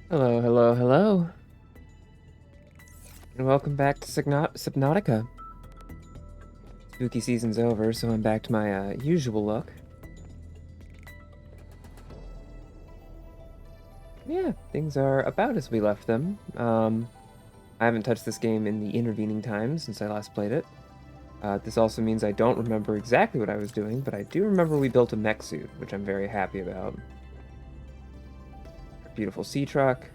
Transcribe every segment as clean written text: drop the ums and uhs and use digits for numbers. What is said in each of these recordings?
Hello, hello, hello, and welcome back to Subnautica. Spooky season's over, so I'm back to my usual look. Yeah, things are about as we left them. I haven't touched this game in the intervening time since I last played it. This also means I don't remember exactly what I was doing, but I do remember we built a mech suit, which I'm very happy about. Our beautiful sea truck.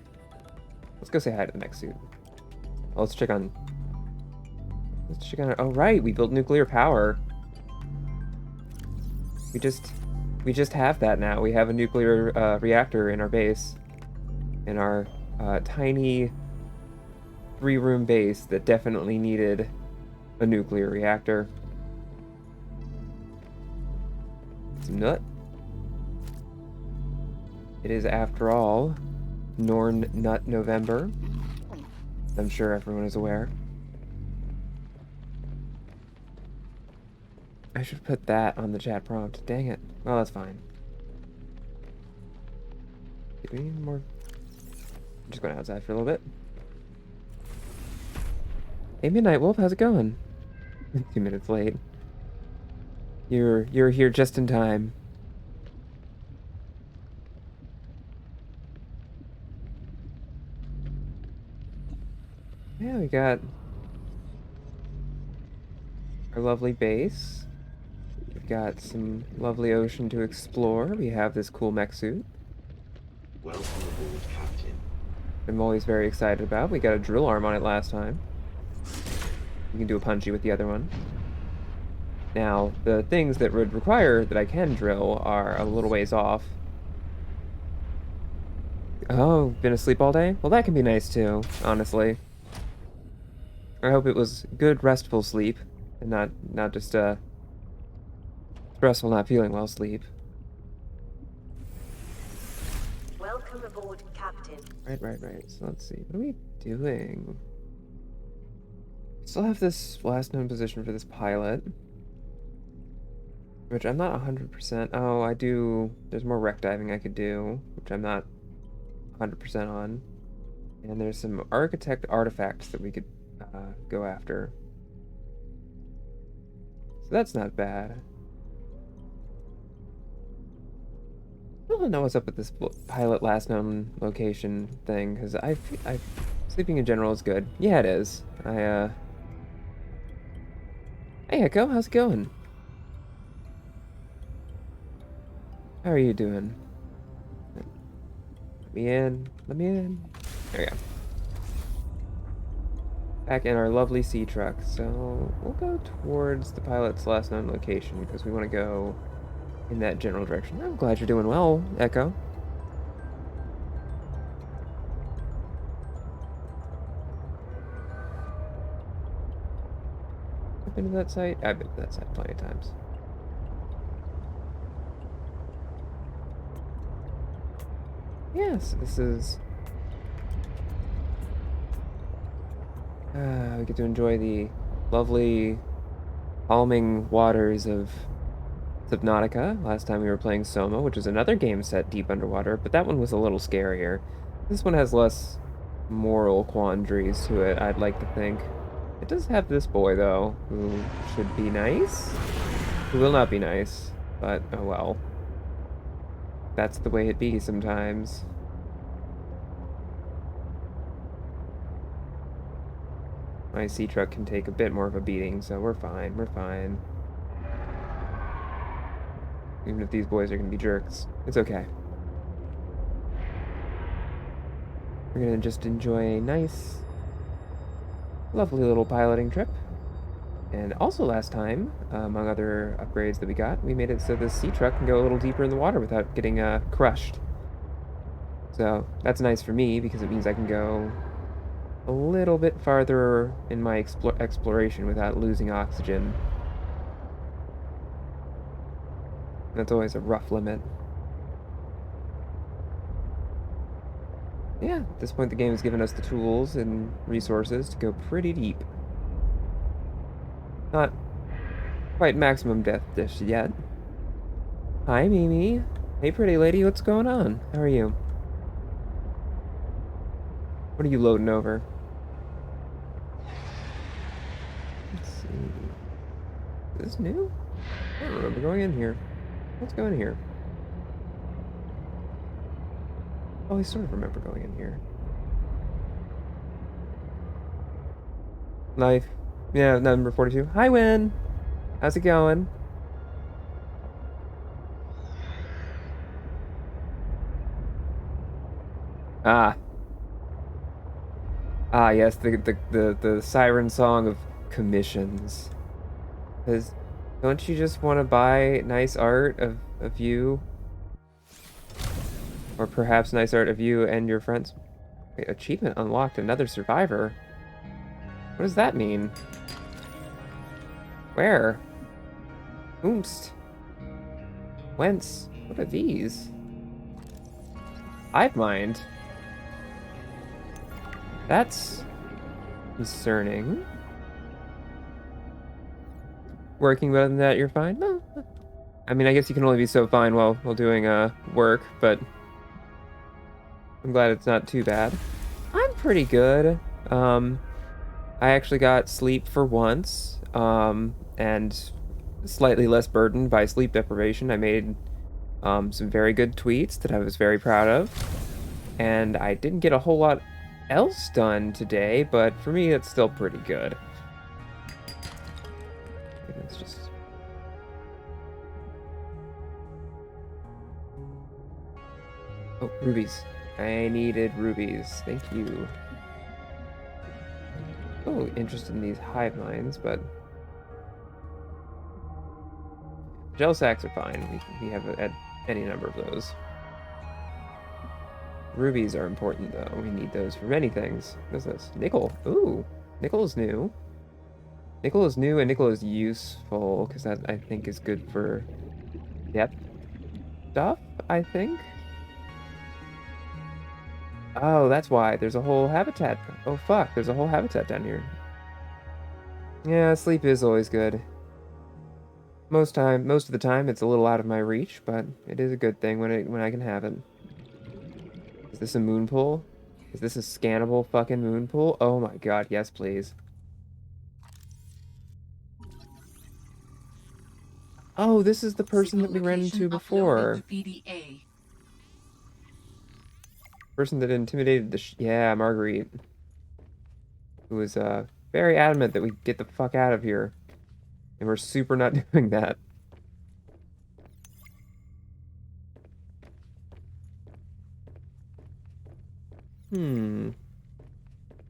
Let's go say hi to the mech suit. Oh, let's check on. Let's check on it. Oh, right, we built nuclear power. We just have that now. We have a nuclear reactor in our base, in our tiny three-room base that definitely needed a nuclear reactor. Some nut. It is, after all, Norn Nut November. I'm sure everyone is aware. I should put that on the chat prompt. Dang it. Well, that's fine. Do we need more? I'm just going outside for a little bit. Hey, Midnight Wolf, how's it going? 2 minutes late. You're here just in time. Yeah, we got our lovely base. We've got some lovely ocean to explore. We have this cool mech suit. Welcome aboard, Captain. I'm always very excited about. We got a drill arm on it last time. You can do a punchy with the other one. Now, the things that would require that I can drill are a little ways off. Oh, been asleep all day? Well, that can be nice too, honestly. I hope it was good, restful sleep, and not just stressful, not feeling well sleep. Welcome aboard, Captain. Right. So let's see. What are we doing? We still have this last known position for this pilot, which I'm not 100%. Oh, I do. There's more wreck diving I could do, which I'm not 100% on. And there's some architect artifacts that we could go after. So that's not bad. I don't know what's up with this pilot last known location thing, because I sleeping in general is good. Yeah, it is. Hey Echo, how's it going? How are you doing? Let me in. Let me in. There we go. Back in our lovely sea truck. So we'll go towards the pilot's last known location because we want to go in that general direction. I'm glad you're doing well, Echo. I've been to that site. I've been to that site plenty of times. Yes, this is. We get to enjoy the lovely, calming waters of Subnautica. Last time we were playing Soma, which is another game set deep underwater, but that one was a little scarier. This one has less moral quandaries to it, I'd like to think. It does have this boy, though, who should be nice. Who will not be nice, but oh well. That's the way it be sometimes. My sea truck can take a bit more of a beating, so we're fine, we're fine. Even if these boys are gonna be jerks, it's okay. We're gonna just enjoy a nice, lovely little piloting trip. And also last time, among other upgrades that we got, we made it so the sea truck can go a little deeper in the water without getting crushed. So that's nice for me because it means I can go a little bit farther in my exploration without losing oxygen. That's always a rough limit. Yeah, at this point the game has given us the tools and resources to go pretty deep. Not quite maximum death dish yet. Hi, Mimi. Hey, pretty lady, what's going on? How are you? What are you loading over? Let's see. Is this new? I don't remember going in here. Let's go in here. Oh, I sort of remember going in here. Life. Yeah, number 42. Hi, Win. How's it going? Ah. Ah, yes, the siren song of commissions. Because don't you just want to buy nice art of you? Or perhaps nice art of you and your friends? Wait, achievement unlocked, another survivor? What does that mean? Where? Oomst. Whence? What are these? Hive mind. That's concerning. Working better than that, you're fine? No. I mean, I guess you can only be so fine while doing work, but I'm glad it's not too bad. I'm pretty good. Um, I actually got sleep for once, and slightly less burdened by sleep deprivation. I made some very good tweets that I was very proud of, and I didn't get a whole lot else done today, but for me, it's still pretty good. Let's just... Oh, rubies. I needed rubies. Thank you. Oh, interested in these hive minds, but gel sacks are fine. We have any number of those. Rubies are important, though. We need those for many things. What is this? Nickel. Ooh, nickel is new. Nickel is new, and nickel is useful, because that, I think, is good for depth stuff, I think. Oh, that's why. There's a whole habitat. Oh, fuck. There's a whole habitat down here. Yeah, sleep is always good. Most of the time, it's a little out of my reach, but it is a good thing when I can have it. Is this a moon pool? Is this a scannable fucking moon pool? Oh my god, yes, please. Oh, this is the person Signal that we ran location into uploaded to before. PDA. Person that intimidated yeah, Marguerite. Who was very adamant that we get the fuck out of here. And we're super not doing that. Hmm.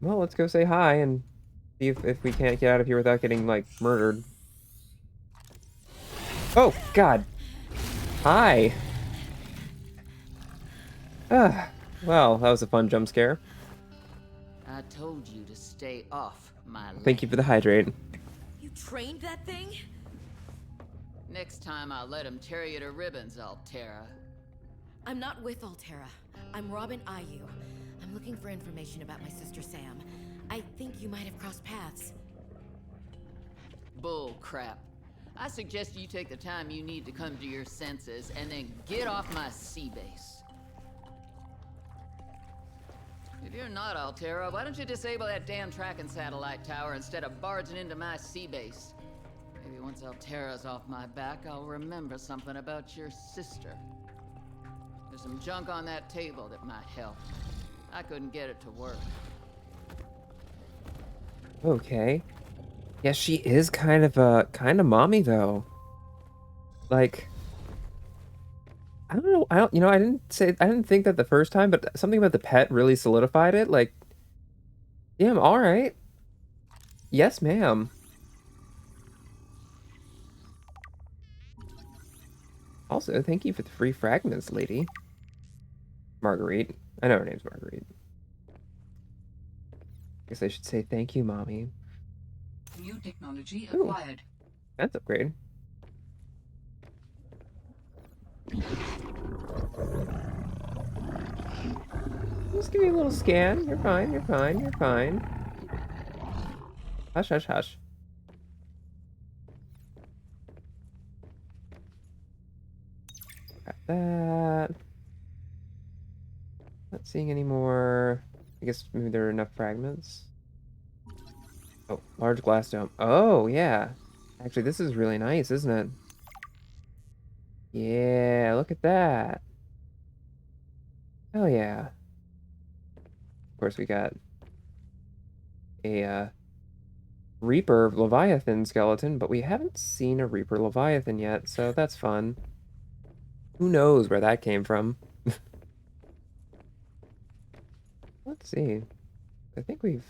Well, let's go say hi and see if we can't get out of here without getting, like, murdered. Oh, God. Hi. Ah. Well, that was a fun jump scare. I told you to stay off my land. Thank you for the hydrate. You trained that thing? Next time I'll let him tear you to ribbons, Altera. I'm not with Altera. I'm Robin Ayu. I'm looking for information about my sister Sam. I think you might have crossed paths. Bull crap. I suggest you take the time you need to come to your senses and then get off my sea base. If you're not Altera, why don't you disable that damn tracking satellite tower instead of barging into my sea base? Maybe once Altera's off my back, I'll remember something about your sister. There's some junk on that table that might help. I couldn't get it to work. Okay. Yeah, she is kind of mommy though. Like, I don't know. I didn't think that the first time, but something about the pet really solidified it. Like, damn, all right. Yes, ma'am. Also, thank you for the free fragments, lady. Marguerite. I know her name's Marguerite. Guess I should say thank you, mommy. New technology Ooh, acquired. that's upgrade. Just give me a little scan. You're fine, you're fine, you're fine. Hush, hush, hush. Got that. Not seeing any more I guess maybe there are enough fragments. Oh, large glass dome. Oh, yeah. Actually, this is really nice, isn't it? Yeah, look at that. Hell yeah. Of course, we got a Reaper Leviathan skeleton, but we haven't seen a Reaper Leviathan yet, so that's fun. Who knows where that came from? Let's see. I think we've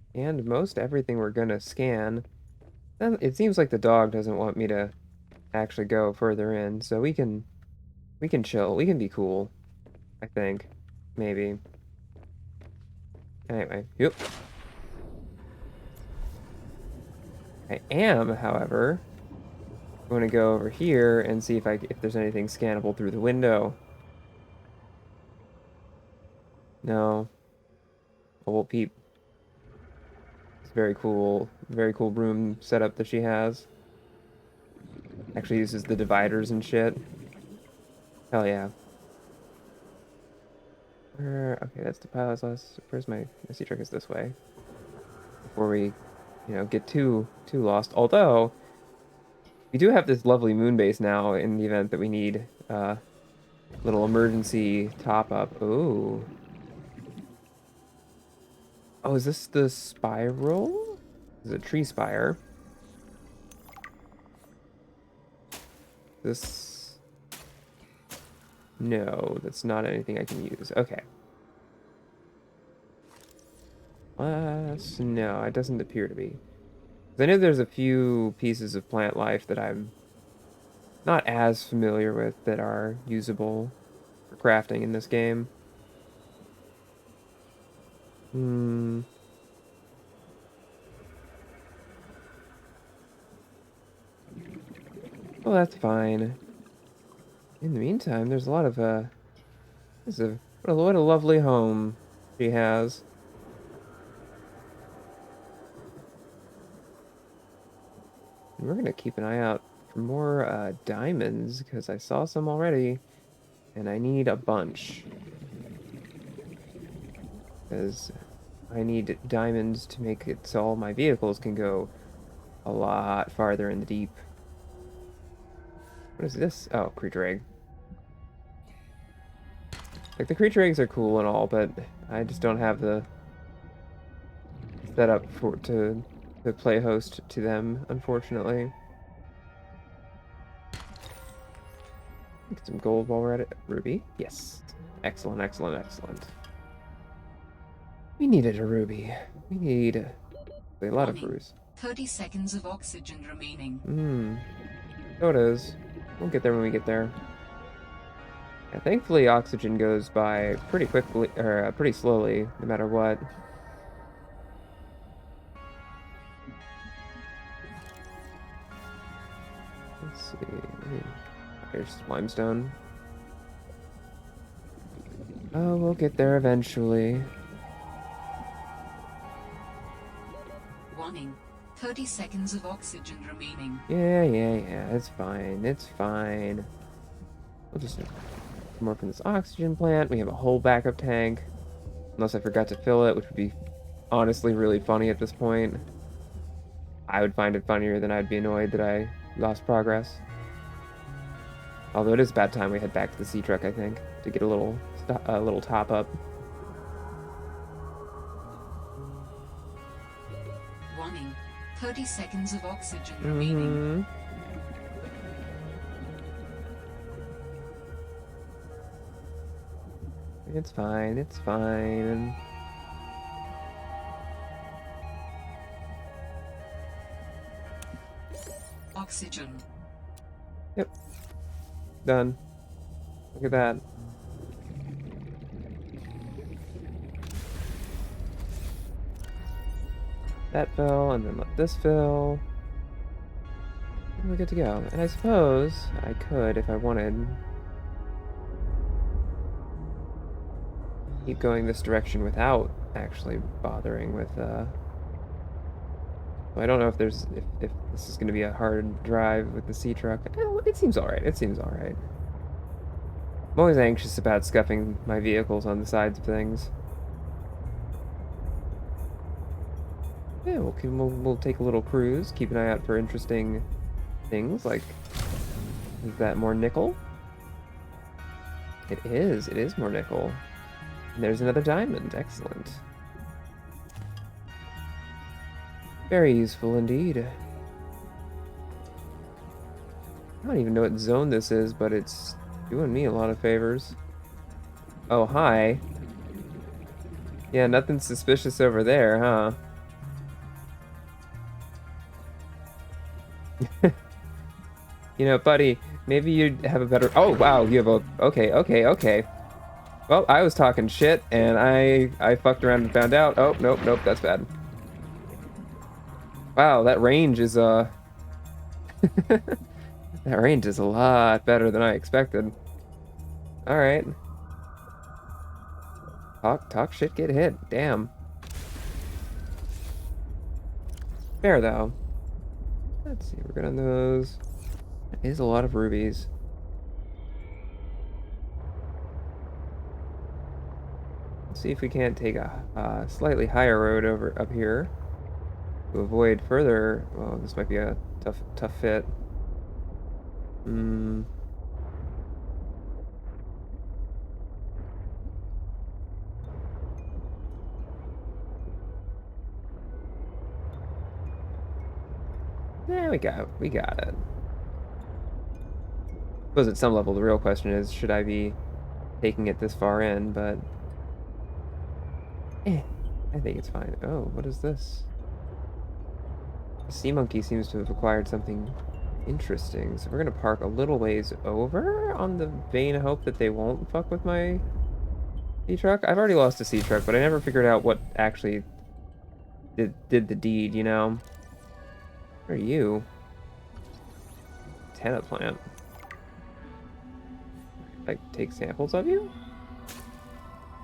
scanned most everything we're gonna scan. It seems like the dog doesn't want me to actually go further in, so we can chill. We can be cool, I think. Maybe. Anyway, yep. I am, however, going to go over here and see if there's anything scannable through the window. No. Oh, well, peep. It's very cool room setup that she has. Actually uses the dividers and shit. Hell yeah. Okay, that's the pilot's last. Where's my sea trick is this way. Before we, get too lost. Although, we do have this lovely moon base now in the event that we need little emergency top up. Ooh. Oh, is this the spiral? This is a tree spire. This... No, that's not anything I can use. Okay. No, it doesn't appear to be. 'Cause I know there's a few pieces of plant life that I'm not as familiar with that are usable for crafting in this game. Hmm. Well, that's fine. In the meantime, there's a lot of, what a lovely home she has. And we're gonna keep an eye out for more, diamonds, because I saw some already, and I need a bunch. Because I need diamonds to make it so all my vehicles can go a lot farther in the deep. What is this? Oh, creature egg. Like, the creature eggs are cool and all, but I just don't have the setup to play host to them, unfortunately. Get some gold while we're at it. Ruby? Yes. Excellent, excellent, excellent. We needed a ruby. We need a lot of rubies. 30 seconds of oxygen remaining. So it is. We'll get there when we get there. Yeah, thankfully, oxygen goes by pretty quickly, or pretty slowly, no matter what. Let's see. There's limestone. Oh, we'll get there eventually. Warning. 30 seconds of oxygen remaining. Yeah. It's fine. It's fine. We'll just more from this oxygen plant. We have a whole backup tank. Unless I forgot to fill it, which would be honestly really funny at this point. I would find it funnier than I'd be annoyed that I lost progress. Although it is about time we head back to the sea truck, I think, to get a little top up. Warning. 30 seconds of oxygen remaining. It's fine. It's fine. Oxygen. Yep. Done. Look at that. That fell, and then let this fill. And we're good to go. And I suppose I could, if I wanted, keep going this direction without actually bothering with, I don't know if if this is going to be a hard drive with the sea truck. It seems alright. It seems alright. I'm always anxious about scuffing my vehicles on the sides of things. Yeah, we'll take a little cruise. Keep an eye out for interesting things like, is that more nickel? It is. It is more nickel. And there's another diamond. Excellent. Very useful indeed. I don't even know what zone this is, but it's doing me a lot of favors. Oh, hi. Yeah, nothing suspicious over there, huh? You know, buddy, maybe you'd have a better... Oh, wow, you have a... Okay, okay, okay. Well, I was talking shit, and I fucked around and found out. Oh, nope, nope, that's bad. Wow, that range is, that range is a lot better than I expected. Alright. Talk shit, get hit. Damn. Fair, though. Let's see, we're good on those. That is a lot of rubies. Let's see if we can't take a slightly higher road over up here to avoid further. Well, this might be a tough fit. Hmm. Yeah, we got it. I suppose at some level the real question is, should I be taking it this far in, but I think it's fine. Oh, what is this? The sea monkey seems to have acquired something interesting, so we're gonna park a little ways over on the vain hope that they won't fuck with my sea truck. I've already lost a sea truck, but I never figured out what actually did the deed, you know? What are you? Antenna plant. Like, take samples of you?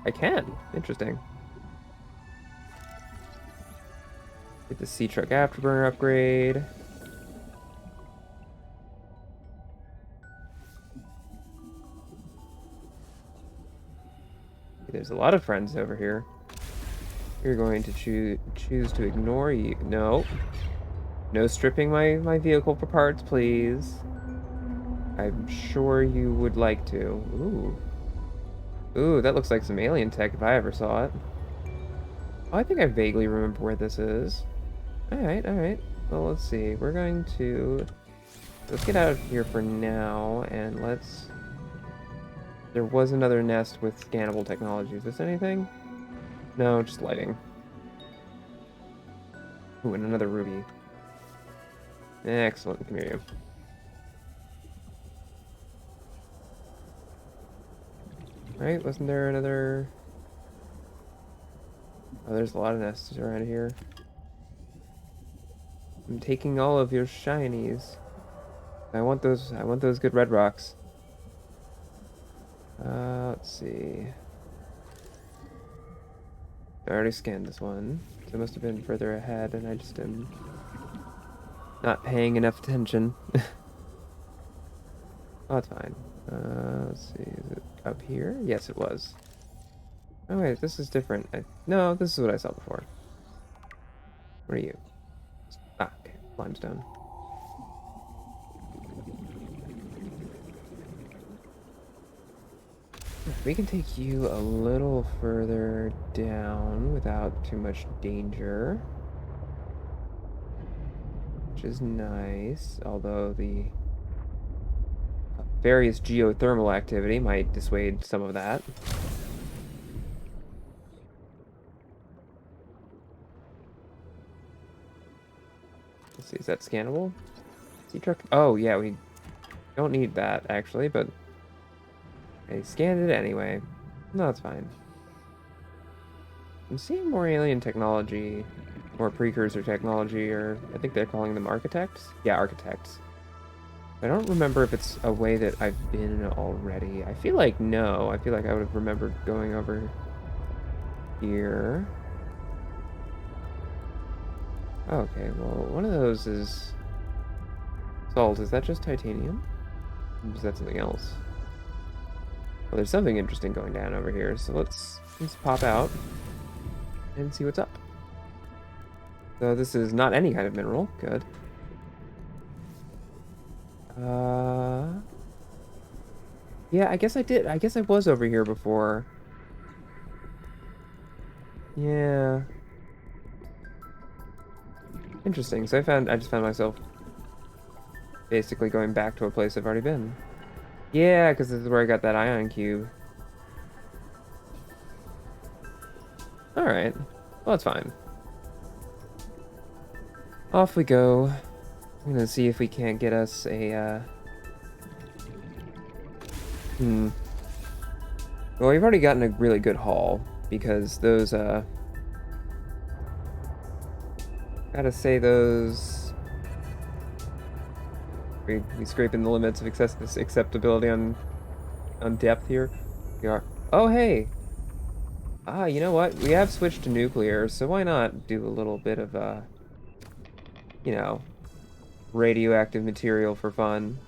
I can. Interesting. Get the sea truck afterburner upgrade. There's a lot of friends over here. You're going to choose to ignore you. No. No stripping my vehicle for parts, please. I'm sure you would like to. Ooh. Ooh, that looks like some alien tech if I ever saw it. Oh, I think I vaguely remember where this is. Alright, alright. Well, let's see. We're going to... Let's get out of here for now, and let's... There was another nest with scannable technology. Is this anything? No, just lighting. Ooh, and another ruby. Excellent. Come here, you. Right? Wasn't there another... Oh, there's a lot of nests around here. I'm taking all of your shinies. I want those good red rocks. Let's see. I already scanned this one. So it must have been further ahead and I just am not paying enough attention. Oh, it's fine. Let's see. Is it up here? Yes, it was. Oh, wait. This is different. No, this is what I saw before. What are you? Ah, okay. Limestone. We can take you a little further down without too much danger. Which is nice, although the various geothermal activity might dissuade some of that. Let's see, is that scannable? Sea truck? Oh, yeah, we don't need that, actually, but I scanned it anyway. No, it's fine. I'm seeing more alien technology, more precursor technology, or I think they're calling them architects? Yeah, architects. I don't remember if it's a way that I've been already. I feel like no. I feel like I would have remembered going over here. Okay, well, one of those is salt. Is that just titanium? Or is that something else? Well, there's something interesting going down over here, so let's pop out and see what's up. So this is not any kind of mineral. Good. Yeah, I guess I did. I guess I was over here before. Yeah. Interesting. So I just found myself basically going back to a place I've already been. Yeah, because this is where I got that ion cube. Alright. Well, that's fine. Off we go. I'm gonna see if we can't get us a, Well, we've already gotten a really good haul, because those, gotta say those... We scraping the limits of acceptability on depth here. We are. Oh, hey! Ah, you know what? We have switched to nuclear, so why not do a little bit of, you know, radioactive material for fun.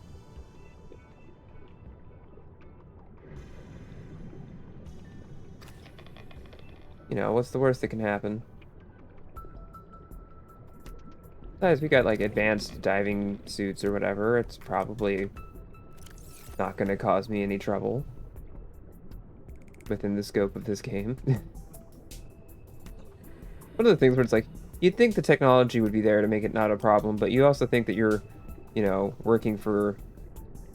You know, what's the worst that can happen? Besides, we got, like, advanced diving suits or whatever. It's probably not gonna cause me any trouble within the scope of this game. One of the things where it's like, you'd think the technology would be there to make it not a problem, but you also think that you're, you know, working for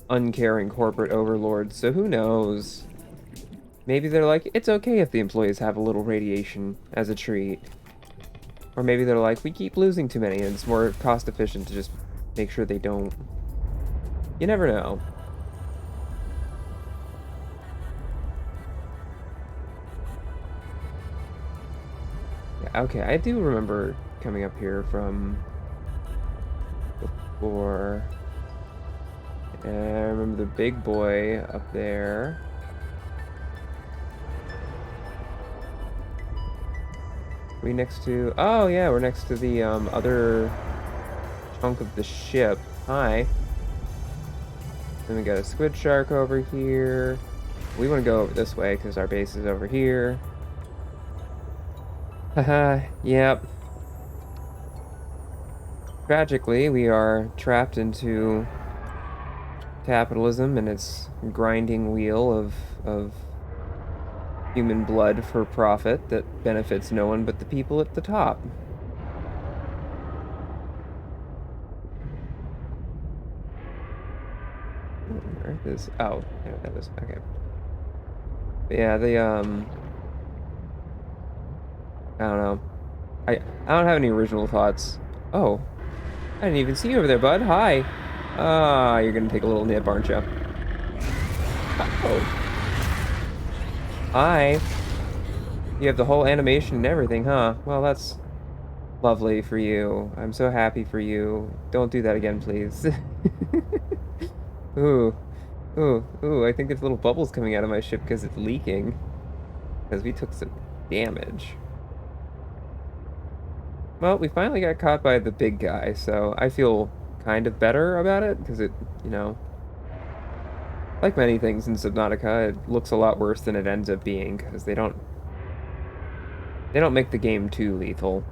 uncaring corporate overlords, so who knows? Maybe they're like, it's okay if the employees have a little radiation as a treat. Or maybe they're like, we keep losing too many and it's more cost efficient to just make sure they don't. You never know. Yeah, okay, I do remember coming up here from before. And I remember the big boy up there. We next to... Oh, yeah, we're next to the other chunk of the ship. Hi. Then we got a squid shark over here. We want to go over this way because our base is over here. Haha, yep. Tragically, we are trapped into capitalism and its grinding wheel of human blood for profit that benefits no one but the people at the top. Where is... Oh, yeah, that is... Okay. But yeah, I don't know. I don't have any original thoughts. Oh. I didn't even see you over there, bud. Hi. Ah, you're gonna take a little nip, aren't you? Oh. Hi. You have the whole animation and everything, huh? Well, that's lovely for you. I'm so happy for you. Don't do that again, please. Ooh. Ooh. Ooh, I think there's little bubbles coming out of my ship because it's leaking. Because we took some damage. Well, we finally got caught by the big guy, so I feel kind of better about it, because it, you know, like many things in Subnautica, it looks a lot worse than it ends up being, because they don't make the game too lethal.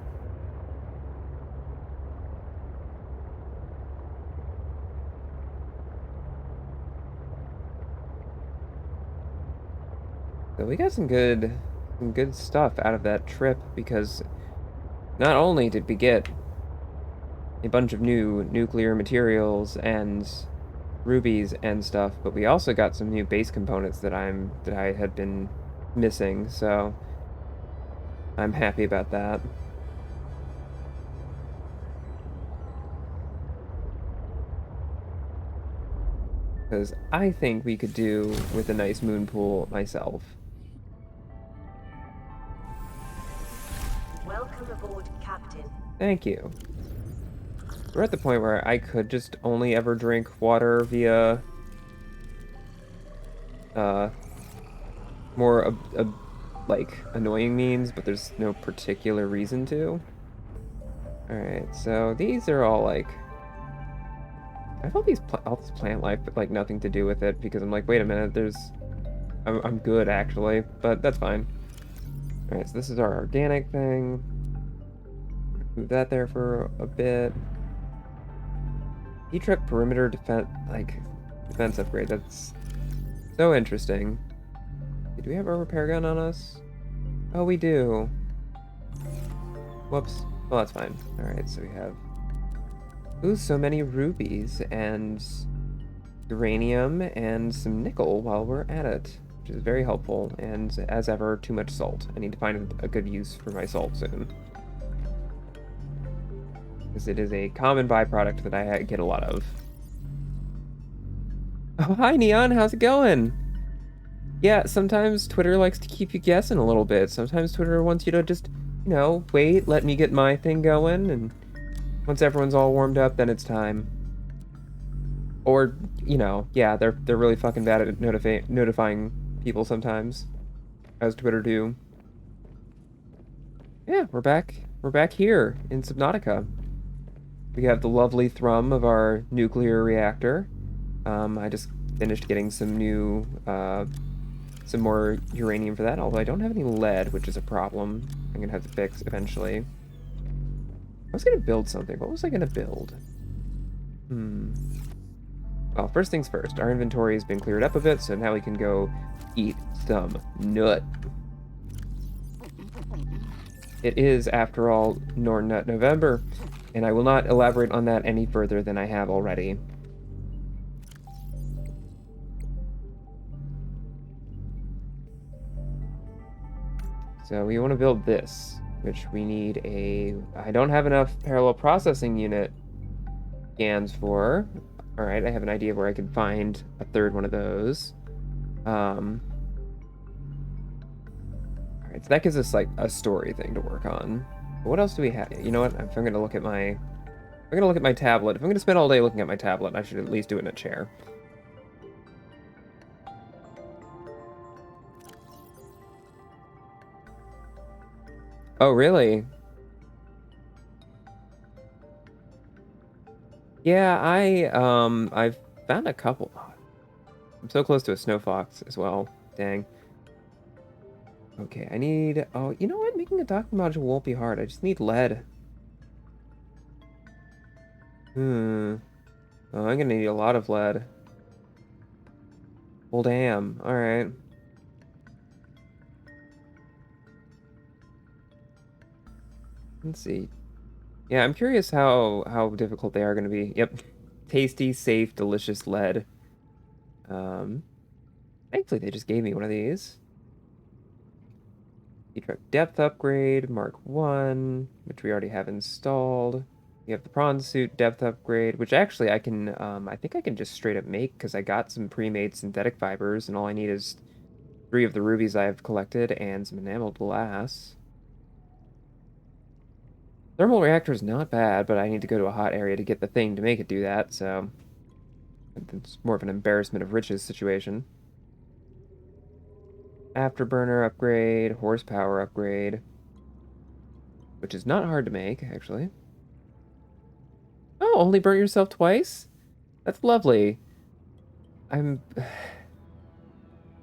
So we got some good stuff out of that trip, because not only did we get a bunch of new nuclear materials and rubies and stuff, but we also got some new base components that I had been missing, so I'm happy about that. Because I think we could do with a nice moon pool myself. Welcome aboard, Captain. Thank you. We're at the point where I could just only ever drink water via more like annoying means, but there's no particular reason to. Alright, so these are all like... I thought all this plant life but like nothing to do with it, because I'm like, wait a minute, I'm good actually, but that's fine. Alright, so this is our organic thing. Move that there for a bit. E-truck perimeter defense upgrade. That's so interesting. Do we have a repair gun on us? Oh, we do. Whoops. Well, that's fine. Alright, so we have... Ooh, so many rubies and uranium and some nickel while we're at it, which is very helpful. And as ever, too much salt. I need to find a good use for my salt soon. Because it is a common byproduct that I get a lot of. Oh, hi, Neon. How's it going? Yeah, sometimes Twitter likes to keep you guessing a little bit. Sometimes Twitter wants you to just, you know, wait, let me get my thing going, and once everyone's all warmed up, then it's time. Or, you know, yeah, they're really fucking bad at notifying people sometimes, as Twitter do. Yeah, we're back. We're back here in Subnautica. We have the lovely thrum of our nuclear reactor. I just finished getting some new, some more uranium for that, although I don't have any lead, which is a problem I'm gonna have to fix eventually. I was gonna build something. What was I gonna build? Well, first things first, our inventory has been cleared up a bit, so now we can go eat some nut. It is, after all, Nut November, and I will not elaborate on that any further than I have already. So we want to build this, which we need a... I don't have enough parallel processing unit scans for. Alright, I have an idea of where I could find a third one of those. Alright, so that gives us, like, a story thing to work on. But what else do we have? You know what? If I'm gonna look at my... If I'm gonna look at my tablet, if I'm gonna spend all day looking at my tablet, I should at least do it in a chair. Oh, really? Yeah, I've found a couple. I'm so close to a snow fox as well. Dang. Okay, I need... Oh, you know what? Making a docking module won't be hard. I just need lead. Oh, I'm gonna need a lot of lead. Well, damn. Alright. Let's see. Yeah, I'm curious how difficult they are gonna be. Yep. Tasty, safe, delicious lead. Thankfully they just gave me one of these. E-truck depth upgrade, Mark 1, which we already have installed. We have the prawn suit depth upgrade, which actually I can, I think I can just straight up make because I got some pre-made synthetic fibers, and all I need is 3 of the rubies I have collected and some enameled glass. Thermal reactor is not bad, but I need to go to a hot area to get the thing to make it do that, so it's more of an embarrassment of riches situation. Afterburner upgrade, horsepower upgrade, which is not hard to make, actually. Oh, only burnt yourself twice? That's lovely. I'm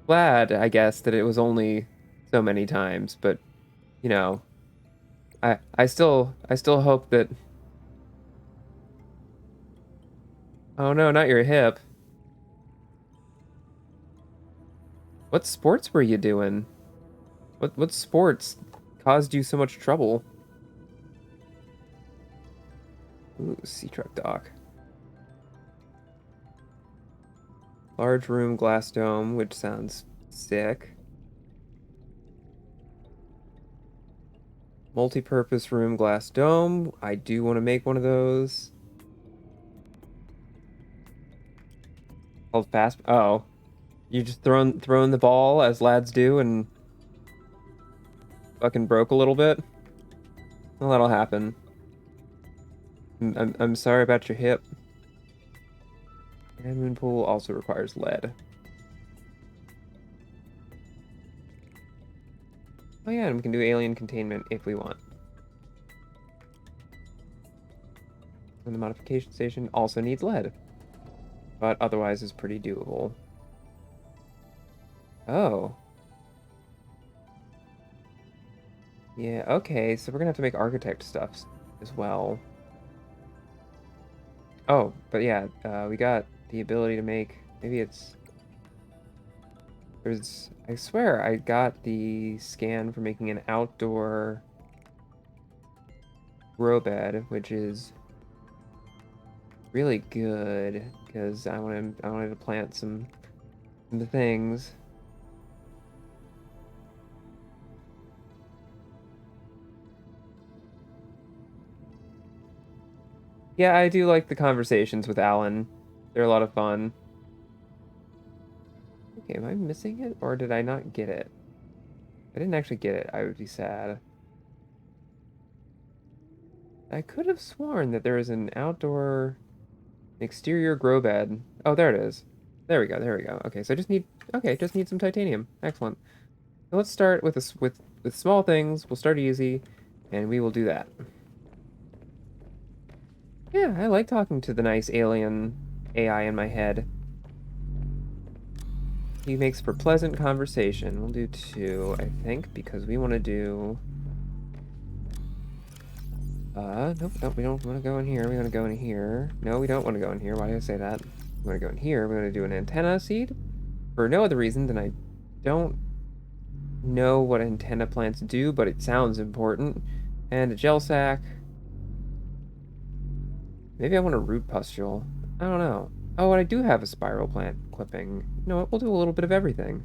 glad, I guess, that it was only so many times, but, you know, I still hope that... Oh no, not your hip. What sports were you doing? What sports caused you so much trouble? Ooh, sea truck dock. Large room, glass dome, which sounds sick. Multi-purpose room, glass dome. I do want to make one of those. Called fast. Oh, you just throwing the ball as lads do and fucking broke a little bit. Well, that'll happen. I'm sorry about your hip. Admin pool also requires lead. Oh yeah, and we can do alien containment if we want. And the modification station also needs lead. But otherwise is pretty doable. Oh. Yeah, okay, so we're gonna have to make architect stuff as well. Oh, but yeah, we got the ability to make, maybe it's, I swear I got the scan for making an outdoor grow bed, which is really good because I wanted to plant some things. Yeah, I do like the conversations with Alan. They're a lot of fun. Okay, am I missing it or did I not get it? If I didn't actually get it, I would be sad. I could have sworn that there was an outdoor exterior grow bed. Oh, there it is. There we go, there we go. Okay, so I just need, okay, just need some titanium. Excellent. So let's start with this with small things. We'll start easy, and we will do that. Yeah, I like talking to the nice alien AI in my head. He makes for pleasant conversation. We'll do 2, I think, because we want to do... nope, we don't want to go in here. We want to go in here. No, we don't want to go in here. Why did I say that? We want to go in here. We're going to do an antenna seed for no other reason than I don't know what antenna plants do, but it sounds important. And a gel sack. Maybe I want a root pustule. I don't know. Oh, and I do have a spiral plant clipping. You know what? We'll do a little bit of everything.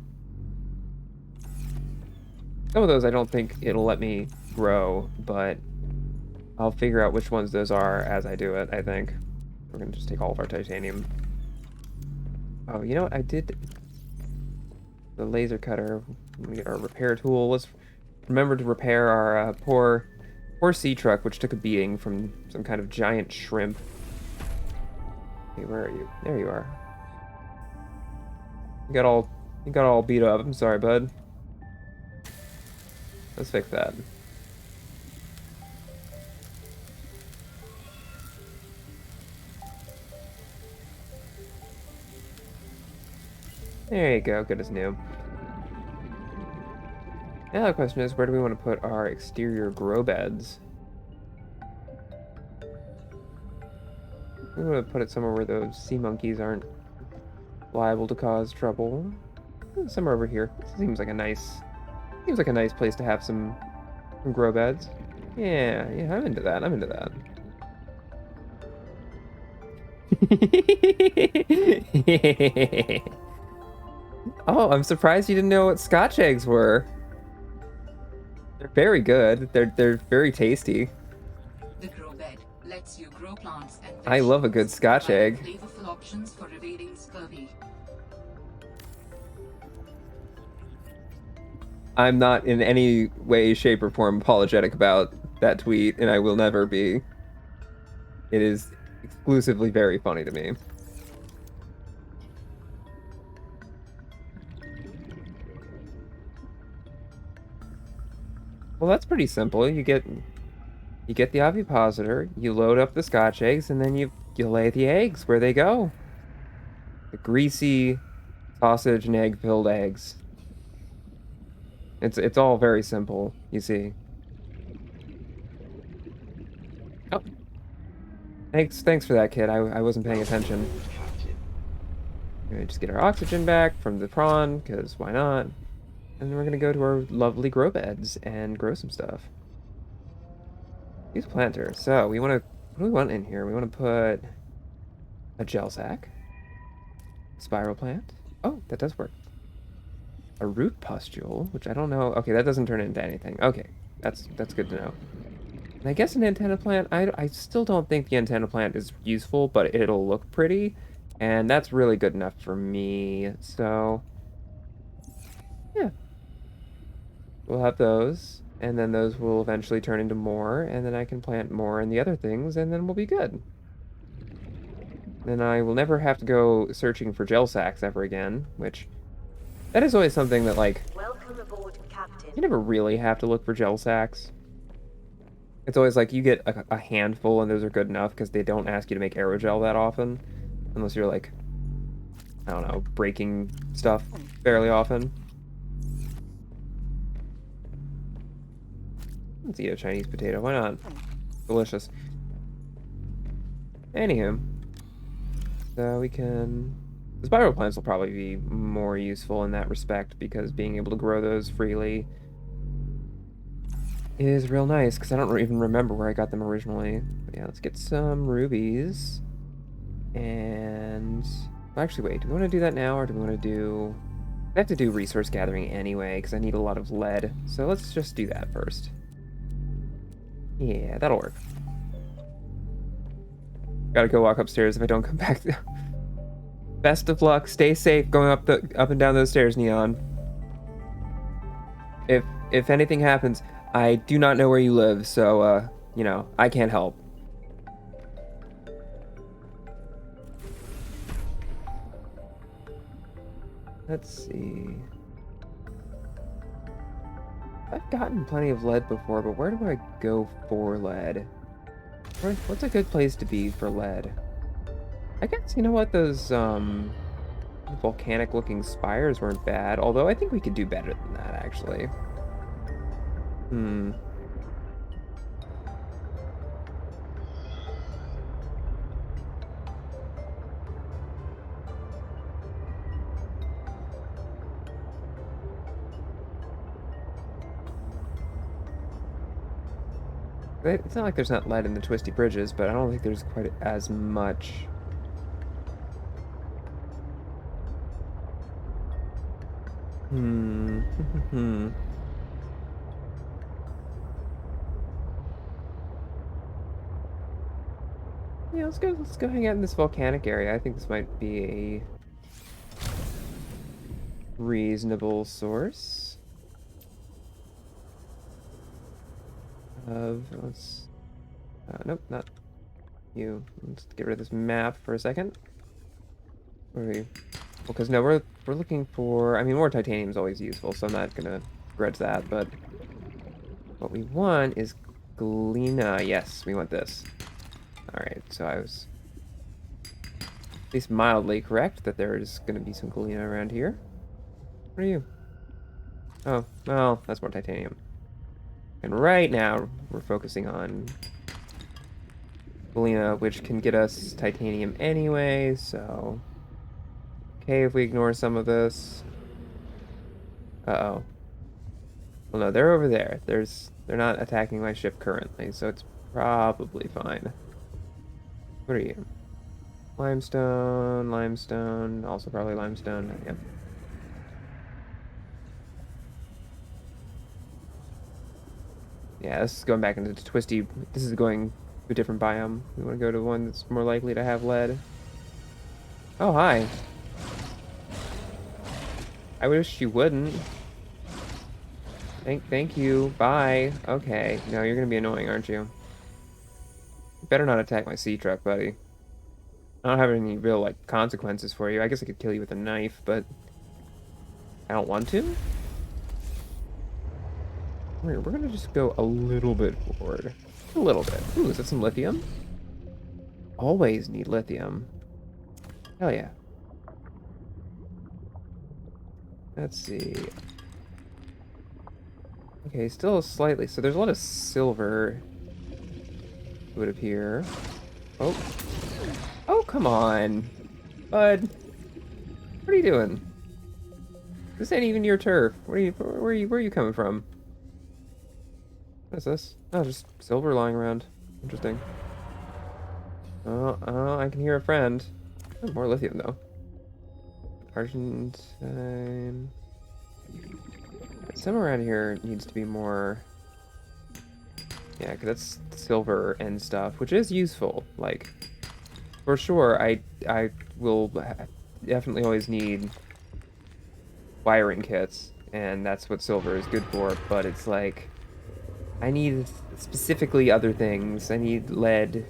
Some of those I don't think it'll let me grow, but I'll figure out which ones those are as I do it, I think. We're going to just take all of our titanium. Oh, you know what? I did the laser cutter. We get our repair tool. Let's remember to repair our poor sea truck, which took a beating from some kind of giant shrimp. Hey, where are you? There you are. You got all beat up. I'm sorry, bud. Let's fix that. There you go, good as new. Now the question is, where do we want to put our exterior grow beds? We want to put it somewhere where those sea monkeys aren't liable to cause trouble. Somewhere over here. Seems like a nice place to have some grow beds. Yeah, I'm into that. I'm into that. Oh, I'm surprised you didn't know what Scotch eggs were. They're very good. They're very tasty. The grow bed lets you grow plants and I love a good Scotch providing egg. flavorful options for evading scurvy. I'm not in any way, shape, or form apologetic about that tweet, and I will never be. It is exclusively very funny to me. Well, that's pretty simple. You get the ovipositor, you load up the Scotch eggs, and then you lay the eggs where they go. The greasy sausage and egg filled eggs. It's all very simple, you see. Oh. Thanks for that, kid. I wasn't paying attention. Captain. We're gonna just get our oxygen back from the prawn, because why not? And then we're gonna go to our lovely grow beds and grow some stuff. Use planter. So we want to. What do we want in here? We want to put a gel sack, spiral plant. Oh, that does work. A root pustule, which I don't know. Okay, that doesn't turn into anything. Okay, that's good to know. And I guess an antenna plant. I still don't think the antenna plant is useful, but it'll look pretty, and that's really good enough for me. So yeah, we'll have those. And then those will eventually turn into more, and then I can plant more in the other things, and then we'll be good. Then I will never have to go searching for gel sacks ever again, which... That is always something that, like... Welcome aboard, Captain. You never really have to look for gel sacks. It's always like you get a handful, and those are good enough, because they don't ask you to make aerogel that often. Unless you're, like... I don't know, breaking stuff fairly often. Let's eat a Chinese potato, why not? Delicious. Anywho, so we can... The spiral plants will probably be more useful in that respect because being able to grow those freely is real nice because I don't even remember where I got them originally. But yeah, let's get some rubies. And... Well, actually, wait. Do we want to do that now or do we want to do... I have to do resource gathering anyway because I need a lot of lead. So let's just do that first. Yeah, that'll work. Gotta go walk upstairs if I don't come back. Best of luck. Stay safe going up and down those stairs, Neon. If anything happens, I do not know where you live, so you know, I can't help. Let's see. I've gotten plenty of lead before, but where do I go for lead? What's a good place to be for lead? I guess, you know what, those volcanic looking spires weren't bad, although I think we could do better than that, actually. Hmm. It's not like there's not lead in the twisty bridges, but I don't think there's quite as much. Hmm. Yeah, let's go hang out in this volcanic area. I think this might be a reasonable source of nope, not you. Let's get rid of this map for a second. Where are we? Well, because no, we're looking for. I mean, more titanium is always useful, so I'm not gonna grudge that. But what we want is galena. Yes, we want this. All right, so I was at least mildly correct that there is gonna be some galena around here. What are you? Oh, well, that's more titanium. And right now, we're focusing on galena, which can get us titanium anyway, so... Okay, if we ignore some of this. Uh-oh. Well, no, they're over there. They're not attacking my ship currently, so it's probably fine. What are you? Limestone, also probably limestone. Yep. Yeah, this is going back into twisty. This is going to a different biome. We want to go to one that's more likely to have lead. Oh, hi. I wish you wouldn't. Thank you. Bye. Okay. No, you're gonna be annoying, aren't you? You better not attack my sea truck, buddy. I don't have any real, like, consequences for you. I guess I could kill you with a knife, but I don't want to. We're gonna just go a little bit forward. A little bit. Ooh, is that some lithium? Always need lithium. Hell yeah. Let's see. Okay, still slightly. So there's a lot of silver, it would appear. Oh. Oh, come on. Bud. What are you doing? This ain't even your turf. Where are you coming from? What is this? Oh, just silver lying around. Interesting. Oh, I can hear a friend. Oh, more lithium, though. Argentine. Somewhere around here needs to be more... Yeah, because that's silver and stuff, which is useful. Like, for sure, I will definitely always need wiring kits, and that's what silver is good for, but it's like... I need specifically other things. I need lead.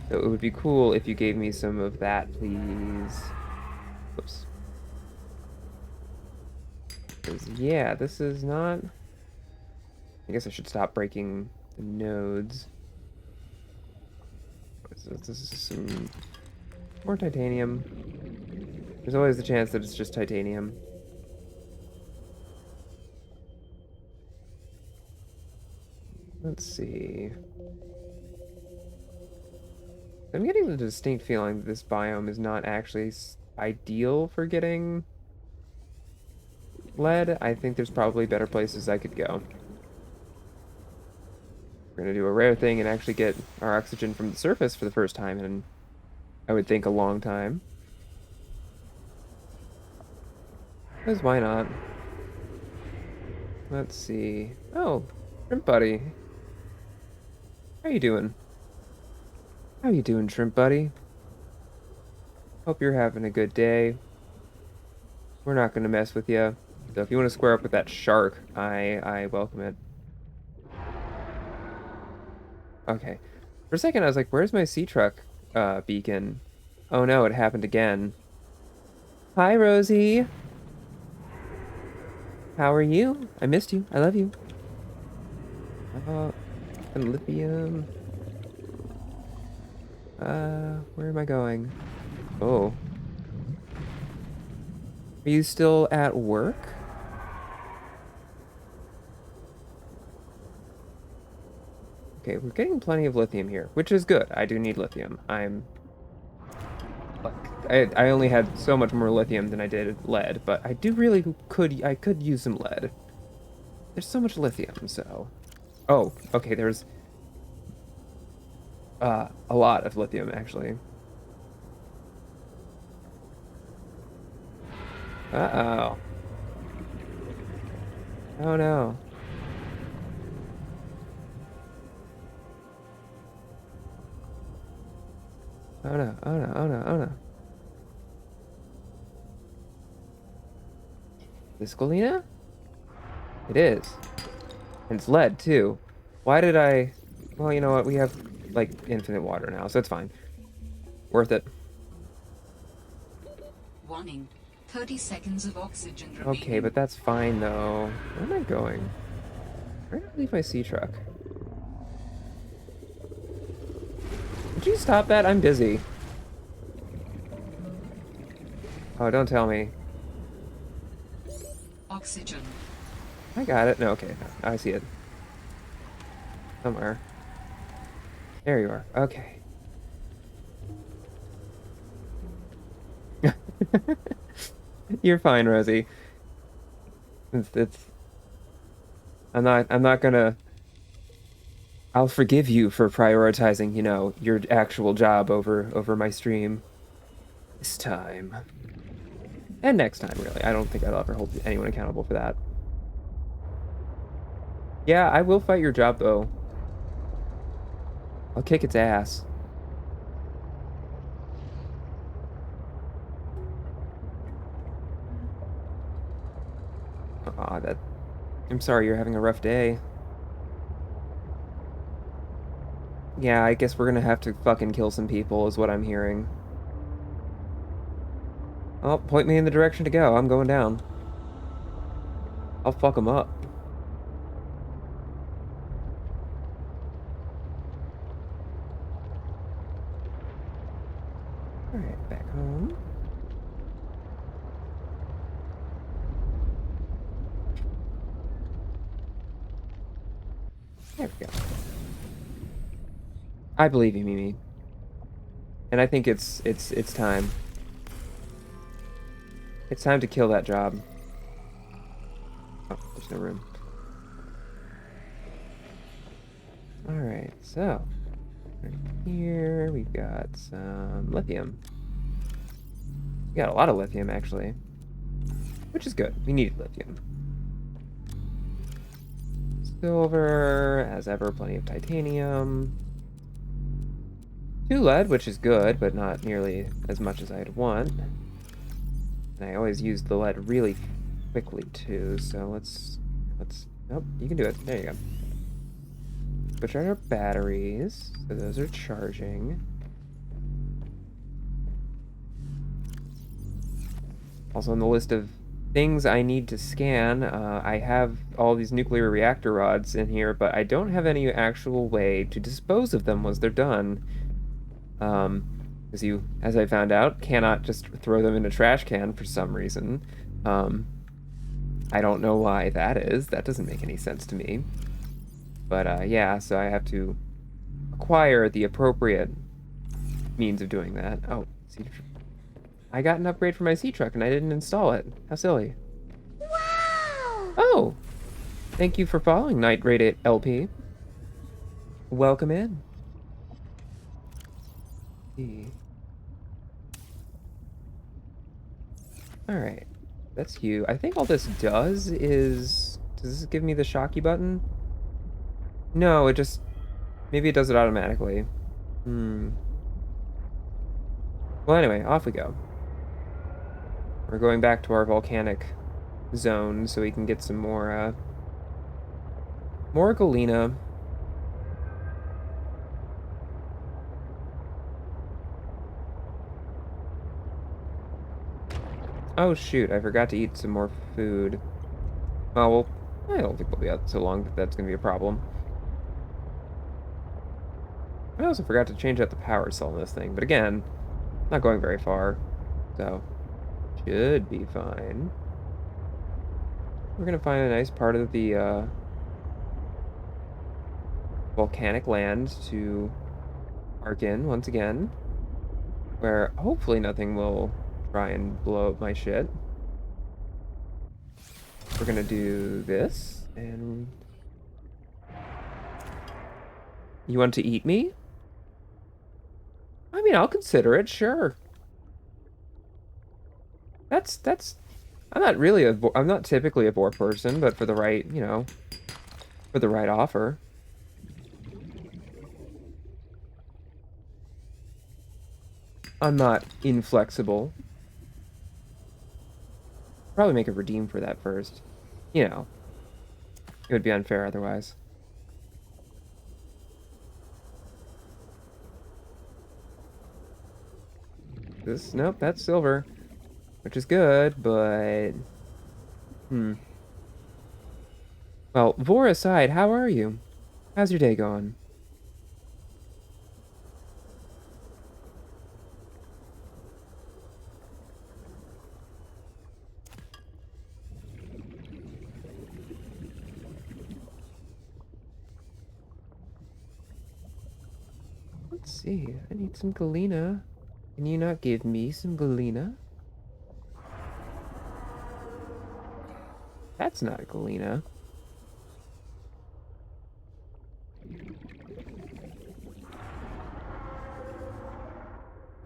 So it would be cool if you gave me some of that, please. Whoops. 'Cause, yeah, this is not... I guess I should stop breaking the nodes. This is some more titanium. There's always the chance that it's just titanium. Let's see. I'm getting the distinct feeling that this biome is not actually ideal for getting lead. I think there's probably better places I could go. We're gonna do a rare thing and actually get our oxygen from the surface for the first time in, I would think, a long time. Because why not? Let's see. Oh, Shrimp Buddy. How you doing? How you doing, Shrimp Buddy? Hope you're having a good day. We're not gonna mess with you. So if you want to square up with that shark, I welcome it. Okay. For a second, I was like, where's my sea truck beacon? Oh no, it happened again. Hi, Rosie. How are you? I missed you. I love you. And lithium. Where am I going? Oh. Are you still at work? Okay, we're getting plenty of lithium here, which is good. I do need lithium. I only had so much more lithium than I did lead, but I could use some lead. There's so much lithium, so. Oh, okay, there's a lot of lithium actually. Uh-oh. Oh no. Oh no, oh no, oh no, oh no. This Galena? It is. And it's lead, too. Why did I... Well, you know what? We have, like, infinite water now, so it's fine. Worth it. Warning. 30 seconds of oxygen remaining. Okay, but that's fine, though. Where am I going? Where did I leave my sea truck? Would you stop that? I'm busy. Oh, don't tell me. Oxygen. I got it. No, okay. No, I see it. Somewhere. There you are. Okay. You're fine, Rosie. I'm not gonna... I'll forgive you for prioritizing, you know, your actual job over my stream. This time. And next time, really. I don't think I'll ever hold anyone accountable for that. Yeah, I will fight your job, though. I'll kick its ass. Aw, that... I'm sorry you're having a rough day. Yeah, I guess we're gonna have to fucking kill some people, is what I'm hearing. Oh, point me in the direction to go. I'm going down. I'll fuck them up. Alright, back home. There we go. I believe you, Mimi. And I think it's time. It's time to kill that job. Oh, there's no room. Alright, so right here we've got some lithium. We got a lot of lithium actually. Which is good. We need lithium. Silver, as ever, plenty of titanium. 2 lead, which is good, but not nearly as much as I'd want. And I always use the lead really quickly too, so let's nope, you can do it. There you go. Switch out our batteries, so those are charging. Also on the list of things I need to scan, I have all these nuclear reactor rods in here, but I don't have any actual way to dispose of them once they're done. Because you, as I found out, cannot just throw them in a trash can for some reason. I don't know why that is. That doesn't make any sense to me. But yeah, so I have to acquire the appropriate means of doing that. Oh, I got an upgrade for my sea truck and I didn't install it. How silly. Wow! Oh, thank you for following Night Raid LP. Welcome in. All right, that's you. I think all this does is, does this give me the shocky button? No, it just, maybe it does it automatically. Hmm. Well, anyway, off we go. We're going back to our volcanic zone so we can get some more galena. Oh shoot, I forgot to eat some more food. Oh, well, I don't think we'll be out so long that that's gonna be a problem. I also forgot to change out the power cell in this thing, but again, not going very far, so should be fine. We're gonna find a nice part of the volcanic land to park in once again, where hopefully nothing will try and blow up my shit. We're gonna do this, and you want to eat me? I mean, I'll consider it, sure. That's I'm not really I'm not typically a vor person, but for the right, you know, for the right offer. I'm not inflexible. Probably make a redeem for that first. You know, it would be unfair otherwise. Nope, that's silver, which is good, but Well, vor aside, how are you? How's your day going? Let's see. I need some galena. Can you not give me some galena? That's not galena.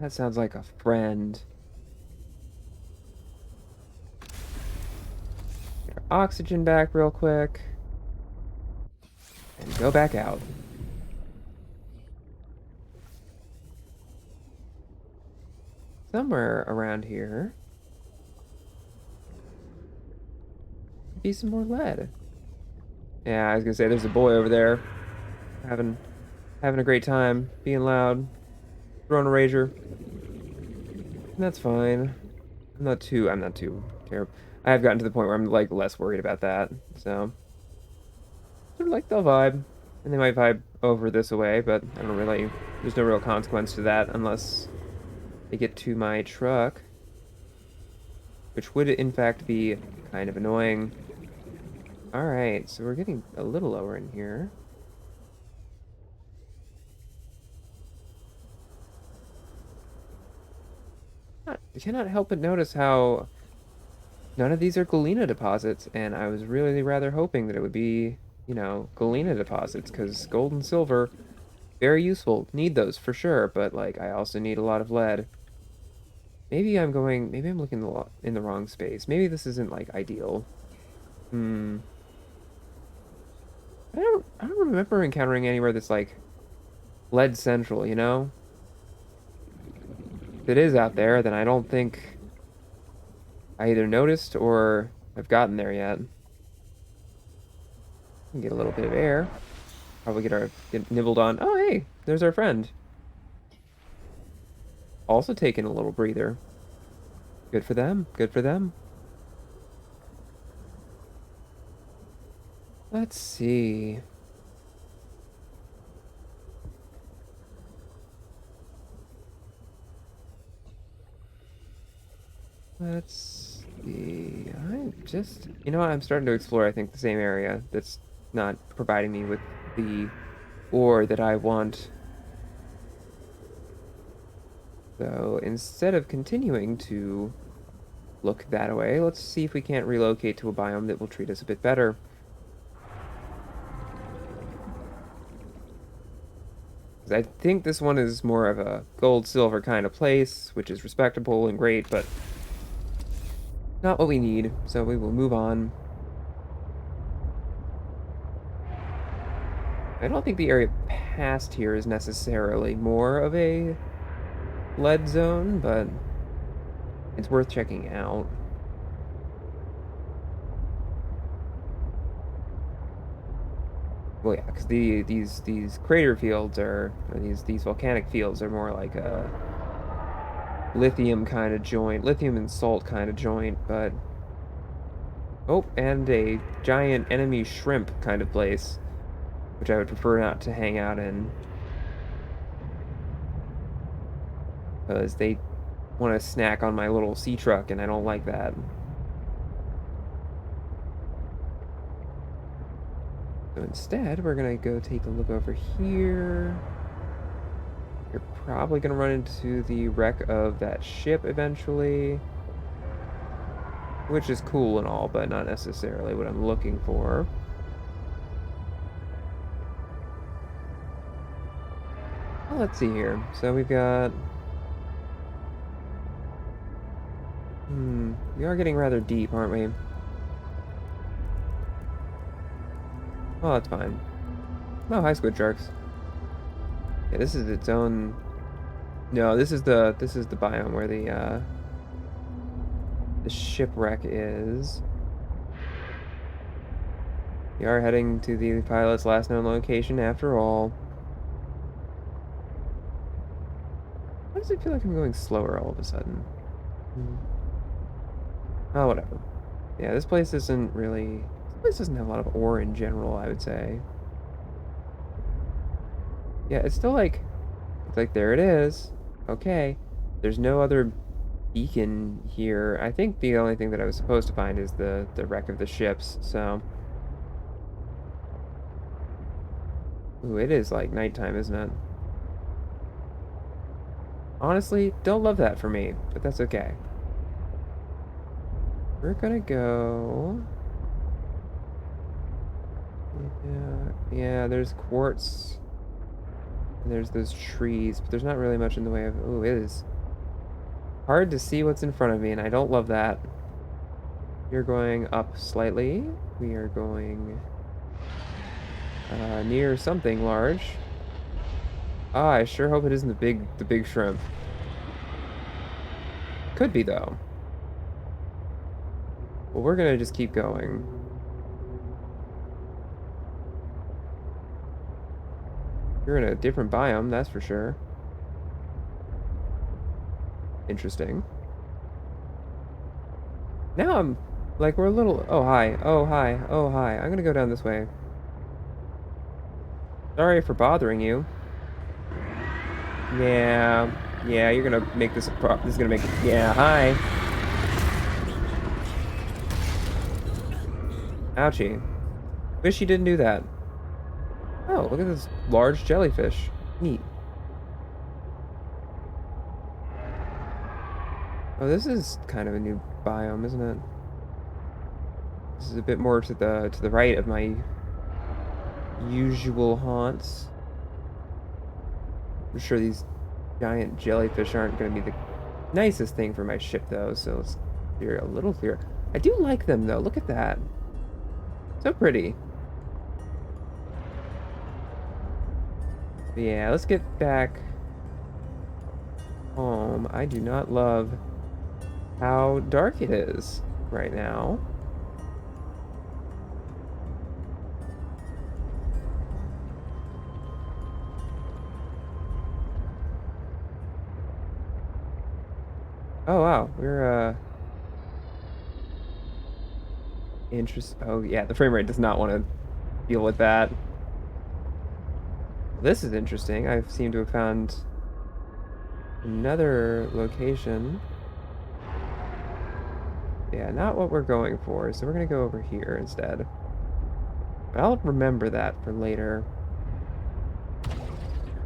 That sounds like a friend. Get our oxygen back real quick. And go back out. Somewhere around here. Be some more lead. Yeah, I was gonna say there's a boy over there. Having a great time, being loud, throwing a rager. And that's fine. I'm not too terrible. I have gotten to the point where I'm like less worried about that. So sort of like they'll vibe. And they might vibe over this away, but I don't really, there's no real consequence to that unless they get to my truck. Which would in fact be kind of annoying. Alright, so we're getting a little lower in here. I cannot help but notice how none of these are galena deposits, and I was really rather hoping that it would be, you know, galena deposits, because gold and silver, very useful. Need those for sure, but like I also need a lot of lead. Maybe I'm looking in the wrong space. Maybe this isn't like ideal. I don't remember encountering anywhere that's like lead central, you know? If it is out there, then I don't think I either noticed or have gotten there yet. Get a little bit of air. Probably get nibbled on. Oh, hey, there's our friend. Also taking a little breather. Good for them. Good for them. Let's see. Let's see. I'm just, you know what? I'm starting to explore, I think, the same area that's not providing me with the ore that I want. So instead of continuing to look that way, let's see if we can't relocate to a biome that will treat us a bit better. 'Cause I think this one is more of a gold, silver kind of place, which is respectable and great, but not what we need, so we will move on. I don't think the area past here is necessarily more of a lead zone, but it's worth checking out. Well, yeah, because these crater fields or these volcanic fields are more like a lithium kind of joint, lithium and salt kind of joint, but oh, and a giant enemy shrimp kind of place, which I would prefer not to hang out in, because they want to snack on my little sea truck, and I don't like that. So instead, we're gonna go take a look over here. You're probably gonna run into the wreck of that ship eventually, which is cool and all, but not necessarily what I'm looking for. Well, let's see here. So we've got... we are getting rather deep, aren't we? Oh, that's fine. Oh, hi, squid sharks. Yeah, this is its own... No, this is the biome where the shipwreck is. We are heading to the pilot's last known location after all. Why does it feel like I'm going slower all of a sudden? Oh, whatever. Yeah, this place isn't really... This place doesn't have a lot of ore in general, I would say. Yeah, it's still like... It's like, there it is. Okay. There's no other beacon here. I think the only thing that I was supposed to find is the wreck of the ships, so... Ooh, it is like nighttime, isn't it? Honestly, don't love that for me, but that's okay. We're gonna go... Yeah, there's quartz. And there's those trees, but there's not really much in the way of... Ooh, it is hard to see what's in front of me, and I don't love that. You're going up slightly. We are going near something large. Ah, I sure hope it isn't the big shrimp. Could be though. Well, we're gonna just keep going. You're in a different biome, that's for sure. Interesting. Now I'm like we're a little. Oh hi, oh hi, oh hi. I'm gonna go down this way. Sorry for bothering you. Yeah, yeah. You're gonna make this a this is gonna make. Yeah, hi. Ouchie. Wish you didn't do that. Oh, look at this large jellyfish. Neat. Oh, this is kind of a new biome, isn't it? This is a bit more to the right of my usual haunts. I'm sure these giant jellyfish aren't going to be the nicest thing for my ship, though, so let's clear a little clearer. I do like them, though. Look at that. So pretty. But yeah, let's get back home. I do not love how dark it is right now. Oh wow, we're oh yeah, the frame rate does not want to deal with that. This is interesting. I seem to have found another location. Yeah, not what we're going for, so we're gonna go over here instead. But I'll remember that for later.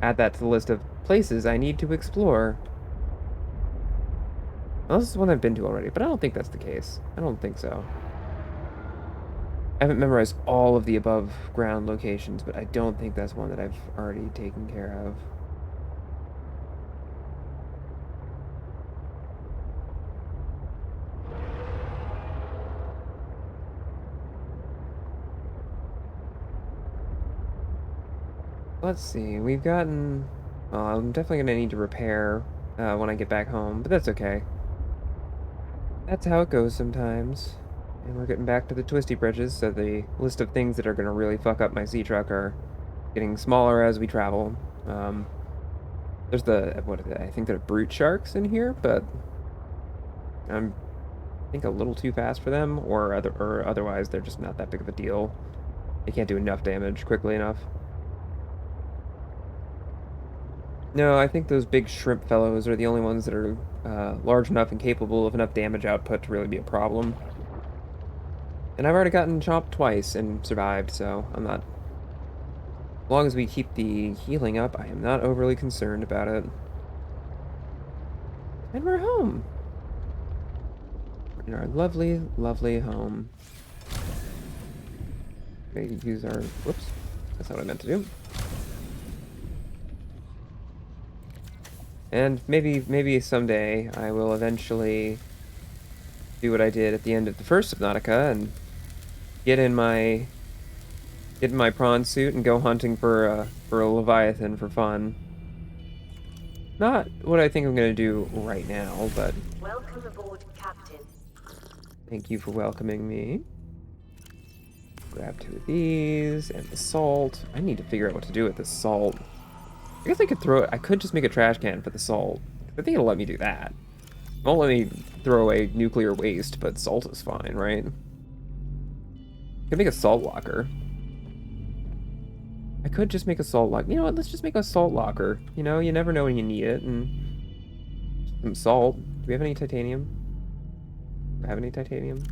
add that to the list of places I need to explore. Well, this is one I've been to already, but I don't think that's the case. I don't think so. I haven't memorized all of the above ground locations, but I don't think that's one that I've already taken care of. Let's see, we've gotten... Well, I'm definitely going to need to repair when I get back home, but that's okay. That's how it goes sometimes. And we're getting back to the twisty bridges, so the list of things that are going to really fuck up my sea truck are getting smaller as we travel. There's what are they? I think they're brute sharks in here, but I'm I think a little too fast for them, or otherwise they're just not that big of a deal. They can't do enough damage quickly enough. No, I think those big shrimp fellows are the only ones that are large enough and capable of enough damage output to really be a problem. And I've already gotten chomped twice and survived, so I'm not... As long as we keep the healing up, I am not overly concerned about it. And we're home. We're in our lovely, lovely home. Maybe use our... Whoops. That's not what I meant to do. And maybe someday I will eventually do what I did at the end of the first Subnautica and get in my prawn suit and go hunting for a leviathan for fun. Not what I think I'm gonna do right now, but Welcome aboard, Captain. thank you for welcoming me. Grab 2 of these and the salt. I need to figure out what to do with the salt. I guess I could throw it. I could just make a trash can for the salt. I think it'll let me do that. It won't let me throw away nuclear waste, but salt is fine, right? I could make a salt locker. I could just make a salt locker. You know what? Let's just make a salt locker. You know, you never know when you need it. And some salt. Do we have any titanium? Do I have any titanium?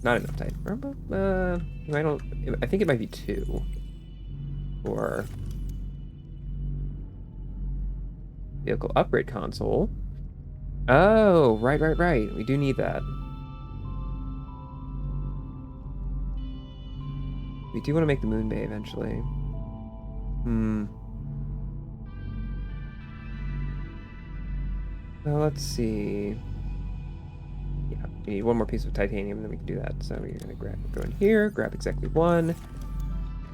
Not enough titanium. I don't. I think it might be 2. Or vehicle upgrade console. Oh, right. We do need that. We do want to make the moon bay eventually. Well, let's see. Yeah, we need 1 more piece of titanium, then we can do that. So you're gonna go in here, grab exactly 1.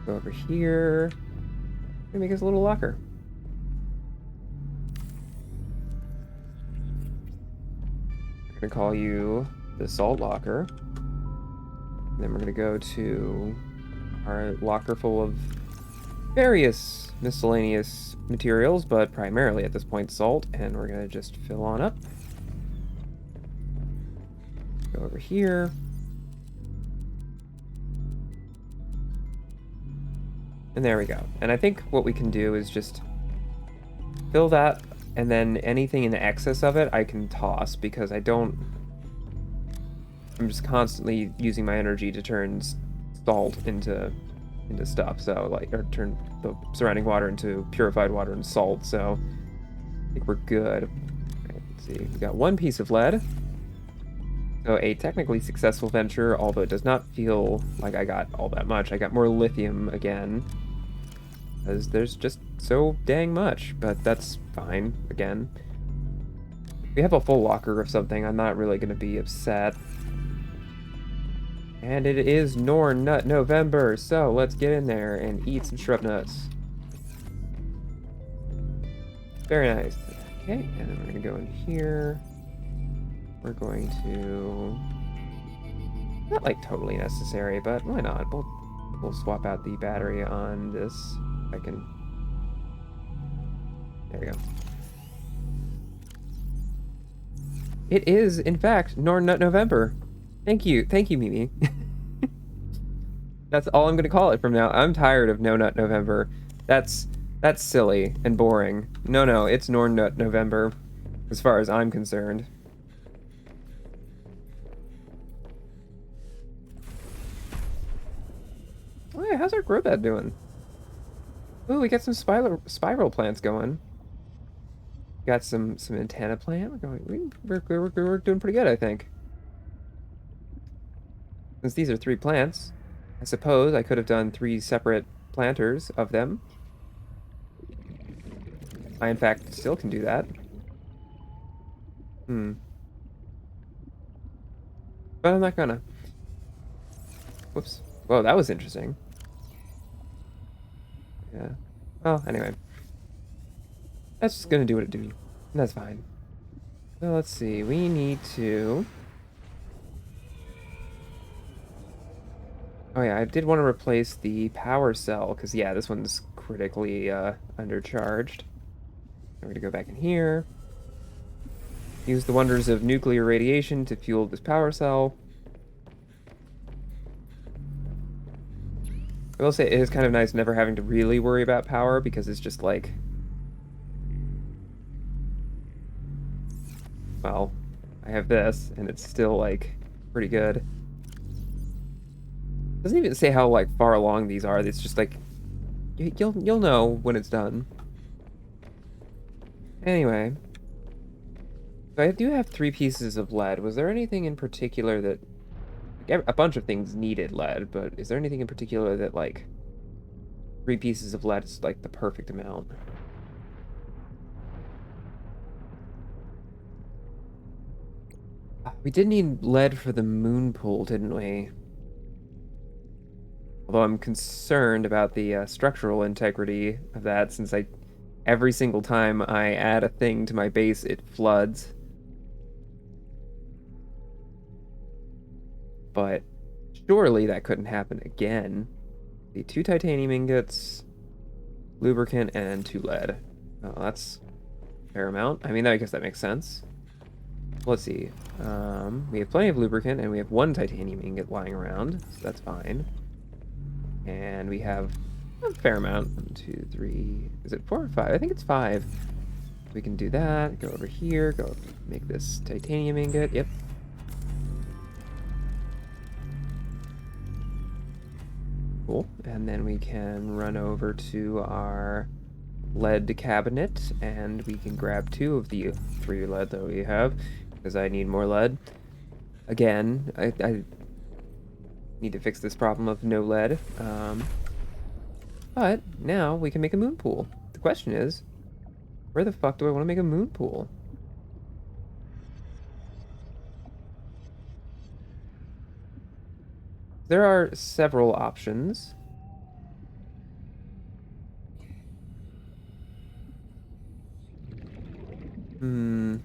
Go over here. And make us a little locker. We're gonna call you the salt locker. And then we're gonna go to our locker full of various miscellaneous materials, but primarily at this point salt, and we're gonna just fill on up. Go over here. And there we go. And I think what we can do is just fill that, and then anything in excess of it I can toss, because I'm just constantly using my energy to turn salt into stuff, so like, or turn the surrounding water into purified water and salt, so I think we're good. Right, let's see, we got 1 piece of lead. So a technically successful venture, although it does not feel like I got all that much. I got more lithium again, because there's just so dang much, but that's fine, again. If we have a full locker of something, I'm not really going to be upset. And it is Norn Nut November, so let's get in there and eat some shrub nuts. Very nice. Okay, and then we're going to go in here. We're going to... Not like totally necessary, but why not? We'll swap out the battery on this. I can... There we go. It is, in fact, Norn Nut November. Thank you, Mimi. That's all I'm gonna call it from now. I'm tired of No Nut November. That's silly and boring. No, it's Norn Nut November, as far as I'm concerned. Oh yeah, how's our grow bed doing? Oh, we got some spiral plants going. Got some antenna plant. We're going. We're doing pretty good, I think. Since these are 3 plants, I suppose I could have done 3 separate planters of them. I, in fact, still can do that. Hmm. But I'm not gonna. Whoops. Whoa, that was interesting. Yeah. Well, anyway. That's just gonna do what it do. That's fine. So let's see. We need to... Oh yeah, I did want to replace the power cell, because yeah, this one's critically undercharged. I'm going to go back in here. Use the wonders of nuclear radiation to fuel this power cell. I will say it is kind of nice never having to really worry about power, because it's just like... Well, I have this, and it's still, like, pretty good. Doesn't even say how, like, far along these are. It's just, like, you'll know when it's done. Anyway. So I do have 3 pieces of lead. Was there anything in particular that... Like, a bunch of things needed lead, but is there anything in particular that, like... 3 pieces of lead is, like, the perfect amount? We did need lead for the moon pool, didn't we? Although I'm concerned about the structural integrity of that, since every single time I add a thing to my base, it floods. But surely that couldn't happen again. The 2 titanium ingots, lubricant, and 2 lead. Oh, that's a fair amount. I mean, I guess that makes sense. Let's see. We have plenty of lubricant, and we have 1 titanium ingot lying around, so that's fine. And we have a fair amount. 1, 2, 3. Is it 4 or 5? I think it's 5. We can do that. Go over here. Go make this titanium ingot. Yep. Cool. And then we can run over to our lead cabinet, and we can grab 2 of the 3 lead that we have, because I need more lead. Again, I need to fix this problem of no lead. But now we can make a moon pool. The question is, where the fuck do I want to make a moon pool? There are several options. And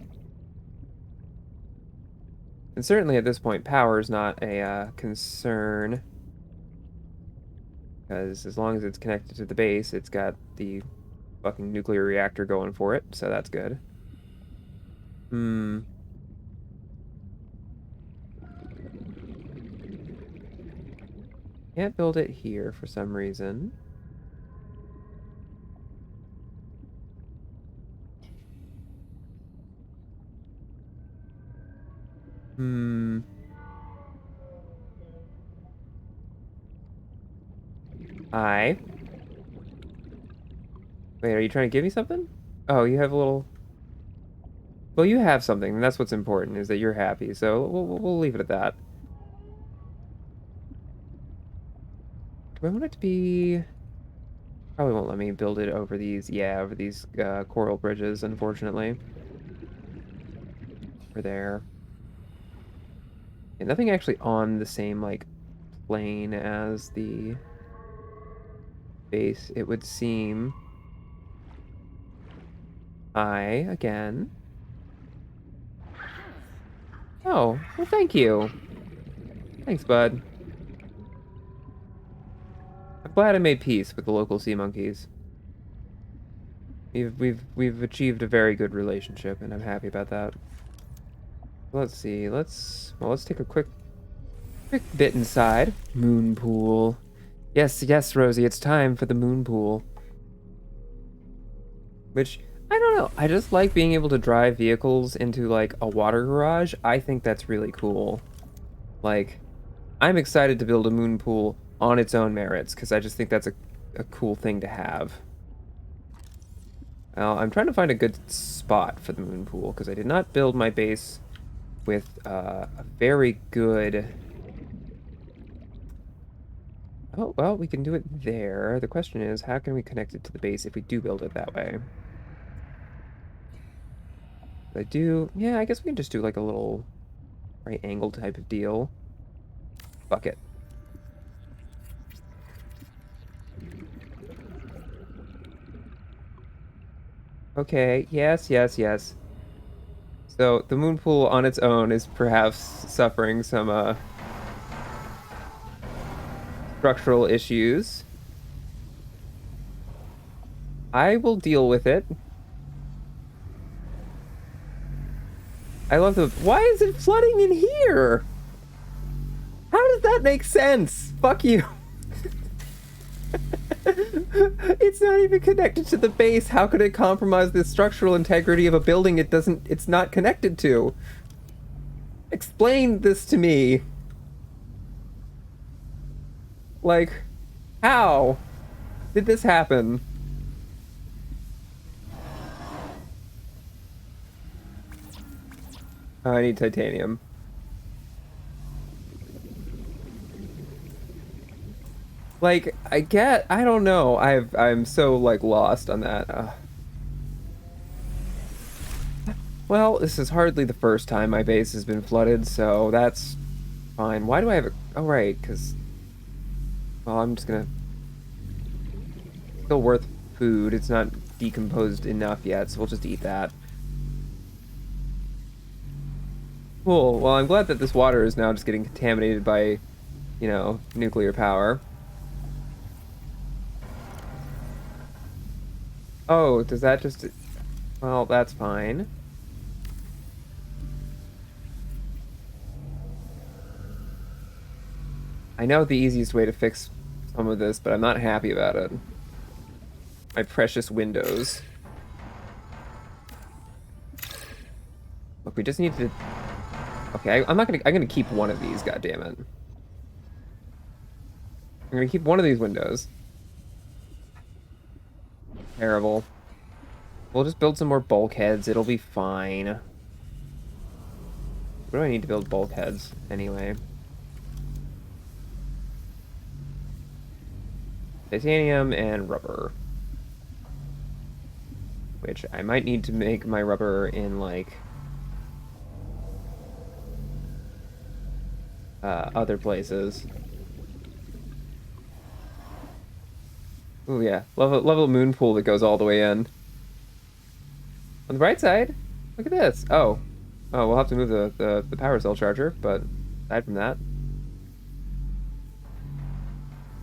certainly at this point, power is not a concern. Because as long as it's connected to the base, it's got the fucking nuclear reactor going for it, so that's good. Can't build it here for some reason. Wait, are you trying to give me something? Oh, you have a little... Well, you have something, and that's what's important, is that you're happy, so we'll leave it at that. Do I want it to be... Probably won't let me build it over these, yeah, over these coral bridges, unfortunately. Over there. Yeah, nothing actually on the same, like, plane as the base, it would seem. Again. Oh, well, thank you. Thanks, bud. I'm glad I made peace with the local sea monkeys. We've achieved a very good relationship, and I'm happy about that. Let's see. Let's take a quick bit inside. Moon pool. Yes, yes, Rosie, it's time for the moon pool. Which, I don't know, I just like being able to drive vehicles into, like, a water garage. I think that's really cool. Like, I'm excited to build a moon pool on its own merits, because I just think that's a cool thing to have. Well, I'm trying to find a good spot for the moon pool, because I did not build my base with a very good... Oh, well, we can do it there. The question is, how can we connect it to the base if we do build it that way? Yeah, I guess we can just do like a little right angle type of deal. Fuck it. Okay, yes, yes, yes. So the moon pool on its own is perhaps suffering some structural issues. I will deal with it. I love the... Why is it flooding in here? How does that make sense? Fuck you. It's not even connected to the base. How could it compromise the structural integrity of a building it's not connected to? Explain this to me. Like, how did this happen? Oh, I need titanium. Like, I don't know. I'm so, like, lost on that. Well, this is hardly the first time my base has been flooded, so that's fine. Why do I have a... Oh, right, because... Well, I'm just gonna... Still worth food. It's not decomposed enough yet, so we'll just eat that. Cool. Well, I'm glad that this water is now just getting contaminated by, you know, nuclear power. Oh, does that just... Well, that's fine. I know the easiest way to fix some of this, but I'm not happy about it. My precious windows. Look, we just need to... Okay, I'm gonna keep one of these, goddammit. I'm gonna keep one of these windows. Terrible. We'll just build some more bulkheads, it'll be fine. What do I need to build bulkheads, anyway? Titanium and rubber. Which I might need to make my rubber in, like... other places. Oh yeah, level moon pool that goes all the way in. On the bright side, look at this. Oh, we'll have to move the power cell charger, but aside from that,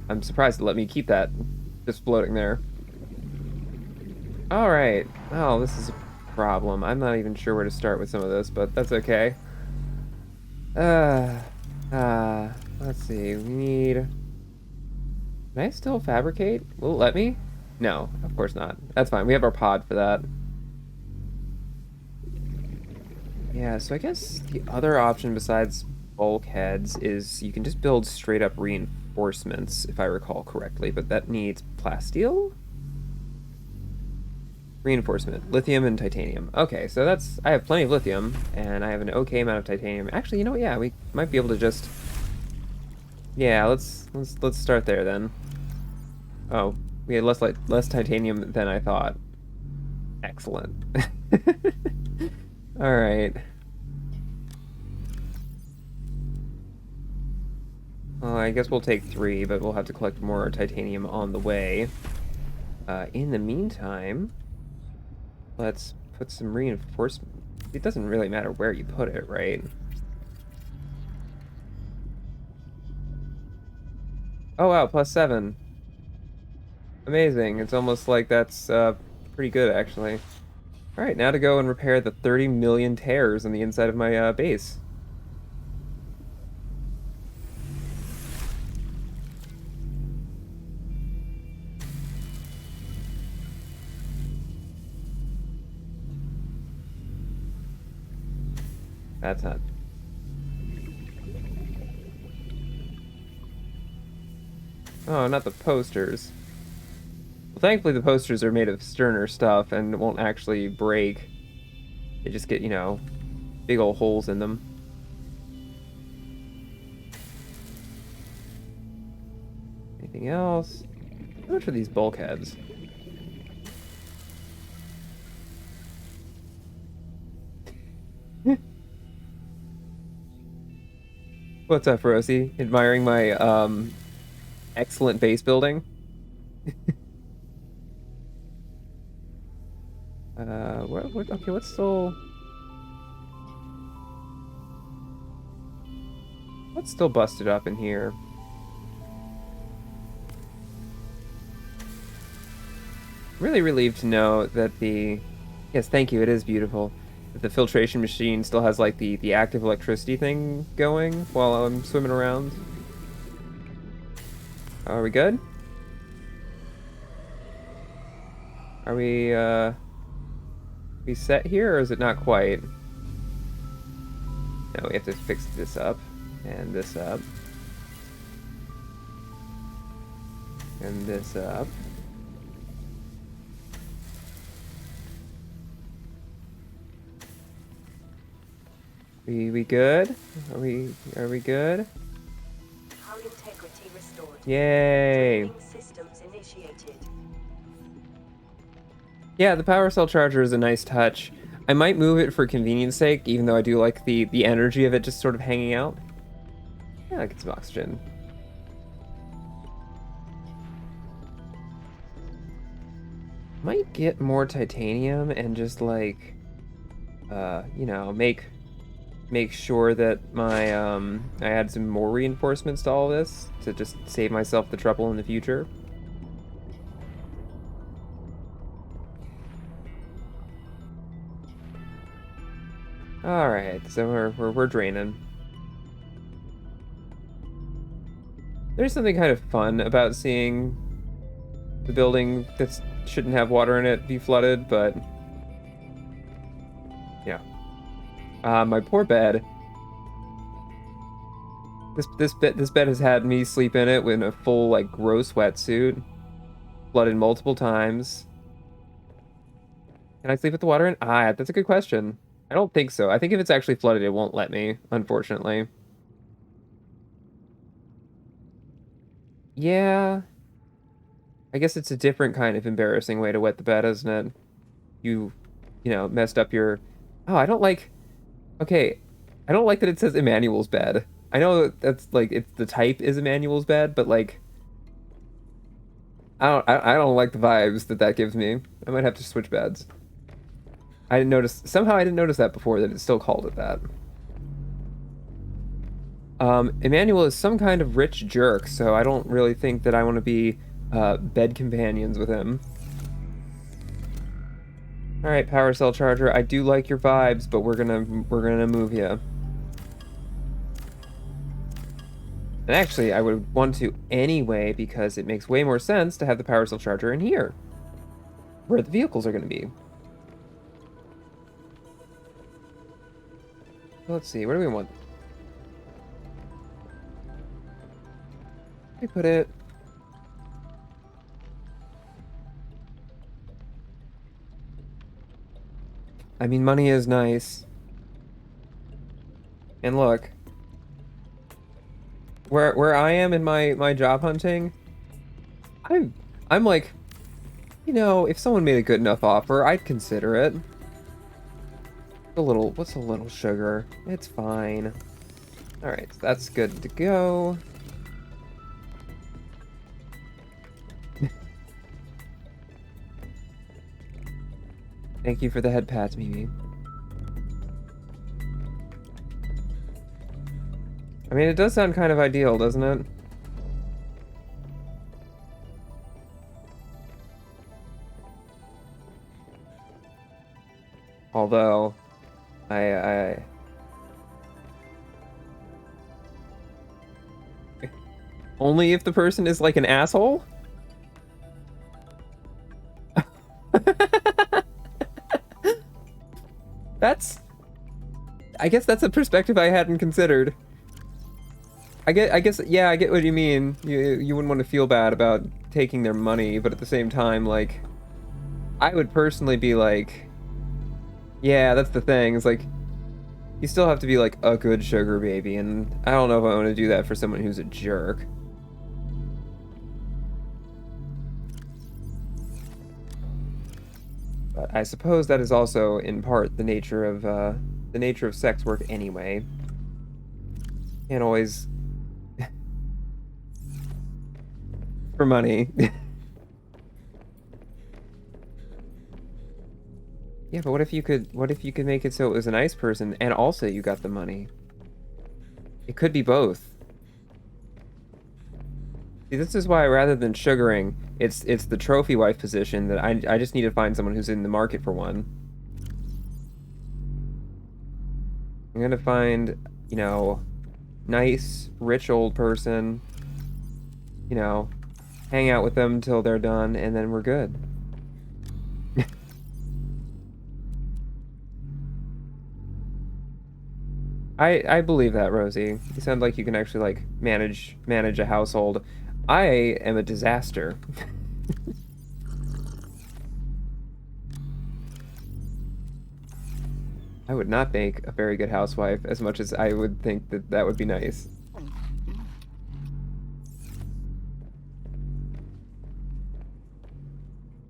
I'm surprised to let me keep that just floating there. All right. Well, this is a problem. I'm not even sure where to start with some of this, but that's okay. Let's see. We need... Can I still fabricate? Will it let me? No, of course not. That's fine. We have our pod for that. Yeah, so I guess the other option besides bulkheads is you can just build straight up reinforcements, if I recall correctly, but that needs plasteel? Reinforcement, lithium and titanium. Okay, so that's... I have plenty of lithium, and I have an okay amount of titanium. Actually, you know what? Yeah, we might be able to just... Yeah, let's start there then. Oh, we had less titanium than I thought. Excellent. All right. Well, I guess we'll take 3, but we'll have to collect more titanium on the way. In the meantime, let's put some reinforcement. It doesn't really matter where you put it, right? Oh wow, +7. Amazing. It's almost like that's pretty good, actually. All right, now to go and repair the 30 million tears on the inside of my base. That's not... Oh, not the posters. The Thankfully, the posters are made of sterner stuff and won't actually break. They just get, you know, big old holes in them. Anything else? How much are these bulkheads? What's up, Rosie? Admiring my excellent base building? Okay, what's still busted up in here? Really relieved to know that yes, thank you, it is beautiful, that the filtration machine still has like the active electricity thing going while I'm swimming around. Are we good? Are we set here, or is it not quite? No, we have to fix this up and this up and this up. We good? Are we good? Hull integrity restored. Yay! Training systems initiated. Yeah, the power cell charger is a nice touch. I might move it for convenience sake, even though I do like the energy of it just sort of hanging out. Yeah, I get some oxygen. Might get more titanium and just like, you know, make sure that my I add some more reinforcements to all this to just save myself the trouble in the future. All right, so we're draining. There's something kind of fun about seeing the building that shouldn't have water in it be flooded, but yeah. My poor bed. This bed has had me sleep in it with a full like gross wetsuit, flooded multiple times. Can I sleep with the water in? Ah, that's a good question. I don't think so. I think if it's actually flooded, it won't let me, unfortunately. Yeah. I guess it's a different kind of embarrassing way to wet the bed, isn't it? You know, messed up your... Oh, I don't like... Okay, I don't like that it says Emmanuel's bed. I know that's, like, it's the type is Emmanuel's bed, but, like... I don't like the vibes that gives me. I might have to switch beds. I didn't notice... Somehow I didn't notice that before, that it still called it that. Emmanuel is some kind of rich jerk, so I don't really think that I want to be bed companions with him. All right, power cell charger. I do like your vibes, but we're gonna move you. And actually, I would want to anyway because it makes way more sense to have the power cell charger in here, where the vehicles are gonna be. Let's see. Where do we want? We put it. I mean, money is nice. And look, where I am in my job hunting, I'm like, you know, if someone made a good enough offer, I'd consider it. What's a little sugar? It's fine. All right, so that's good to go. Thank you for the head pats, Mimi. I mean, it does sound kind of ideal, doesn't it? Although, only if the person is like an asshole? I guess that's a perspective I hadn't considered. I guess, yeah, I get what you mean. You wouldn't want to feel bad about taking their money, but at the same time, like, I would personally be like, yeah, that's the thing. It's like, you still have to be like a good sugar baby, and I don't know if I want to do that for someone who's a jerk. But I suppose that is also in part the nature of sex work anyway. Can't always for money. Yeah, but what if you could make it so it was a nice person and also you got the money? It could be both. See, this is why rather than sugaring, it's the trophy wife position that I just need to find someone who's in the market for one. I'm gonna find, you know, nice, rich old person, you know, hang out with them till they're done, and then we're good. I believe that, Rosie. You sound like you can actually like manage a household. I am a disaster. I would not make a very good housewife as much as I would think that that would be nice. What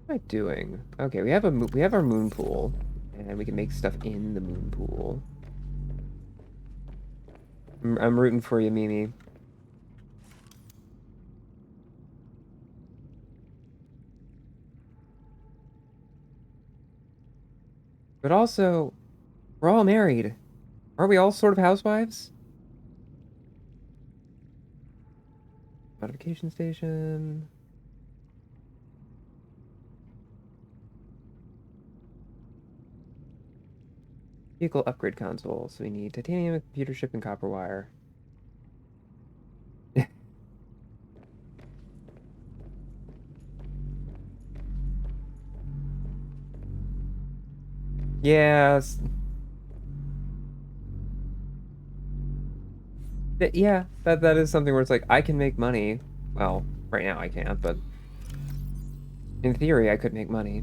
am I doing? Okay, we have our moon pool, and we can make stuff in the moon pool. I'm rooting for you, Mimi. But also, we're all married. Aren't we all sort of housewives? Modification station. Vehicle upgrade console. So we need titanium, computer chip, and copper wire. Yes. Yeah, that is something where it's like, I can make money. Well, right now I can't, but in theory I could make money.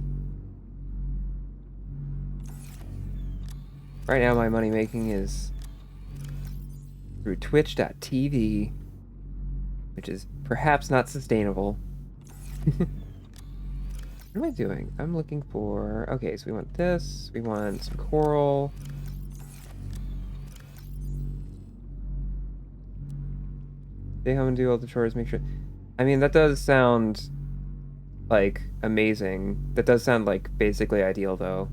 Right now my money making is through twitch.tv, which is perhaps not sustainable. What am I doing? I'm looking for... Okay, so we want this. We want some coral. Stay home and do all the chores. Make sure... I mean, that does sound, like, amazing. That does sound, like, basically ideal, though.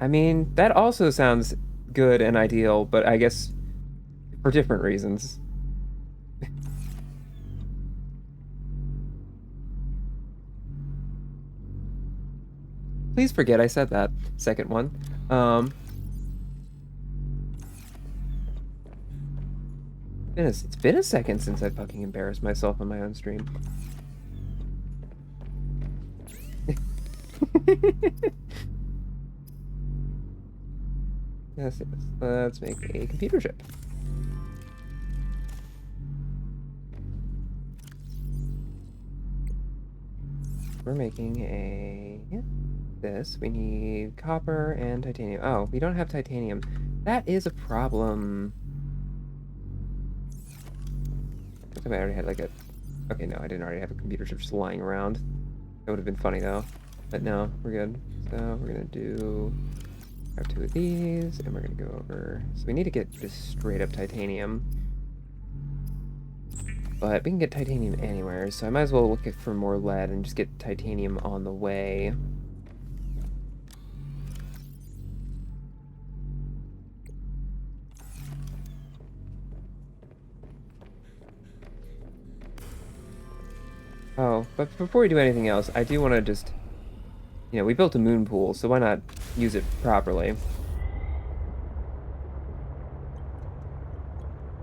I mean, that also sounds good and ideal, but I guess for different reasons. Please forget I said that second one. It's been a second since I fucking embarrassed myself on my own stream. Yes, yes. Let's make a computer chip. We're making a... Yeah, this. We need copper and titanium. Oh, we don't have titanium. That is a problem. I thought I already had like a... Okay, no, I didn't already have a computer chip just lying around. That would have been funny, though. But no, we're good. So we're gonna do... Grab 2 of these, and we're gonna go over... So we need to get just straight up titanium. But we can get titanium anywhere, so I might as well look for more lead and just get titanium on the way. Oh, but before we do anything else, I do want to just... You know, we built a moon pool, so why not use it properly?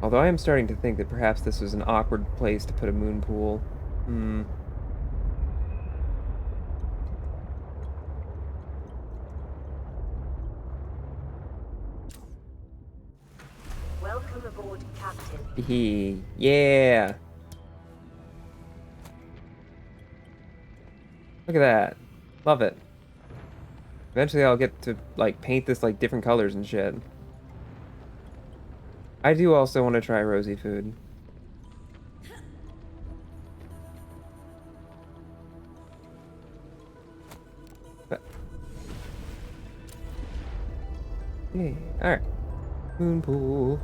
Although I am starting to think that perhaps this was an awkward place to put a moon pool. Hmm. Welcome aboard, Captain. Yeah. Look at that. Love it. Eventually I'll get to, like, paint this, like, different colors and shit. I do also want to try rosy food. But, yeah, alright. Moon pool.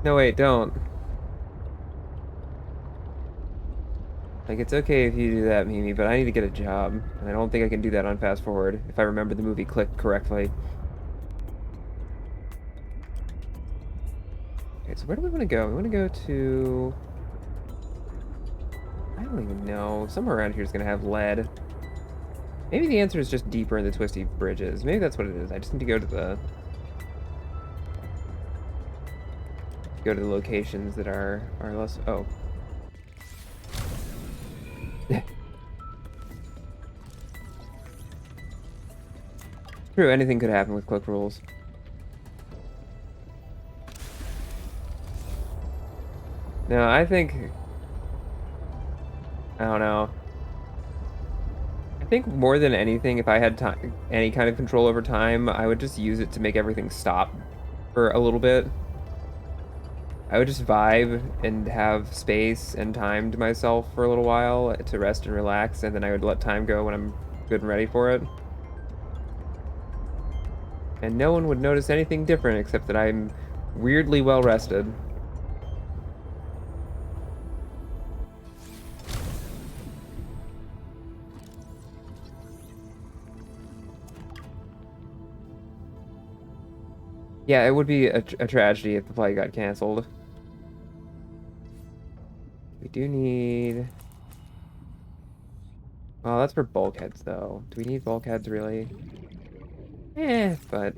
No, wait, don't. Like, it's okay if you do that, Mimi, but I need to get a job. And I don't think I can do that on fast forward, if I remember the movie click correctly. Okay, so where do we want to go? We want to go to... I don't even know. Somewhere around here is going to have lead. Maybe the answer is just deeper in the twisty bridges. Maybe that's what it is. I just need to go to the... Go to the locations that are less... Oh. True, anything could happen with quick rules. No, I think... I don't know. I think more than anything, if I had time, any kind of control over time, I would just use it to make everything stop for a little bit. I would just vibe and have space and time to myself for a little while to rest and relax, and then I would let time go when I'm good and ready for it. And no one would notice anything different except that I'm weirdly well rested. Yeah, it would be a tragedy if the flight got canceled. We do need... Well, that's for bulkheads, though. Do we need bulkheads, really? But...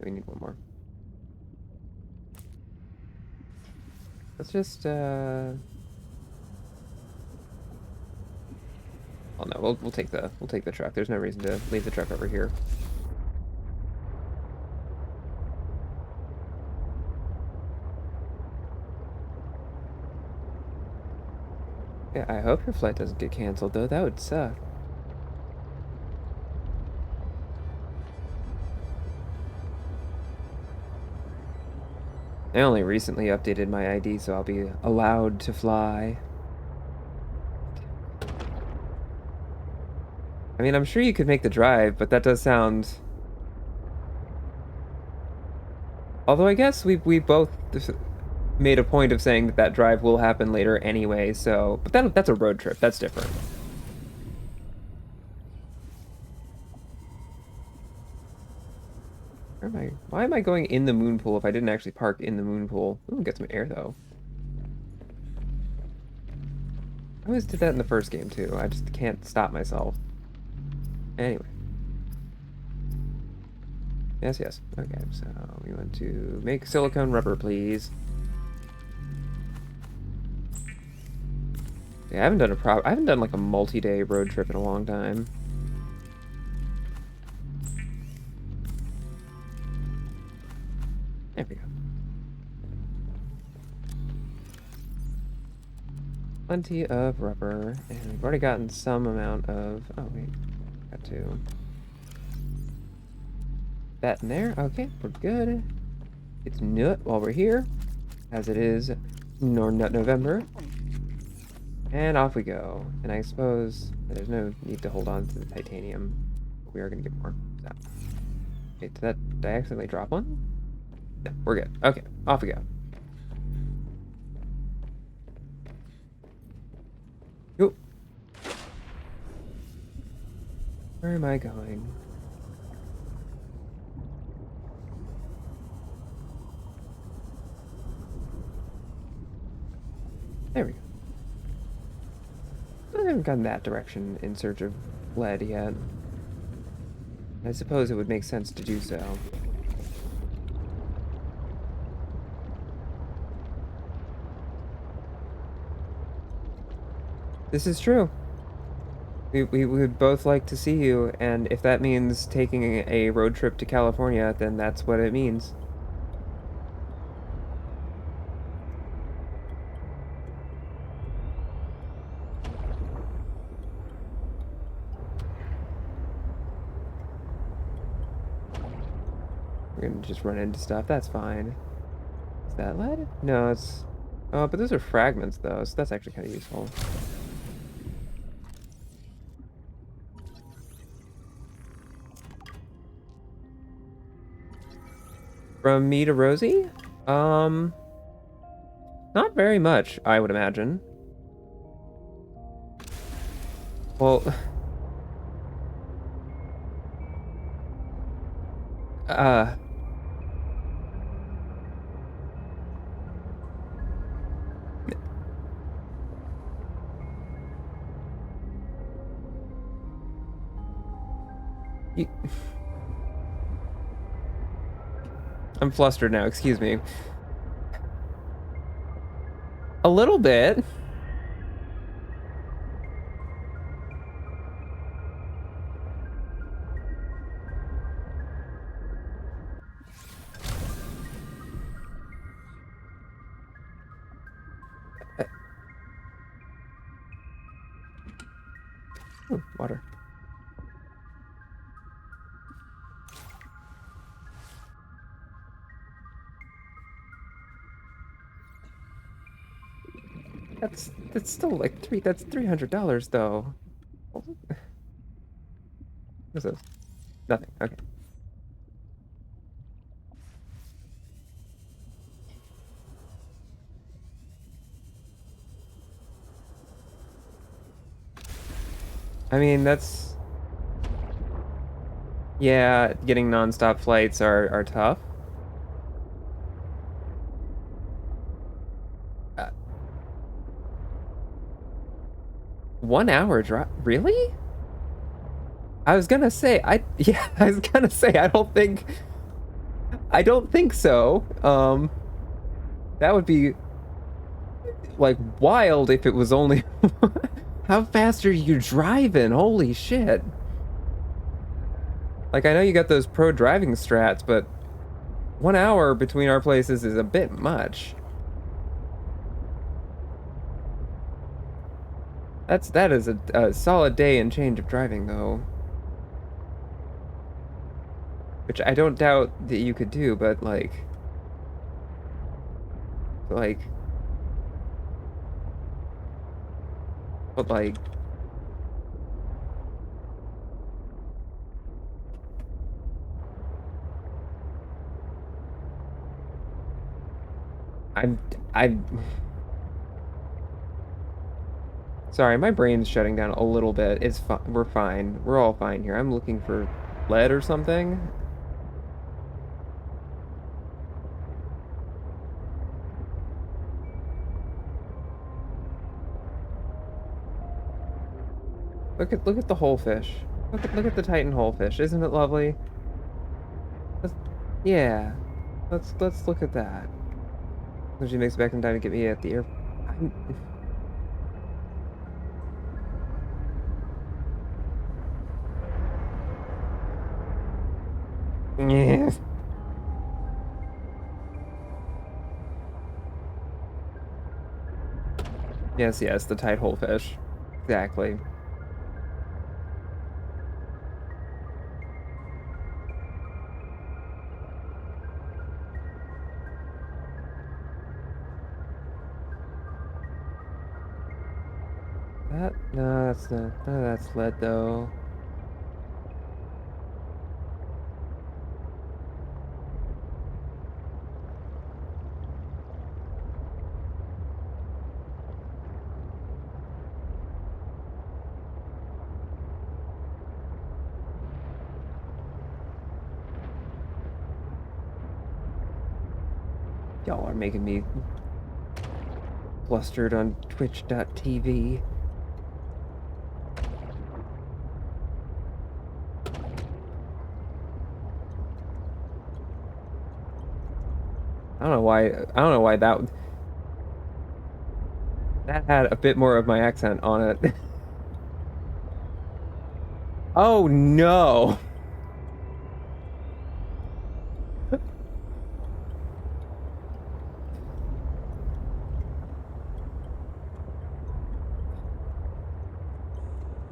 We need one more. Let's just, Oh no, we'll take the truck. There's no reason to leave the truck over here. Yeah, I hope your flight doesn't get canceled, though. That would suck. I only recently updated my ID, so I'll be allowed to fly. I mean, I'm sure you could make the drive, but that does sound... Although I guess we both made a point of saying that that drive will happen later anyway, so... But that's a road trip. That's different. Where am I? Why am I going in the moon pool if I didn't actually park in the moon pool? Ooh, get some air, though. I always did that in the first game, too. I just can't stop myself. Anyway. Yes, yes. Okay, so we want to make silicone rubber, please. Yeah, I haven't done like a multi-day road trip in a long time. There we go. Plenty of rubber, and we've already gotten some amount of... Oh, wait. Got to... That in there. Okay, we're good. It's nut while we're here, as it is Nut November. And off we go. And I suppose there's no need to hold on to the titanium. We are going to get more. So. Okay, did I accidentally drop one? No, we're good. Okay, off we go. Yo. Where am I going? There we go. I haven't gone that direction in search of lead yet. I suppose it would make sense to do so. This is true. We would both like to see you, and if that means taking a road trip to California, then that's what it means. We're gonna just run into stuff. That's fine. Is that lead? No, it's... Oh, but those are fragments, though, so that's actually kind of useful. From me to Rosie? Not very much, I would imagine. Well, uh... y- I'm flustered now, excuse me. A little bit. Ooh, water. That's still like that's $300 though. What's this? Nothing. Okay. I mean, that's... Yeah, getting nonstop flights are tough. 1 hour drive? Really? I was gonna say, yeah, I was gonna say, I don't think so. That would be, like, wild if it was only, how fast are you driving? Holy shit. Like, I know you got those pro driving strats, but 1 hour between our places is a bit much. That is a solid day and change of driving, though. Which I don't doubt that you could do, but like, but like, I'm, I'm, sorry, my brain's shutting down a little bit. It's fine. We're fine. We're all fine here. I'm looking for lead or something. Look at the whole fish. Look at the Titan whole fish. Isn't it lovely? Let's, yeah. Let's look at that. When she makes it back in time to get me at the air. I'm, yeah. Yes, the tight hole fish. Exactly. No, that's not. No, that's lead though. Y'all are making me flustered on twitch.tv. I don't know why that That had a bit more of my accent on it. Oh no!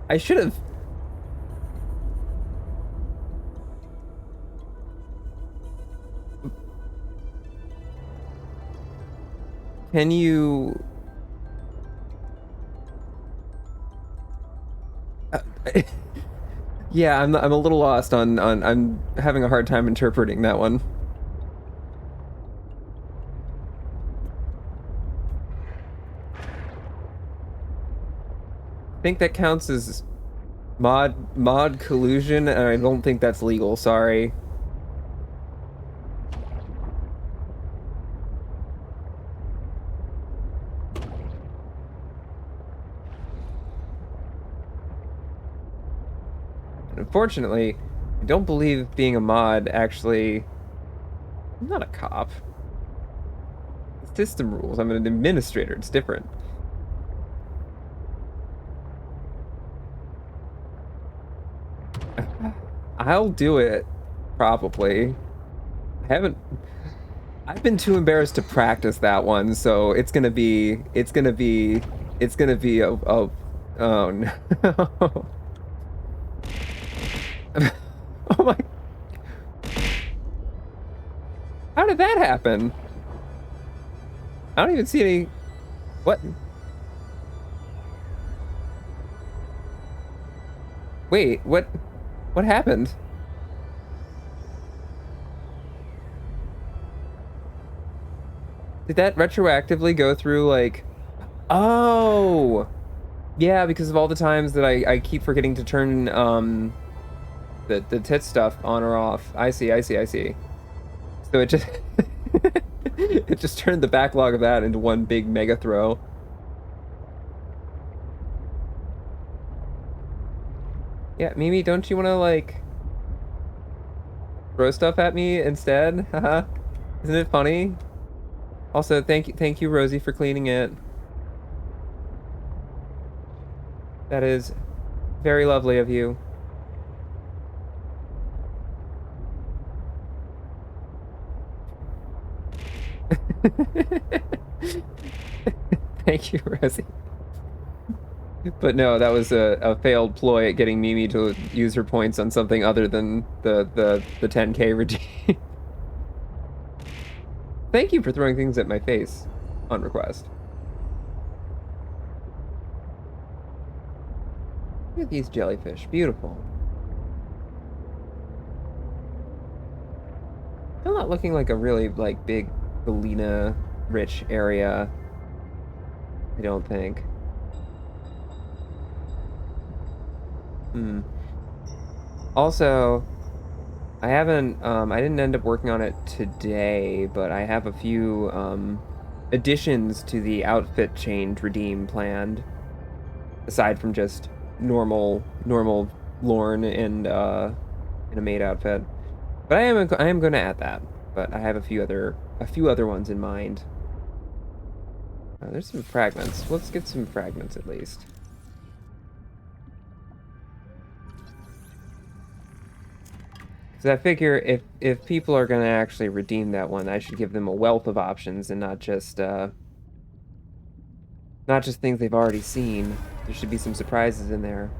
I should have. Can you? Uh, yeah, I'm a little lost on I'm having a hard time interpreting that one. I think that counts as mod collusion, and I don't think that's legal. Sorry. And unfortunately, I don't believe being a mod actually. I'm not a cop. It's system rules. I'm an administrator. It's different. I'll do it, probably. I haven't. I've been too embarrassed to practice that one, so it's gonna be. A oh no. Oh my. How did that happen? I don't even see any. What? Wait, what? What happened? Did that retroactively go through, like... Oh! Yeah, because of all the times that I keep forgetting to turn, the tit stuff on or off. I see. So it just... it just turned the backlog of that into one big mega throw. Yeah, Mimi, don't you want to, like... throw stuff at me instead? Haha. Isn't it funny? Also, thank you, Rosie, for cleaning it. That is very lovely of you. Thank you, Rosie. But no, that was a failed ploy at getting Mimi to use her points on something other than the 10K regime. Thank you for throwing things at my face on request. Look at these jellyfish, beautiful. Still not looking like a really like big galena rich area. I don't think. Also, I didn't end up working on it today, but I have a few additions to the outfit change redeem planned, aside from just normal Lorne and in a maid outfit. But I am going to add that. But I have a few other ones in mind. There's some fragments. Let's get some fragments at least. Because I figure if people are going to actually redeem that one, I should give them a wealth of options and not just things they've already seen. There should be some surprises in there.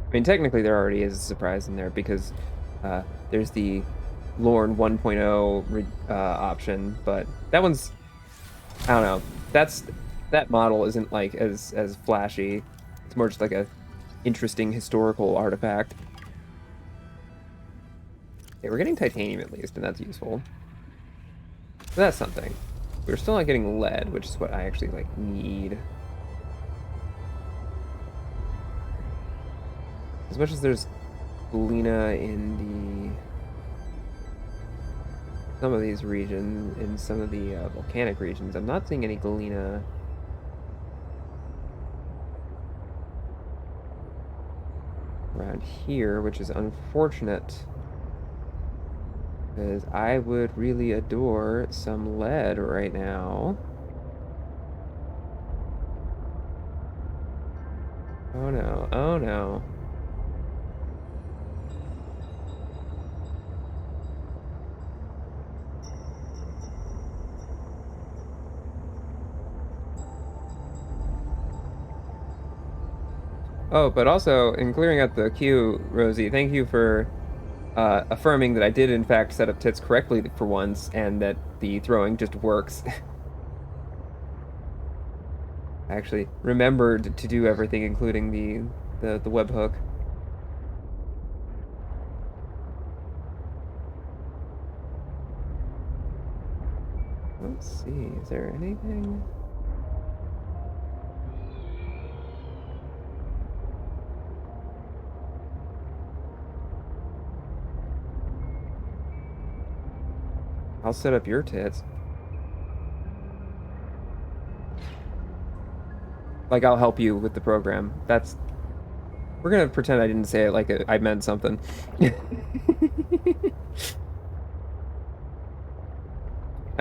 I mean, technically there already is a surprise in there because there's the Lorne 1.0 option, but that one's, I don't know. That model isn't like as flashy. It's more just like a interesting historical artifact. Okay, we're getting titanium at least, and that's useful. So that's something. We're still not getting lead, which is what I actually like need. As much as there's galena in some of these regions, in some of the volcanic regions, I'm not seeing any galena around here, which is unfortunate. Because I would really adore some lead right now. Oh no, oh no. Oh, but also, in clearing out the queue, Rosie, thank you for affirming that I did in fact set up tits correctly for once, and that the throwing just works. I actually remembered to do everything, including the webhook. Let's see, is there anything? I'll set up your tits. Like, I'll help you with the program. We're gonna pretend I didn't say it like I meant something. I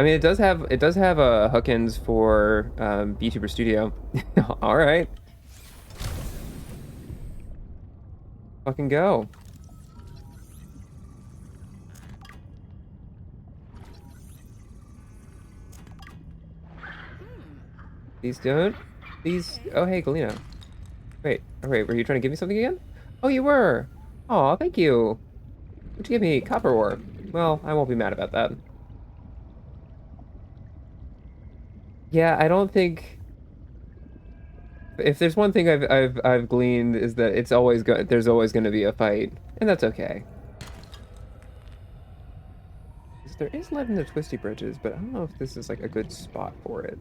mean, it does have hook-ins for VTuber Studio. All right, fucking go. Please don't. Please. Oh, hey, Galena. Wait. Oh, wait. Were you trying to give me something again? Oh, you were. Aw, thank you. What'd you give me? Copper ore. Well, I won't be mad about that. Yeah, I don't think. If there's one thing I've gleaned is that there's always going to be a fight, and that's okay. 'Cause there is lead in the twisty bridges, but I don't know if this is like a good spot for it.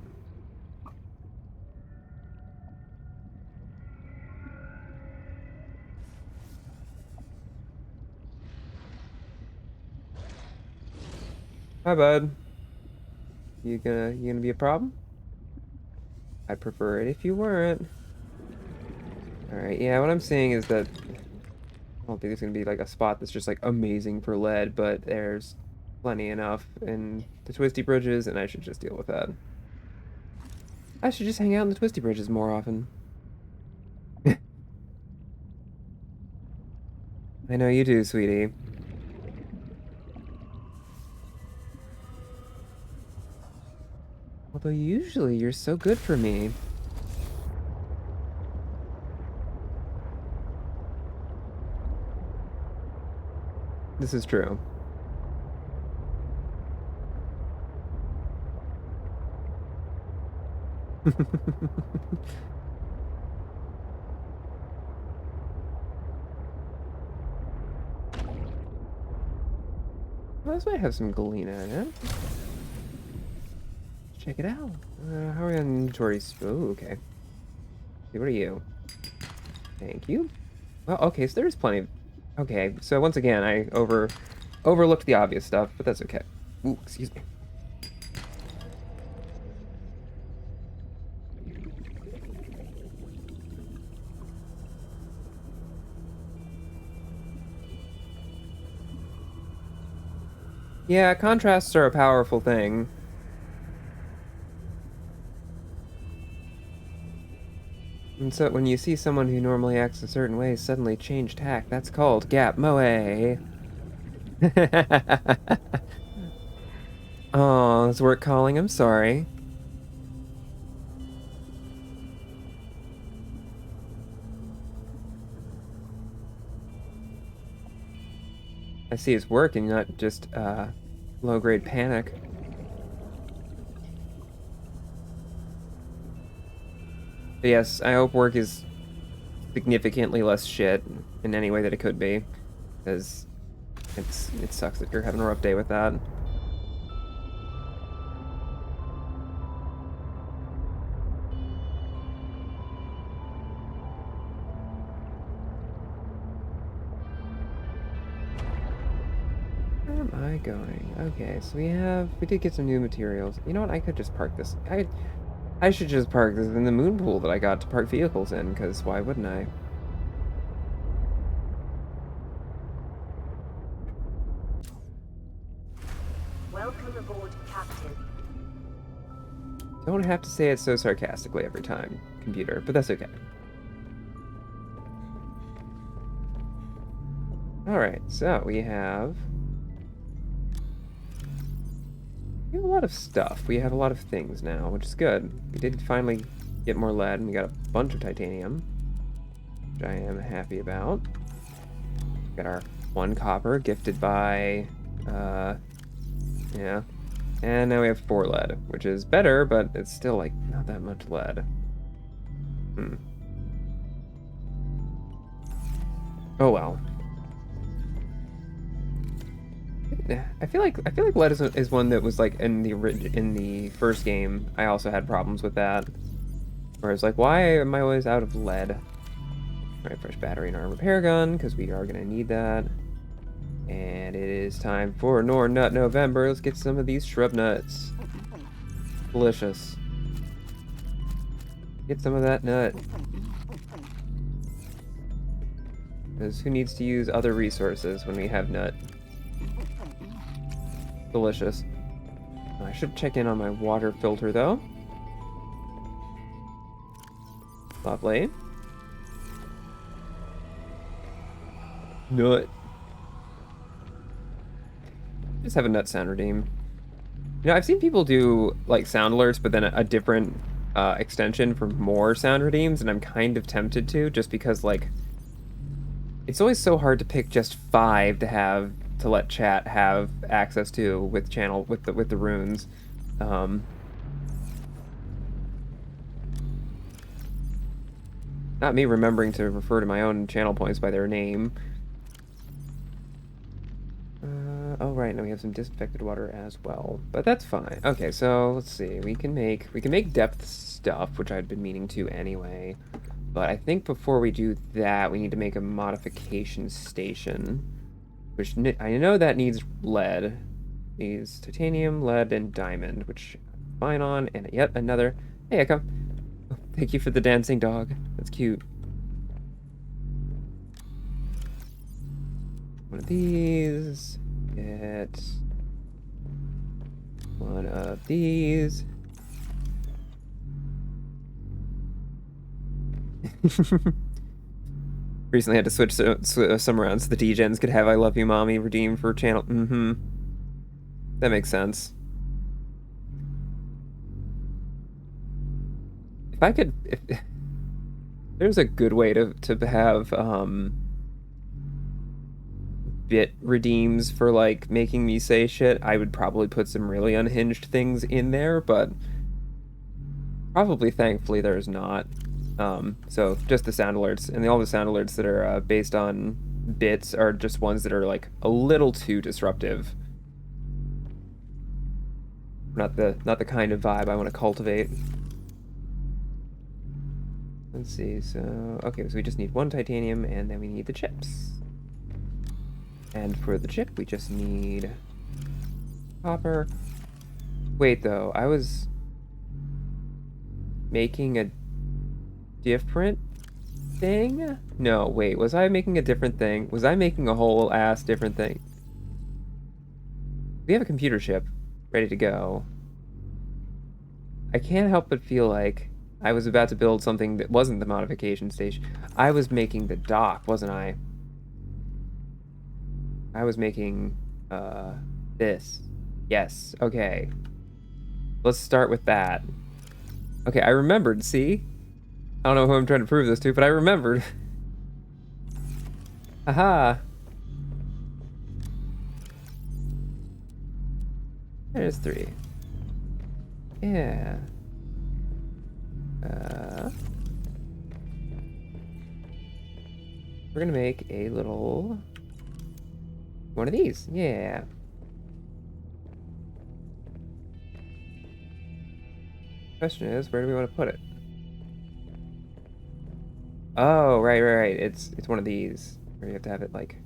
Hi, bud. You gonna be a problem? I'd prefer it if you weren't. All right. Yeah, what I'm saying is that I don't think there's gonna be like a spot that's just like amazing for lead, but there's plenty enough in the twisty bridges, and I should just deal with that. I should just hang out in the twisty bridges more often. I know you do, sweetie. Although usually you're so good for me. This is true. Well, this might have some galena in it. Check it out. How are we on inventory? Oh, okay. Okay, what are you? Thank you. Well, okay, so there's plenty of... Okay, so once again, I overlooked the obvious stuff, but that's okay. Ooh, excuse me. Yeah, contrasts are a powerful thing. And so when you see someone who normally acts a certain way suddenly change tack, that's called gap moe. Oh, is work calling? I'm sorry. I see it's working, not just low-grade panic. But yes, I hope work is significantly less shit in any way that it could be, because it sucks that you're having a rough day with that. Where am I going? Okay, so we did get some new materials. You know what? I could just park this. I should just park this in the moon pool that I got to park vehicles in, because why wouldn't I? Welcome aboard, Captain. Don't have to say it so sarcastically every time, computer, but that's okay. Alright, so we have a lot of stuff. We have a lot of things now, which is good. We did finally get more lead, and we got a bunch of titanium, which I am happy about. Got our 1 copper gifted by, yeah. And now we have 4 lead, which is better, but it's still, like, not that much lead. Oh well. I feel like lead is one that was like in the first game. I also had problems with that, where it's like, why am I always out of lead? All right, fresh battery in our repair gun because we are gonna need that. And it is time for Nut November. Let's get some of these shrub nuts. Delicious. Get some of that nut. Because who needs to use other resources when we have nut? Delicious. I should check in on my water filter, though. Lovely. Nut. Just have a nut sound redeem. You know, I've seen people do, like, sound alerts, but then a different extension for more sound redeems, and I'm kind of tempted to, just because, like, it's always so hard to pick just 5 to let chat have access to with the runes. Not me remembering to refer to my own channel points by their name. Oh right, now we have some disinfected water as well, but that's fine. Okay, so let's see. We can make depth stuff, which I'd been meaning to anyway. But I think before we do that, we need to make a modification station, which I know that needs lead. Needs titanium, lead, and diamond, which I'm fine on. And yet another. Hey, Echo. Oh, thank you for the dancing dog. That's cute. One of these. Get one of these. Recently had to switch some around so the D-Gens could have I Love You Mommy redeemed for channel. That makes sense. If there's a good way to have bit redeems for like making me say shit, I would probably put some really unhinged things in there, but probably thankfully there's not. So just the sound alerts, and all the sound alerts that are based on bits are just ones that are like a little too disruptive. Not the kind of vibe I want to cultivate. Let's see, so okay, so we just need 1 titanium, and then we need the chips. And for the chip, we just need copper. Wait, though, I was making a different thing? No, wait, was I making a different thing? Was I making a whole ass different thing? We have a computer chip ready to go. I can't help but feel like I was about to build something that wasn't the modification station. I was making the dock, wasn't I? I was making, this. Yes, okay. Let's start with that. Okay, I remembered, see? I don't know who I'm trying to prove this to, but I remembered. Aha! There's 3. Yeah. We're gonna make a little... one of these. Yeah. Question is, where do we want to put it? Oh, right. It's one of these. Where you have to have it like...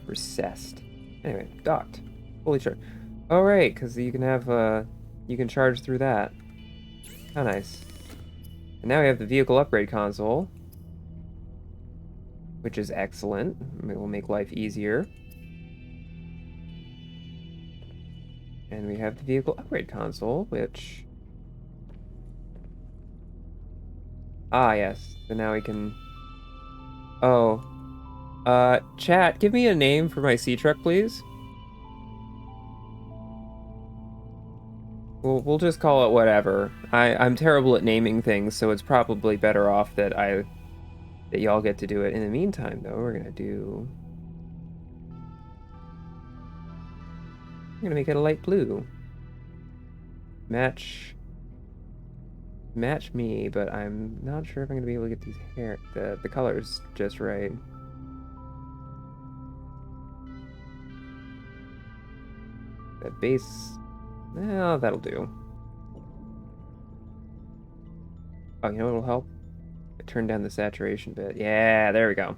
recessed. Anyway, docked. Holy shit. Oh, right, because you can have, you can charge through that. How nice. And now we have the vehicle upgrade console. which is excellent. It will make life easier. And we have the vehicle upgrade console, which... Ah, yes. So now we can... Oh. Chat, give me a name for my sea truck, please. We'll just call it whatever. I'm terrible at naming things, so it's probably better off that y'all get to do it. In the meantime, though, we're gonna make it a light blue. Match me, but I'm not sure if I'm gonna be able to get the colors just right. That base, well, that'll do. Oh, you know what will help? Turn down the saturation bit. Yeah, there we go.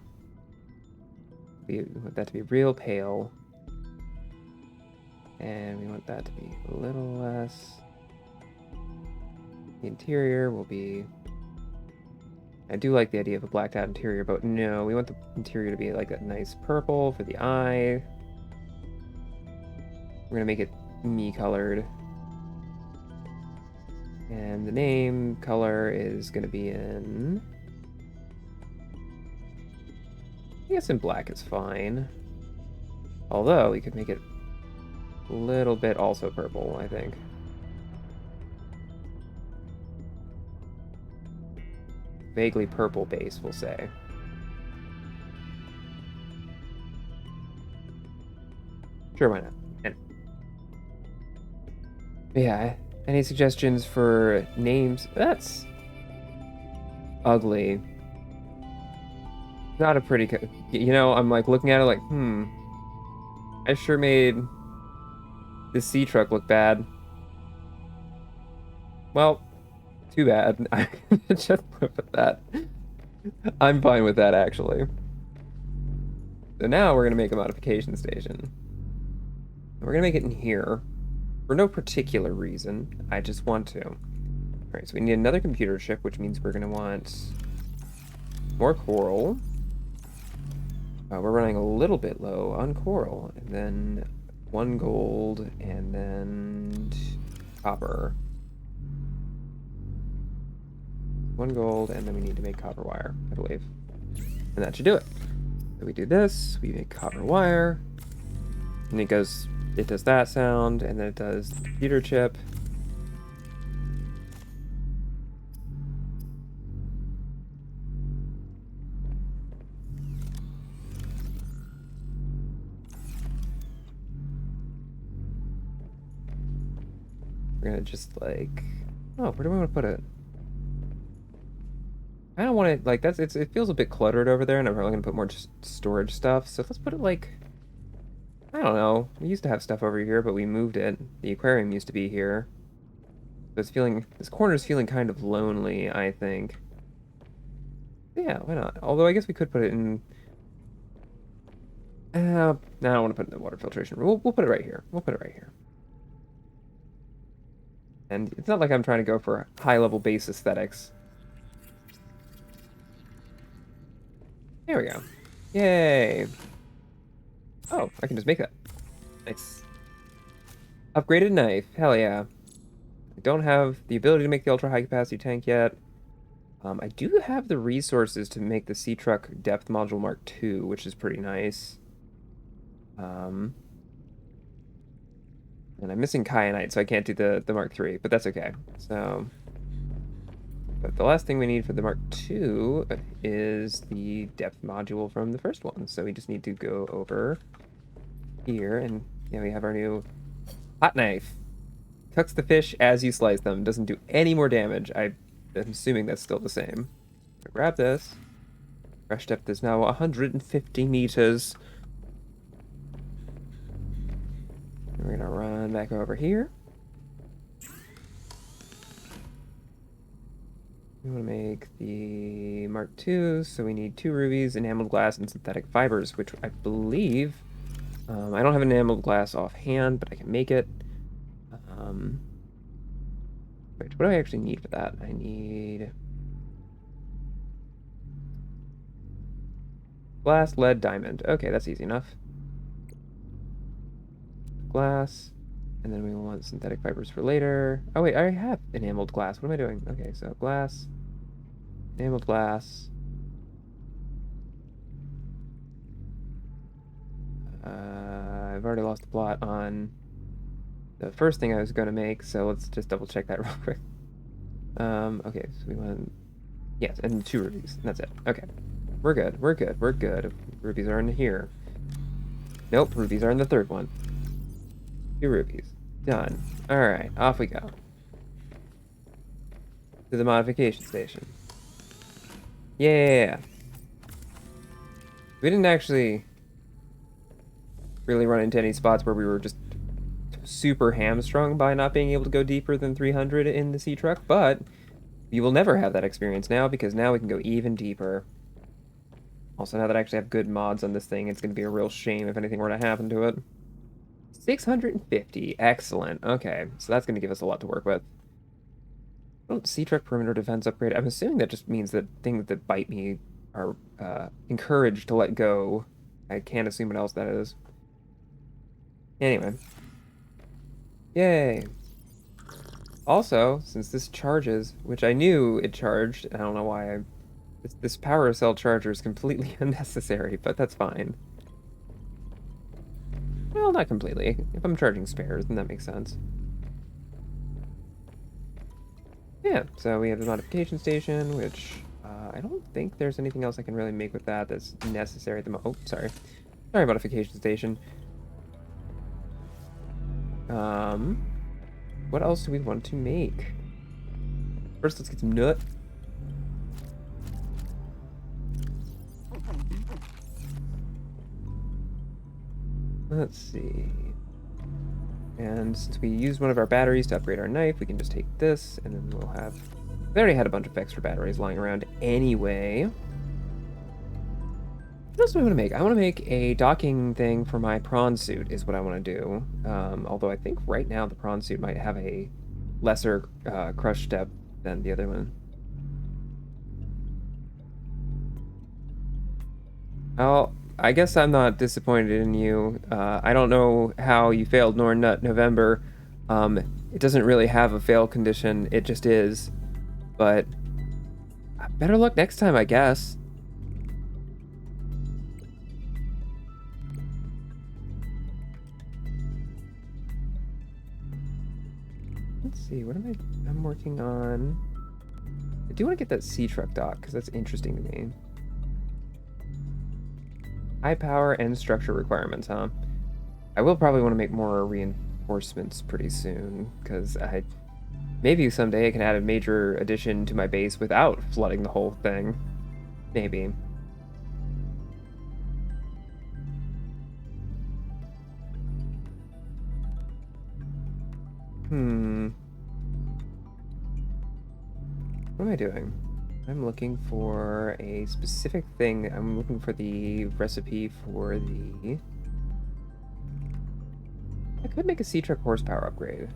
We want that to be real pale. And we want that to be a little less. The interior will be... I do like the idea of a blacked out interior, but no, we want the interior to be like a nice purple for the eye. We're gonna make it me-colored. And the name color is gonna be in... I guess in black is fine. Although, we could make it a little bit also purple, I think. Vaguely purple base, we'll say. Sure, why not? And yeah, any suggestions for names? That's ugly. Not a pretty... You know, I'm like looking at it like, I sure made the sea truck look bad. Well, too bad. I just went with that. I'm fine with that, actually. So now we're going to make a modification station. We're going to make it in here. For no particular reason. I just want to. Alright, so we need another computer chip, which means we're going to want more coral. We're running a little bit low on coral. And then 1 gold, and then copper. 1 gold, and then we need to make copper wire, I believe. And that should do it. So we do this, we make copper wire, and it does that sound, and then it does the computer chip. We're gonna just like, oh, where do we want to put it? I don't want it like it feels a bit cluttered over there, and I'm probably gonna put more just storage stuff. So let's put it like, I don't know. We used to have stuff over here, but we moved it. The aquarium used to be here. So this corner's feeling kind of lonely, I think. Yeah, why not? Although I guess we could put it in. No, I don't want to put it in the water filtration room. We'll put it right here. We'll put it right here. And it's not like I'm trying to go for high-level base aesthetics. There we go. Yay. Oh, I can just make that. Nice. Upgraded knife. Hell yeah. I don't have the ability to make the ultra-high capacity tank yet. I do have the resources to make the Sea Truck Depth Module Mark II, which is pretty nice. And I'm missing kyanite, so I can't do the Mark III, but that's okay. So, but the last thing we need for the Mark II is the depth module from the first one. So we just need to go over here, and yeah, we have our new hot knife. Cooks the fish as you slice them. Doesn't do any more damage. I'm assuming that's still the same. So grab this. Fresh depth is now 150 meters. We're gonna run back over here. We want to make the Mark II, so we need 2 rubies, enameled glass, and synthetic fibers, which I believe... I don't have enameled glass offhand, but I can make it. Wait, what do I actually need for that? I need... Glass, lead, diamond. Okay, that's easy enough. Glass. And then we want synthetic fibers for later. Oh wait, I already have enameled glass. What am I doing? Okay, so glass, enameled glass. I've already lost the plot on the first thing I was going to make, so let's just double check that real quick. Okay, so we want, yes, and 2 rubies, and that's it. Okay, we're good, we're good, we're good. Rubies are in here. Nope, rubies are in the third one. 2 rubies. Done. Alright, off we go. To the modification station. Yeah! We didn't actually really run into any spots where we were just super hamstrung by not being able to go deeper than 300 in the sea truck, but you will never have that experience now because now we can go even deeper. Also, now that I actually have good mods on this thing, it's going to be a real shame if anything were to happen to it. 650. Excellent. Okay, so that's going to give us a lot to work with. Sea truck perimeter defense upgrade. I'm assuming that just means that things that bite me are encouraged to let go. I can't assume what else that is. Anyway. Yay. Also, since this charges, which I knew it charged, I don't know why this power cell charger is completely unnecessary, but that's fine. Well, not completely. If I'm charging spares, then that makes sense. Yeah, so we have the modification station, which I don't think there's anything else I can really make with that that's necessary at the moment. Oh, sorry. Sorry, modification station. What else do we want to make? First, let's get some nut. Let's see. And since we used one of our batteries to upgrade our knife, we can just take this, and then we'll have... We already had a bunch of extra batteries lying around anyway. What else do I want to make? I want to make a docking thing for my prawn suit, is what I want to do. Although I think right now the prawn suit might have a lesser crush step than the other one. Oh, I guess I'm not disappointed in you. I don't know how you failed Nor Nut November. It doesn't really have a fail condition, it just is. But better luck next time, I guess. Let's see, what am I'm working on? I do want to get that sea truck dock, because that's interesting to me. High power and structure requirements, huh? I will probably want to make more reinforcements pretty soon, because maybe someday I can add a major addition to my base without flooding the whole thing. Maybe. What am I doing? I'm looking for a specific thing. I'm looking for the recipe for the... I could make a sea truck horsepower upgrade.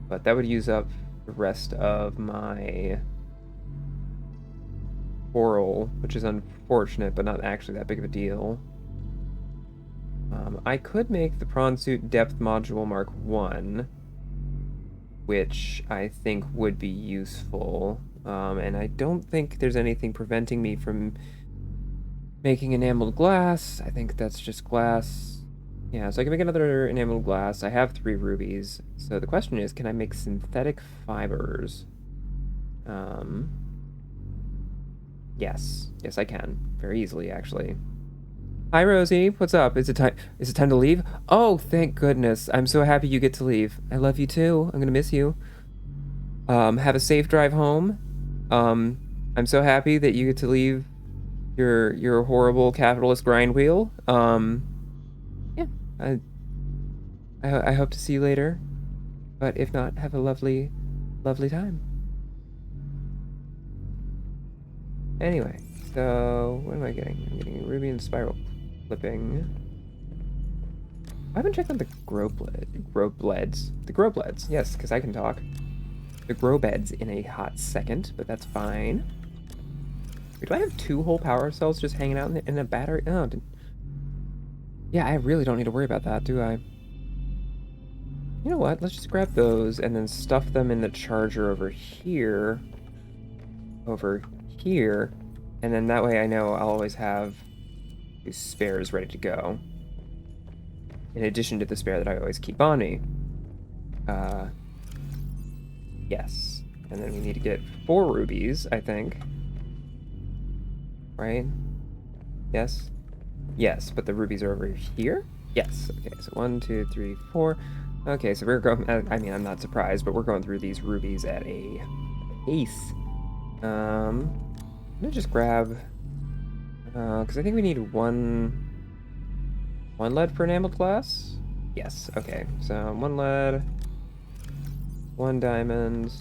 But that would use up the rest of my coral, which is unfortunate, but not actually that big of a deal. I could make the prawn suit depth module Mark 1, which I think would be useful. And I don't think there's anything preventing me from making enameled glass. I think that's just glass. Yeah, so I can make another enameled glass. I have 3 rubies. So the question is, can I make synthetic fibers? Yes. Yes, I can. Very easily, actually. Hi, Rosie. What's up? Is it time to leave? Oh, thank goodness. I'm so happy you get to leave. I love you too. I'm gonna miss you. Have a safe drive home. I'm so happy that you get to leave your horrible capitalist grind wheel. Yeah. I hope to see you later. But if not, have a lovely, lovely time. Anyway, so what am I getting? I'm getting ruby and spiral clipping. I haven't checked on the grow bleds. The grow bleds, yes, because I can talk. The grow beds in a hot second, but that's fine. Wait, do I have 2 whole power cells just hanging out in a battery? Oh, yeah, I really don't need to worry about that, do I? You know what? Let's just grab those and then stuff them in the charger over here. And then that way I know I'll always have these spares ready to go. In addition to the spare that I always keep on me. Yes. And then we need to get 4 rubies, I think. Right? Yes? Yes, but the rubies are over here? Yes. Okay, so 1, 2, 3, 4. Okay, so we're going... I mean, I'm not surprised, but we're going through these rubies at a pace. I'm gonna just grab... because I think we need one lead for enameled glass? Yes, okay. So 1 lead, 1 diamond,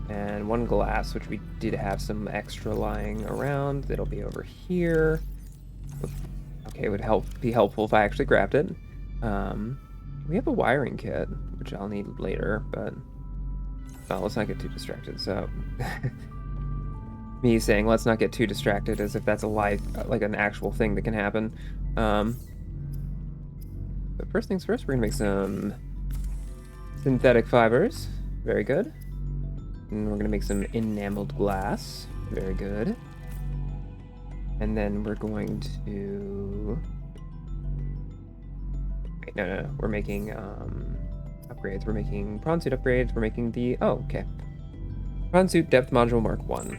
and 1 glass, which we did have some extra lying around. That'll be over here. Okay, it would be helpful if I actually grabbed it. We have a wiring kit, which I'll need later, but let's not get too distracted. So, me saying let's not get too distracted as if that's a live, like an actual thing that can happen. But first things first, we're gonna make some synthetic fibers. Very good. And we're gonna make some enameled glass. Very good. And then we're going to... Wait, no. We're making upgrades. We're making prawn suit upgrades. We're making the... Oh, okay. Prawn suit depth module Mark 1.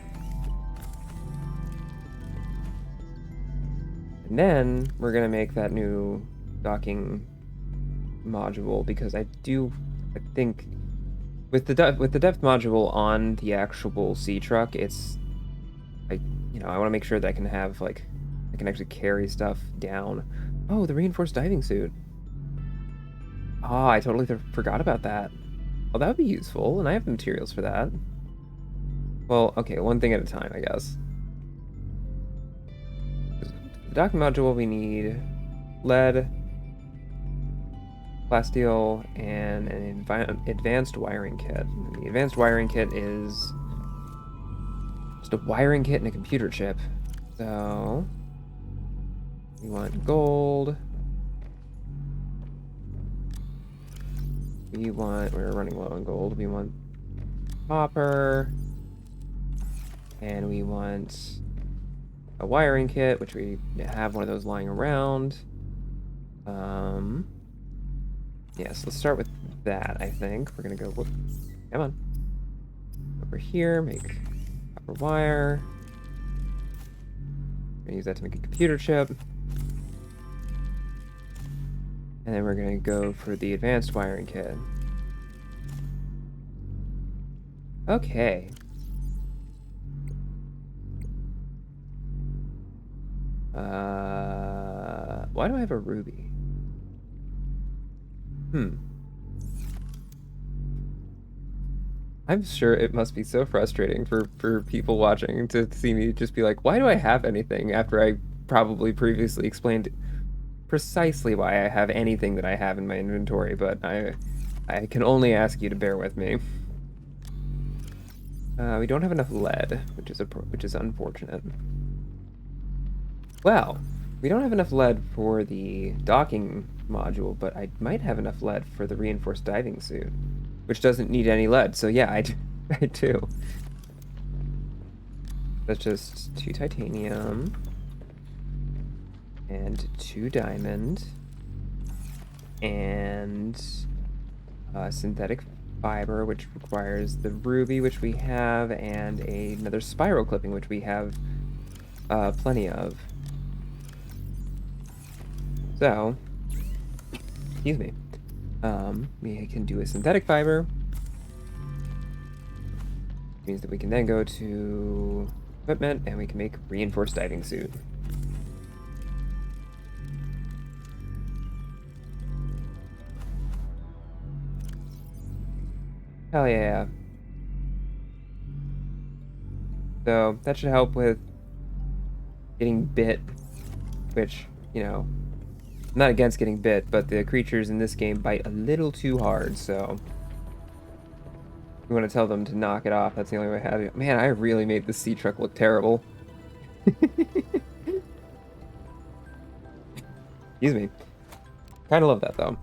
And then we're gonna make that new docking module because I think with the depth module on the actual sea truck, it's like, you know, I want to make sure that I can have like I can actually carry stuff down. Oh, the reinforced diving suit. Ah, I totally forgot about that. Oh, that would be useful, and I have the materials for that. Well, okay, one thing at a time, I guess. The docking module, we need lead, plasteel, and an advanced wiring kit. And the advanced wiring kit is just a wiring kit and a computer chip. So we want gold. We're running low on gold. We want copper. And we want a wiring kit, which we have one of those lying around. Yes, let's start with that, I think. We're gonna go, whoop, come on. Over here, make copper wire. We're gonna use that to make a computer chip. And then we're gonna go for the advanced wiring kit. Okay. Why do I have a ruby? I'm sure it must be so frustrating for people watching to see me just be like, why do I have anything after I probably previously explained precisely why I have anything that I have in my inventory, but I can only ask you to bear with me. We don't have enough lead, which is unfortunate. Well, we don't have enough lead for the docking module, but I might have enough lead for the reinforced diving suit, which doesn't need any lead. So yeah, I do. That's just 2 titanium and 2 diamond and synthetic fiber, which requires the ruby, which we have, and another spiral clipping, which we have plenty of. So, excuse me, we can do a synthetic fiber, which means that we can then go to equipment and we can make reinforced diving suit. Hell yeah. So that should help with getting bit, which, you know, I'm not against getting bit, but the creatures in this game bite a little too hard, so we want to tell them to knock it off. That's the only way I have it. Man, I really made this sea truck look terrible. Excuse me. Kind of love that though.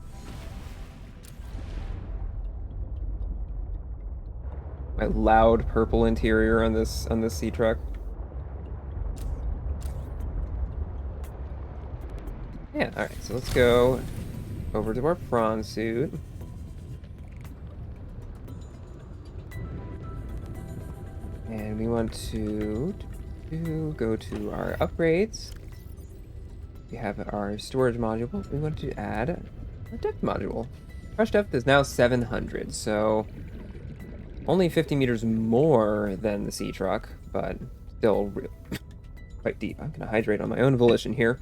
My loud purple interior on this sea truck. Yeah, all right. So let's go over to our prawn suit. And we want to go to our upgrades. We have our storage module. We want to add a depth module. Crush depth is now 700, so only 50 meters more than the sea truck, but still quite deep. I'm gonna hydrate on my own volition here.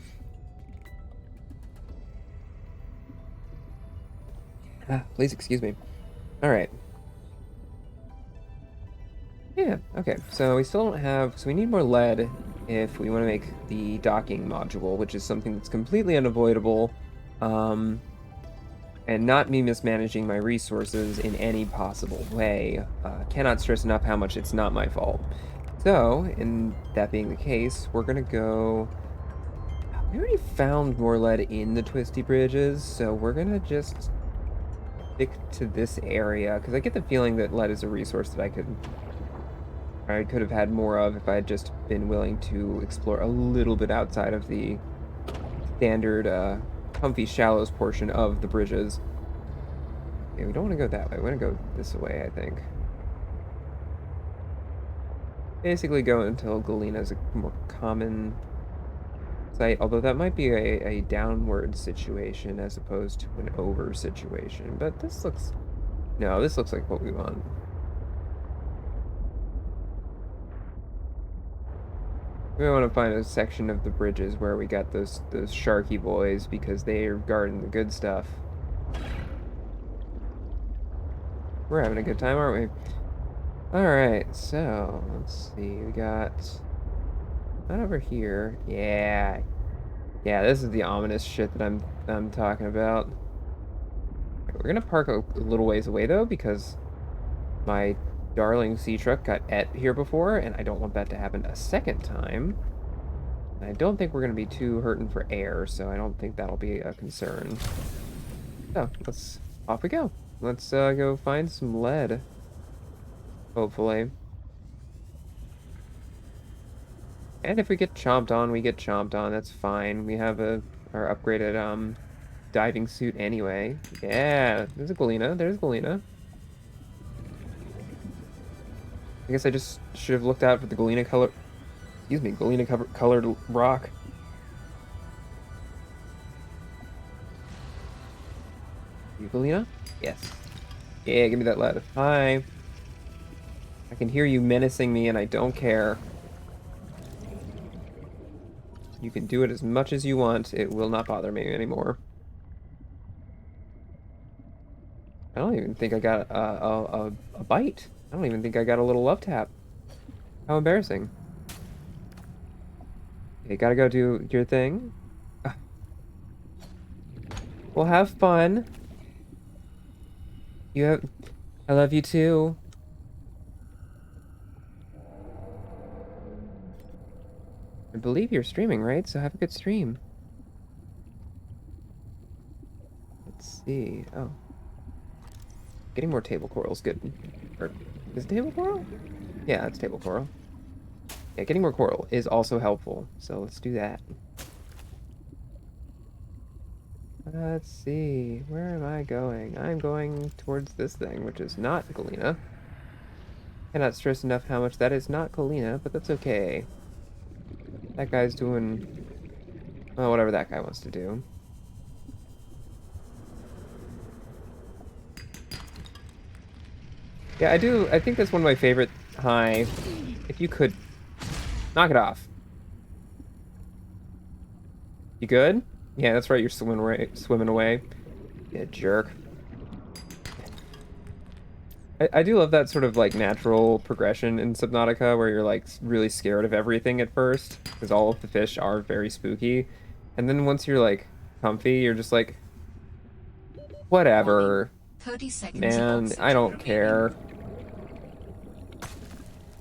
Please excuse me. All right. Yeah, okay. So we still don't have... So we need more lead if we want to make the docking module, which is something that's completely unavoidable. And not me mismanaging my resources in any possible way. Cannot stress enough how much it's not my fault. So, in that being the case, we're going to go... We already found more lead in the twisty bridges, so we're going to just stick to this area, because I get the feeling that lead is a resource that I could have had more of if I had just been willing to explore a little bit outside of the standard comfy shallows portion of the bridges. Okay, we don't want to go that way. We want to go this way, I think. Basically go until Galena is a more common site, although that might be a downward situation as opposed to an over situation. But this looks... No, this looks like what we want. We want to find a section of the bridges where we got those sharky boys because they are guarding the good stuff. We're having a good time, aren't we? Alright, so let's see. We got not over here. Yeah. Yeah, this is the ominous shit that I'm talking about. We're gonna park a little ways away though, because my darling sea truck got et here before, and I don't want that to happen a second time. I don't think we're going to be too hurting for air, so I don't think that'll be a concern. So, off we go. Let's go find some lead, hopefully. And if we get chomped on, we get chomped on. That's fine. We have our upgraded diving suit anyway. Yeah, there's a Galena. There's Galena. I guess I just should have looked out for the Galena color. Excuse me, Galena colored rock. You Galena? Yes. Yeah, give me that lead. Hi. I can hear you menacing me and I don't care. You can do it as much as you want. It will not bother me anymore. I don't even think I got a bite. I don't even think I got a little love tap. How embarrassing. Okay, gotta go do your thing. Well, have fun. I love you too. I believe you're streaming, right? So have a good stream. Let's see. Oh. Getting more table coral's good. Or, is it table coral? Yeah, it's table coral. Yeah, getting more coral is also helpful. So let's do that. Let's see. Where am I going? I'm going towards this thing, which is not Galena. Cannot stress enough how much that is not Galena, but that's okay. That guy's doing... well, whatever that guy wants to do. Yeah, I think that's one of my favorite... Hi. If you could... knock it off. You good? Yeah, that's right, you're swimming away. Yeah, jerk. I do love that sort of, like, natural progression in Subnautica, where you're, like, really scared of everything at first, because all of the fish are very spooky. And then once you're, like, comfy, you're just like... whatever. 30 seconds Man, I don't care.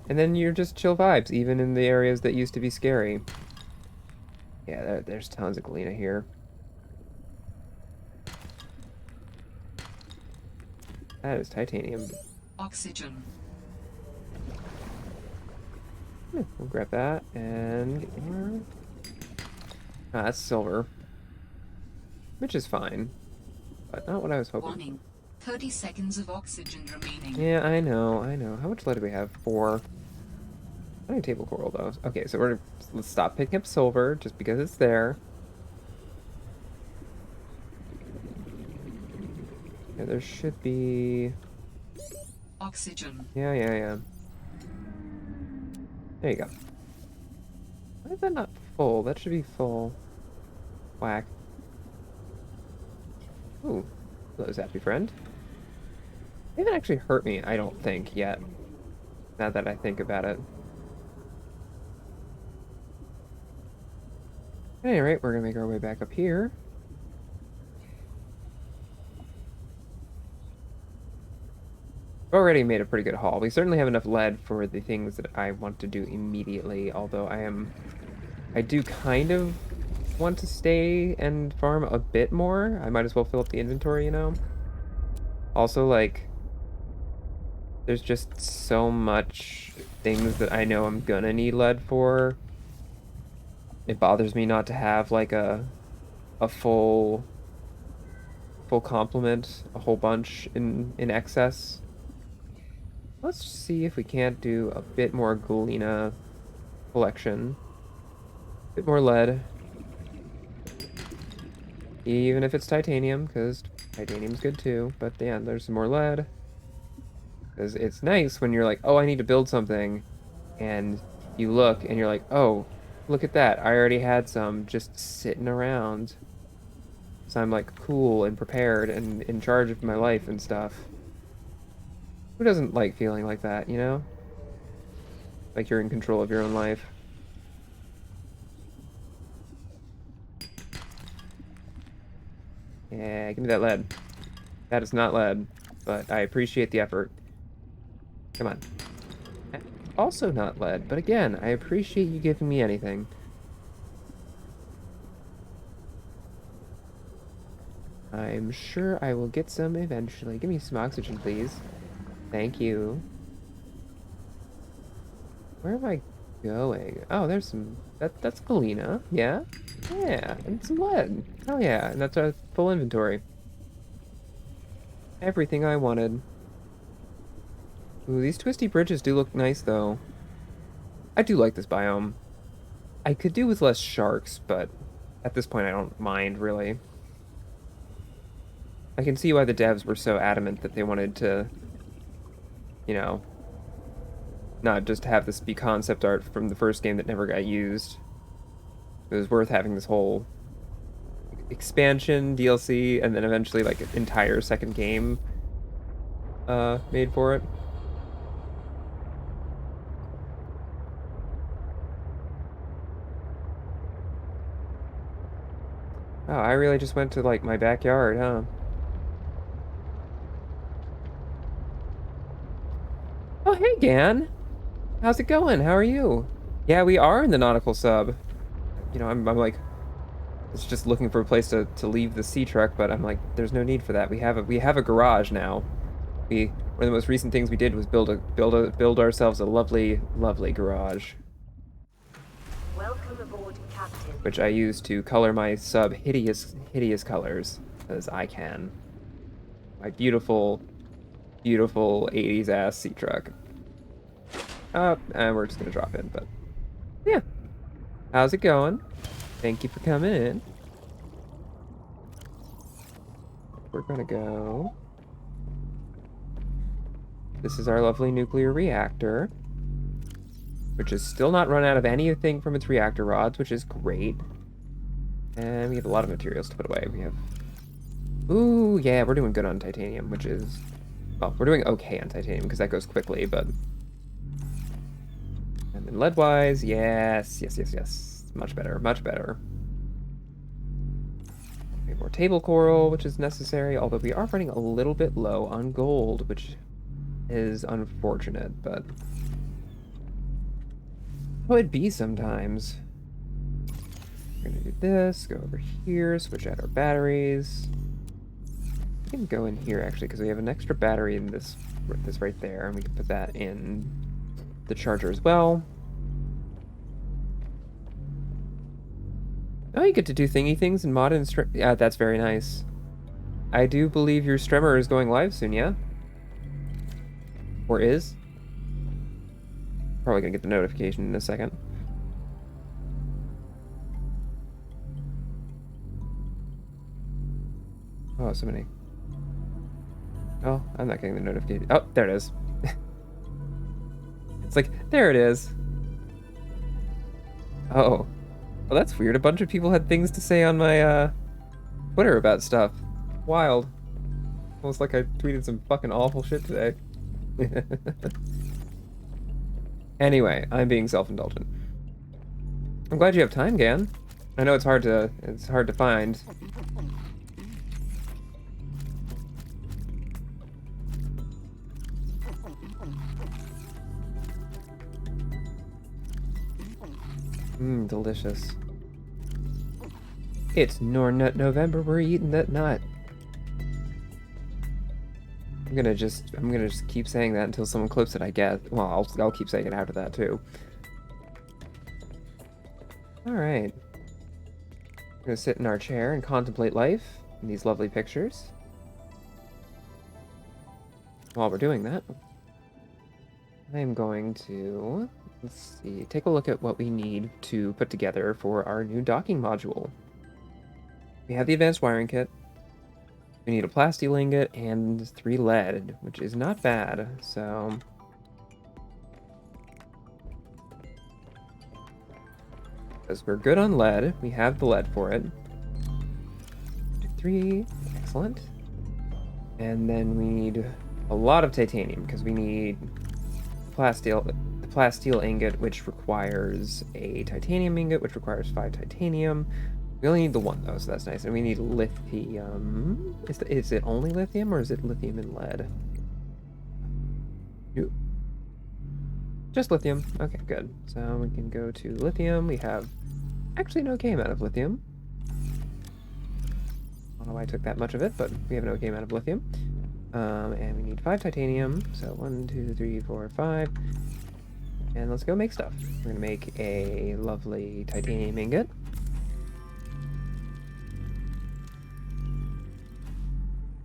And then you're just chill vibes, even in the areas that used to be scary. Yeah, there's tons of galena here. That is titanium. Oxygen. Yeah, we'll grab that and get more. Ah, that's silver. Which is fine. But not what I was hoping Warning. 30 seconds of oxygen remaining. for. Yeah, I know. How much lead do we have? 4. I need table coral though. Okay, so let's stop picking up silver just because it's there. Yeah, there should be. Oxygen. Yeah. There you go. Why is that not full? That should be full. Whack. Ooh. Hello, happy friend. They haven't actually hurt me, I don't think, yet. Now that I think about it. At any rate, we're gonna make our way back up here. We've already made a pretty good haul. We certainly have enough lead for the things that I want to do immediately, although I do kind of want to stay and farm a bit more. I might as well fill up the inventory, you know? Also, like, there's just so much things that I know I'm gonna need lead for. It bothers me not to have, like, a full complement, a whole bunch in excess. Let's see if we can't do a bit more galena collection. A bit more lead. Even if it's titanium, because titanium's good too. But yeah, there's some more lead. Because it's nice when you're like, oh, I need to build something. And you look and you're like, oh, look at that. I already had some just sitting around. So I'm like cool and prepared and in charge of my life and stuff. Who doesn't like feeling like that, you know? Like you're in control of your own life. Yeah, give me that lead. That is not lead, but I appreciate the effort. Come on. Also not lead, but again, I appreciate you giving me anything. I'm sure I will get some eventually. Give me some oxygen, please. Thank you. Where am I going? Oh, there's some... That's galena. Yeah? Yeah, and some lead. Oh yeah, and that's a full inventory. Everything I wanted. Ooh, these twisty bridges do look nice, though. I do like this biome. I could do with less sharks, but at this point I don't mind, really. I can see why the devs were so adamant that they wanted to, you know, not just have this be concept art from the first game that never got used. It was worth having this whole expansion, DLC, and then eventually like an entire second game made for it. Oh, I really just went to like my backyard, huh? Oh, hey, Gan. How's it going? How are you? Yeah, we are in the nautical sub. You know, I'm like, it's just looking for a place to leave the sea truck, but I'm like, there's no need for that. We have a garage now. One of the most recent things we did was build ourselves a lovely garage, Welcome aboard, Captain. which I use to color my sub hideous colors as I can. My beautiful 80s ass sea truck. And we're just gonna drop in, but yeah. How's it going? Thank you for coming in. We're gonna go. This is our lovely nuclear reactor, which is still not run out of anything from its reactor rods, which is great. And we have a lot of materials to put away. We have... Ooh, yeah, we're doing good on titanium, which is... Well, we're doing okay on titanium, because that goes quickly, but... And then lead-wise, yes. Much better. We have more table coral, which is necessary, although we are running a little bit low on gold, which is unfortunate, but how it'd be sometimes. We're gonna do this, go over here, switch out our batteries. We can go in here actually, because we have an extra battery in this right there, and we can put that in the charger as well. Oh, you get to do thingy things in mod and stream. Yeah, that's very nice. I do believe your streamer is going live soon, yeah? Or is? Probably gonna get the notification in a second. Oh, so many. Oh, I'm not getting the notification. Oh, there it is. It's like, there it is. Oh. Well, that's weird. A bunch of people had things to say on my Twitter about stuff. Wild. Almost like I tweeted some fucking awful shit today. Anyway, I'm being self-indulgent. I'm glad you have time, Gan. I know it's hard to find. Mmm, delicious. It's Nut November, we're eating that nut. I'm gonna just keep saying that until someone clips it, I guess. Well, I'll keep saying it after that too. Alright. We're gonna sit in our chair and contemplate life in these lovely pictures. While we're doing that, I'm going to, let's see, take a look at what we need to put together for our new docking module. We have the advanced wiring kit. We need a plasteel ingot and 3 lead, which is not bad, so... Because we're good on lead, we have the lead for it. 3, excellent. And then we need a lot of titanium, because we need the plasteel ingot, which requires a titanium ingot, which requires 5 titanium. We only need the 1 though, so that's nice. And we need lithium. Is it only lithium, or is it lithium and lead? Nope. Just lithium. Okay, good. So we can go to lithium. We have actually an okay amount of lithium. I don't know why I took that much of it, but we have an okay amount of lithium. And we need 5 titanium. So 1, 2, 3, 4, 5. And let's go make stuff. We're gonna make a lovely titanium ingot.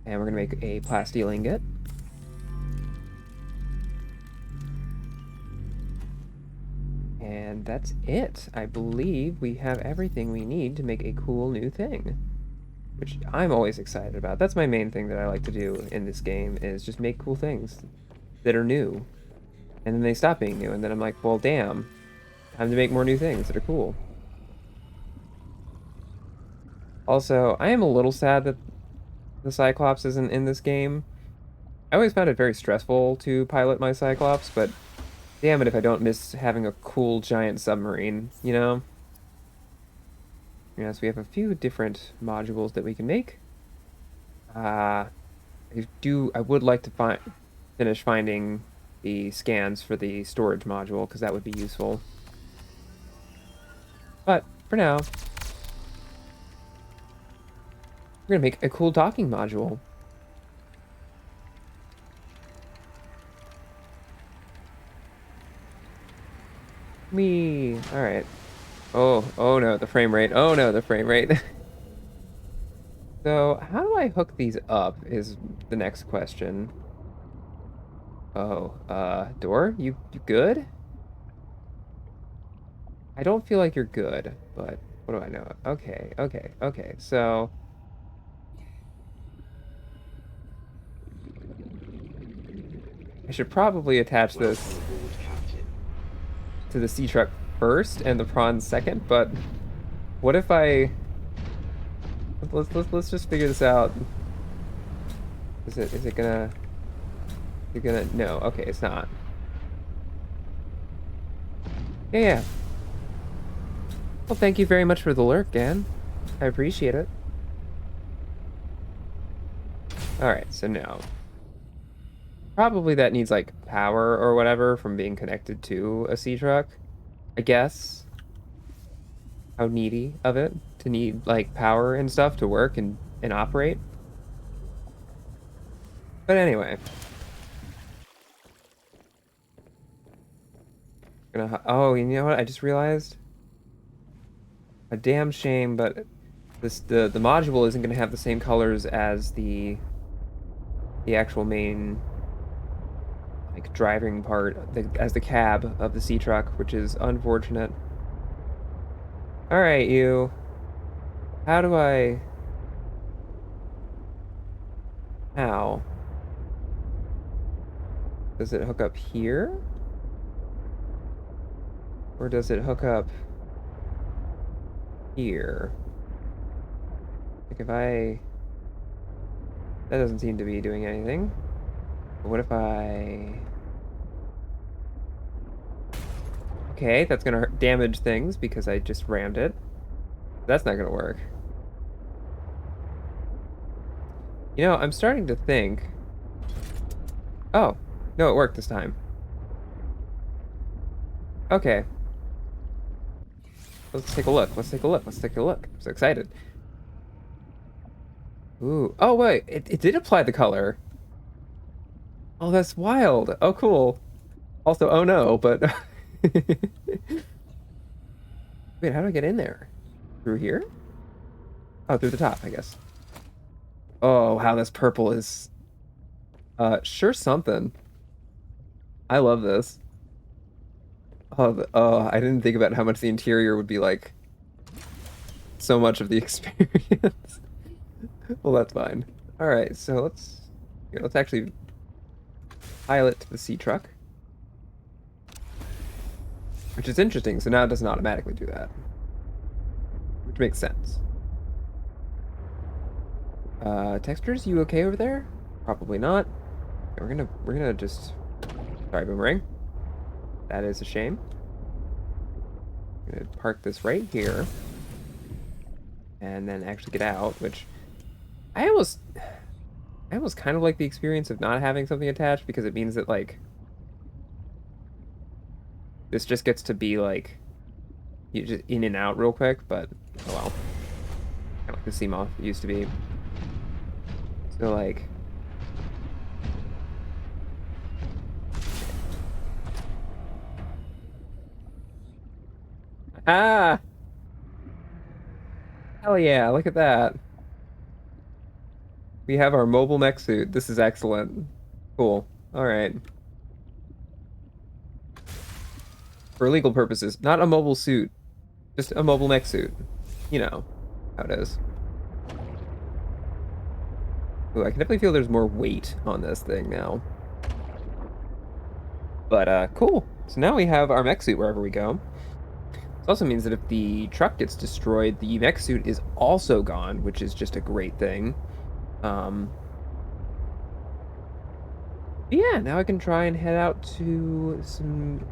And we're going to make a plasteel ingot. And that's it. I believe we have everything we need to make a cool new thing. Which I'm always excited about. That's my main thing that I like to do in this game, is just make cool things that are new. And then they stop being new, and then I'm like, well, damn. Time to make more new things that are cool. Also, I am a little sad that the Cyclops isn't in this game. I always found it very stressful to pilot my Cyclops, but damn it if I don't miss having a cool giant submarine, you know? Yeah, so we have a few different modules that we can make. I would like to finish finding the scans for the storage module, because that would be useful. But for now, we're gonna make a cool docking module. Alright. Oh no, the frame rate. Oh no, the frame rate. So, how do I hook these up is the next question. Oh, Door? You good? I don't feel like you're good, but what do I know? Okay, so... I should probably attach this Welcome aboard, Captain. to the sea truck first and the prawns second, but what if I... Let's just figure this out. Is it gonna... You're gonna... No, okay, it's not. Yeah. Well, thank you very much for the lurk, Gan. I appreciate it. Alright, so no. Probably that needs, like, power or whatever from being connected to a sea truck. I guess, how needy of it to need like power and stuff to work and operate. But anyway, oh, you know what? I just realized a damn shame, but the module isn't gonna have the same colors as the actual main like driving part, as the cab of the sea truck, which is unfortunate. All right, you. How do I? How? Does it hook up here? Or does it hook up here? Like if I... That doesn't seem to be doing anything. But what if I... Okay, that's gonna damage things because I just rammed it. That's not gonna work. You know, I'm starting to think... Oh, no, it worked this time. Okay. Let's take a look. Let's take a look. Let's take a look. I'm so excited. Ooh. Oh, wait. It did apply the color. Oh, that's wild. Oh, cool. Also, oh no, but... Wait, how do I get in there? Through here? Oh, through the top, I guess. Oh, how this purple is... sure something. I love this. Oh, oh, I didn't think about how much the interior would be like so much of the experience. Well, that's fine. All right, so let's actually pilot the sea truck, which is interesting. So now it doesn't automatically do that, which makes sense. Textures, you okay over there? Probably not. Okay, we're gonna just... Sorry, boomerang. That is a shame. I'm gonna park this right here. And then actually get out, which... I almost kind of like the experience of not having something attached, because it means that, like... This just gets to be, like... You just in and out real quick, but... Oh well. Kind of like the Seamoth used to be. So, like... Ah! Hell yeah, look at that. We have our mobile mech suit. This is excellent. Cool. Alright. For legal purposes, not a mobile suit. Just a mobile mech suit. You know how it is. Ooh, I can definitely feel there's more weight on this thing now. But, cool. So now we have our mech suit wherever we go. This also means that if the truck gets destroyed, the mech suit is also gone, which is just a great thing. Yeah, now I can try and head out to some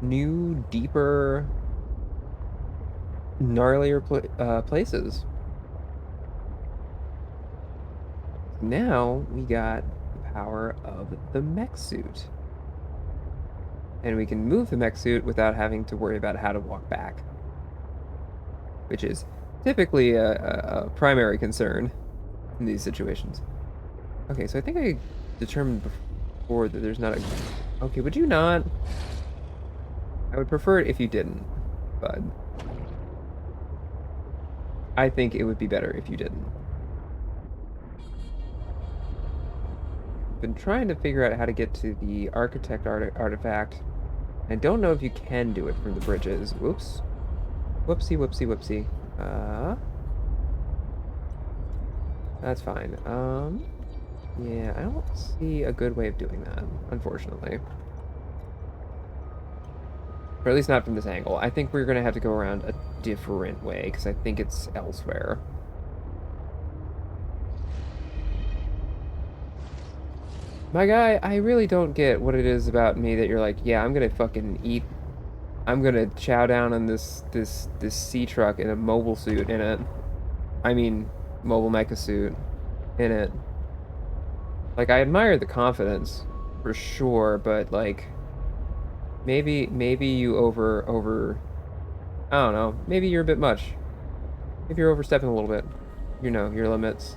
new, deeper, gnarlier places. Now we got the power of the mech suit. And we can move the mech suit without having to worry about how to walk back, which is typically a primary concern in these situations. Okay, so I think I determined before that there's not a... Okay, would you not? I would prefer it if you didn't, but I think it would be better if you didn't. Been trying to figure out how to get to the architect artifact. I don't know if you can do it from the bridges. Whoops. Whoopsie, whoopsie, whoopsie. That's fine. Yeah, I don't see a good way of doing that, unfortunately. Or at least not from this angle. I think we're gonna have to go around a different way, because I think it's elsewhere. My guy, I really don't get what it is about me that you're like, yeah, I'm gonna fucking eat. I'm gonna chow down on this sea truck in a mobile suit in it. I mean, mobile mecha suit in it. Like, I admire the confidence, for sure, but, like, maybe you I don't know. Maybe you're a bit much. Maybe you're overstepping a little bit. You know, your limits.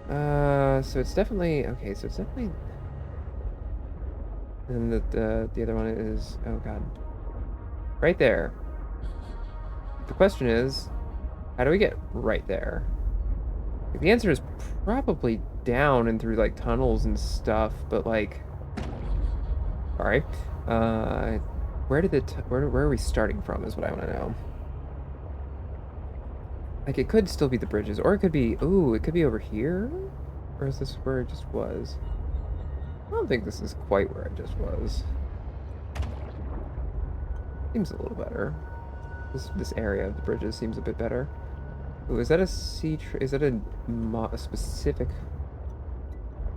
So it's definitely okay, so it's definitely and the other one is oh god. Right there. The question is, how do we get right there? The answer is probably down and through like tunnels and stuff, but like sorry. Uh where did where are we starting from is what I want to know. Like it could still be the bridges, or it could be ooh, it could be over here? Or is this where it just was? I don't think this is quite where it just was. Seems a little better. This area of the bridges seems a bit better. Ooh, is that a is that a specific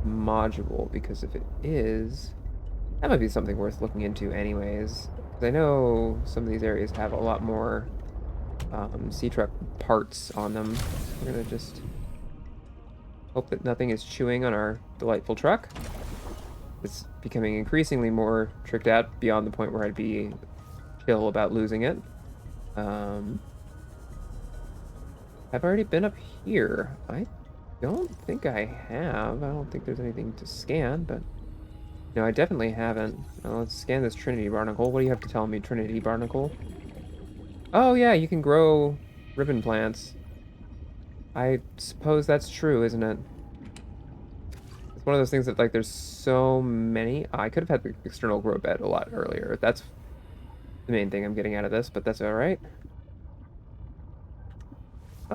module? Because if it is, that might be something worth looking into anyways. Because I know some of these areas have a lot more sea truck parts on them. So we're gonna just hope that nothing is chewing on our delightful truck. It's becoming increasingly more tricked out beyond the point where I'd be chill about losing it. I've already been up here. I don't think I have. I don't think there's anything to scan, but no, I definitely haven't. Let's scan this Trinity Barnacle. What do you have to tell me, Trinity Barnacle? Oh yeah, you can grow ribbon plants. I suppose that's true, isn't it? It's one of those things that like there's so many. I could have had the external grow bed a lot earlier. That's the main thing I'm getting out of this, but that's all right.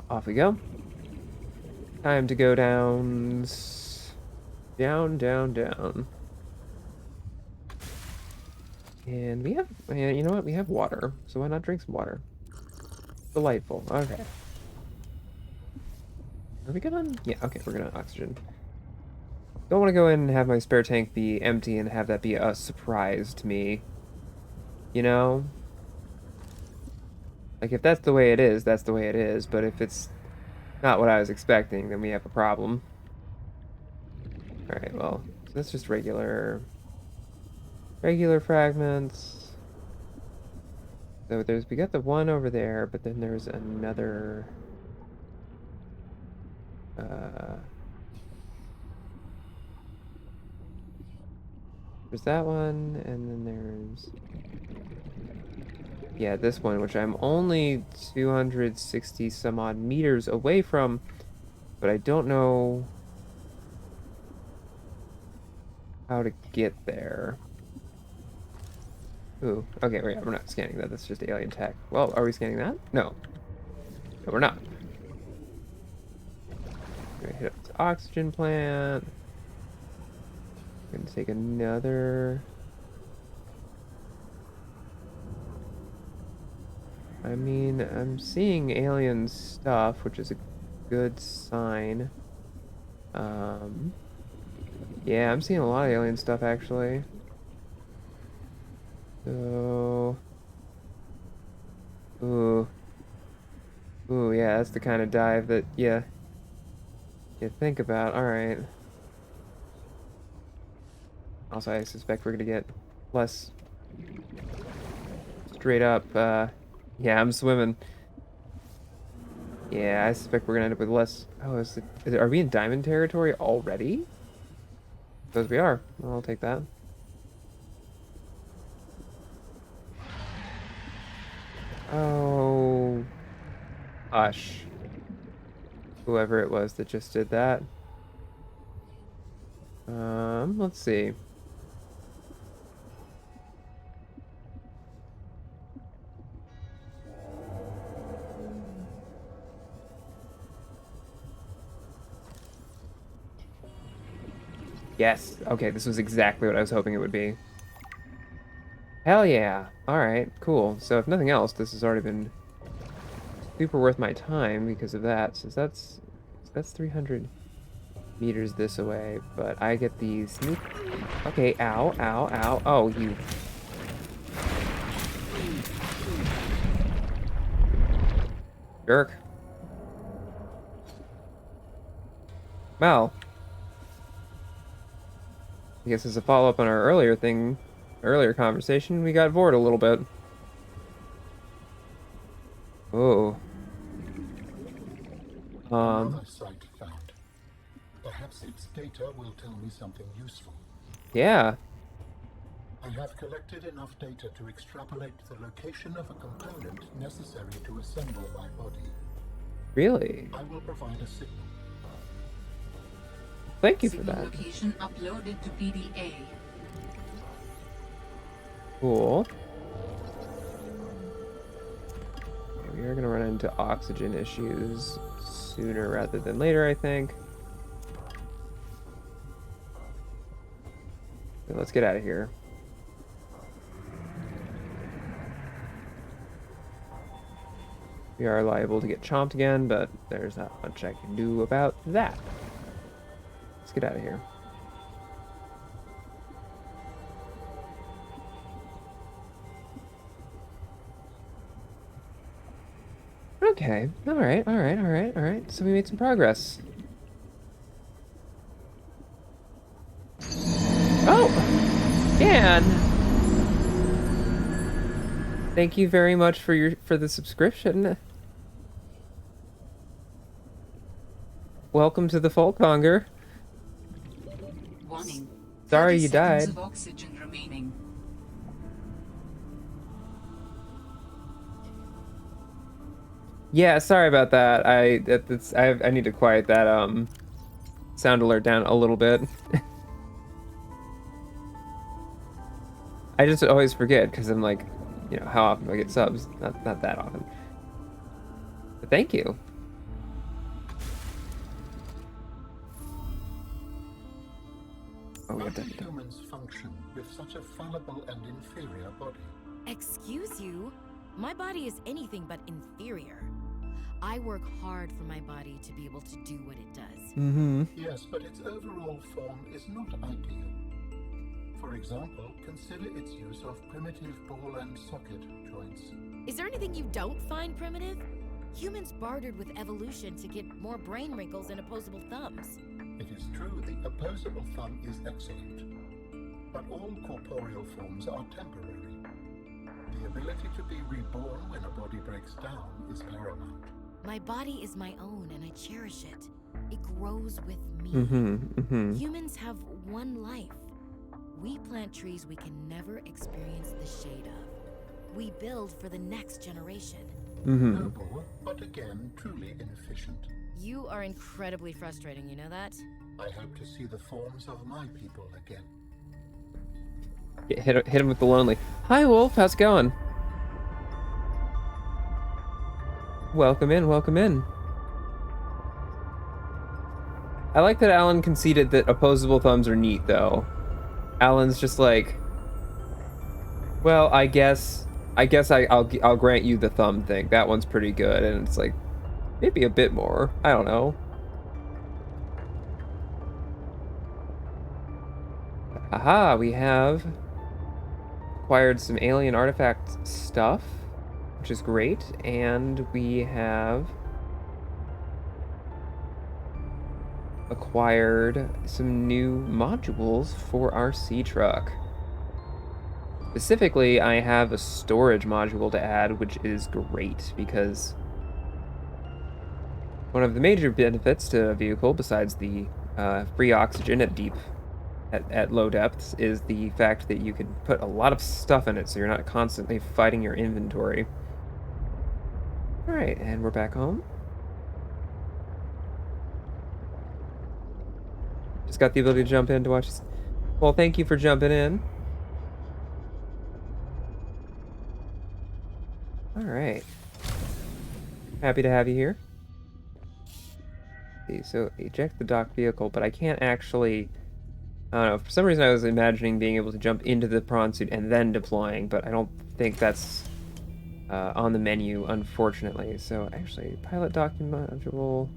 Off we go. Time to go down, down, down, down. And we have, you know what? We have water, so why not drink some water? Delightful. Okay. Are we good on? Yeah, okay, we're good on oxygen. Don't want to go in and have my spare tank be empty and have that be a surprise to me. You know? Like, if that's the way it is, that's the way it is. But if it's not what I was expecting, then we have a problem. Alright, well, so that's just regular fragments. So we got the one over there, but then there's another... there's that one, and then there's... yeah, this one, which I'm only 260 some odd meters away from, but I don't know how to get there. Ooh, okay, we're not scanning that. That's just alien tech. Well, are we scanning that? No. No, we're not. We're gonna hit up this oxygen plant. We're gonna take another... I mean, I'm seeing alien stuff, which is a good sign. Yeah, I'm seeing a lot of alien stuff, actually. So... ooh. Ooh, yeah, that's the kind of dive that, yeah, you think about. Alright. Also, I suspect we're gonna get less straight up, yeah, I'm swimming. Yeah, I suspect we're gonna end up with less... oh, are we in diamond territory already? Suppose we are. Well, I'll take that. Oh... hush. Whoever it was that just did that. Let's see. Yes. Okay, this was exactly what I was hoping it would be. Hell yeah. Alright, cool. So if nothing else, this has already been super worth my time because of that. So that's 300 meters this way, but I get these sneak... okay, ow, ow, ow. Oh, you... jerk. Well, I guess as a follow-up on our earlier thing, earlier conversation, we got bored a little bit. Oh. Another site found. Perhaps its data will tell me something useful. Yeah. I have collected enough data to extrapolate the location of a component necessary to assemble my body. Really? I will provide a signal. Thank you for Signal that. location uploaded to PDA. Cool. We are going to run into oxygen issues sooner rather than later, I think. So let's get out of here. We are liable to get chomped again, but there's not much I can do about that. Let's get out of here. Okay. All right. So we made some progress. Oh! Dan! Thank you very much for the subscription. Welcome to the Folkmonger. Warning. Sorry 30 you seconds died. of oxygen remaining. Yeah, sorry about that. I need to quiet that sound alert down a little bit. I just always forget because I'm like, you know, how often do I get subs? Not that often. But thank you. Oh, we How have do to. humans function with such a fallible and inferior body? Excuse you? My body is anything but inferior. I work hard for my body to be able to do what it does. Mm-hmm. Yes, but its overall form is not ideal. For example, consider its use of primitive ball and socket joints. Is there anything you don't find primitive? Humans bartered with evolution to get more brain wrinkles and opposable thumbs. It is true the opposable thumb is excellent, but all corporeal forms are temporary. The ability to be reborn when a body breaks down is paramount. My body is my own and I cherish it. It grows with me. Mm-hmm. Humans have one life. We plant trees we can never experience the shade of. We build for the next generation. Mm-hmm. Noble, but again, truly inefficient. You are incredibly frustrating, you know that? I hope to see the forms of my people again. Hit him with the lonely. Hi, Wolf. How's it going? Welcome in. Welcome in. I like that Alan conceded that opposable thumbs are neat, though. Alan's just like, well, I guess I'll grant you the thumb thing. That one's pretty good, and it's like maybe a bit more. I don't know. Aha, we have acquired some alien artifact stuff, which is great, and we have acquired some new modules for our sea truck. Specifically, I have a storage module to add, which is great because one of the major benefits to a vehicle, besides the free oxygen at low depths, is the fact that you can put a lot of stuff in it, so you're not constantly fighting your inventory. All right, and we're back home. Just got the ability to jump in to watch this. Well, thank you for jumping in. All right. Happy to have you here. See, so eject the docked vehicle, but I can't actually... I don't know, for some reason I was imagining being able to jump into the prawn suit and then deploying, but I don't think that's on the menu, unfortunately. So actually, pilot document module...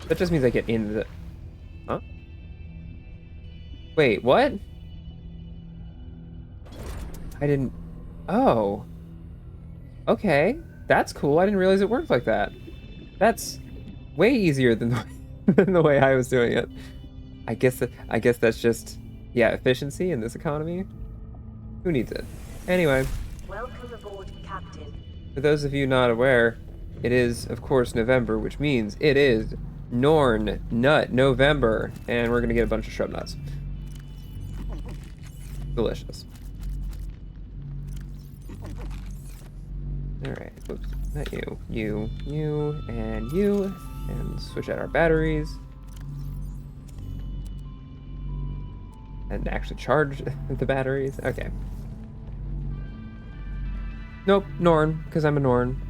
That just means I get into the... Huh? Wait, what? I didn't... Oh. Okay. That's cool. I didn't realize it worked like that. That's way easier than the, than the way I was doing it. I guess that's just Yeah, efficiency in this economy? Who needs it? Anyway, Welcome aboard, Captain. for those of you not aware, it is, of course, November, which means it is Norn Nut November, and we're gonna get a bunch of shrub nuts. Delicious. Alright, whoops, not you. You, and switch out our batteries. And actually charge the batteries. Okay. Nope, Norn, because I'm a Norn.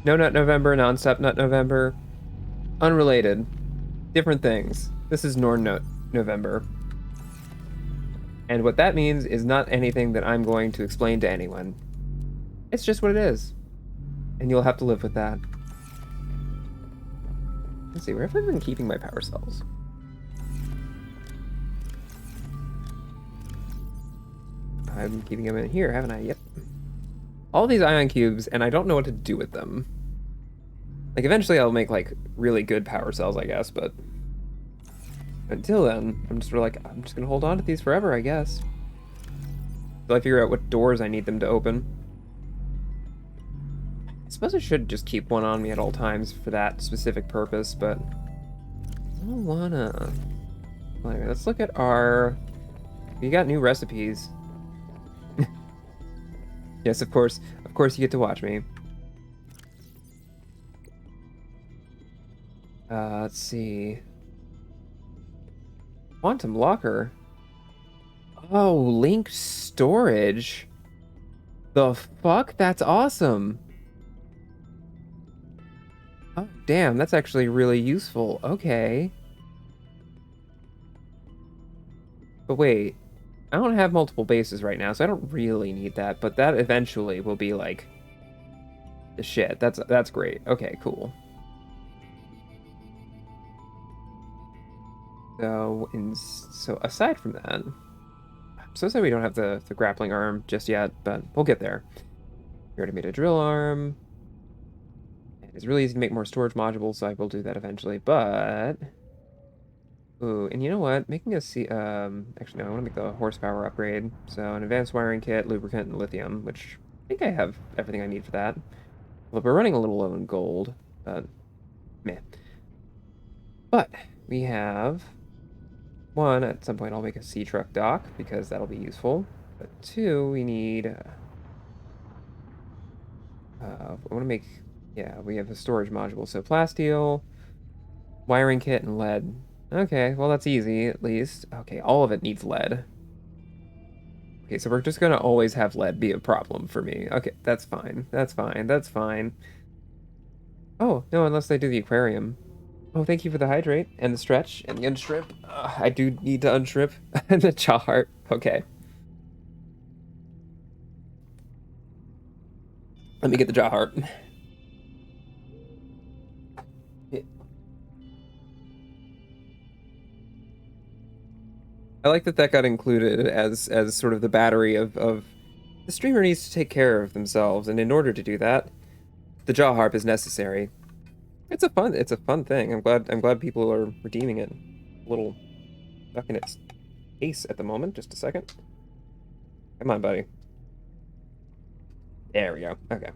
No Nut November, non-stop Nut November. Unrelated. Different things. This is Norn Nut November. And what that means is not anything that I'm going to explain to anyone. It's just what it is. And you'll have to live with that. Let's see, where have I been keeping my power cells? I've been keeping them in here, haven't I? Yep. All these ion cubes, and I don't know what to do with them. Like, eventually I'll make, like, really good power cells, I guess, but... until then, I'm just sort of like, I'm just gonna hold on to these forever, I guess. Until I figure out what doors I need them to open. I suppose I should just keep one on me at all times for that specific purpose, but... I don't wanna... Well, anyway, let's look at our... We got new recipes. Yes, of course you get to watch me. Let's see. Quantum locker. Oh, linked storage. The fuck? That's awesome. Oh, damn, that's actually really useful. Okay. But wait. I don't have multiple bases right now, so I don't really need that, but that eventually will be like the shit. That's great. Okay, cool. So aside from that, I'm so sorry we don't have the grappling arm just yet, but we'll get there. We already made a drill arm. And it's really easy to make more storage modules, so I will do that eventually, but... Ooh, and you know what? Making a actually, no, I want to make the horsepower upgrade. So an advanced wiring kit, lubricant, and lithium, which I think I have everything I need for that. Well, we're running a little low in gold, but meh. But we have one, at some point I'll make a sea truck dock because that'll be useful. But two, we need I want to make, yeah, we have a storage module. So plasteel, wiring kit, and lead. Okay, well that's easy, at least. Okay, all of it needs lead. Okay, so we're just gonna always have lead be a problem for me. Okay, that's fine. That's fine. That's fine. Oh, no, unless I do the aquarium. Oh, thank you for the hydrate, and the stretch, and the unstrip. I do need to unstrip. And the jaw heart. Okay. Let me get the jaw heart. I like that got included as sort of the battery of the streamer needs to take care of themselves, and in order to do that, the jaw harp is necessary. It's a fun thing. I'm glad people are redeeming it. A little stuck in its case at the moment. Just a second. Come on, buddy. There we go. Okay.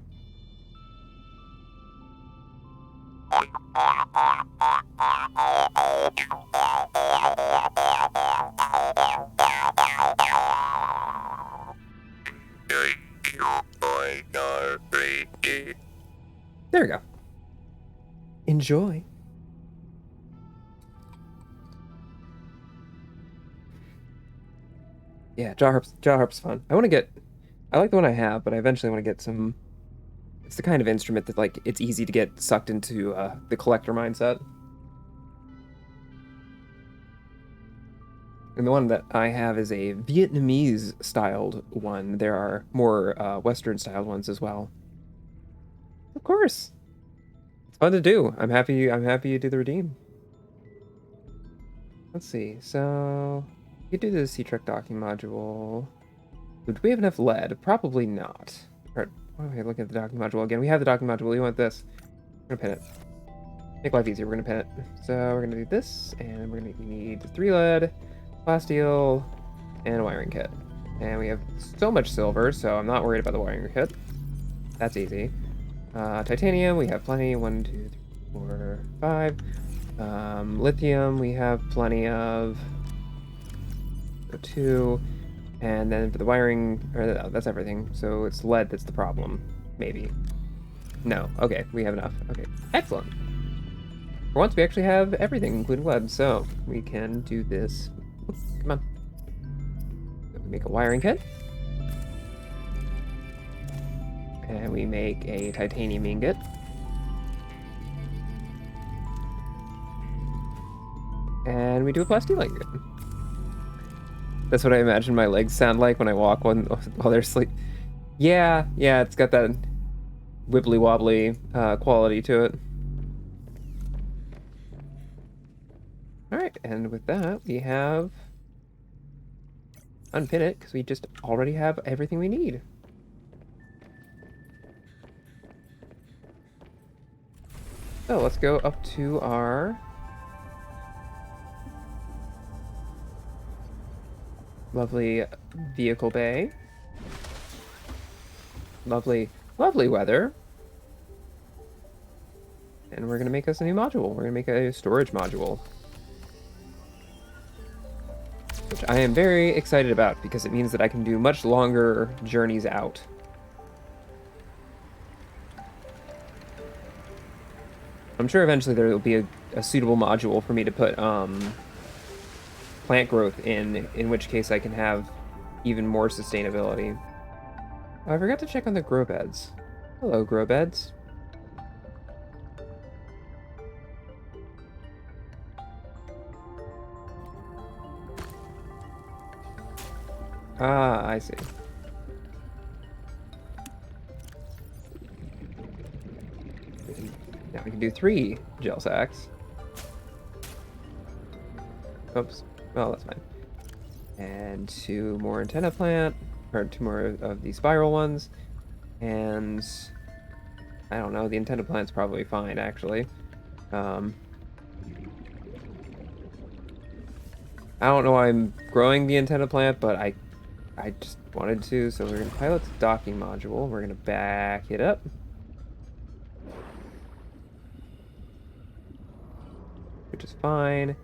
There we go. Enjoy. Yeah, jaw harp's fun. I like the one I have, but I eventually want to get some. It's the kind of instrument that, like, it's easy to get sucked into the collector mindset. And the one that I have is a Vietnamese-styled one. There are more Western-styled ones as well. Of course. It's fun to do. I'm happy you do the redeem. Let's see. So you could do the C-Trek docking module. Do we have enough lead? Probably not. All right. Okay, look at the docking module again. We have the docking module. You want this? We're gonna pin it. Make life easier. We're gonna pin it. So we're gonna do this, and we need 3 lead, plasteel, and a wiring kit. And we have so much silver, so I'm not worried about the wiring kit. That's easy. Titanium, we have plenty. 1, 2, 3, 4, 5. Lithium, we have plenty of. So 2. And then for the wiring, that's everything. So it's lead that's the problem. Maybe. No. Okay, we have enough. Okay, excellent. For once, we actually have everything, including lead, so we can do this. Come on. Make a wiring kit. And we make a titanium ingot. And we do a plasteel ingot. That's what I imagine my legs sound like when I walk while they're asleep. Yeah, it's got that wibbly wobbly quality to it. Alright, and with that, we have unpin it, because we just already have everything we need. So let's go up to our lovely vehicle bay. Lovely weather. And we're gonna make us a new module. We're gonna make a storage module. Which I am very excited about, because it means that I can do much longer journeys out. I'm sure eventually there will be a suitable module for me to put plant growth in which case I can have even more sustainability. Oh, I forgot to check on the grow beds. Hello, grow beds. Ah, I see. Now we can do 3 gel sacks. Oops. Well, that's fine. And 2 more antenna plant, or 2 more of the spiral ones. And I don't know, the antenna plant's probably fine, actually. I don't know why I'm growing the antenna plant, but I just wanted to, so we're going to pilot the docking module. We're going to back it up. Which is fine.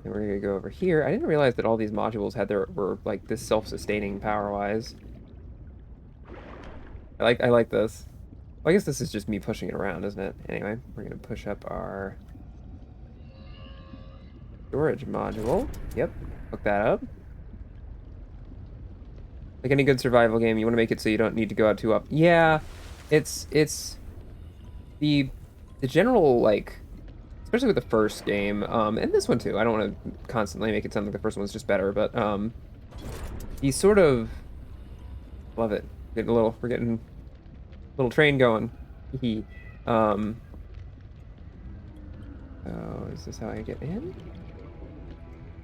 And we're going to go over here. I didn't realize that all these modules were like this self-sustaining power-wise. I like this. Well, I guess this is just me pushing it around, isn't it? Anyway, we're going to push up our storage module. Yep, hook that up. Like any good survival game, you want to make it so you don't need to go out too up. Yeah, it's the general, like, especially with the first game, and this one too. I don't want to constantly make it sound like the first one's just better, but the sort of love it. We're getting a little train going. Oh, is this how I get in?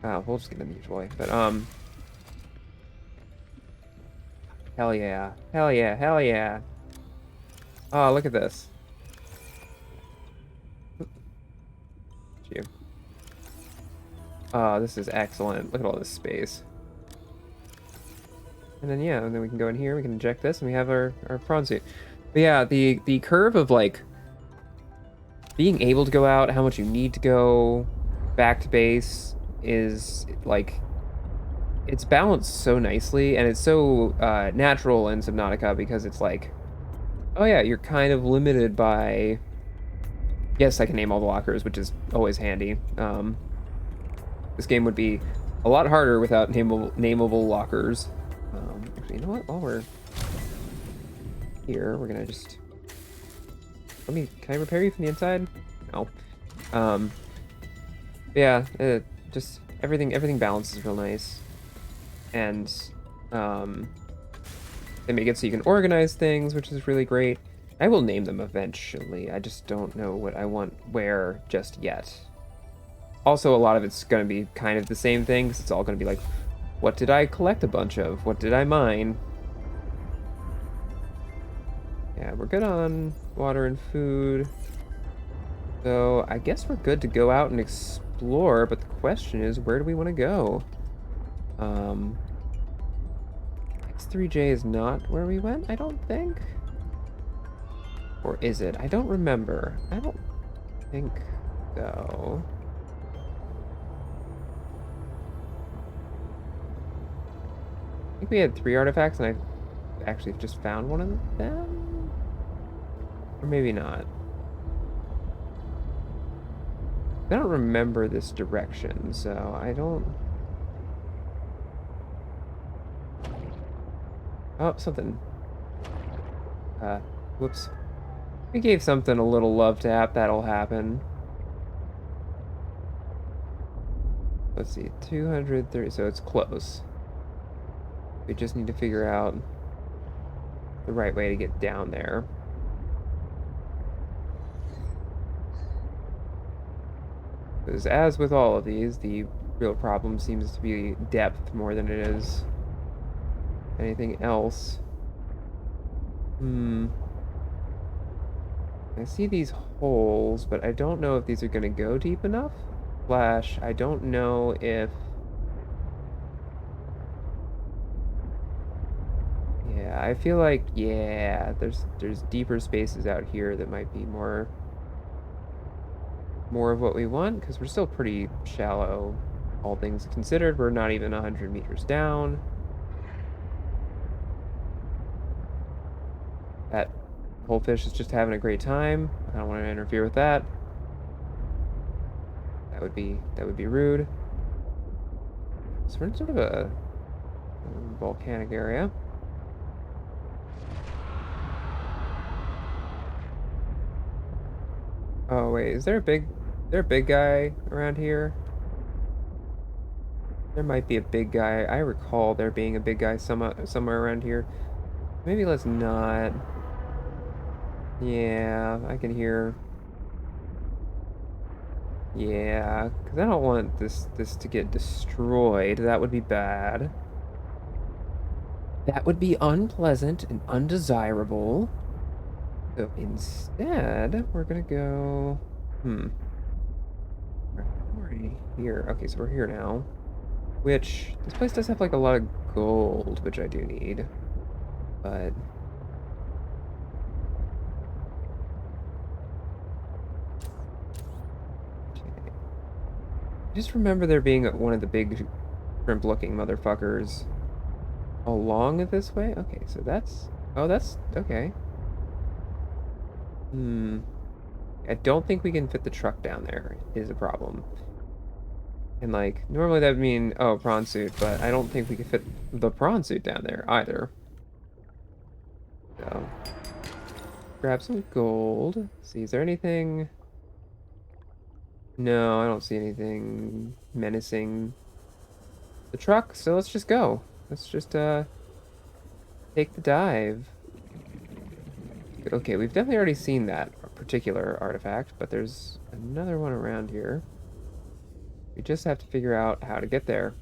Oh, we'll just get in the usual way. But hell yeah. Hell yeah. Hell yeah. Oh, look at this. You. Oh, this is excellent. Look at all this space. And then, yeah, and then we can go in here, we can inject this, and we have our prawn suit. But yeah, the curve of, like, being able to go out, how much you need to go back to base is, like, it's balanced so nicely, and it's so natural in Subnautica, because it's like, oh yeah, you're kind of limited by... Yes, I can name all the lockers, which is always handy. This game would be a lot harder without nameable lockers. Actually, you know what? While we're here, we're gonna just... can I repair you from the inside? No. Yeah, just everything balances real nice. And they make it so you can organize things, which is really great. I will name them eventually. I just don't know what I want where just yet. Also, a lot of it's going to be kind of the same thing, because it's all going to be like, what did I collect a bunch of? What did I mine? Yeah, we're good on water and food. So I guess we're good to go out and explore, but the question is, where do we want to go? X3J is not where we went, I don't think. Or is it? I don't remember. I don't think so. I think we had 3 artifacts and I actually just found one of them? Or maybe not. I don't remember this direction, so I don't... Oh, something. Whoops. We gave something a little love tap, that'll happen. Let's see, 230, so it's close. We just need to figure out the right way to get down there. Because as with all of these, the real problem seems to be depth more than it is anything else. I see these holes, but I don't know if these are going to go deep enough. Slash, I don't know if... Yeah, I feel like, yeah, there's deeper spaces out here that might be more of what we want, because we're still pretty shallow, all things considered. We're not even 100 meters down. That whole fish is just having a great time. I don't want to interfere with that. That would be rude. So we're in sort of a volcanic area. Oh wait, is there a big guy around here? There might be a big guy. I recall there being a big guy somewhere around here. Maybe let's not. Yeah, I can hear. Yeah, because I don't want this to get destroyed. That would be bad. That would be unpleasant and undesirable. So instead, we're gonna go. We're already here. Okay, so we're here now. Which this place does have like a lot of gold, which I do need. But I just remember there being one of the big shrimp-looking motherfuckers along this way. Okay, so that's... Oh, that's... Okay. I don't think we can fit the truck down there, is a problem. And, like, normally that would mean, oh, prawn suit, but I don't think we can fit the prawn suit down there either. So, grab some gold. See, is there anything... No, I don't see anything menacing the truck, so let's just go. Let's just, take the dive. Okay, we've definitely already seen that particular artifact, but there's another one around here. We just have to figure out how to get there.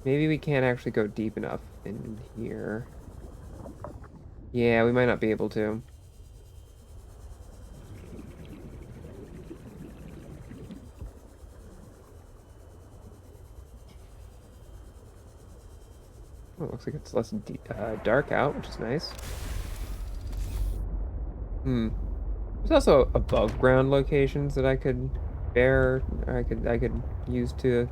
Maybe we can't actually go deep enough in here. Yeah, we might not be able to. Oh, it looks like it's less dark out, which is nice. There's also above ground locations that I could bear, or I could use to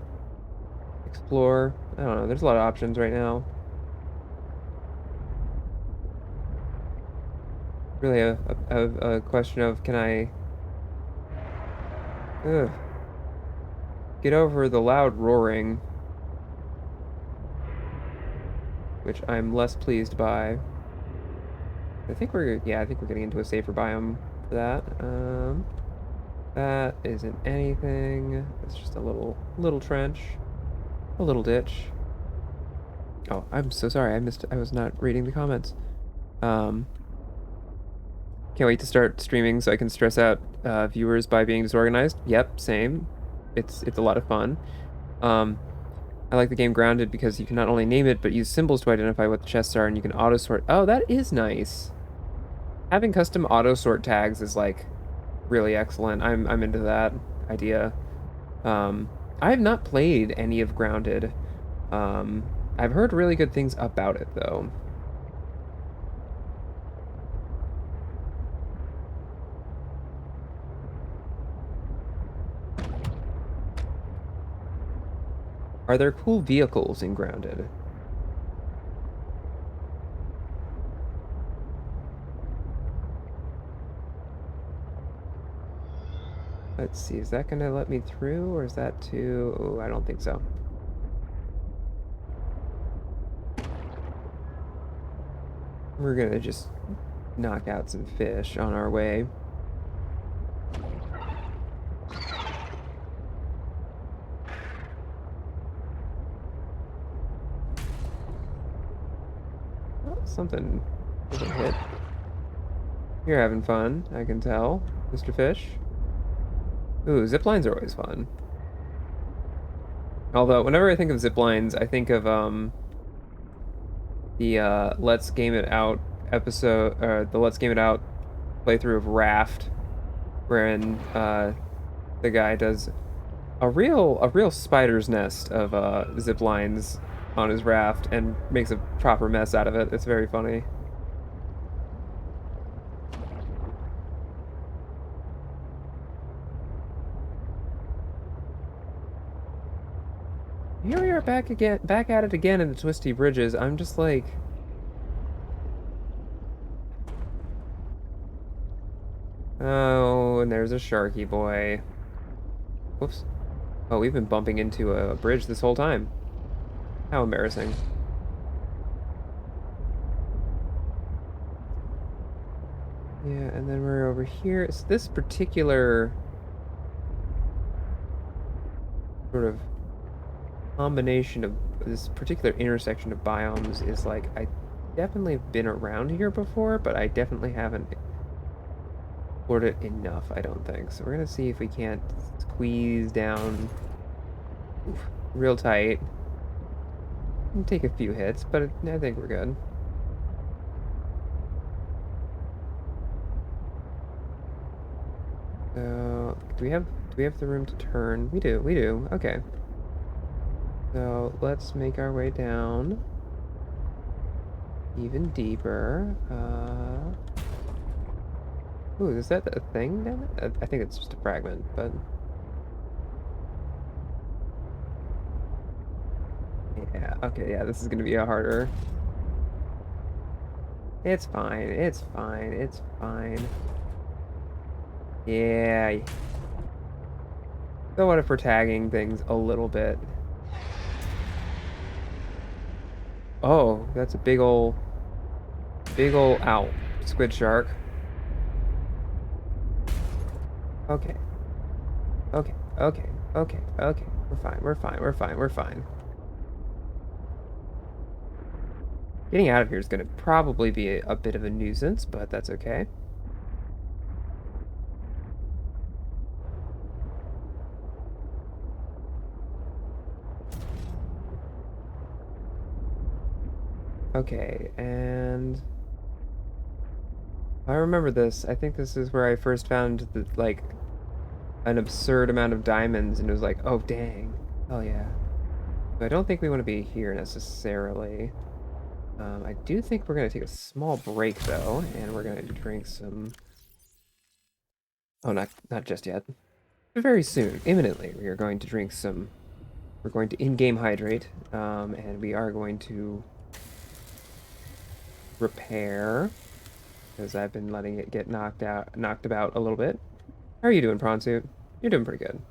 explore. I don't know. There's a lot of options right now. Really a question of can I get over the loud roaring, which I'm less pleased by. I think we're getting into a safer biome for that. That isn't anything. It's just a little trench, a little ditch. Oh, I'm so sorry. I was not reading the comments. Can't wait to start streaming so I can stress out viewers by being disorganized. Yep, same. It's a lot of fun. I like the game Grounded because you can not only name it, but use symbols to identify what the chests are, and you can auto-sort. Oh, that is nice. Having custom auto-sort tags is, like, really excellent. I'm into that idea. I have not played any of Grounded. I've heard really good things about it, though. Are there cool vehicles in Grounded? Let's see, is that gonna let me through, or is that too... Oh, I don't think so. We're gonna just knock out some fish on our way. Oh, something hit. You're having fun, I can tell, Mr. Fish. Ooh, zip lines are always fun. Although, whenever I think of zip lines, I think of, the, Let's Game It Out episode, the Let's Game It Out playthrough of Raft, wherein, the guy does a real spider's nest of, zip lines on his raft and makes a proper mess out of it. It's very funny. Here we are back at it again in the twisty bridges. I'm just like... Oh, and there's a Sharky boy. Whoops. Oh, we've been bumping into a bridge this whole time. How embarrassing. Yeah, and then we're over here. So this particular sort of combination of this particular intersection of biomes is like, I definitely have been around here before, but I definitely haven't explored it enough, I don't think. So we're gonna see if we can't squeeze down real tight. And take a few hits, but I think we're good. So do we have the room to turn? We do. Okay. So let's make our way down even deeper. Ooh, is that a thing down there? I think it's just a fragment, but yeah, okay, yeah, this is gonna be a harder. It's fine, it's fine, it's fine. Yeah. So what if we're tagging things a little bit? Oh, that's a big ol' ow, squid shark. Okay. Okay, okay, okay, okay. We're fine. Getting out of here is gonna probably be a bit of a nuisance, but that's okay. Okay, and I remember this. I think this is where I first found the, like, an absurd amount of diamonds, and it was like, oh dang, oh yeah. But I don't think we want to be here necessarily. I do think we're gonna take a small break though, and we're gonna drink some. Oh, not just yet. But very soon, imminently, we are going to drink some. We're going to in-game hydrate, and we are going to repair, because I've been letting it get knocked about a little bit. How are you doing, Prawn Suit? You're doing pretty good.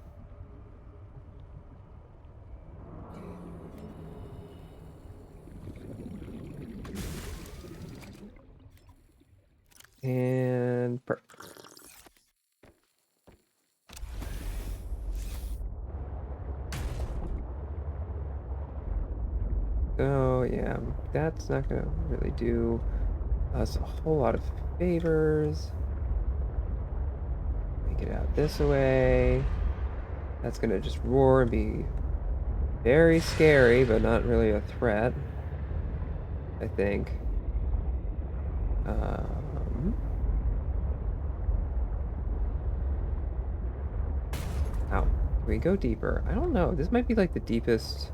And so yeah, that's not gonna really do us a whole lot of favors. Make it out this way. That's gonna just roar and be very scary, but not really a threat, I think. Ow. We go deeper. I don't know. This might be like the deepest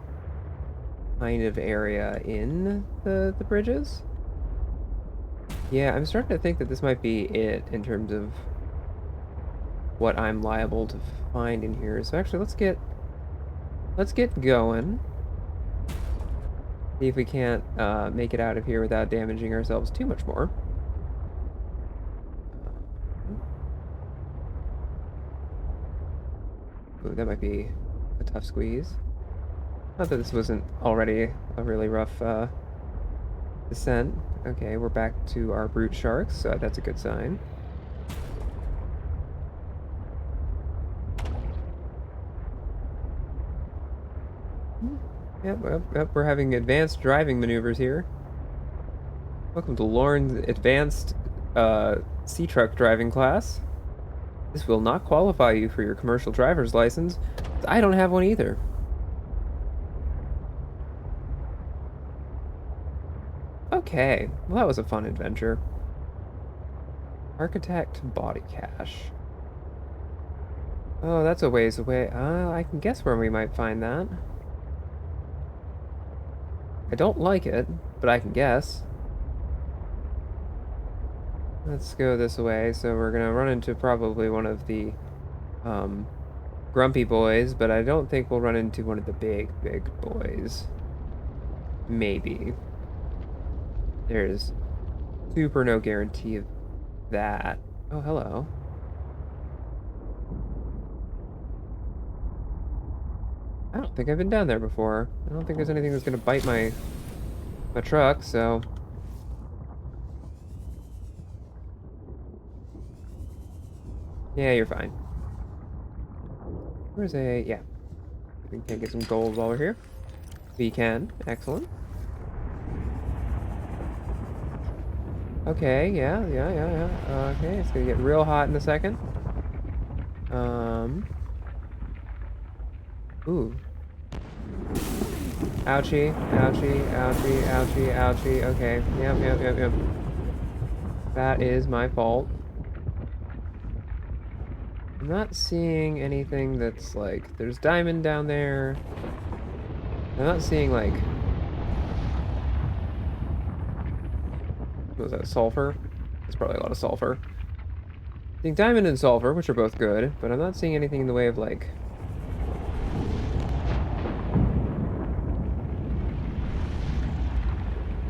kind of area in the bridges. Yeah, I'm starting to think that this might be it in terms of what I'm liable to find in here. So actually, let's get going. See if we can't make it out of here without damaging ourselves too much more. Ooh, that might be a tough squeeze. Not that this wasn't already a really rough descent. Okay, we're back to our brute sharks, so that's a good sign. Yep, we're having advanced driving maneuvers here. Welcome to Lauren's advanced sea truck driving class. This will not qualify you for your commercial driver's license. I don't have one either. Okay, well that was a fun adventure. Architect body cache. Oh, that's a ways away. I can guess where we might find that. I don't like it, but I can guess. Let's go this way. So we're gonna run into probably one of the grumpy boys, but I don't think we'll run into one of the big boys. Maybe. There's super no guarantee of that. Oh, hello. I don't think I've been down there before. I don't think there's anything that's gonna bite my truck, so... Yeah, you're fine. Where's a... yeah. We can get some gold while we're here. We can. Excellent. Okay, yeah. Okay, it's gonna get real hot in a second. Ooh. Ouchie, ouchie. Okay, yep. That is my fault. I'm not seeing anything that's like... There's diamond down there. I'm not seeing like... What was that, sulfur? That's probably a lot of sulfur. Seeing diamond and sulfur, which are both good, but I'm not seeing anything in the way of like...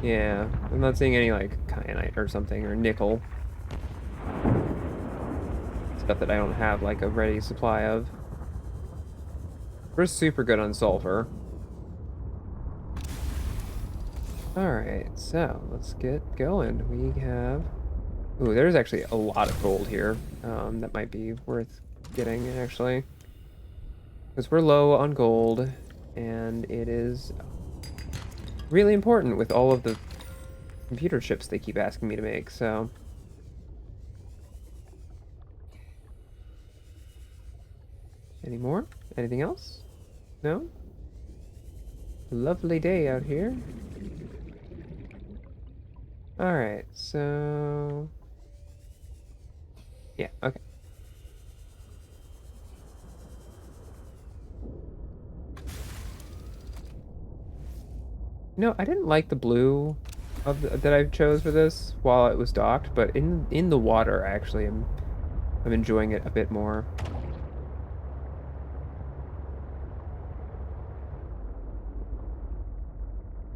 Yeah, I'm not seeing any like kyanite or something, or nickel. Stuff that I don't have like a ready supply of. We're super good on sulfur. Alright, so let's get going. We have... Ooh, there's actually a lot of gold here. That might be worth getting, actually. Because we're low on gold, and it is really important with all of the computer chips they keep asking me to make, so... Any more? Anything else? No? Lovely day out here. Alright, so... Yeah, okay. No, I didn't like the blue of that I chose for this while it was docked, but in the water, actually, I'm enjoying it a bit more.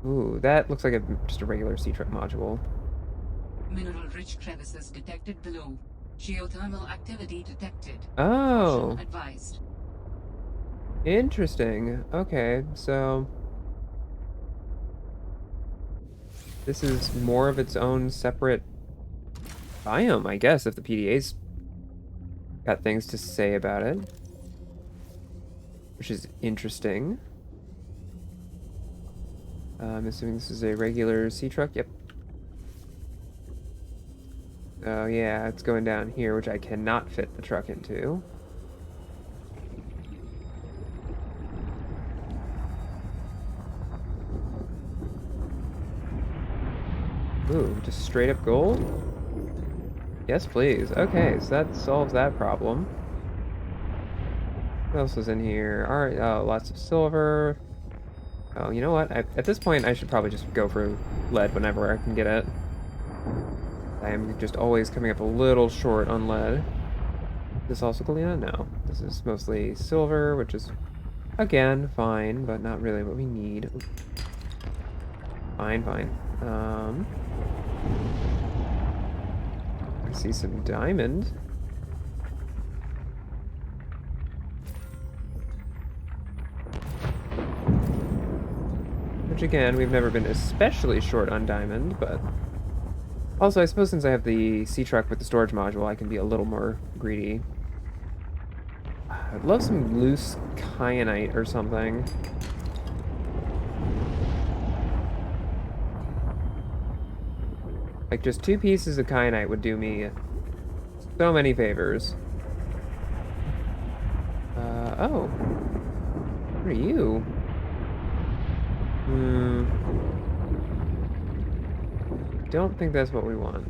Ooh, that looks like just a regular sea truck module. Mineral-rich crevices detected below. Geothermal activity detected. Oh, Caution advised. interesting. Okay, so this is more of its own separate biome, I guess, if the PDA's got things to say about it, which is interesting. I'm assuming this is a regular sea truck. Yep. Oh yeah, it's going down here, which I cannot fit the truck into. Ooh, just straight up gold? Yes, please. Okay, so that solves that problem. What else was in here? All right, oh, lots of silver. Oh, you know what? At this point, I should probably just go for lead whenever I can get it. I am just always coming up a little short on lead. Is this also galena? No. This is mostly silver, which is, again, fine, but not really what we need. Ooh. Fine, fine. I see some diamond. Which, again, we've never been especially short on diamond, but... Also, I suppose since I have the sea truck with the storage module, I can be a little more greedy. I'd love some loose kyanite or something. Like, just 2 pieces of kyanite would do me so many favors. Oh. What are you? Don't think that's what we want.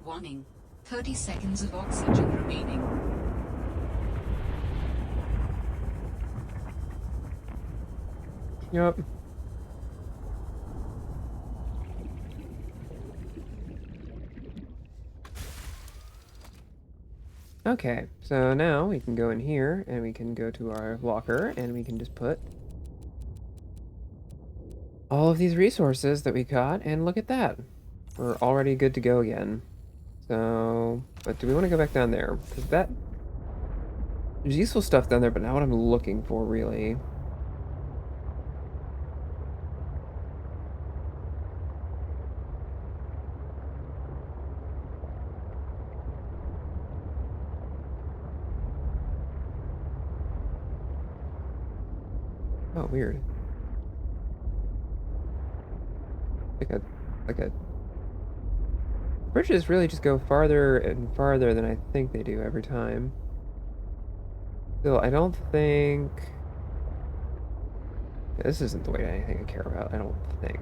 Warning. 30 seconds of oxygen remaining. Yup. Okay, so now we can go in here and we can go to our locker and we can just put all of these resources that we got, and look at that. We're already good to go again. So, but do we want to go back down there? Because there's useful stuff down there, but not what I'm looking for, really. Oh, weird. Like a... Bridges really just go farther and farther than I think they do every time. Still, I don't think... This isn't the way anything I care about, I don't think.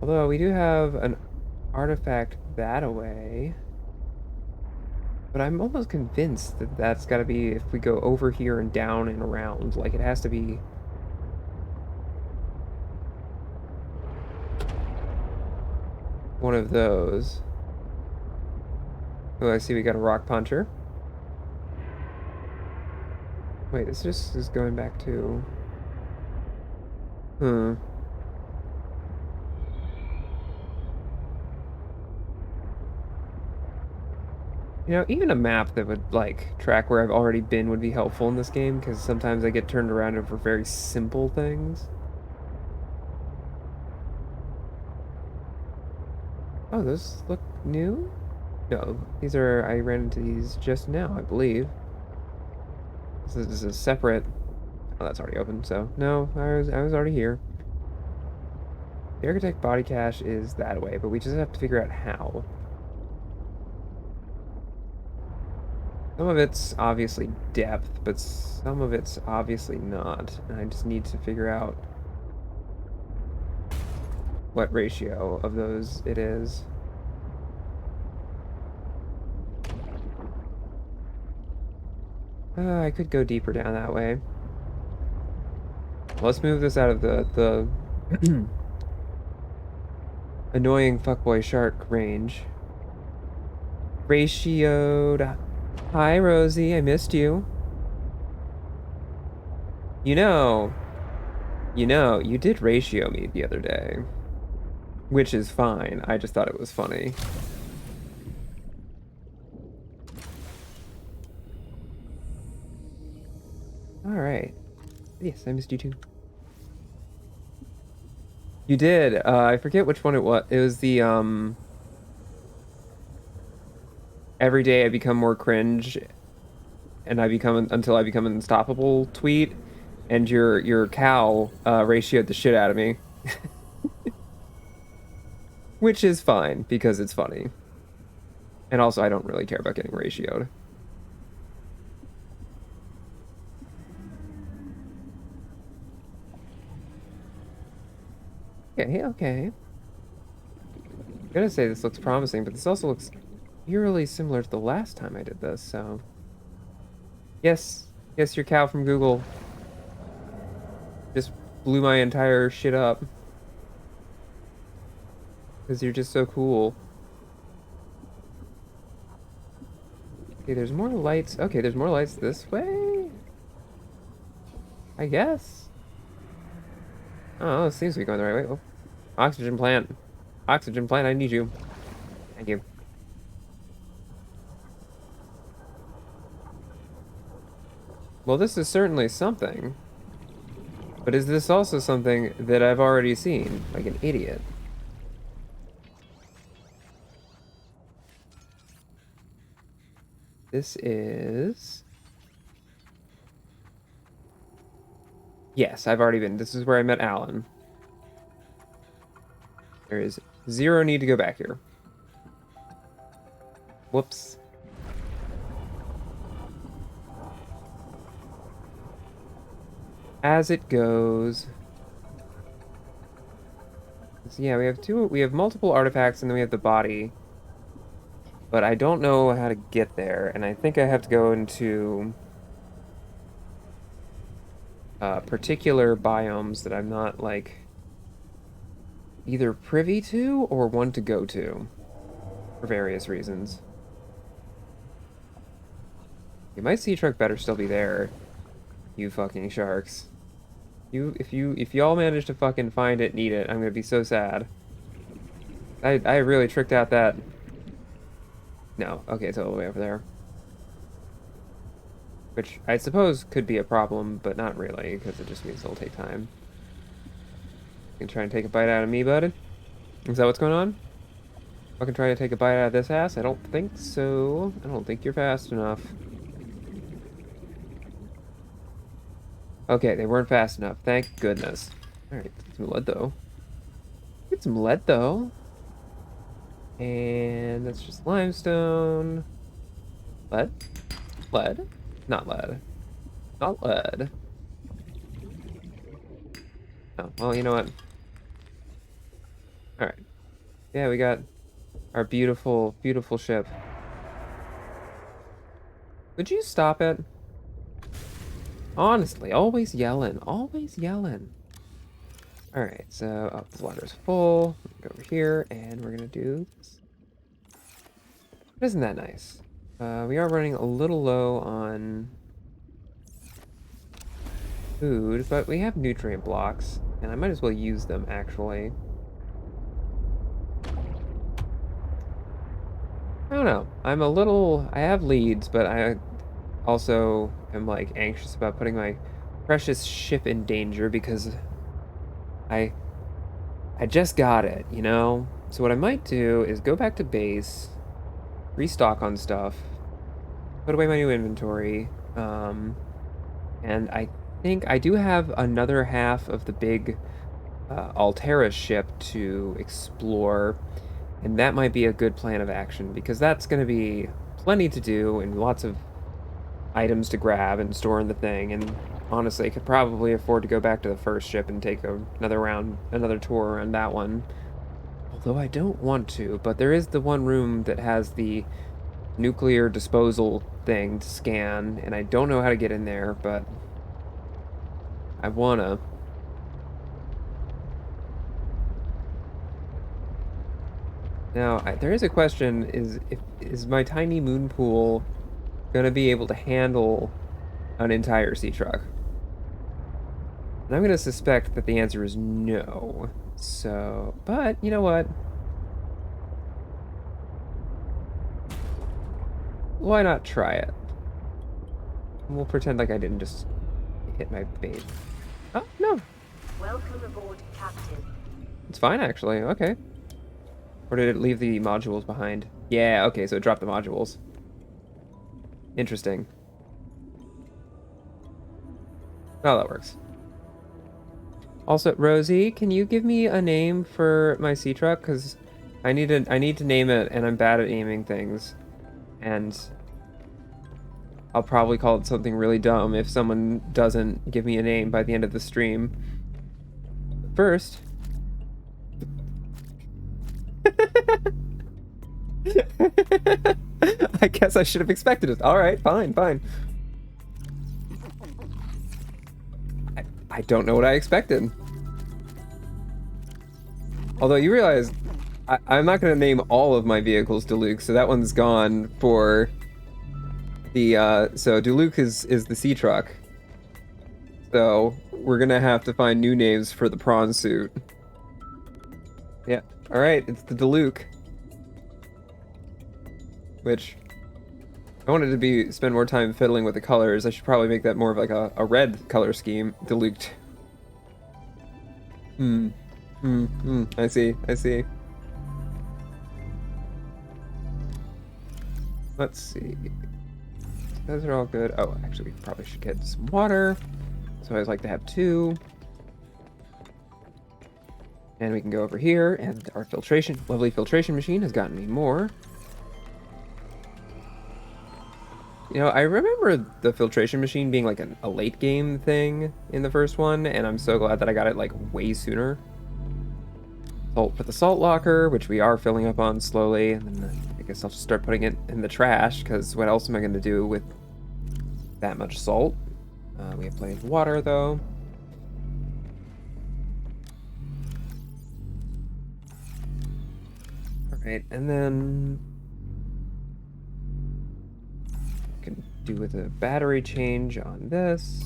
Although we do have an artifact that away. But I'm almost convinced that that's got to be if we go over here and down and around. Like, it has to be... one of those. Oh, I see we got a rock puncher. Wait, this just is going back to... You know, even a map that would, like, track where I've already been would be helpful in this game, because sometimes I get turned around over very simple things. Oh, those look new? No, these are... I ran into these just now, I believe. This is a separate... Oh, that's already open, so... No, I was already here. The Architect body cache is that way, but we just have to figure out how. Some of it's obviously depth, but some of it's obviously not. And I just need to figure out what ratio of those it is. I could go deeper down that way. Let's move this out of the annoying fuckboy shark range. Ratioed. Hi, Rosie. I missed you. You know, you did ratio me the other day. Which is fine. I just thought it was funny. Alright. Yes, I missed you too. You did. I forget which one it was. It was the, every day I become more cringe and until I become unstoppable tweet, and your cow ratioed the shit out of me. Which is fine, because it's funny. And also, I don't really care about getting ratioed. Okay, okay. I'm gonna say this looks promising, but this also looks eerily similar to the last time I did this, so... Yes, yes, your cow from Google just blew my entire shit up. Because you're just so cool. Okay, there's more lights. Okay, there's more lights this way? I guess. Oh, it seems to be going the right way. Oh, oxygen plant. Oxygen plant, I need you. Thank you. Well, this is certainly something. But is this also something that I've already seen? Like an idiot. This is... Yes, I've already been. This is where I met Alan. There is zero need to go back here. Whoops. As it goes. So yeah, we have multiple artifacts and then we have the body. But I don't know how to get there, and I think I have to go into particular biomes that I'm not, like, either privy to or want to go to for various reasons. Okay, my sea truck better still be there, you fucking sharks. If y'all manage to fucking find it and eat it, I'm gonna be so sad. I really tricked out that... No, okay, it's all the way over there. Which I suppose could be a problem, but not really, because it just means it'll take time. You can try and take a bite out of me, bud? Is that what's going on? Fucking try to take a bite out of this ass? I don't think so. I don't think you're fast enough. Okay, they weren't fast enough. Thank goodness. Alright, get some lead, though. Get some lead, though. And that's just limestone. Lead? Lead? Not lead. Not lead. Oh, well, you know what? Alright. Yeah, we got our beautiful, beautiful ship. Would you stop it? Honestly, always yelling. Always yelling. Alright, so oh, this water's full. Go over here, and we're gonna do this. Isn't that nice? We are running a little low on food, but we have nutrient blocks, and I might as well use them, actually. I don't know. I have leads, but I also am, like, anxious about putting my precious ship in danger because I just got it, you know? So what I might do is go back to base, restock on stuff, put away my new inventory, and I think I do have another half of the big Altera ship to explore, and that might be a good plan of action, because that's going to be plenty to do and lots of items to grab and store in the thing, and honestly, I could probably afford to go back to the first ship and take another tour around that one. Although I don't want to, but there is the one room that has the nuclear disposal thing to scan, and I don't know how to get in there, but I wanna. Now, there is a question, is my tiny moon pool gonna be able to handle an entire sea truck? And I'm gonna suspect that the answer is no. So, but you know what? Why not try it? We'll pretend like I didn't just hit my bait. Oh, no. Welcome aboard, Captain. It's fine, actually. Okay. Or did it leave the modules behind? Yeah, okay, so it dropped the modules. Interesting. Oh, that works. Also, Rosie, can you give me a name for my sea truck? Because I need to name it, and I'm bad at naming things. And I'll probably call it something really dumb if someone doesn't give me a name by the end of the stream. First... I guess I should have expected it. All right, fine, fine. I don't know what I expected. Although you realize I'm not going to name all of my vehicles Diluc, so that one's gone for the, so Diluc is the sea truck. So we're going to have to find new names for the prawn suit. Yeah, alright, it's the Diluc. Which, I wanted to spend more time fiddling with the colors. I should probably make that more of like a red color scheme. Diluc. I see, I see. Let's see. Those are all good. Oh, actually, we probably should get some water. So I always like to have 2. And we can go over here, and our lovely filtration machine has gotten me more. You know, I remember the filtration machine being like a late game thing in the first one, and I'm so glad that I got it like way sooner. Salt for the salt locker, which we are filling up on slowly, and then I guess I'll just start putting it in the trash, because what else am I going to do with that much salt? We have plenty of water, though. Alright, and then can do with a battery change on this.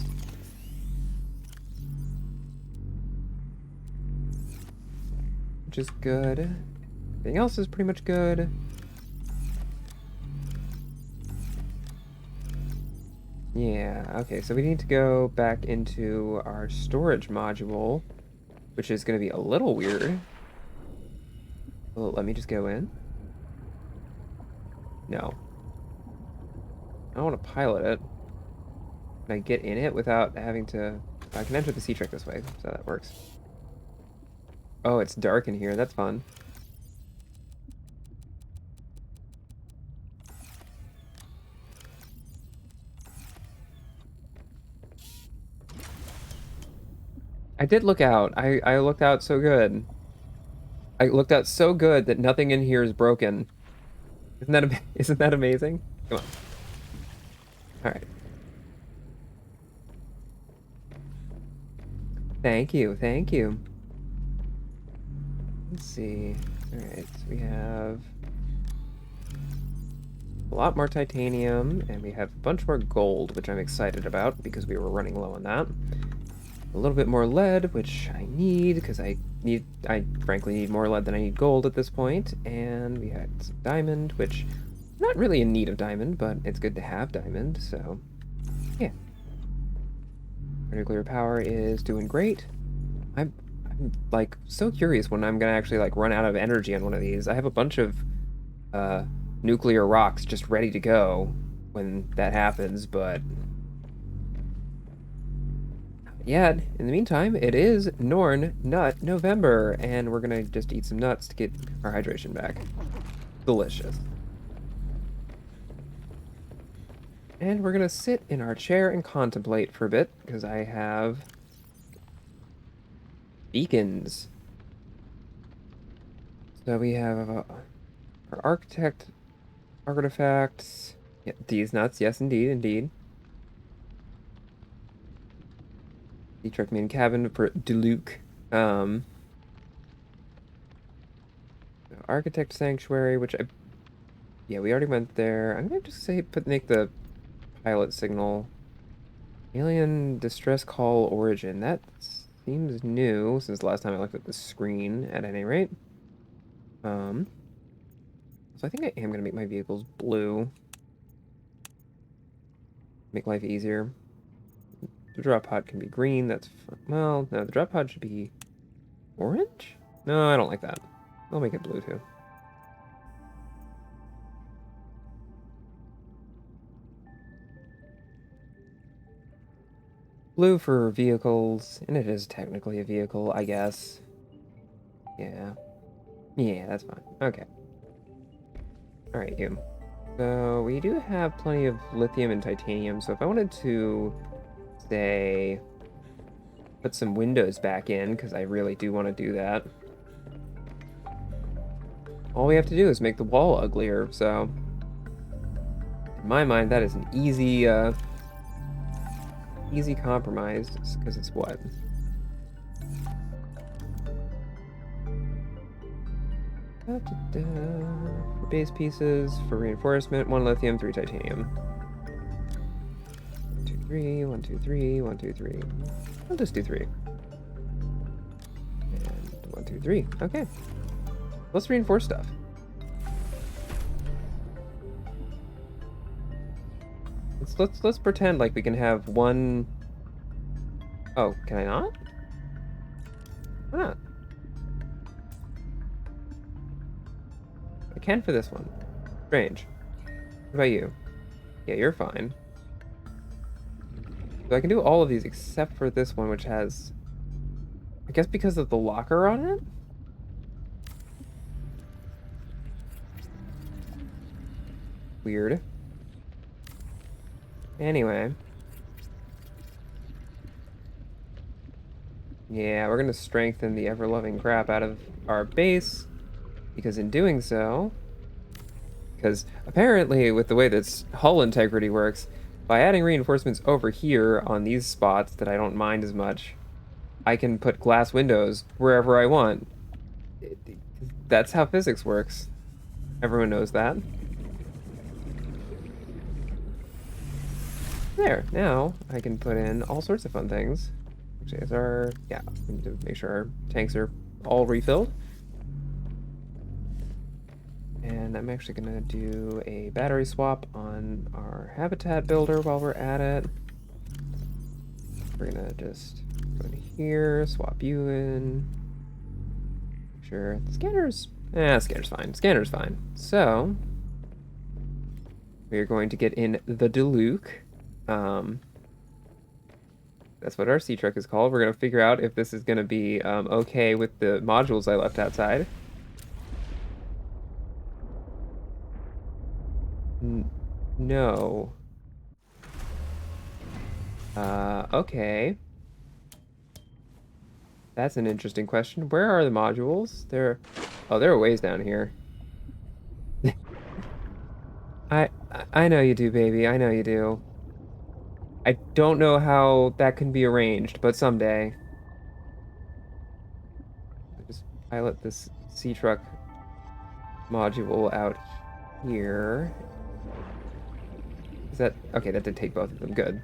Which is good. Everything else is pretty much good. Yeah, okay, so we need to go back into our storage module, which is going to be a little weird. Well, let me just go in. No. I don't want to pilot it. Can I get in it without having to... I can enter the sea truck this way, so that works. Oh, it's dark in here. That's fun. I did look out. I looked out so good. I looked out so good that nothing in here is broken. Isn't that amazing? Come on. All right. Thank you, thank you. Let's see. All right, so we have a lot more titanium, and we have a bunch more gold, which I'm excited about because we were running low on that. A little bit more lead, which I need because I frankly need more lead than I need gold at this point. And we had some diamond, which I'm not really in need of diamond, but it's good to have diamond, so yeah. Our nuclear power is doing great. I'm like so curious when I'm gonna actually like run out of energy on one of these. I have a bunch of nuclear rocks just ready to go when that happens, but yeah, in the meantime, it is Norn Nut November, and we're gonna just eat some nuts to get our hydration back. Delicious. And we're gonna sit in our chair and contemplate for a bit, because I have beacons. So we have our architect artifacts. Yeah, these nuts, yes indeed, indeed. The truck main cabin for Diluc. Architect Sanctuary, which yeah, we already went there. I'm gonna just say make the pilot signal. Alien distress call origin. That seems new since the last time I looked at the screen, at any rate. So I think I am gonna make my vehicles blue. Make life easier. The drop pod can be green, that's fun. Well, no, the drop pod should be orange? No, I don't like that. I'll make it blue too. Blue for vehicles, and it is technically a vehicle, I guess. Yeah. Yeah, that's fine. Okay. Alright, you. So, we do have plenty of lithium and titanium, so if I wanted to, say, put some windows back in, because I really do want to do that. all we have to do is make the wall uglier, so... In my mind, that is an easy, easy compromise, because it's what? For base pieces, for reinforcement, 1 lithium, 3 titanium. 1, 2, 3, 1, 2, 3, 1, 2, 3. I'll just do 3. And 1, 2, 3. Okay. Let's reinforce stuff. Let's pretend like we can have one. Oh, can I not? Why not? I can for this one. Strange. What about you? Yeah, you're fine. So I can do all of these except for this one, which has... I guess because of the locker on it? Weird. Anyway. Yeah, we're gonna strengthen the ever-loving crap out of our base, because in doing so... Because apparently, with the way this hull integrity works, by adding reinforcements over here on these spots that I don't mind as much, I can put glass windows wherever I want. That's how physics works. Everyone knows that. There, now I can put in all sorts of fun things. Actually, is our... Yeah, we need to make sure our tanks are all refilled. And I'm actually going to do a battery swap on our habitat builder while we're at it. We're going to just go in here, swap you in. Make sure the scanner's... scanner's fine. Scanner's fine. So, we're going to get in the Diluc. That's what our sea truck is called. We're going to figure out if this is going to be okay with the modules I left outside. No. Okay. That's an interesting question. Where are the modules? Oh, they're a ways down here. I know you do, baby. I know you do. I don't know how that can be arranged, but someday. Just pilot this sea truck module out here. Is that... Okay, that did take both of them. Good.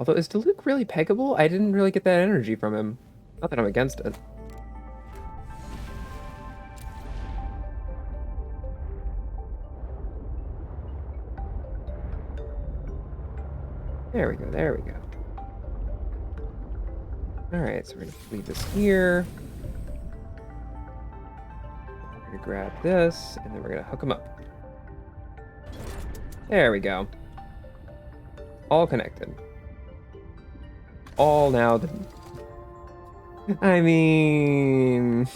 Although, is Diluc really peggable? I didn't really get that energy from him. Not that I'm against it. There we go, there we go. Alright, so we're gonna leave this here. We're gonna grab this, and then we're gonna hook them up. There we go. All connected. All now... I mean...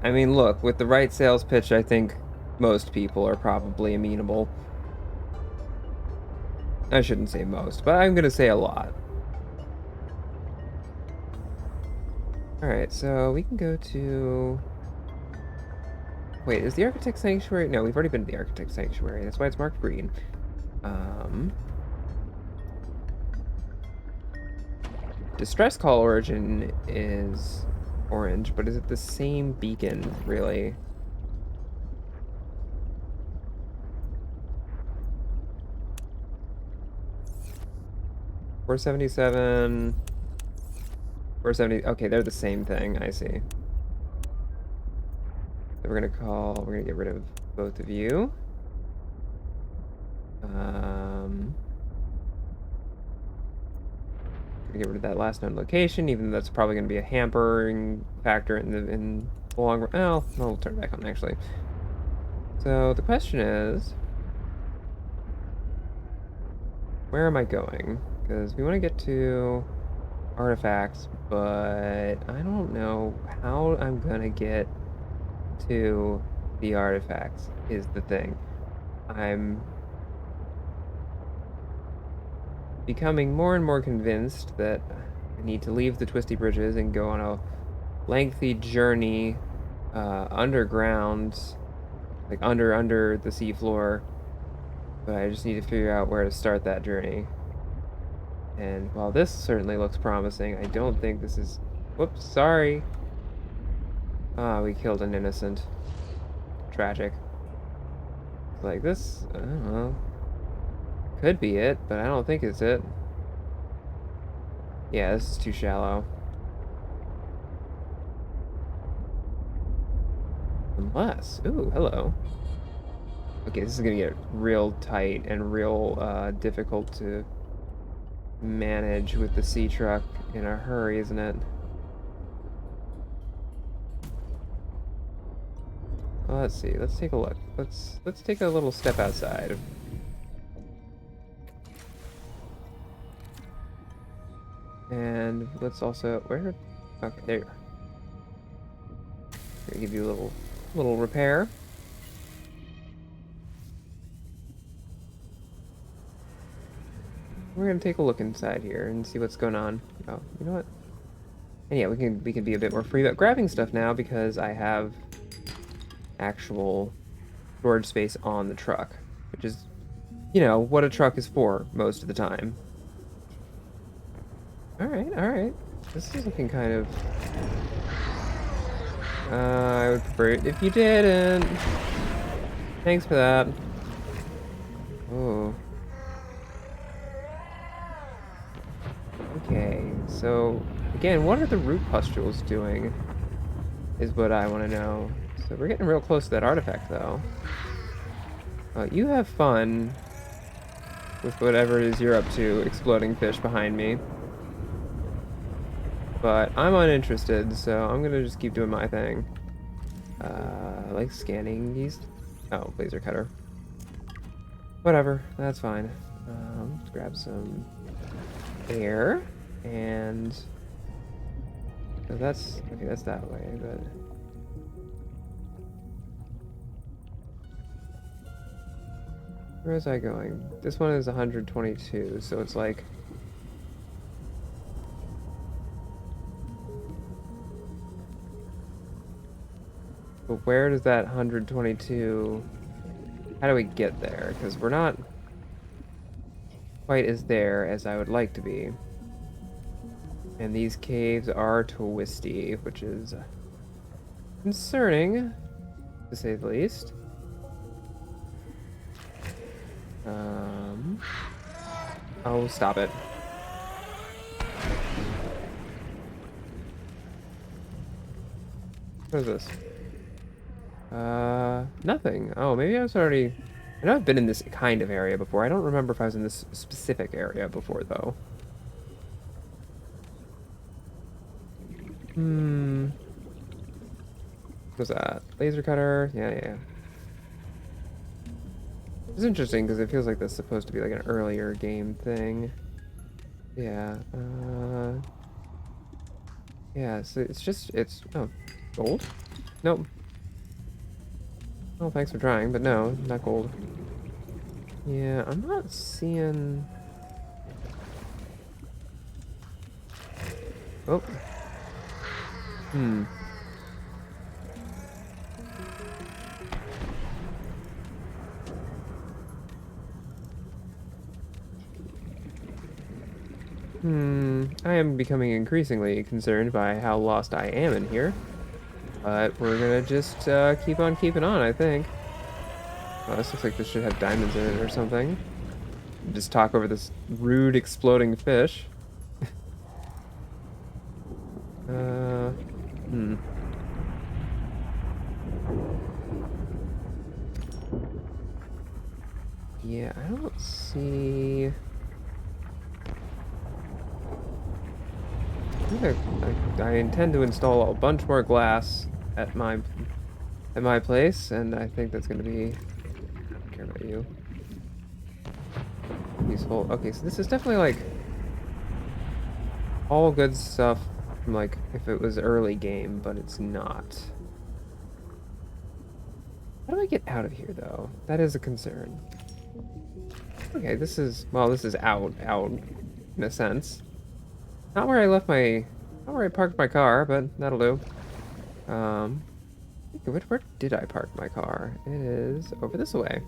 I mean, look, with the right sales pitch, I think most people are probably amenable. I shouldn't say most, but I'm gonna say a lot. Alright, so we can go to... Wait, is the Architect Sanctuary? No, we've already been to the Architect Sanctuary. That's why it's marked green. Distress Call origin is orange, but is it the same beacon, really? $477... 470... Okay, they're the same thing, I see. So we're gonna get rid of both of you. Get rid of that last known location, even though that's probably going to be a hampering factor in the long run. Oh, I'll turn it back on actually. So the question is, where am I going? Because we want to get to artifacts, but I don't know how I'm going to get to the artifacts is the thing. I'm becoming more and more convinced that I need to leave the twisty bridges and go on a lengthy journey underground, like under the seafloor. But I just need to figure out where to start that journey. And while this certainly looks promising, I don't think this is... Whoops, sorry. Ah, we killed an innocent. Tragic. Like this, I don't know. Could be it, but I don't think it's it. Yeah, this is too shallow. Unless... Ooh, hello. Okay, this is gonna get real tight and real difficult to manage with the sea truck in a hurry, isn't it? Well, let's see. Let's take a look. Let's take a little step outside. And let's also where? Okay, there you are. Gonna give you a little repair. We're gonna take a look inside here and see what's going on. Oh, you know what? And yeah, we can be a bit more free about grabbing stuff now because I have actual storage space on the truck, which is, you know, what a truck is for most of the time. All right. This is looking kind of... I would prefer it if you didn't. Thanks for that. Oh. Okay, so again, what are the root pustules doing? Is what I want to know. So we're getting real close to that artifact, though. You have fun with whatever it is you're up to, exploding fish behind me. But I'm uninterested, so I'm gonna just keep doing my thing. Like scanning these... Oh, laser cutter. Whatever, that's fine. Let's grab some air, and... So that's... Okay, that's that way, but... Where was I going? This one is 122, so it's like... But where does that 122... How do we get there? Because we're not quite as there as I would like to be. And these caves are twisty, which is concerning, to say the least. Oh, stop it. What is this? Nothing. Oh, maybe I was already... I know I've been in this kind of area before. I don't remember if I was in this specific area before, though. What's that? Laser cutter? Yeah. It's interesting because it feels like this is supposed to be like an earlier game thing. Yeah. Yeah, so it's... Oh, gold? Nope. Well, thanks for trying, but no, not gold. Yeah, I'm not seeing... Oh. I am becoming increasingly concerned by how lost I am in here. But we're gonna just keep on keeping on, I think. Oh, this looks like this should have diamonds in it or something. Just talk over this rude exploding fish. Yeah, I don't see... I intend to install a bunch more glass at my place, and I think that's gonna be... I don't care about you. Useful. Okay, so this is definitely like all good stuff from like if it was early game, but it's not. How do I get out of here though? That is a concern. Okay, this is, well, this is out, in a sense. Not where I left my, not where I parked my car, but that'll do. Where did I park my car? It is over this way.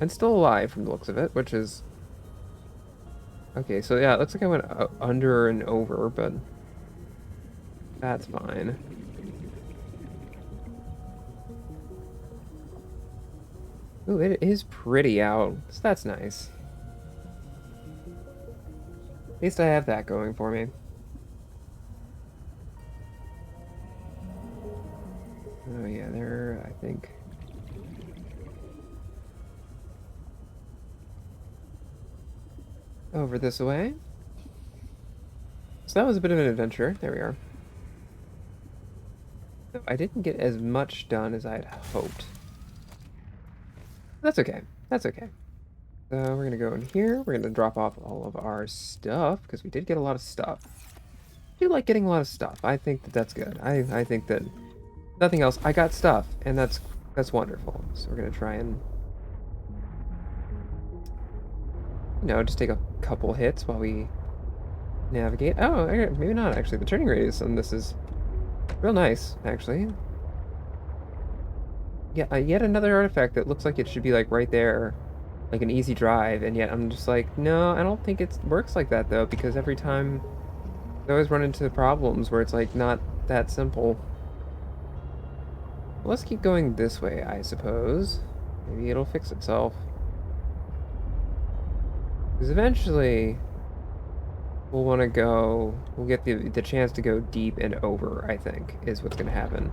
And still alive from the looks of it, which is... Okay, so yeah, it looks like I went under and over, but that's fine. Ooh, it is pretty out, so that's nice. At least I have that going for me. Oh yeah, there, I think... Over this way. So that was a bit of an adventure. There we are. I didn't get as much done as I had hoped. That's okay. That's okay. So we're gonna go in here. We're gonna drop off all of our stuff because we did get a lot of stuff. I do like getting a lot of stuff. I think that that's good. I think that nothing else. I got stuff, and that's wonderful. So we're gonna try and just take a couple hits while we navigate. Oh, maybe not actually. The turning radius on this is real nice, actually. Yeah, yet another artifact that looks like it should be like right there, like an easy drive, and yet I'm just like, no, I don't think it works like that though, because every time I always run into problems where it's like not that simple. Well, let's keep going this way, I suppose. Maybe it'll fix itself. Because eventually we'll want to go, we'll get the chance to go deep and over, I think, is what's going to happen.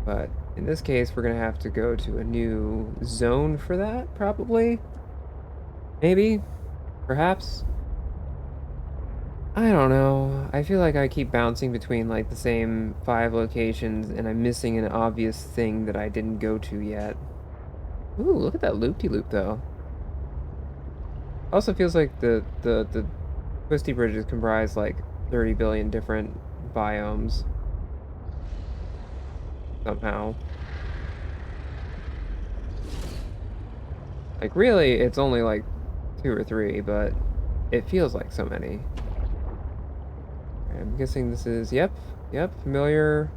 But in this case, we're going to have to go to a new zone for that, probably. Maybe. Perhaps. I don't know. I feel like I keep bouncing between, like, the same 5 locations, and I'm missing an obvious thing that I didn't go to yet. Ooh, look at that loop-de-loop, though. Also feels like the twisty bridges comprise, like, 30 billion different biomes. Somehow. Like, really, it's only like 2 or 3, but it feels like so many. I'm guessing this is, yep, familiar.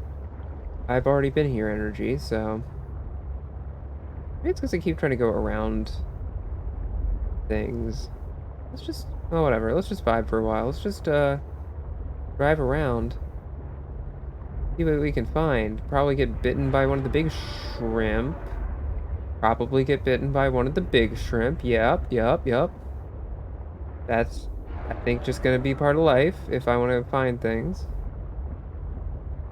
I've already been here energy, so maybe it's because I keep trying to go around things. Let's just, oh, whatever. Let's just vibe for a while. Let's just drive around. See what we can find. Probably get bitten by one of the big shrimp. Probably get bitten by one of the big shrimp. Yep. That's, I think, just gonna be part of life if I want to find things.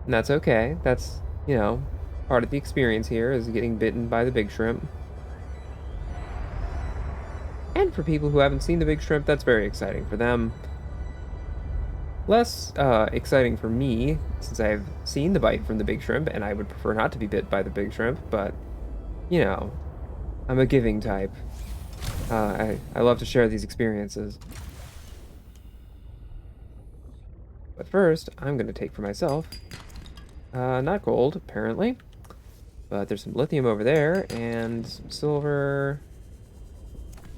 And that's okay. That's, part of the experience here is getting bitten by the big shrimp. And for people who haven't seen the big shrimp, that's very exciting for them. Less exciting for me, since I've seen the bite from the big shrimp, and I would prefer not to be bit by the big shrimp, but, I'm a giving type. I love to share these experiences. But first, I'm going to take for myself, not gold, apparently, but there's some lithium over there, and some silver.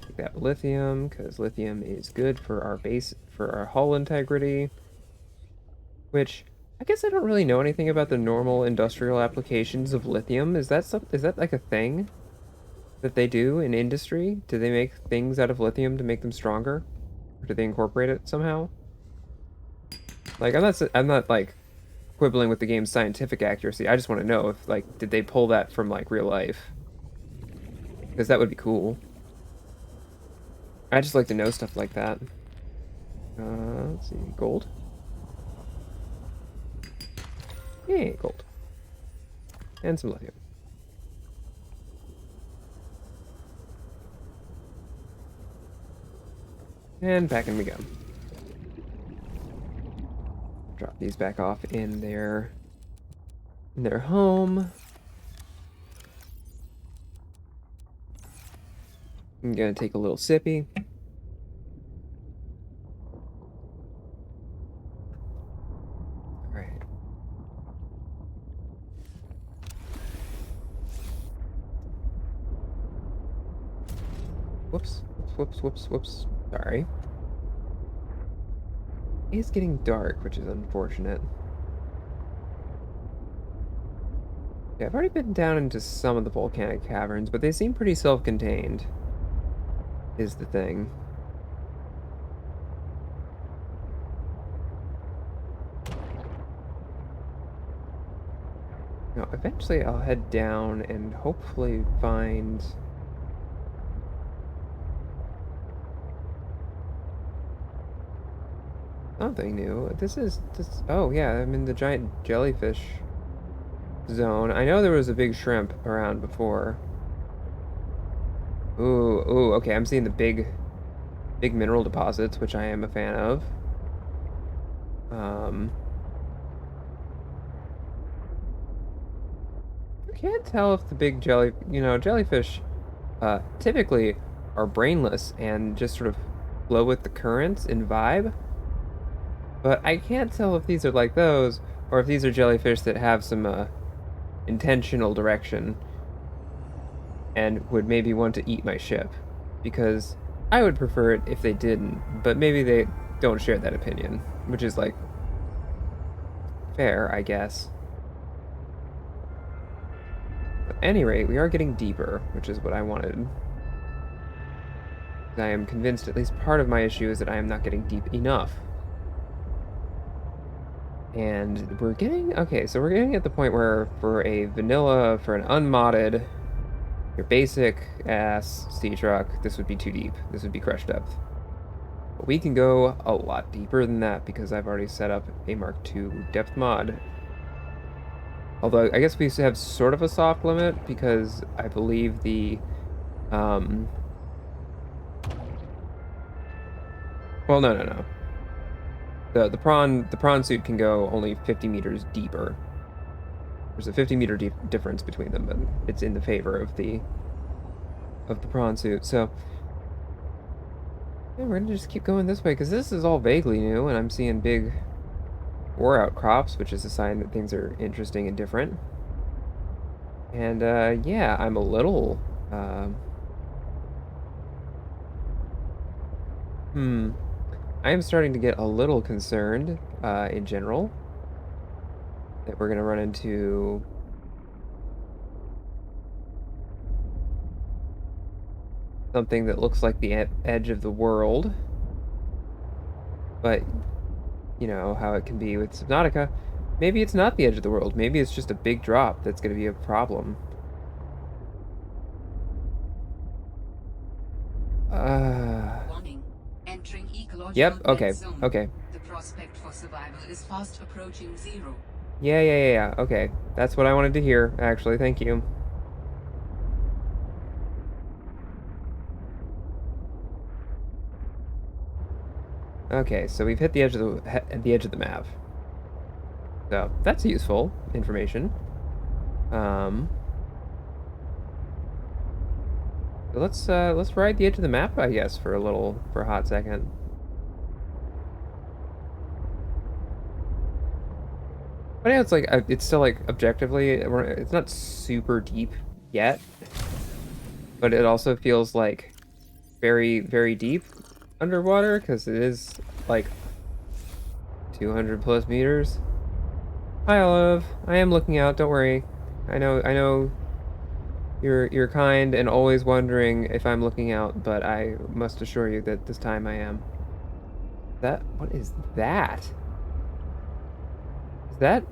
Take that lithium, because lithium is good for our base, for our hull integrity. Which, I guess I don't really know anything about the normal industrial applications of lithium. Is that like a thing that they do in industry? Do they make things out of lithium to make them stronger? Or do they incorporate it somehow? Like, I'm not like quibbling with the game's scientific accuracy. I just want to know if, like, did they pull that from, like, real life? Because that would be cool. I just like to know stuff like that. Let's see, gold. Yay, gold. And some lithium. And back in we go. Drop these back off in their home. I'm gonna take a little sippy. Alright. Whoops. whoops. Sorry. It's getting dark, which is unfortunate. Okay, I've already been down into some of the volcanic caverns, but they seem pretty self-contained, is the thing. Now, eventually I'll head down and hopefully find something new. Oh yeah, I'm in the giant jellyfish zone. I know there was a big shrimp around before. Ooh, okay, I'm seeing the big mineral deposits, which I am a fan of. I can't tell if the big jellyfish typically are brainless and just sort of flow with the currents and vibe. But I can't tell if these are like those, or if these are jellyfish that have some intentional direction and would maybe want to eat my ship. Because I would prefer it if they didn't, but maybe they don't share that opinion, which is like fair, I guess. At any rate, we are getting deeper, which is what I wanted. I am convinced at least part of my issue is that I am not getting deep enough. And we're getting, okay, so we're getting at the point where for an unmodded, your basic ass sea truck, this would be too deep. This would be crush depth. But we can go a lot deeper than that because I've already set up a Mark II depth mod. Although I guess we have sort of a soft limit because I believe well, no. The prawn suit can go only 50 meters deeper. There's a 50-meter difference between them, but it's in the favor of the prawn suit. So yeah, we're gonna just keep going this way because this is all vaguely new, and I'm seeing big ore outcrops, which is a sign that things are interesting and different. And yeah, I'm a little I am starting to get a little concerned in general that we're gonna run into something that looks like the edge of the world, but you know how it can be with Subnautica. Maybe it's not the edge of the world. Maybe it's just a big drop that's going to be a problem. Warning. Entering ecological Yep, okay, dead zone. okay. The prospect for survival is fast approaching zero. Yeah, okay. That's what I wanted to hear, actually. Thank you. Okay, so we've hit the edge of the map. So that's useful information. So let's ride the edge of the map, I guess, for a hot second. But yeah, it's like it's still like objectively, it's not super deep yet, but it also feels like very, very deep underwater because it is like 200 plus meters. Hi, Olive. I am looking out. Don't worry. I know. You're kind and always wondering if I'm looking out, but I must assure you that this time I am. What is that? Is that?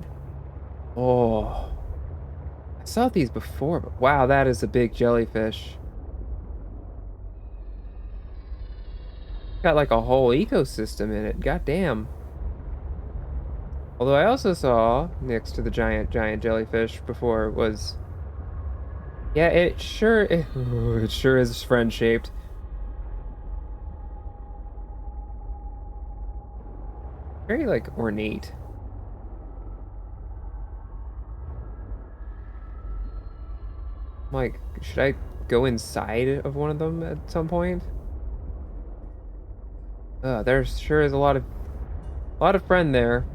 Oh, I saw these before, but wow, that is a big jellyfish. Got like a whole ecosystem in it. God damn. Although I also saw next to the giant jellyfish before was, yeah, it sure is friend shaped. Very like ornate. Like, should I go inside of one of them at some point? There sure is a lot of friend there.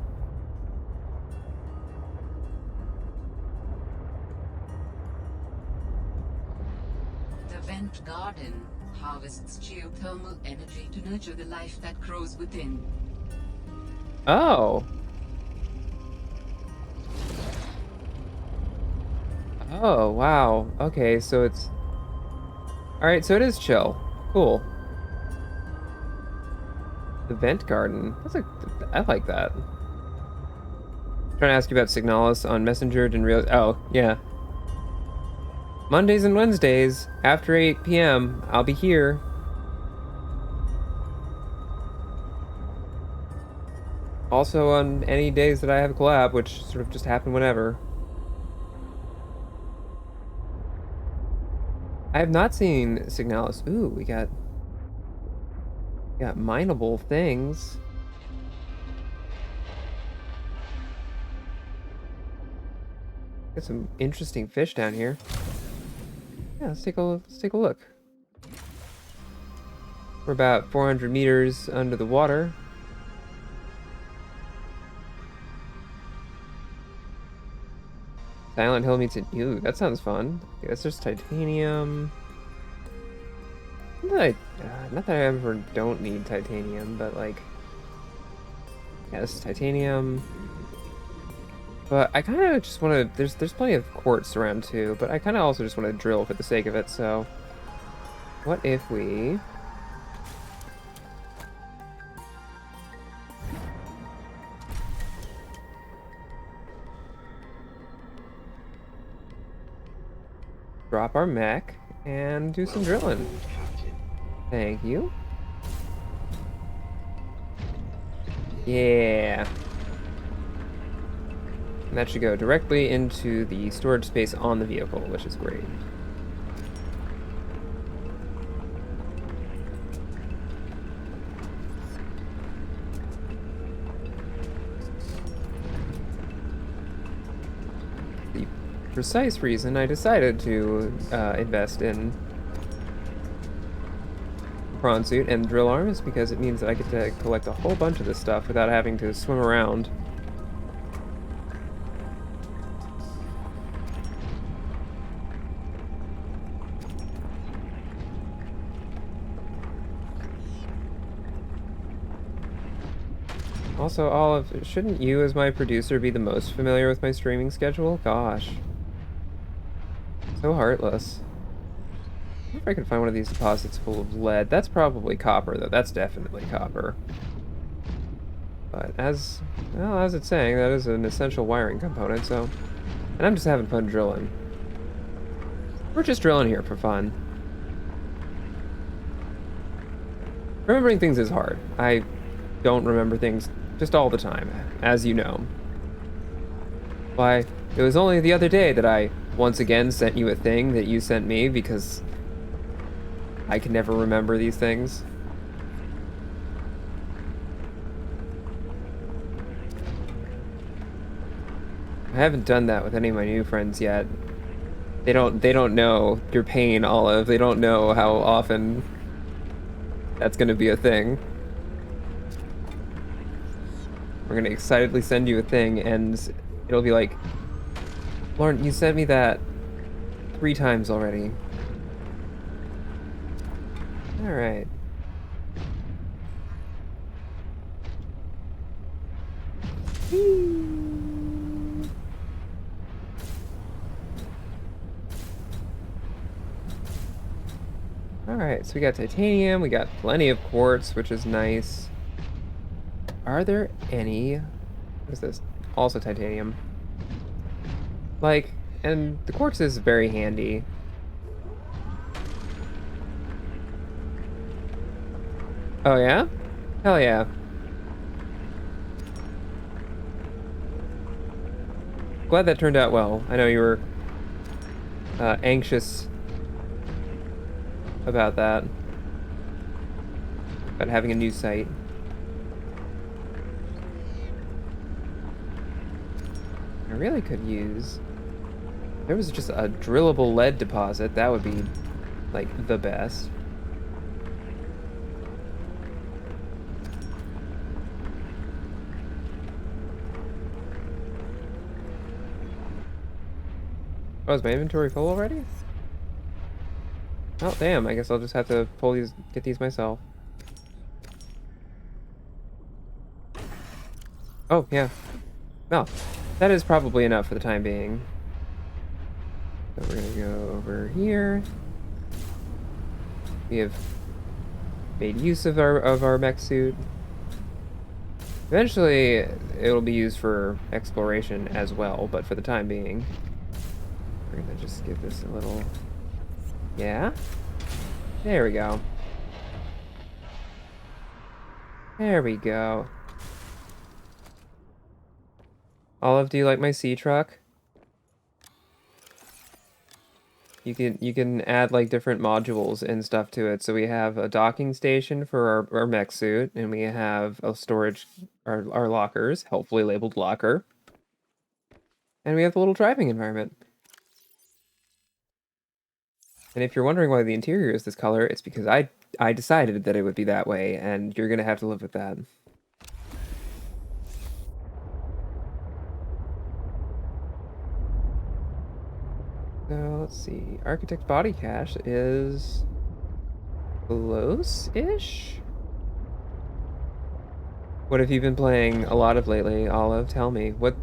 The vent garden harvests geothermal energy to nurture the life that grows within. Oh. Oh, wow. Okay, so it's... Alright, so it is chill. Cool. The vent garden. I like that. Trying to ask you about Signalis on Messenger, didn't realize... Oh, yeah. Mondays and Wednesdays, after 8 p.m., I'll be here. Also on any days that I have a collab, which sort of just happen whenever. I have not seen Signalis. Ooh, we got mineable things. Got some interesting fish down here. Yeah, let's take a look. We're about 400 meters under the water. Silent Hill meets it. Ooh, that sounds fun. Okay, that's just titanium. Not that I ever don't need titanium, but like, yeah, this is titanium. But I kind of just want to. There's plenty of quartz around too, but I kind of also just want to drill for the sake of it. So, what if we? Drop our mech and do some drilling. Captain. Thank you. Yeah. And that should go directly into the storage space on the vehicle, which is great. The precise reason I decided to invest in prawn suit and drill arm is because it means that I get to collect a whole bunch of this stuff without having to swim around. Also, Olive, shouldn't you as my producer be the most familiar with my streaming schedule? Gosh. So heartless. I wonder if I can find one of these deposits full of lead. That's probably copper, though. That's definitely copper. But as it's saying, that is an essential wiring component, so... And I'm just having fun drilling. We're just drilling here for fun. Remembering things is hard. I don't remember things just all the time, as you know. Why, it was only the other day that I once again sent you a thing that you sent me because I can never remember these things. I haven't done that with any of my new friends yet. They don't know your pain, Olive. They don't know how often that's gonna be a thing. We're gonna excitedly send you a thing, and it'll be like, Lauren, you sent me that 3 times already. Alright. Alright, so we got titanium, we got plenty of quartz, which is nice. Are there any... What is this? Also titanium. Like, and the quartz is very handy. Oh yeah? Hell yeah. Glad that turned out well. I know you were anxious about that. About having a new site. I really could use... If there was just a drillable lead deposit, that would be, like, the best. Oh, is my inventory full already? Oh, damn, I guess I'll just have to get these myself. Oh, yeah. Well, that is probably enough for the time being. So we're gonna go over here. We have made use of our mech suit. Eventually, it'll be used for exploration as well, but for the time being, we're gonna just give this a little... Yeah? There we go. There we go. Olive, do you like my sea truck? You can add like different modules and stuff to it. So we have a docking station for our mech suit, and we have a storage, our lockers, helpfully labeled locker. And we have a little driving environment. And if you're wondering why the interior is this color, it's because I decided that it would be that way, and you're gonna have to live with that. So let's see. Architect body cache is close-ish? What have you been playing a lot of lately, Olive? Tell me. What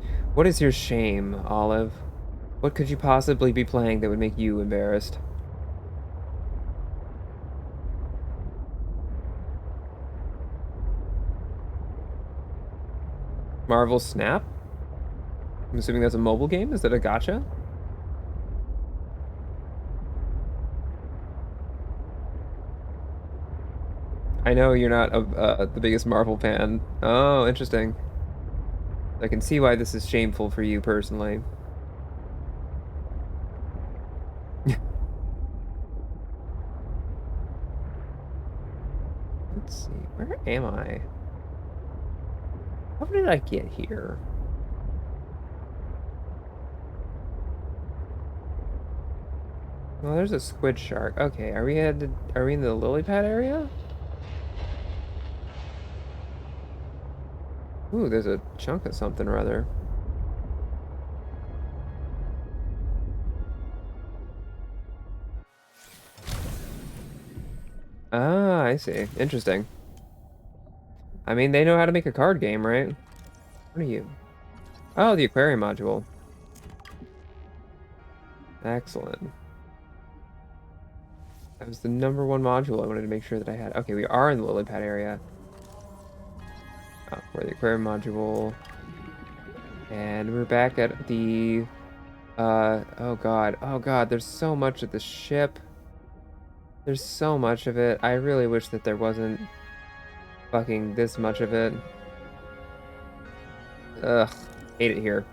is your shame, Olive? What could you possibly be playing that would make you embarrassed? Marvel Snap? I'm assuming that's a mobile game? Is that a gacha? I know you're not the biggest Marvel fan. Oh, interesting. I can see why this is shameful for you personally. Let's see, where am I? How did I get here? Well, there's a squid shark. Okay, are we in the lily pad area? Ooh, there's a chunk of something or other. Ah, I see. Interesting. I mean, they know how to make a card game, right? What are you? Oh, the aquarium module. Excellent. That was the #1 module I wanted to make sure that I had. Okay, we are in the lily pad area. Oh, we're the aquarium module. And we're back at the... oh god, there's so much of the ship. There's so much of it. I really wish that there wasn't fucking this much of it. Ugh, hate it here.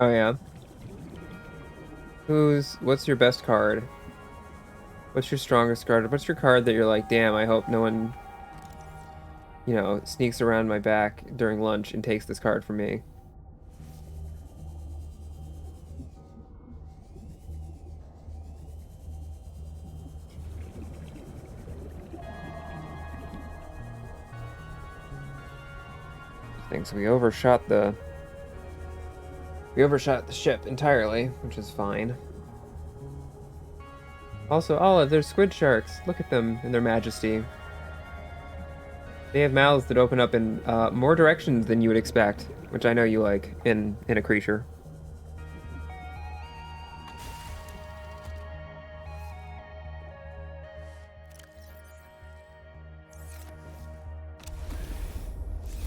Oh yeah. What's your best card? What's your strongest card? What's your card that you're like, damn, I hope no one, you know, sneaks around my back during lunch and takes this card from me? Thanks, we overshot the ship entirely, which is fine. Also, Olive, there's squid sharks. Look at them in their majesty. They have mouths that open up in more directions than you would expect, which I know you like in a creature.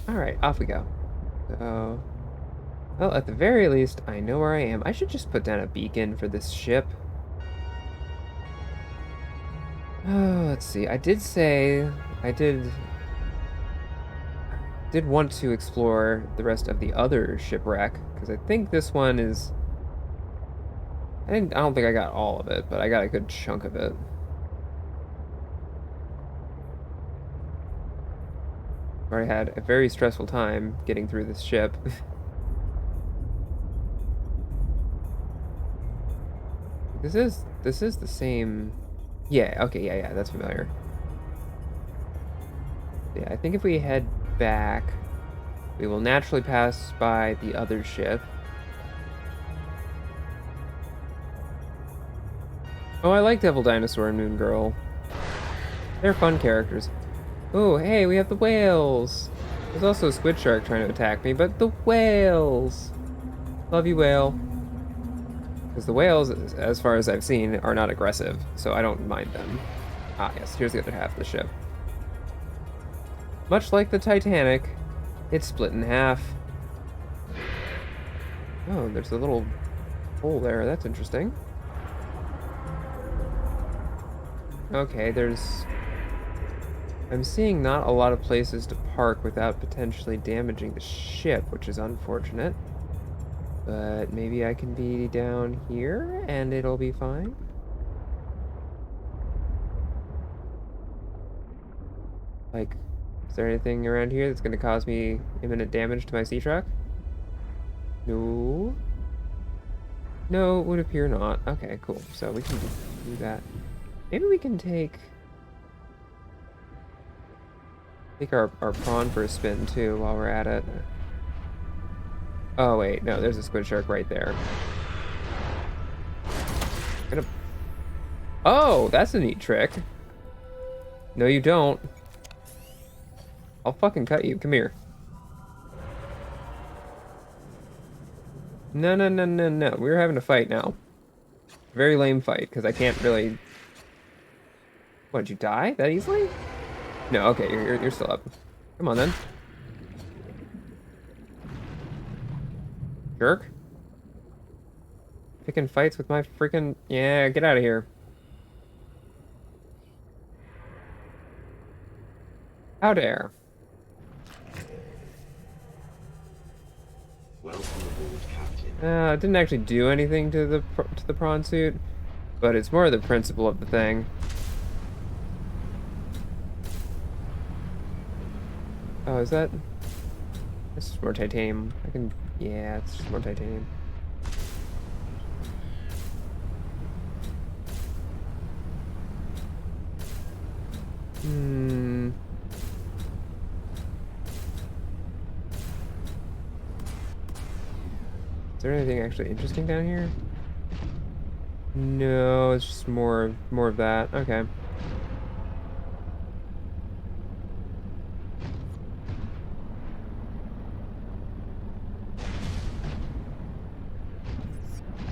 Alright, off we go. So, well, at the very least, I know where I am. I should just put down a beacon for this ship. Oh, let's see. I did want to explore the rest of the other shipwreck, because I think this one is... I don't think I got all of it, but I got a good chunk of it. I had a very stressful time getting through this ship. This is the same... Yeah, okay, yeah, that's familiar. Yeah, I think if we head back, we will naturally pass by the other ship. Oh, I like Devil Dinosaur and Moon Girl. They're fun characters. Oh, hey, we have the whales. There's also a squid shark trying to attack me, but the whales. Love you, whale. Because the whales, as far as I've seen, are not aggressive, so I don't mind them. Ah, yes, here's the other half of the ship. Much like the Titanic, it's split in half. Oh, there's a little hole there. That's interesting. Okay, I'm seeing not a lot of places to park without potentially damaging the ship, which is unfortunate. But maybe I can be down here and it'll be fine. Like, is there anything around here that's going to cause me imminent damage to my sea truck? No. No, it would appear not. Okay, cool. So we can do that. Maybe we can take our prawn for a spin too while we're at it. Oh wait, no, there's a squid shark right there. Oh, that's a neat trick. No, you don't. I'll fucking cut you. Come here. No, no, no, no, no. We're having a fight now. Very lame fight, because I can't really... What, did you die that easily? No, okay, you're still up. Come on, then. Jerk. Picking fights with my freaking... Yeah, get out of here. How dare. Welcome aboard, Captain. It didn't actually do anything to the prawn suit, but it's more the principle of the thing. Oh, is that... This is more titanium. I can... Yeah, it's just more titanium. Hmm... Is there anything actually interesting down here? No, it's just more of that. Okay.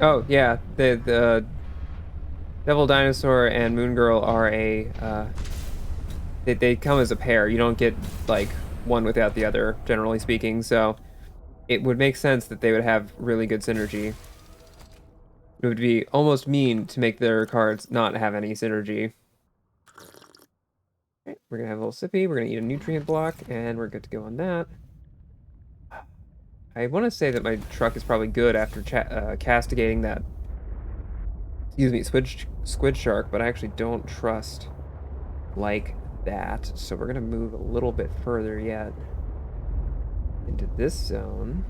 Oh, yeah. The Devil Dinosaur and Moon Girl are they come as a pair. You don't get like one without the other, generally speaking, so it would make sense that they would have really good synergy. It would be almost mean to make their cards not have any synergy. Okay, we're gonna have a little sippy, we're gonna eat a nutrient block, and we're good to go on that. I want to say that my truck is probably good after castigating that, excuse me, squid shark, but I actually don't trust like that. So we're gonna move a little bit further yet into this zone.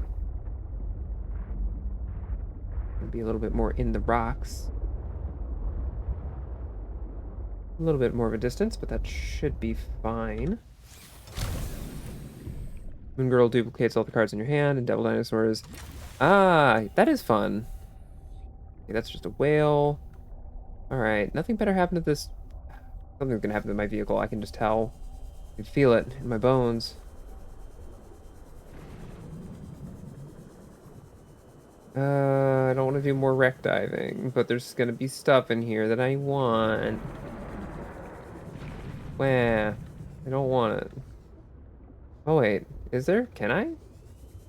Gonna be a little bit more in the rocks. A little bit more of a distance, but that should be fine. Moon Girl duplicates all the cards in your hand, and Devil Dinosaurs. Ah, that is fun. Okay, that's just a whale. Alright, nothing better happened to this. Something's gonna happen to my vehicle, I can just tell. I can feel it in my bones. I don't want to do more wreck diving, but there's gonna be stuff in here that I want. Wah, I don't want it. Oh wait, is there? Can I?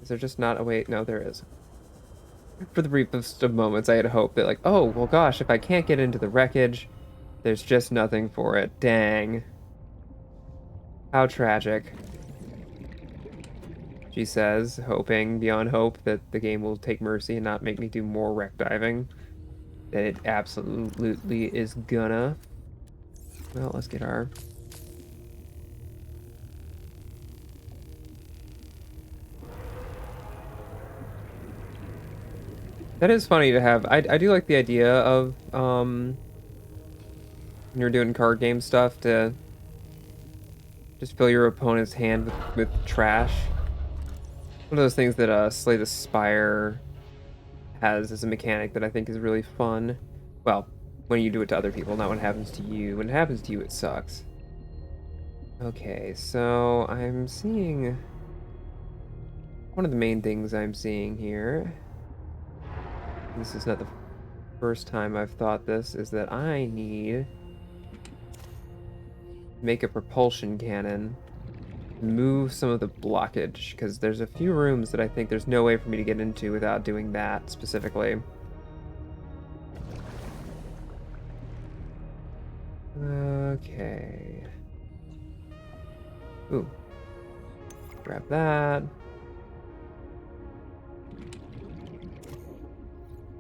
Is there just not? Oh wait, no, there is. For the briefest of moments, I had hope that like, oh, well gosh, if I can't get into the wreckage, there's just nothing for it. Dang. How tragic. She says, hoping beyond hope that the game will take mercy and not make me do more wreck diving. That it absolutely is gonna. Well, let's get our... That is funny to have. I do like the idea of, when you're doing card game stuff, to just fill your opponent's hand with trash. One of those things that Slay the Spire has as a mechanic that I think is really fun. Well, when you do it to other people, not when it happens to you. When it happens to you, it sucks. Okay, so I'm seeing... One of the main things I'm seeing here, this is not the first time I've thought this, is that I need to make a propulsion cannon, move some of the blockage, because there's a few rooms that I think there's no way for me to get into without doing that specifically. Okay. Ooh. Grab that.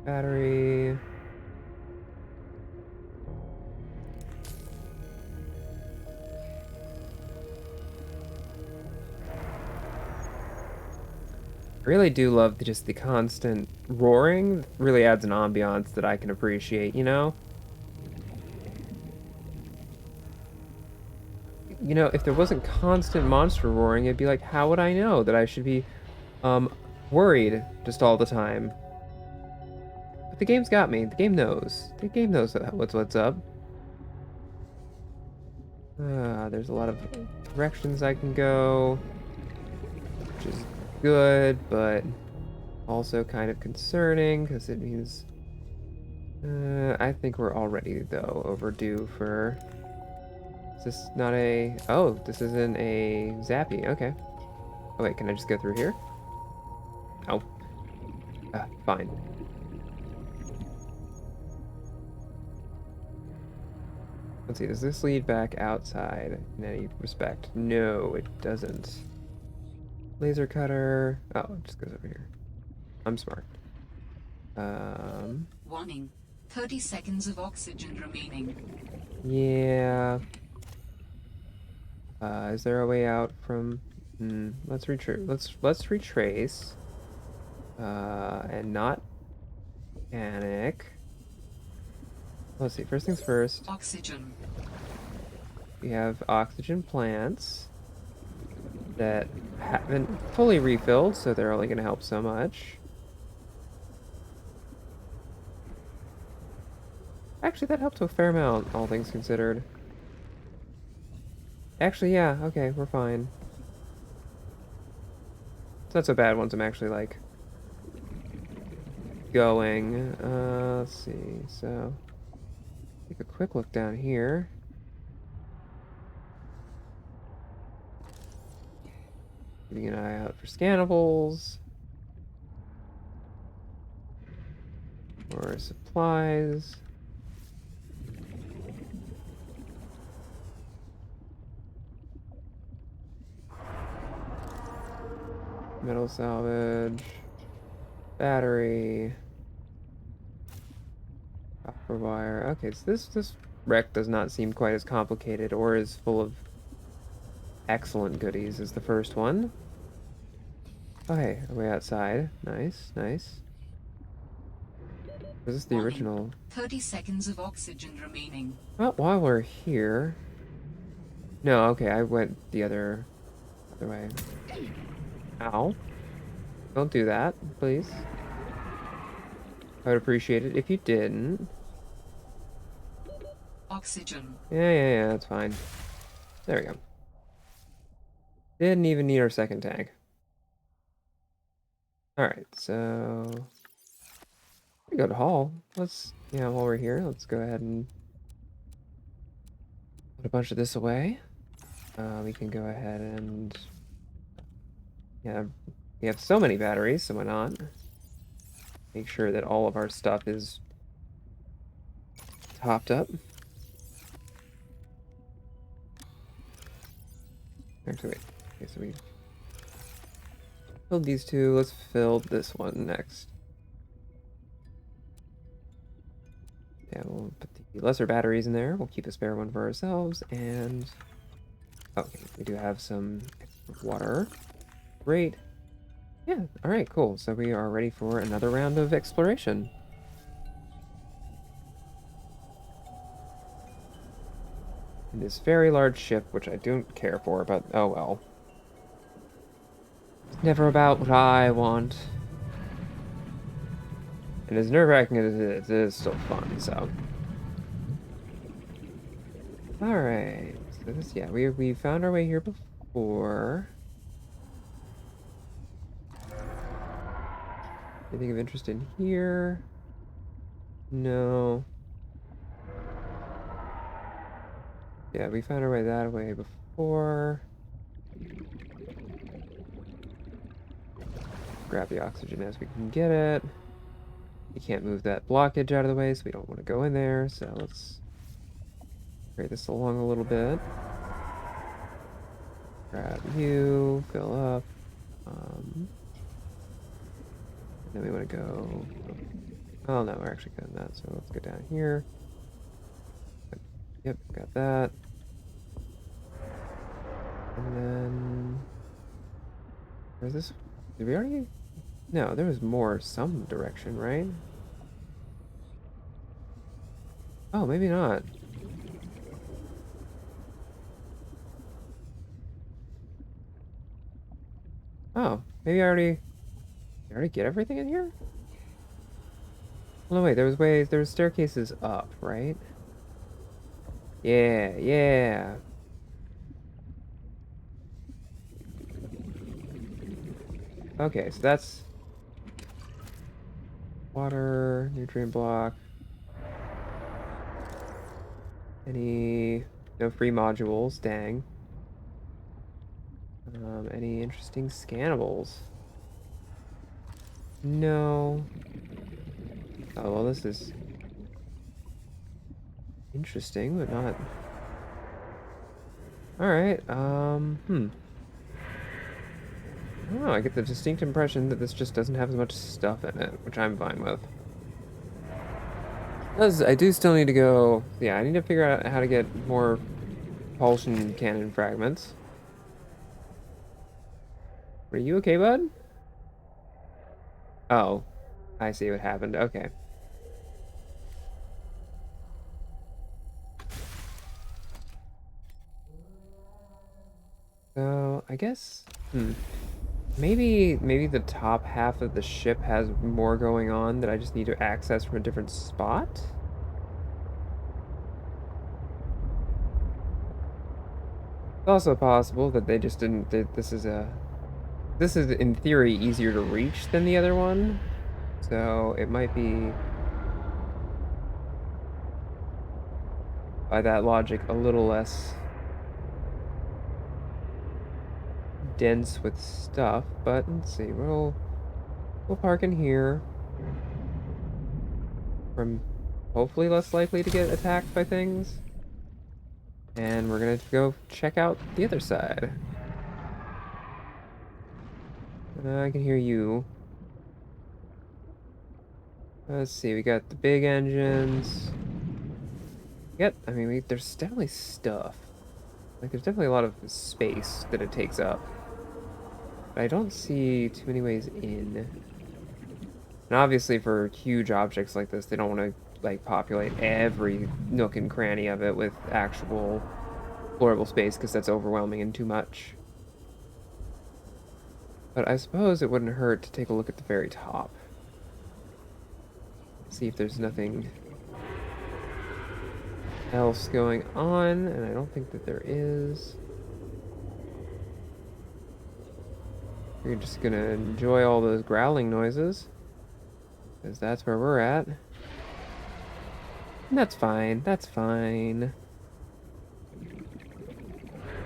Battery. I really do love just the constant roaring. It really adds an ambiance that I can appreciate, you know? You know, if there wasn't constant monster roaring, it'd be like, how would I know that I should be, worried just all the time? But the game's got me. The game knows. The game knows what's up. There's a lot of directions I can go, which is good, but also kind of concerning because it means I think we're already though overdue for. Is this not a? Oh, this isn't a zappy. Okay. Oh wait, can I just go through here? Oh. Fine. Let's see, does this lead back outside in any respect? No, it doesn't. Laser cutter. Oh, it just goes over here. I'm smart. Warning. 30 seconds of oxygen remaining. Yeah. Is there a way out from... let's retrace. And not panic. Let's see, first things first. Oxygen. We have oxygen plants that haven't fully refilled, so they're only going to help so much. Actually, that helped a fair amount, all things considered. Actually, yeah, okay, we're fine. It's not so bad once I'm actually, like, going. Let's see, so... Take a quick look down here. Keeping an eye out for scannables. Or supplies. Metal salvage. Battery. Copper wire. Okay, so this wreck does not seem quite as complicated or as full of excellent goodies as the first one. Oh hey, are we outside? Nice, nice. Is this the Warning. original? 30 seconds of oxygen remaining. Well, while we're here... No, okay, I went the other way. Ow. Don't do that, please. I would appreciate it if you didn't. Oxygen. Yeah, that's fine. There we go. Didn't even need our second tag. Alright, so... We go to Hall. Let's, while we're here, let's go ahead and put a bunch of this away. We can go ahead and... Yeah, we have so many batteries, so why not? Make sure that all of our stuff is topped up. Actually, wait. Okay, so we filled these two. Let's fill this one next. Yeah, we'll put the lesser batteries in there. We'll keep a spare one for ourselves. And okay, we do have some extra water. Great. Yeah, all right, cool. So we are ready for another round of exploration. In this very large ship, which I don't care for, but oh well. It's never about what I want. And as nerve-wracking as it is still fun, so... All right. So this, yeah, we found our way here before. Anything of interest in here? No. Yeah, we found our way that way before. Grab the oxygen as we can get it. You can't move that blockage out of the way, so we don't want to go in there. So let's carry this along a little bit. Grab you, fill up. Then we want to go. Oh no, we're actually good in that. So let's go down here. Yep, got that. And then where's this? Did we already? No, there was more some direction, right? Oh, maybe not. Oh, maybe I already get everything in here? Well, no, wait, there was staircases up, right? Yeah, yeah. Okay, so that's water, nutrient block. No free modules, dang. Any interesting scannables? No. Oh, well, this is interesting, but not... Alright, I don't know, I get the distinct impression that this just doesn't have as much stuff in it, which I'm fine with. Because I do still need to go... Yeah, I need to figure out how to get more propulsion cannon fragments. Are you okay, bud? Oh, I see what happened. Okay. So, I guess... Maybe the top half of the ship has more going on that I just need to access from a different spot? It's also possible that they just didn't... This is in theory easier to reach than the other one. So it might be, by that logic, a little less dense with stuff. But let's see, we'll park in here. I'm hopefully less likely to get attacked by things. And we're gonna go check out the other side. I can hear you. Let's see, we got the big engines. Yep, I mean, there's definitely stuff. Like, there's definitely a lot of space that it takes up. But I don't see too many ways in. And obviously for huge objects like this, they don't want to, like, populate every nook and cranny of it with actual explorable space, because that's overwhelming and too much. But I suppose it wouldn't hurt to take a look at the very top. See if there's nothing else going on, and I don't think that there is. We're just gonna enjoy all those growling noises, because that's where we're at. And that's fine, that's fine.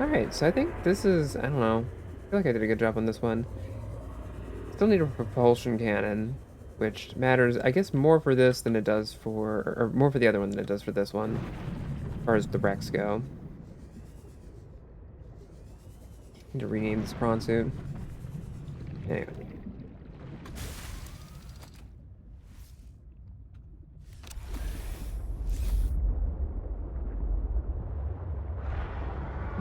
Alright, so I think this is, I don't know, I feel like I did a good job on this one. Still need a propulsion cannon, which matters, I guess, more for this than it does for, or more for the other one than it does for this one, as far as the wrecks go. Need to rename this prawn suit. Anyway.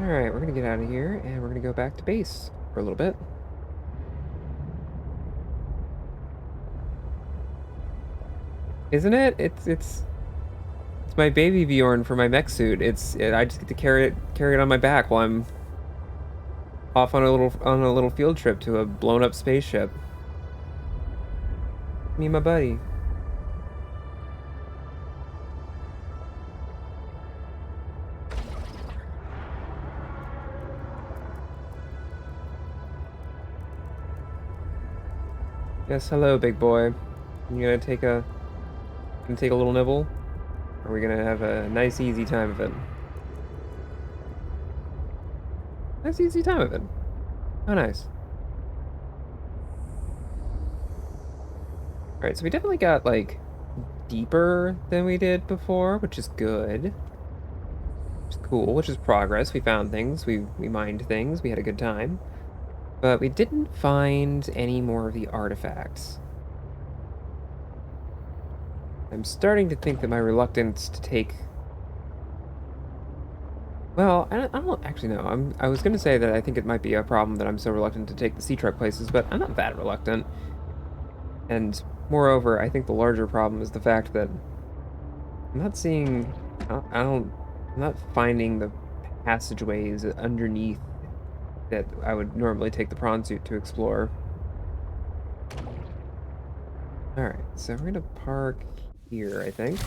Alright, we're gonna get out of here, and we're gonna go back to base for a little bit. Isn't it? It's my baby Bjorn for my mech suit. I just get to carry it on my back while I'm off on a little field trip to a blown up spaceship. Me and my buddy. Yes, hello, big boy. You gonna take a little nibble? Or are we gonna have a nice easy time of it? Nice easy time of it. Oh, nice. Alright, so we definitely got, like, deeper than we did before, which is good. Which is cool, which is progress. We found things, we mined things, we had a good time. But we didn't find any more of the artifacts. I'm starting to think that my reluctance to take... Well, I don't actually know. I was going to say that I think it might be a problem that I'm so reluctant to take the sea truck places, but I'm not that reluctant. And moreover, I think the larger problem is the fact that I'm not seeing... I'm not finding the passageways underneath that I would normally take the prawn suit to explore. Alright, so we're gonna park here, I think.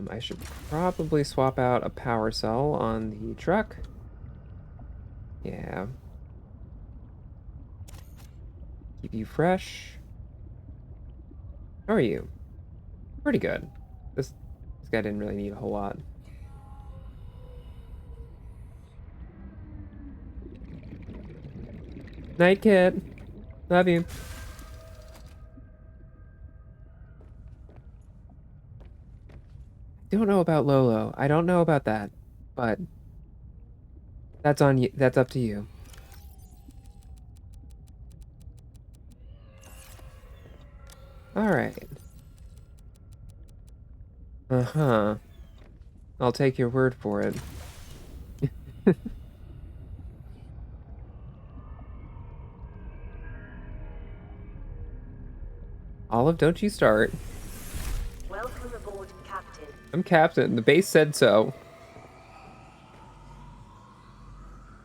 I should probably swap out a power cell on the truck. Yeah. Keep you fresh. How are you? Pretty good. This guy didn't really need a whole lot. Night, kid. Love you. Don't know about Lolo. I don't know about that, but that's on you. That's up to you. All right. Uh-huh. I'll take your word for it. Olive, don't you start. Welcome aboard, Captain. I'm captain. The base said so.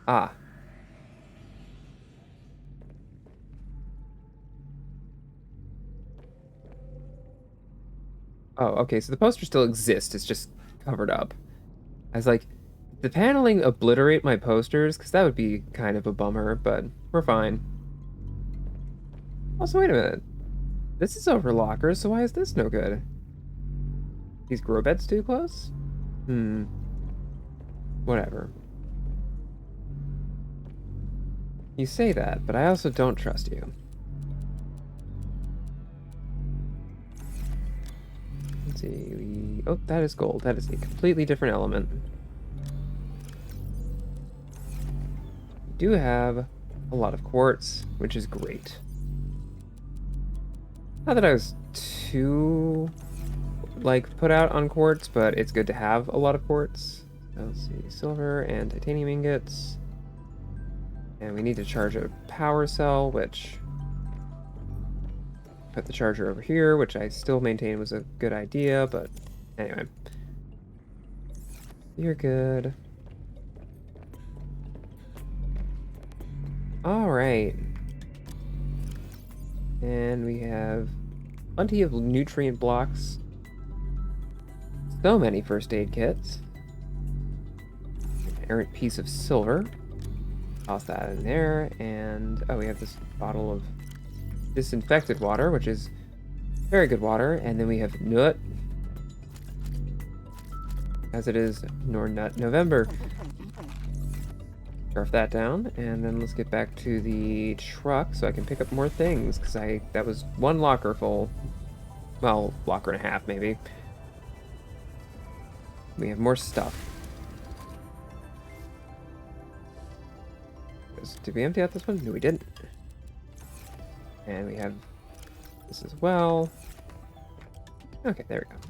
Ah. Oh, okay, so the poster still exists. It's just covered up. I was like, did the paneling obliterate my posters? Because that would be kind of a bummer, but we're fine. Also, wait a minute. This is over lockers, so why is this no good? These grow beds too close? Hmm. Whatever. You say that, but I also don't trust you. Let's see. Oh, that is gold. That is a completely different element. We do have a lot of quartz, which is great. Not that I was too, like, put out on quartz, but it's good to have a lot of quartz. Let's see. Silver and titanium ingots. And we need to charge a power cell, which... Put the charger over here, which I still maintain was a good idea, but anyway. You're good. Alright. And we have plenty of nutrient blocks. So many first aid kits. An errant piece of silver. Toss that in there, and oh, we have this bottle of disinfected water, which is very good water, and then we have nut, as it is Nut November. Scarf that down, and then let's get back to the truck so I can pick up more things, because that was one locker full. Well, locker and a half, maybe. We have more stuff. Did we empty out this one? No, we didn't. And we have this as well. Okay, there we go.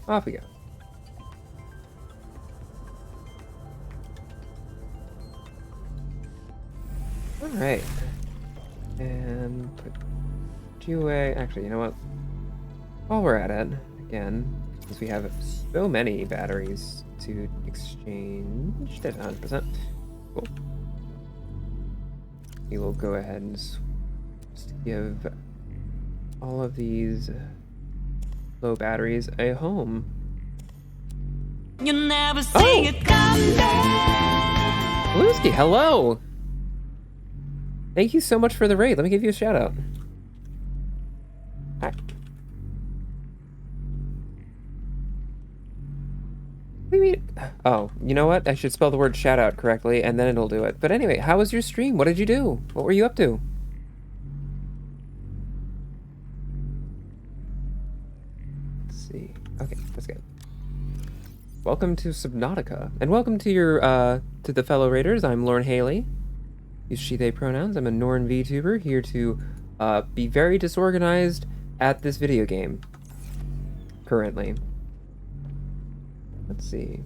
Off we go. Alright. And put you away. Actually, you know what? While we're at it, again, since we have so many batteries to exchange, at 100%. Cool. We will go ahead and just give all of these low batteries a home. You never see it come back. Bluesky, hello! Thank you so much for the raid. Let me give you a shout out. Hi. What do you mean? Oh, you know what? I should spell the word shout out correctly and then it'll do it. But anyway, how was your stream? What did you do? What were you up to? Let's see. Okay, that's good. Welcome to Subnautica. And welcome to your, to the fellow raiders. I'm Lauren Haley. Use she, they pronouns. I'm a Norn VTuber here to, be very disorganized at this video game. Currently. Let's see.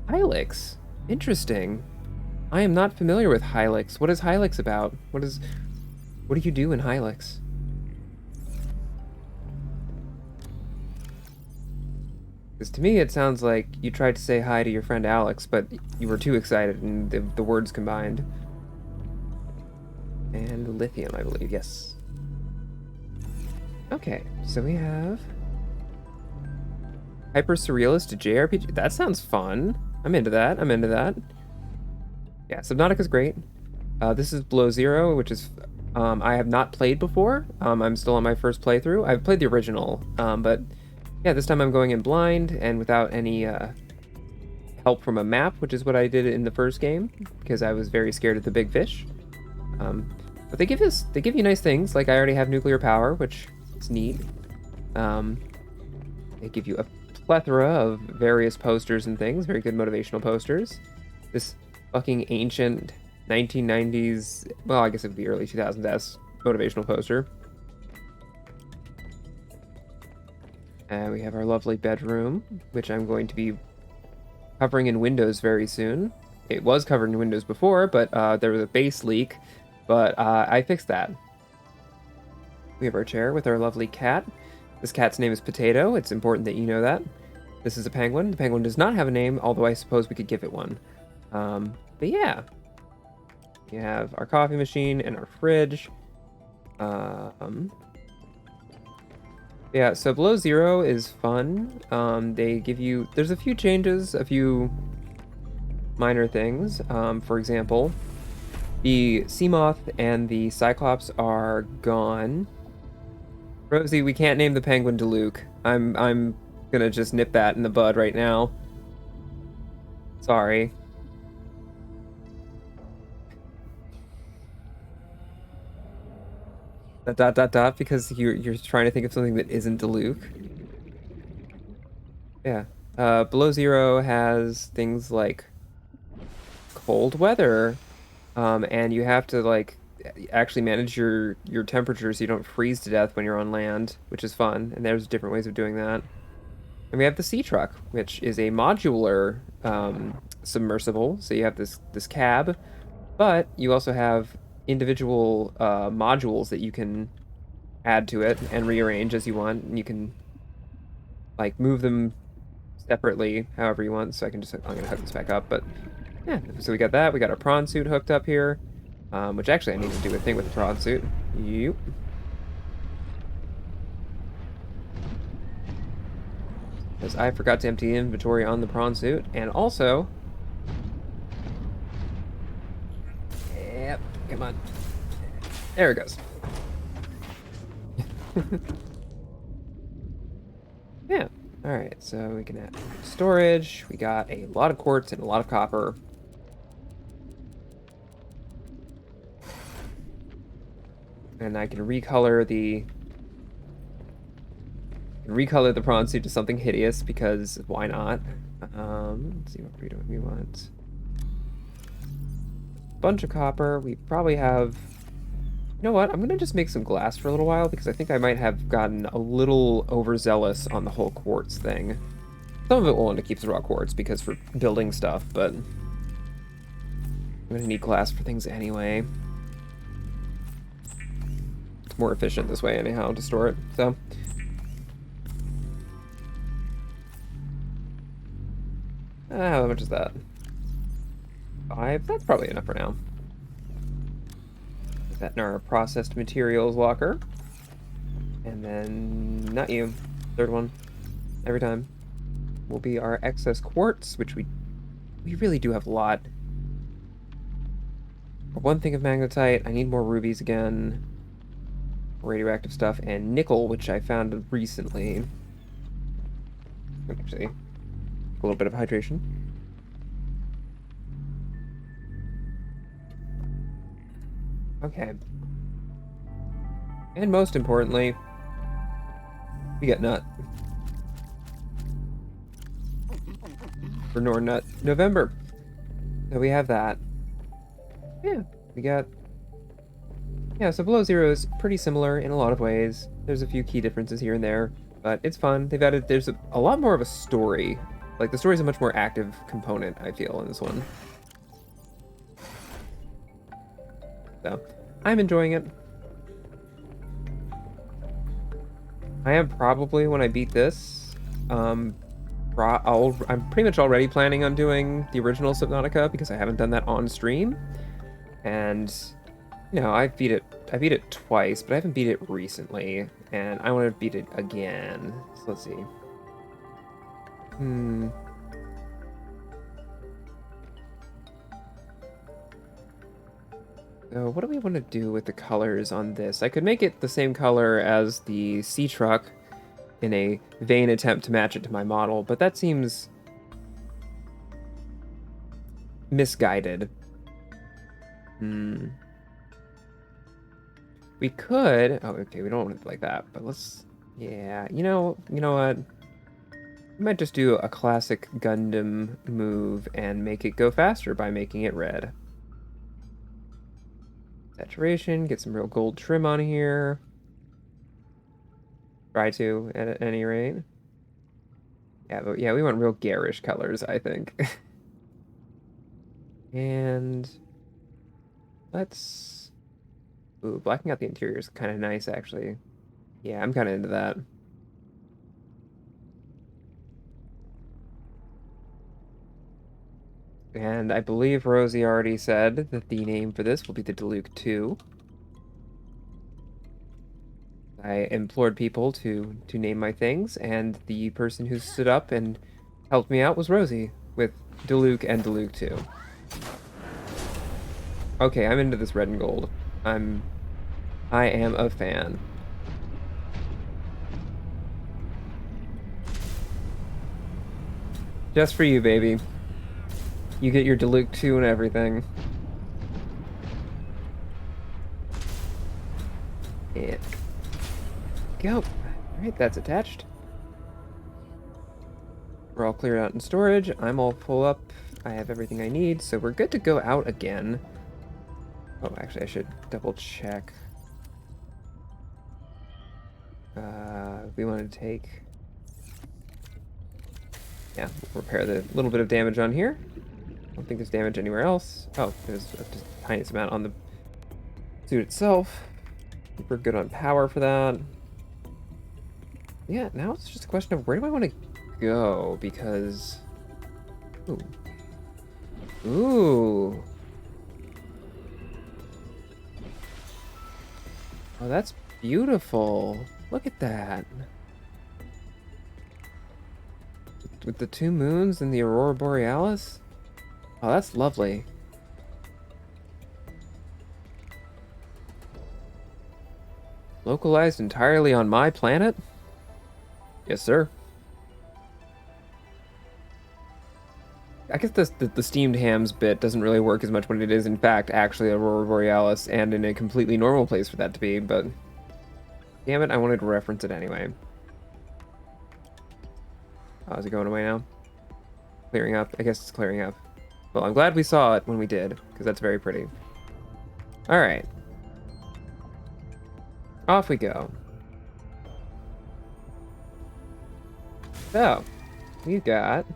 Hylix. Interesting. I am not familiar with Hylix. What is Hylix about? What do you do in Hylix? Because to me it sounds like you tried to say hi to your friend Alex, but you were too excited and the words combined. And lithium, I believe, yes. Okay, so we have hyper surrealist JRPG. That sounds fun. I'm into that. I'm into that. Yeah, Subnautica's great. This is Below Zero, which is I have not played before. I'm still on my first playthrough. I've played the original, but yeah, this time I'm going in blind and without any help from a map, which is what I did in the first game because I was very scared of the big fish. But they give you nice things. Like I already have nuclear power, which is neat. They give you a plethora of various posters and things, very good motivational posters. This fucking ancient 1990s, well, I guess it would be early 2000s motivational poster. And we have our lovely bedroom, which I'm going to be covering in Windows very soon. It was covered in Windows before, but there was a base leak, but I fixed that. We have our chair with our lovely cat. This cat's name is Potato. It's important that you know that. This is a penguin. The penguin does not have a name, although I suppose we could give it one. But yeah. We have our coffee machine and our fridge. Yeah, so Below Zero is fun. They give you... There's a few changes, a few minor things. For example, the Seamoth and the Cyclops are gone. Rosie, we can't name the penguin Deluke. I'm gonna just nip that in the bud right now. Sorry. Because you're trying to think of something that isn't Deluke. Yeah. Below Zero has things like cold weather, and you have to like actually manage your temperature so you don't freeze to death when you're on land, which is fun. And there's different ways of doing that. And we have the Sea Truck, which is a modular submersible. So you have this cab, but you also have individual modules that you can add to it and rearrange as you want. And you can like move them separately however you want. So I'm gonna hook this back up, but yeah. So we got that. We got our prawn suit hooked up here, which actually I need to do a thing with the prawn suit. Yep. Because I forgot to empty the inventory on the prawn suit, and also... Yep, come on. There it goes. Yeah, alright, so we can add storage. We got a lot of quartz and a lot of copper. And I can recolor the prawn suit to something hideous because why not? Let's see what we're doing. We want a bunch of copper. We probably have... You know what? I'm gonna just make some glass for a little while because I think I might have gotten a little overzealous on the whole quartz thing. Some of it we'll want to keep the raw quartz because for building stuff, but I'm gonna need glass for things anyway. It's more efficient this way anyhow to store it, so... How much is that? 5? That's probably enough for now. Put that in our processed materials locker. And then, not you, third one, every time, will be our excess quartz, which we really do have a lot. One thing of magnetite. I need more rubies again. Radioactive stuff, and nickel, which I found recently. Actually, a little bit of hydration. Okay. And most importantly, we got nut. For Nut November. So we have that. Yeah, we got... Yeah, so Below Zero is pretty similar in a lot of ways. There's a few key differences here and there, but it's fun. They've added... There's a lot more of a story. Like, the story's a much more active component, I feel, in this one. So, I'm enjoying it. I am probably, when I beat this, I'm pretty much already planning on doing the original Subnautica because I haven't done that on stream. And, you know, I beat it twice, but I haven't beat it recently, and I want to beat it again. So let's see. So what do we want to do with the colors on this? I could make it the same color as the sea truck in a vain attempt to match it to my model, but that seems misguided. We could... Oh, okay, we don't want it like that, but let's... Yeah, you know what? We might just do a classic Gundam move and make it go faster by making it red. Saturation, get some real gold trim on here. Try to, at any rate. Yeah, but yeah, we want real garish colors, I think. And let's... Ooh, blacking out the interior is kind of nice, actually. Yeah, I'm kind of into that. And I believe Rosie already said that the name for this will be the Diluc 2. I implored people to name my things, and the person who stood up and helped me out was Rosie, with Diluc and Diluc 2. Okay, I'm into this red and gold. I am a fan. Just for you, baby. You get your Diluc 2 and everything. And go. Alright, that's attached. We're all cleared out in storage. I'm all full up. I have everything I need, so we're good to go out again. Oh, actually, I should double check. We want to take... Yeah, we'll repair the little bit of damage on here. I don't think there's damage anywhere else. Oh, there's just a tiny amount on the suit itself. We're good on power for that. Yeah, now it's just a question of where do I want to go, because... Ooh. Ooh. Oh, that's beautiful. Look at that. With the 2 moons and the Aurora Borealis? Oh, that's lovely. Localized entirely on my planet? Yes, sir. I guess the steamed hams bit doesn't really work as much when it is, in fact, actually Aurora Borealis and in a completely normal place for that to be, but... Damn it, I wanted to reference it anyway. Oh, is it going away now? Clearing up? I guess it's clearing up. Well, I'm glad we saw it when we did, because that's very pretty. Alright. Off we go. So, we've got...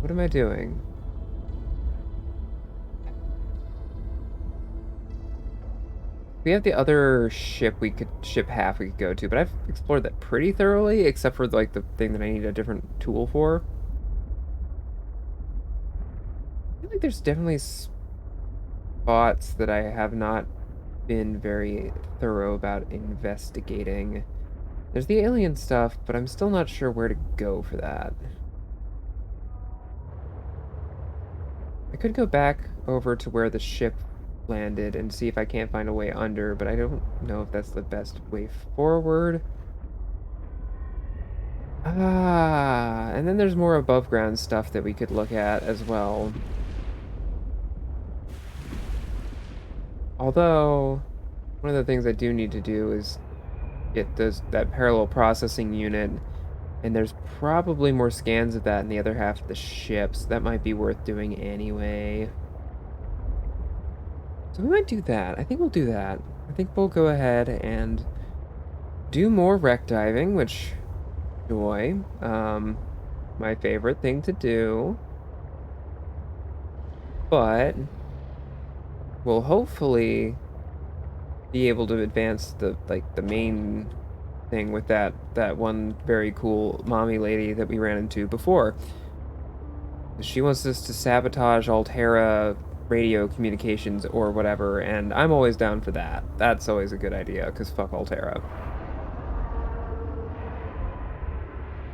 What am I doing? We have the other ship ship half we could go to, but I've explored that pretty thoroughly, except for like the thing that I need a different tool for. I feel like there's definitely spots that I have not been very thorough about investigating. There's the alien stuff, but I'm still not sure where to go for that. I could go back over to where the ship landed and see if I can't find a way under, but I don't know if that's the best way forward. Ah, and then there's more above ground stuff that we could look at as well. Although, one of the things I do need to do is get that parallel processing unit, and there's probably more scans of that in the other half of the ship, so that might be worth doing anyway. So we might do that. I think we'll do that. I think we'll go ahead and do more wreck diving, which, joy, my favorite thing to do. But we'll hopefully be able to advance the main thing with that one very cool mommy lady that we ran into before. She wants us to sabotage Altera radio communications or whatever, and I'm always down for that. That's always a good idea, because fuck Altera.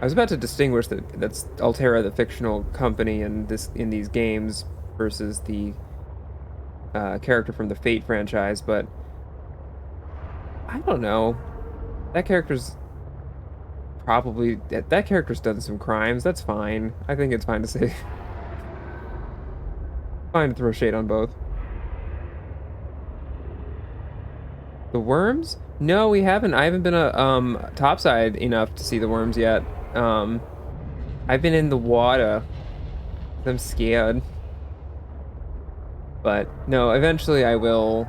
I was about to distinguish that's Altera, the fictional company in these games, versus the character from the Fate franchise, but I don't know. That character's that character's done some crimes. That's fine. I think it's fine to say fine to throw shade on both. The worms? No, we haven't. I haven't been topside enough to see the worms yet. I've been in the water. I'm scared. But no, eventually I will.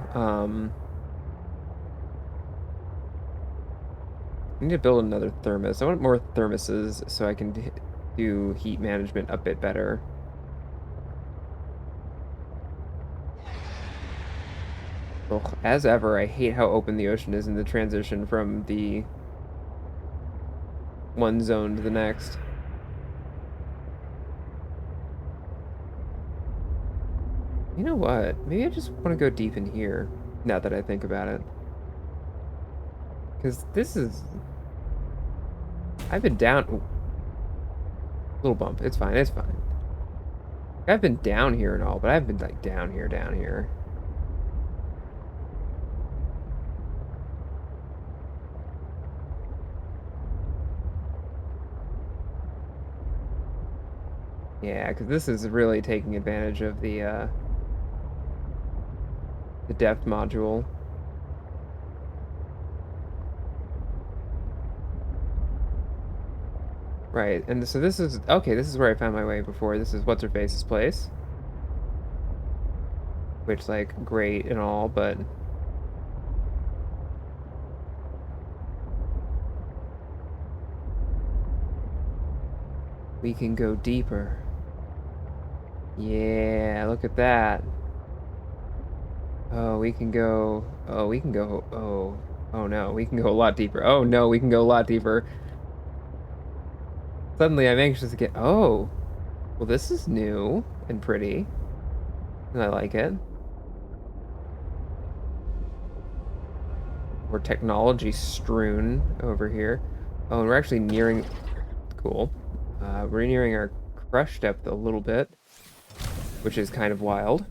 I need to build another thermos. I want more thermoses so I can do heat management a bit better. Ugh, as ever, I hate how open the ocean is in the transition from the one zone to the next. You know what? Maybe I just want to go deep in here, now that I think about it. Because this is... I've been down... Ooh. Little bump. It's fine. It's fine. I've been down here and all, but I've been, like, down here, down here. Yeah, because this is really taking advantage of the depth module. Right, and so this is... Okay, this is where I found my way before. This is What's-Her-Face's place. Which, like, great and all, but... we can go deeper. Yeah, look at that. Oh, we can go... Oh, we can go... Oh, oh no, we can go a lot deeper. Oh no, we can go a lot deeper. Suddenly I'm anxious to get... Oh, well this is new and pretty. And I like it. We're technology strewn over here. Oh, and we're actually nearing... Cool. We're nearing our crush depth a little bit, which is kind of wild.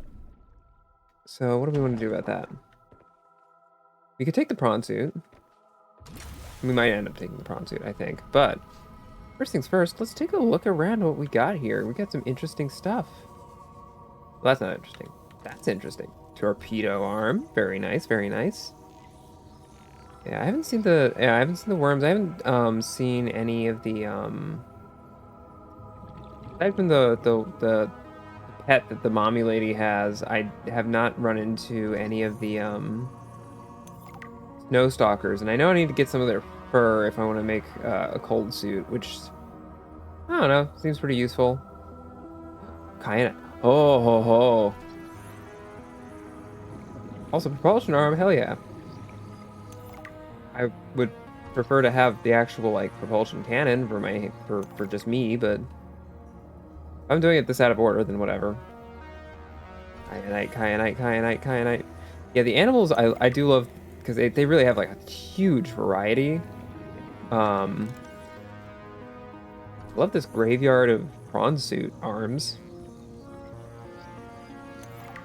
So what do we want to do about that? We could take the prawn suit. We might end up taking the prawn suit, I think. But first things first, let's take a look around what we got here. We got some interesting stuff. Well, that's not interesting. That's interesting. Torpedo arm. Very nice, very nice. Yeah, I haven't seen the worms. I haven't seen any of the aside from the pet that the mommy lady has, I have not run into any of the snow stalkers, and I know I need to get some of their fur if I want to make a cold suit, which I don't know, seems pretty useful. Kinda. Oh ho ho. Also, propulsion arm, hell yeah. I would prefer to have the actual like propulsion cannon for just me, but if I'm doing it this out of order, then whatever. Kyanite, kyanite, kyanite, kyanite. Yeah, the animals I do love because they really have like a huge variety. Love this graveyard of prawn suit arms.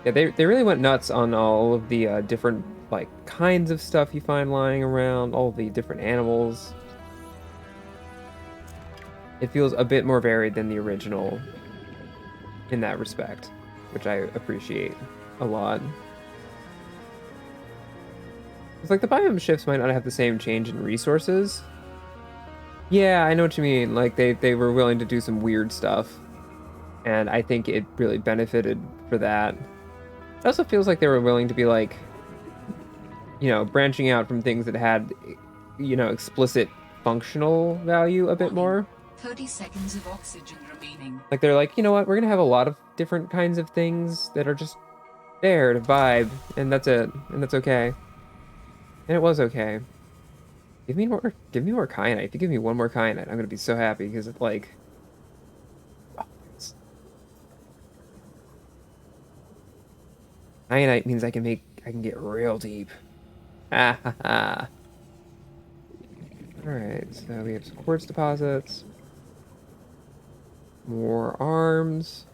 Yeah, they really went nuts on all of the different like kinds of stuff you find lying around, all the different animals. It feels a bit more varied than the original in that respect, which I appreciate a lot. It's like the biome shifts might not have the same change in resources. Yeah, I know what you mean. Like they were willing to do some weird stuff, and I think it really benefited for that. It also feels like they were willing to be like, branching out from things that had, explicit functional value a bit Warning. more. 30 seconds of oxygen remaining. Like they're like, you know what, we're gonna have a lot of different kinds of things that are just there to vibe, and that's it, and that's okay. And it was okay. Give me more kyanite. If you give me one more kyanite, I'm gonna be so happy because it's like, oh, kyanite means I can get real deep. Ha ha ha. All right, so we have some quartz deposits, more arms,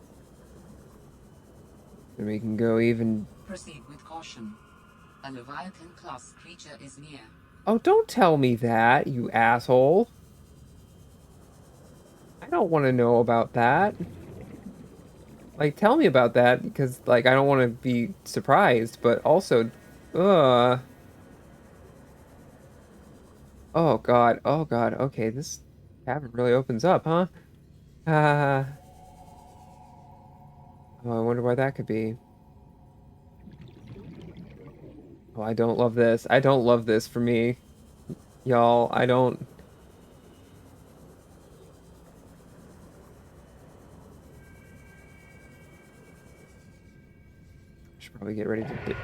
and we can go even. Proceed with caution. A Leviathan class creature is near. Oh, don't tell me that, you asshole. I don't want to know about that. Like, tell me about that, because, like, I don't want to be surprised, but also, ugh. Oh God, okay, this cavern really opens up, huh? Uh, oh, I wonder why that could be. Oh, I don't love this. I don't love this for me, y'all. I don't. Should probably get ready to.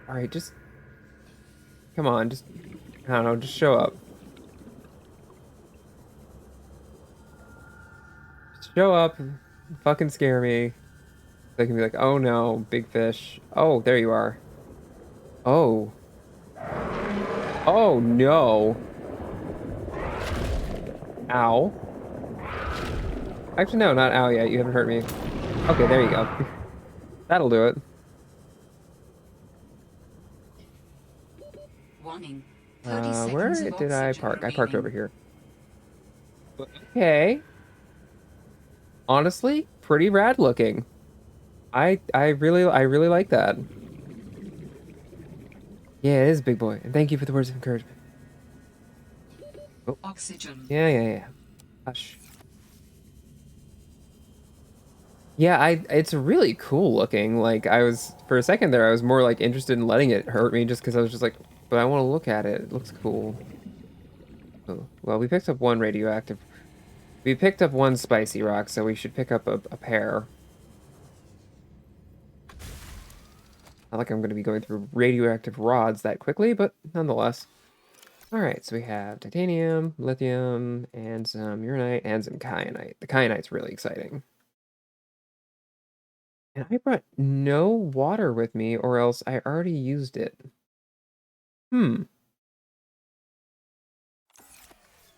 All right, just come on, just I don't know, just show up. Just show up, and fucking scare me. They can be like, oh no, big fish. Oh, there you are. Oh. Oh no. Ow. Actually, no, not ow yet. You haven't hurt me. Okay, there you go. That'll do it. Warning. 30 Where seconds of did I oxygen park? I parked over remaining. here. Okay. Honestly, pretty rad looking. I really like that. Yeah, it is big boy. And thank you for the words of encouragement. Oh, Oxygen. yeah. Hush. Yeah, it's really cool looking. Like I was for a second there, I was more like interested in letting it hurt me just because I was just like, but I want to look at it. It looks cool. Oh, well, we picked up one radioactive. We picked up one spicy rock, so we should pick up a pair. Not like I'm going to be going through radioactive rods that quickly, but nonetheless. All right, so we have titanium, lithium, and some uranite, and some kyanite. The kyanite's really exciting. And I brought no water with me, or else I already used it. Hmm.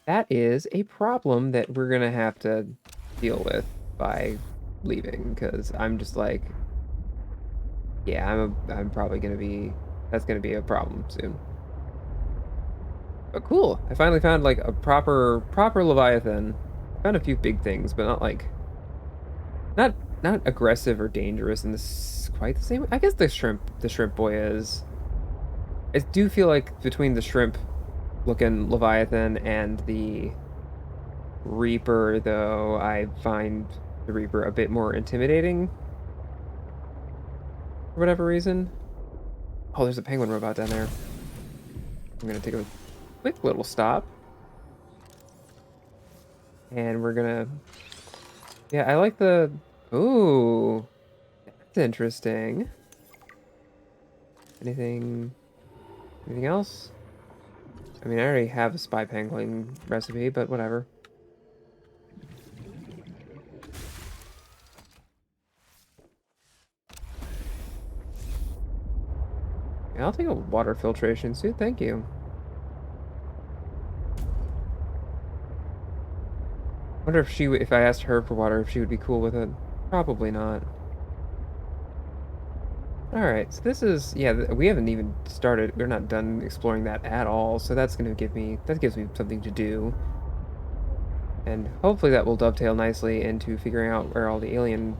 That is a problem that we're gonna have to deal with by leaving, because I'm just like, yeah, I'm probably gonna be, that's gonna be a problem soon. But cool, I finally found like a proper Leviathan. Found a few big things, but not like, not not aggressive or dangerous in this quite the same way. I guess the shrimp boy is. I do feel like between the shrimp looking Leviathan and the Reaper, though, I find the Reaper a bit more intimidating for whatever reason. Oh, there's a penguin robot down there. I'm gonna take a quick little stop. And we're gonna... Yeah, I like the... Ooh, that's interesting. Anything... Anything else? I mean, I already have a spy pangolin recipe, but whatever. Yeah, I'll take a water filtration suit, thank you. Wonder if if I asked her for water, if she would be cool with it. Probably not. Alright, so this is, yeah, we haven't even started, we're not done exploring that at all, so that's gonna give me, that gives me something to do. And hopefully that will dovetail nicely into figuring out where all the alien,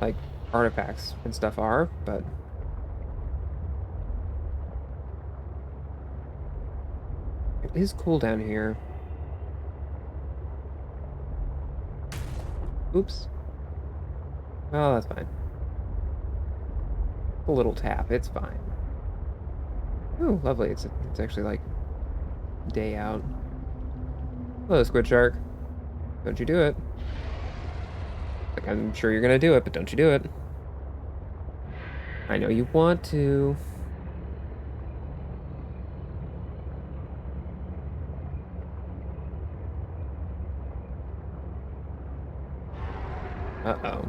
like, artifacts and stuff are, but... It is cool down here. Oops. Well, that's fine. A little tap, it's fine. Oh, lovely. It's actually like day out. Hello, squid shark. Don't you do it. Like, I'm sure you're gonna do it, but don't you do it. I know you want to. Uh-oh.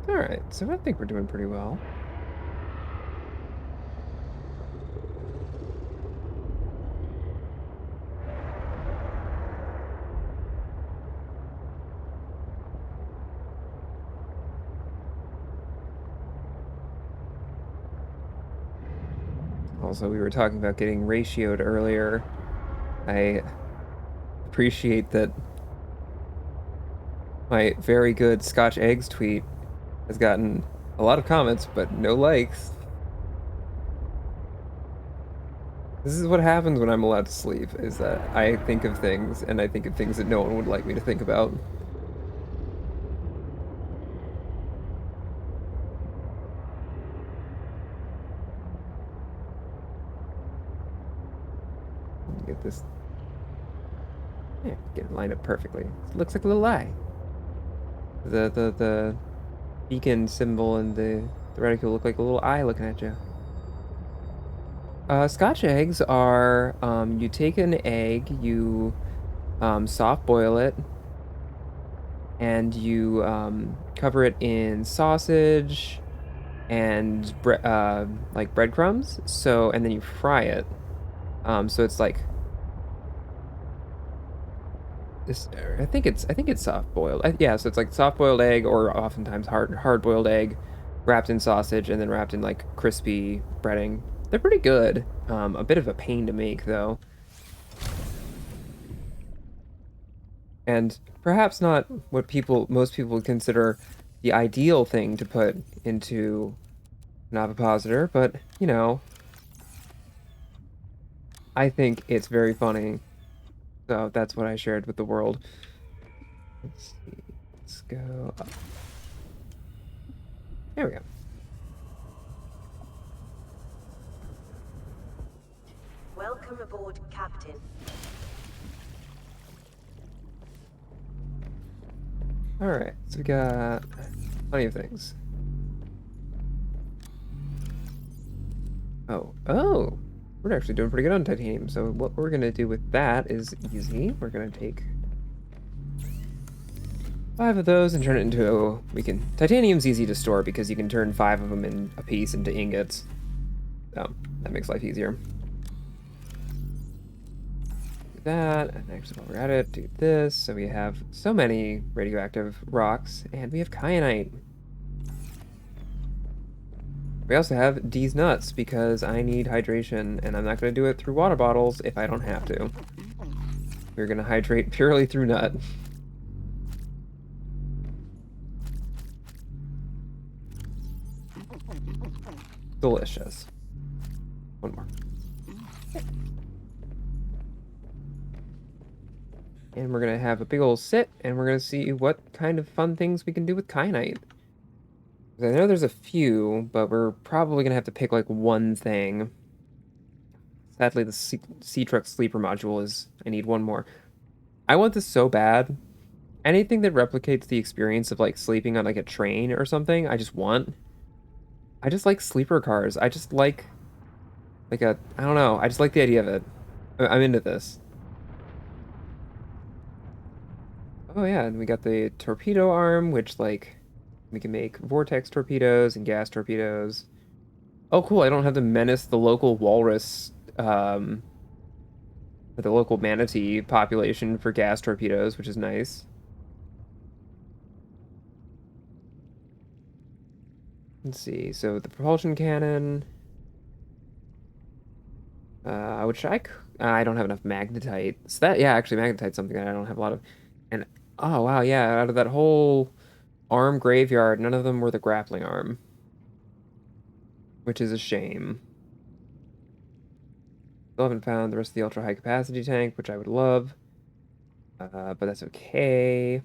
Alright, so I think we're doing pretty well. Also, we were talking about getting ratioed earlier. I appreciate that my very good Scotch eggs tweet has gotten a lot of comments, but no likes. This is what happens when I'm allowed to sleep, is that I think of things, and I think of things that no one would like me to think about. Get this. Yeah, get it lined up perfectly. It looks like a little eye. The beacon symbol and the reticle look like a little eye looking at you. Scotch eggs are, you take an egg, you soft boil it, and you cover it in sausage and like breadcrumbs. So, and then you fry it. So it's like this. I think it's soft boiled. Yeah, so it's like soft boiled egg, or oftentimes hard boiled egg, wrapped in sausage and then wrapped in like crispy breading. They're pretty good. A bit of a pain to make though. And perhaps not what most people would consider the ideal thing to put into an ovipositor, but you know, I think it's very funny. So that's what I shared with the world. Let's see. Let's go up. There we go. Welcome aboard, Captain. Alright, so we got plenty of things. Oh, we're actually doing pretty good on titanium. So what we're gonna do with that is easy. We're gonna take 5 of those and turn it into, titanium's easy to store because you can turn 5 of them in a piece into ingots. So that makes life easier. Do that, and actually while we're at it, do this. So we have so many radioactive rocks, and we have kyanite. We also have D's nuts because I need hydration, and I'm not going to do it through water bottles if I don't have to. We're going to hydrate purely through nut. Delicious. One more. And we're going to have a big old sit, and we're going to see what kind of fun things we can do with kyanite. I know there's a few, but we're probably going to have to pick, like, one thing. Sadly, the Sea-Truck sleeper module is... I need one more. I want this so bad. Anything that replicates the experience of, like, sleeping on, like, a train or something, I just want. I just like sleeper cars. I just like I don't know. I just like the idea of it. I'm into this. Oh yeah, and we got the torpedo arm, which, like, we can make vortex torpedoes and gas torpedoes. Oh, cool. I don't have to menace the local walrus the local manatee population for gas torpedoes, which is nice. Let's see. So the propulsion cannon, which I don't have enough magnetite. So that, yeah, actually magnetite's something that I don't have a lot of. And oh wow, yeah, out of that whole arm graveyard, none of them were the grappling arm, which is a shame. Still haven't found the rest of the ultra high capacity tank, which I would love, but that's okay.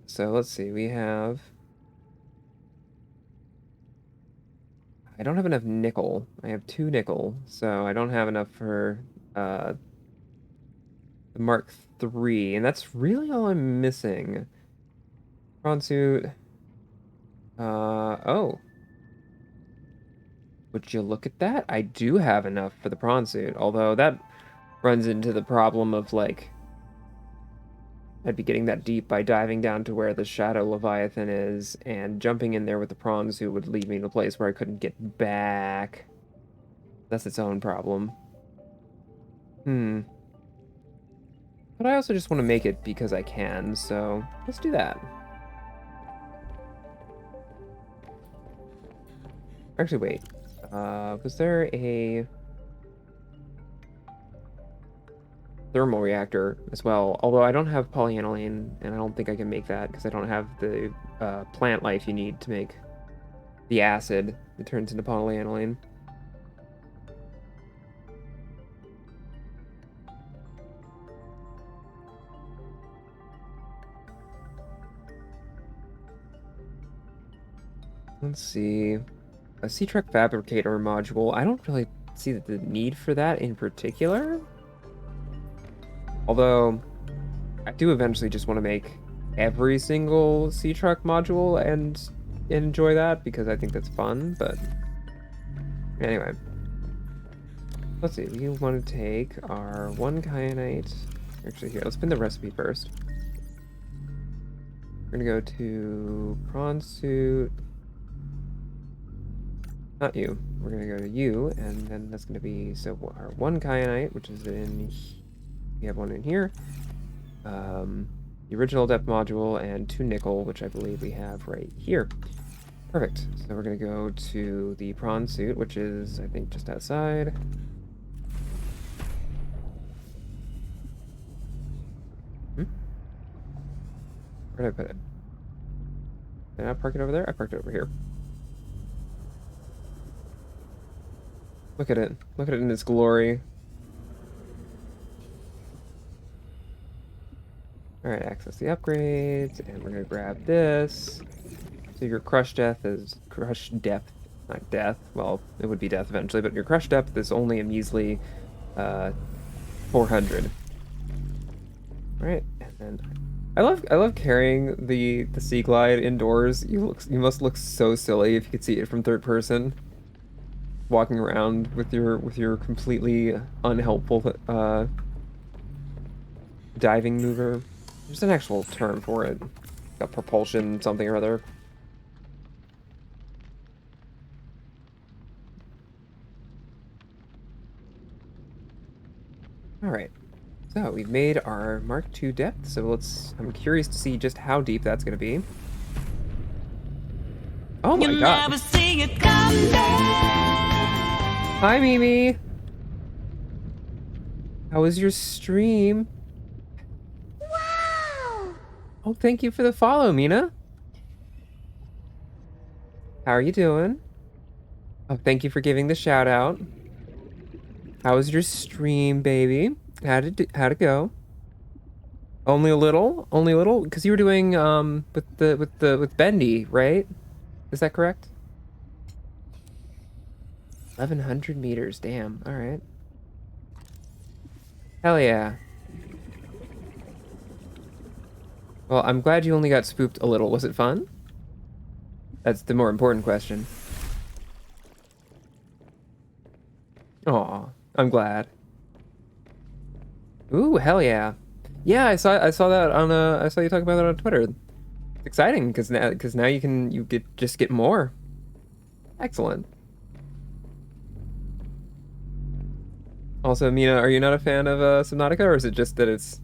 So let's see, we have. I don't have enough nickel. I have 2 nickel, so I don't have enough for the Mark III, and that's really all I'm missing. Prawn suit. Oh. Would you look at that? I do have enough for the prawn suit, although that runs into the problem of, like, I'd be getting that deep by diving down to where the Shadow Leviathan is, and jumping in there with the prawn suit would lead me to a place where I couldn't get back. That's its own problem. But I also just want to make it because I can, so let's do that. Actually, wait. Was there a thermal reactor as well? Although I don't have polyaniline, and I don't think I can make that because I don't have the plant life you need to make the acid that turns into polyaniline. Let's see. A Sea-Truck fabricator module. I don't really see the need for that in particular. Although, I do eventually just want to make every single Sea-Truck module and enjoy that because I think that's fun, but anyway. Let's see, we want to take our 1 kyanite. Actually, here, let's spin the recipe first. We're gonna go to prawn suit. Not you. We're gonna go to you, and then that's gonna be, so our 1 kyanite, which is in, we have 1 in here. The original depth module, and 2 nickel, which I believe we have right here. Perfect. So we're gonna go to the prawn suit, which is, I think, just outside. Where did I put it? Did I park it over there? I parked it over here. Look at it. Look at it in its glory. Alright, access the upgrades, and we're gonna grab this. So your crush depth is crush depth, not death. Well, it would be death eventually, but your crush depth is only a measly 400. Alright, and then I love carrying the Sea Glide indoors. You must look so silly if you could see it from third person. Walking around with your completely unhelpful diving mover. There's an actual term for it. Got propulsion something or other. Alright. So we've made our Mark II depth, so I'm curious to see just how deep that's gonna be. Oh my god. Never see it come back. Hi Mimi. How was your stream? Wow. Oh, thank you for the follow, Mina. How are you doing? Oh, thank you for giving the shout out. How was your stream, baby? How'd it go? Only a little? Only a little? Because you were doing with Bendy, right? Is that correct? 1100 meters, damn. Alright. Hell yeah. Well, I'm glad you only got spooked a little. Was it fun? That's the more important question. Aw, I'm glad. Ooh, hell yeah. Yeah, I saw that on I saw you talk about that on Twitter. It's exciting because now you get more. Excellent. Also, Mina, are you not a fan of Subnautica, or is it just that it's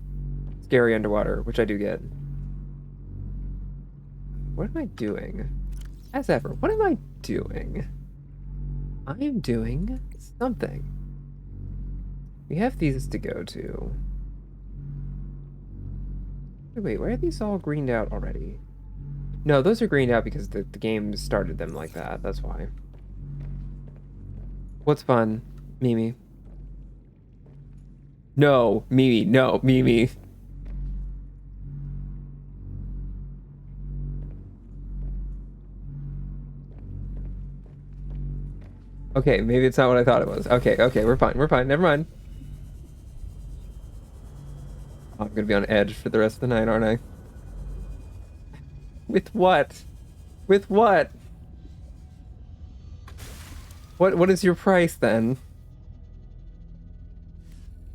scary underwater, which I do get? What am I doing? As ever, what am I doing? I am doing something. We have these to go to. Wait, why are these all greened out already? No, those are greened out because the game started them like that. That's why. What's fun, Mimi? No, Mimi, no, Mimi. Okay, maybe it's not what I thought it was. Okay, okay, we're fine, never mind. I'm gonna be on edge for the rest of the night, aren't I? With what? With what? What is your price then?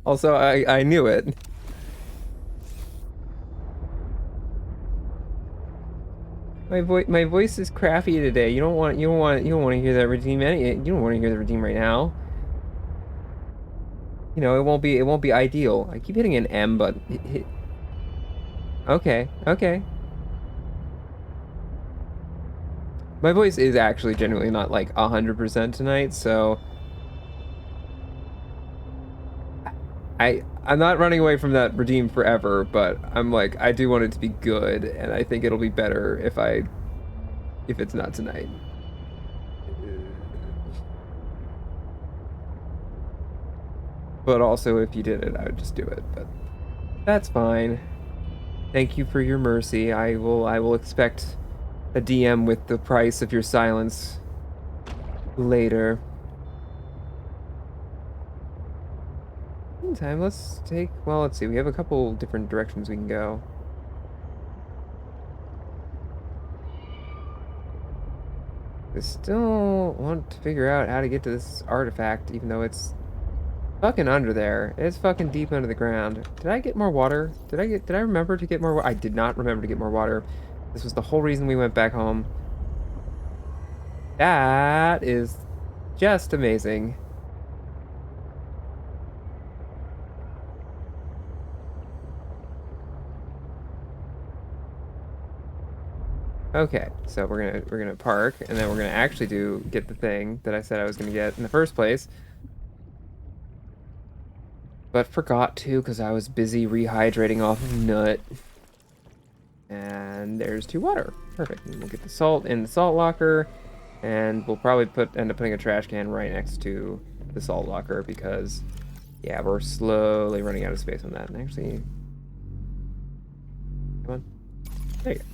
Also, I knew it. My voice is crappy today. You don't want to hear that redeem you don't want to hear the redeem right now. You know, it won't be ideal. I keep hitting an M, but okay, okay. My voice is actually genuinely not like 100% tonight, so I'm not running away from that redeem forever, but I'm like, I do want it to be good, and I think it'll be better if it's not tonight. But also, if you did it, I would just do it, but that's fine. Thank you for your mercy. I will expect a DM with the price of your silence later. Meantime, let's take, well, let's see, we have a couple different directions we can go. I still want to figure out how to get to this artifact, even though it's fucking under there. It's fucking deep under the ground. Did I get more water? Did I remember to get more water? I did not remember to get more water. This was the whole reason we went back home. That is just amazing. Okay, so we're gonna park, and then we're gonna actually get the thing that I said I was gonna get in the first place, but forgot to because I was busy rehydrating off of nut. And there's 2 water. Perfect. And we'll get the salt in the salt locker, and we'll probably end up putting a trash can right next to the salt locker because, yeah, we're slowly running out of space on that. And actually, come on, there you go.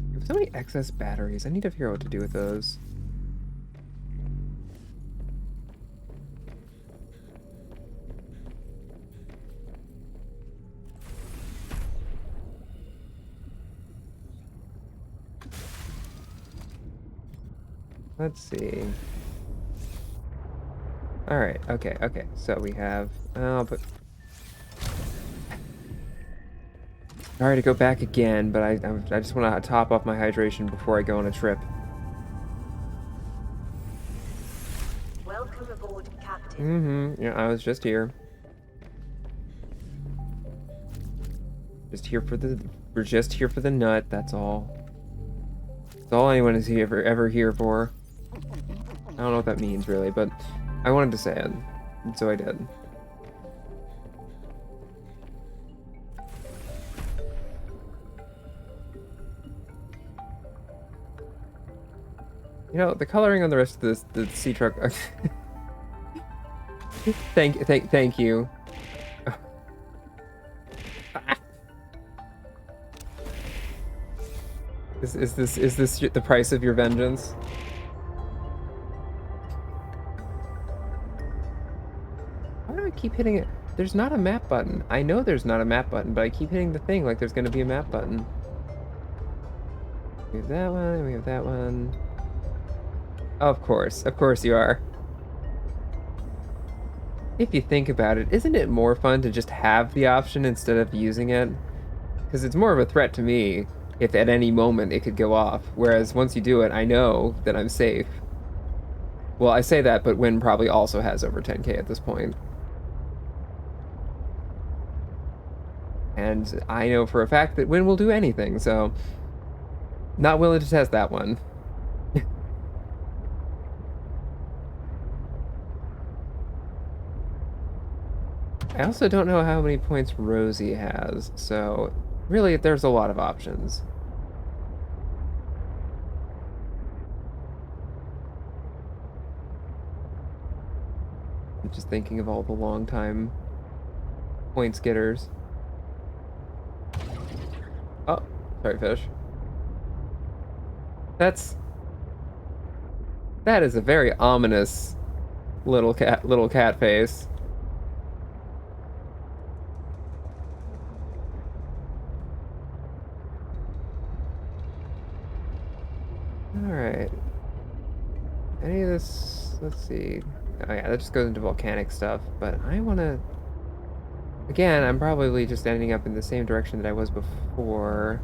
We have so many excess batteries. I need to figure out what to do with those. Let's see. All right. Okay. Okay. So we have. I'll put. Sorry to go back again, but I just want to top off my hydration before I go on a trip. Welcome aboard, Captain. Yeah, I was just here. We're just here for the nut. That's all. That's all anyone is ever here for. I don't know what that means really, but I wanted to say it, and so I did. You know, the coloring on the rest of the sea truck. Thank you. Is this the price of your vengeance? Why do I keep hitting it? There's not a map button. I know there's not a map button, but I keep hitting the thing like there's gonna be a map button. We have that one, we have that one. Of course you are. If you think about it, isn't it more fun to just have the option instead of using it? Because it's more of a threat to me if at any moment it could go off. Whereas once you do it, I know that I'm safe. Well, I say that, but Win probably also has over 10k at this point. And I know for a fact that Win will do anything, so not willing to test that one. I also don't know how many points Rosie has, so really there's a lot of options. I'm just thinking of all the long time points getters. Oh, sorry, fish. That is a very ominous little cat face. All right. Any of this, let's see. Oh yeah, that just goes into volcanic stuff, but I want to, again, I'm probably just ending up in the same direction that I was before.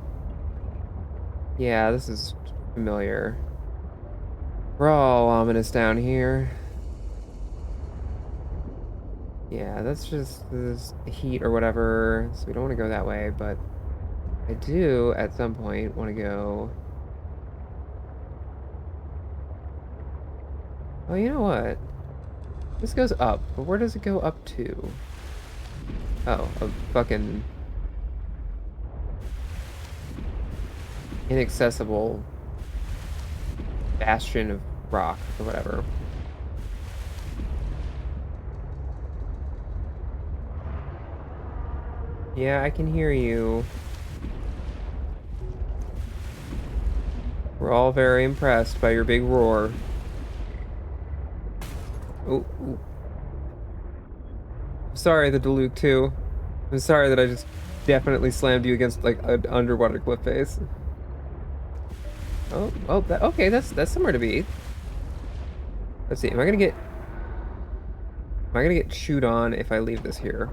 Yeah, this is familiar. We're all ominous down here. Yeah, that's just this heat or whatever, so we don't want to go that way, but I do, at some point, want to go... Oh, you know what? This goes up, but where does it go up to? Oh, a fucking... inaccessible bastion of rock or whatever. Yeah, I can hear you. We're all very impressed by your big roar. Oh, ooh. Sorry, the Diluc too. I'm sorry that I just definitely slammed you against like an underwater cliff face. Oh, okay, that's somewhere to be. Let's see, am I gonna get chewed on if I leave this here?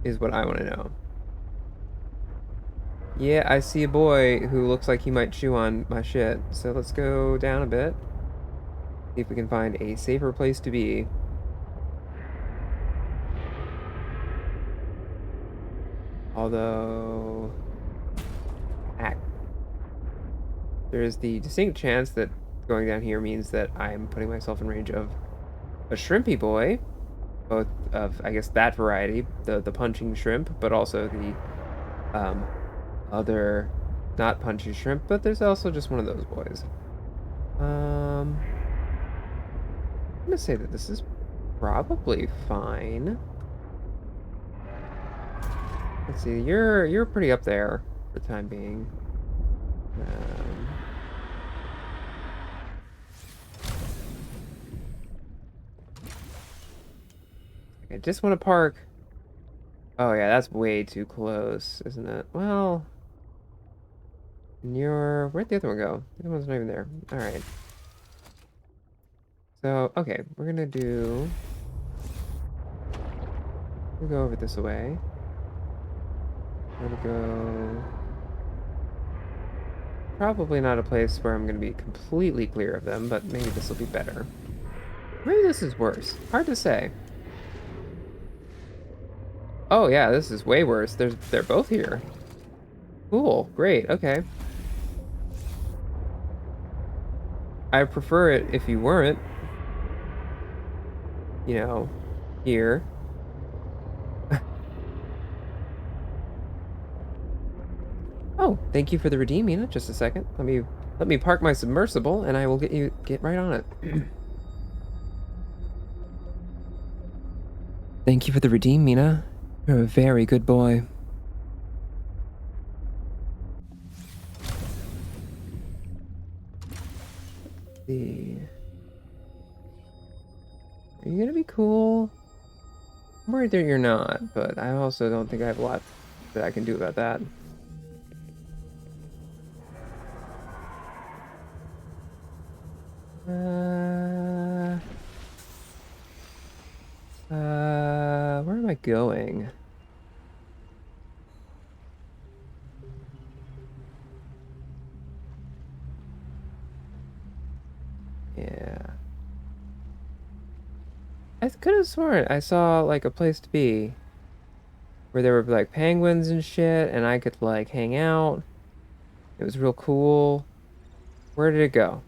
Is what I want to know. Yeah, I see a boy who looks like he might chew on my shit. So let's go down a bit. See if we can find a safer place to be. Although... there is the distinct chance that going down here means that I'm putting myself in range of a shrimpy boy. Both of, I guess, that variety, the punching shrimp, but also the other not punchy shrimp, but there's also just one of those boys. I'm gonna say that this is probably fine. Let's see, you're pretty up there for the time being. I just want to park. Oh yeah, that's way too close, isn't it? Well, where'd the other one go? The other one's not even there. All right. So, okay, we'll go over this way. We're gonna go... Probably not a place where I'm gonna be completely clear of them, but maybe this will be better. Maybe this is worse. Hard to say. Oh yeah, this is way worse. They're both here. Cool, great, okay. I prefer it if you weren't, you know, here. Oh, thank you for the redeem, Mina. Just a second. Let me park my submersible and I will get right on it. Thank you for the redeem, Mina. You're a very good boy. Let's see. Are you gonna be cool? I'm worried that you're not, but I also don't think I have a lot that I can do about that. Where am I going? Yeah. I could have sworn I saw like a place to be where there were like penguins and shit, and I could like hang out. It was real cool. Where did it go?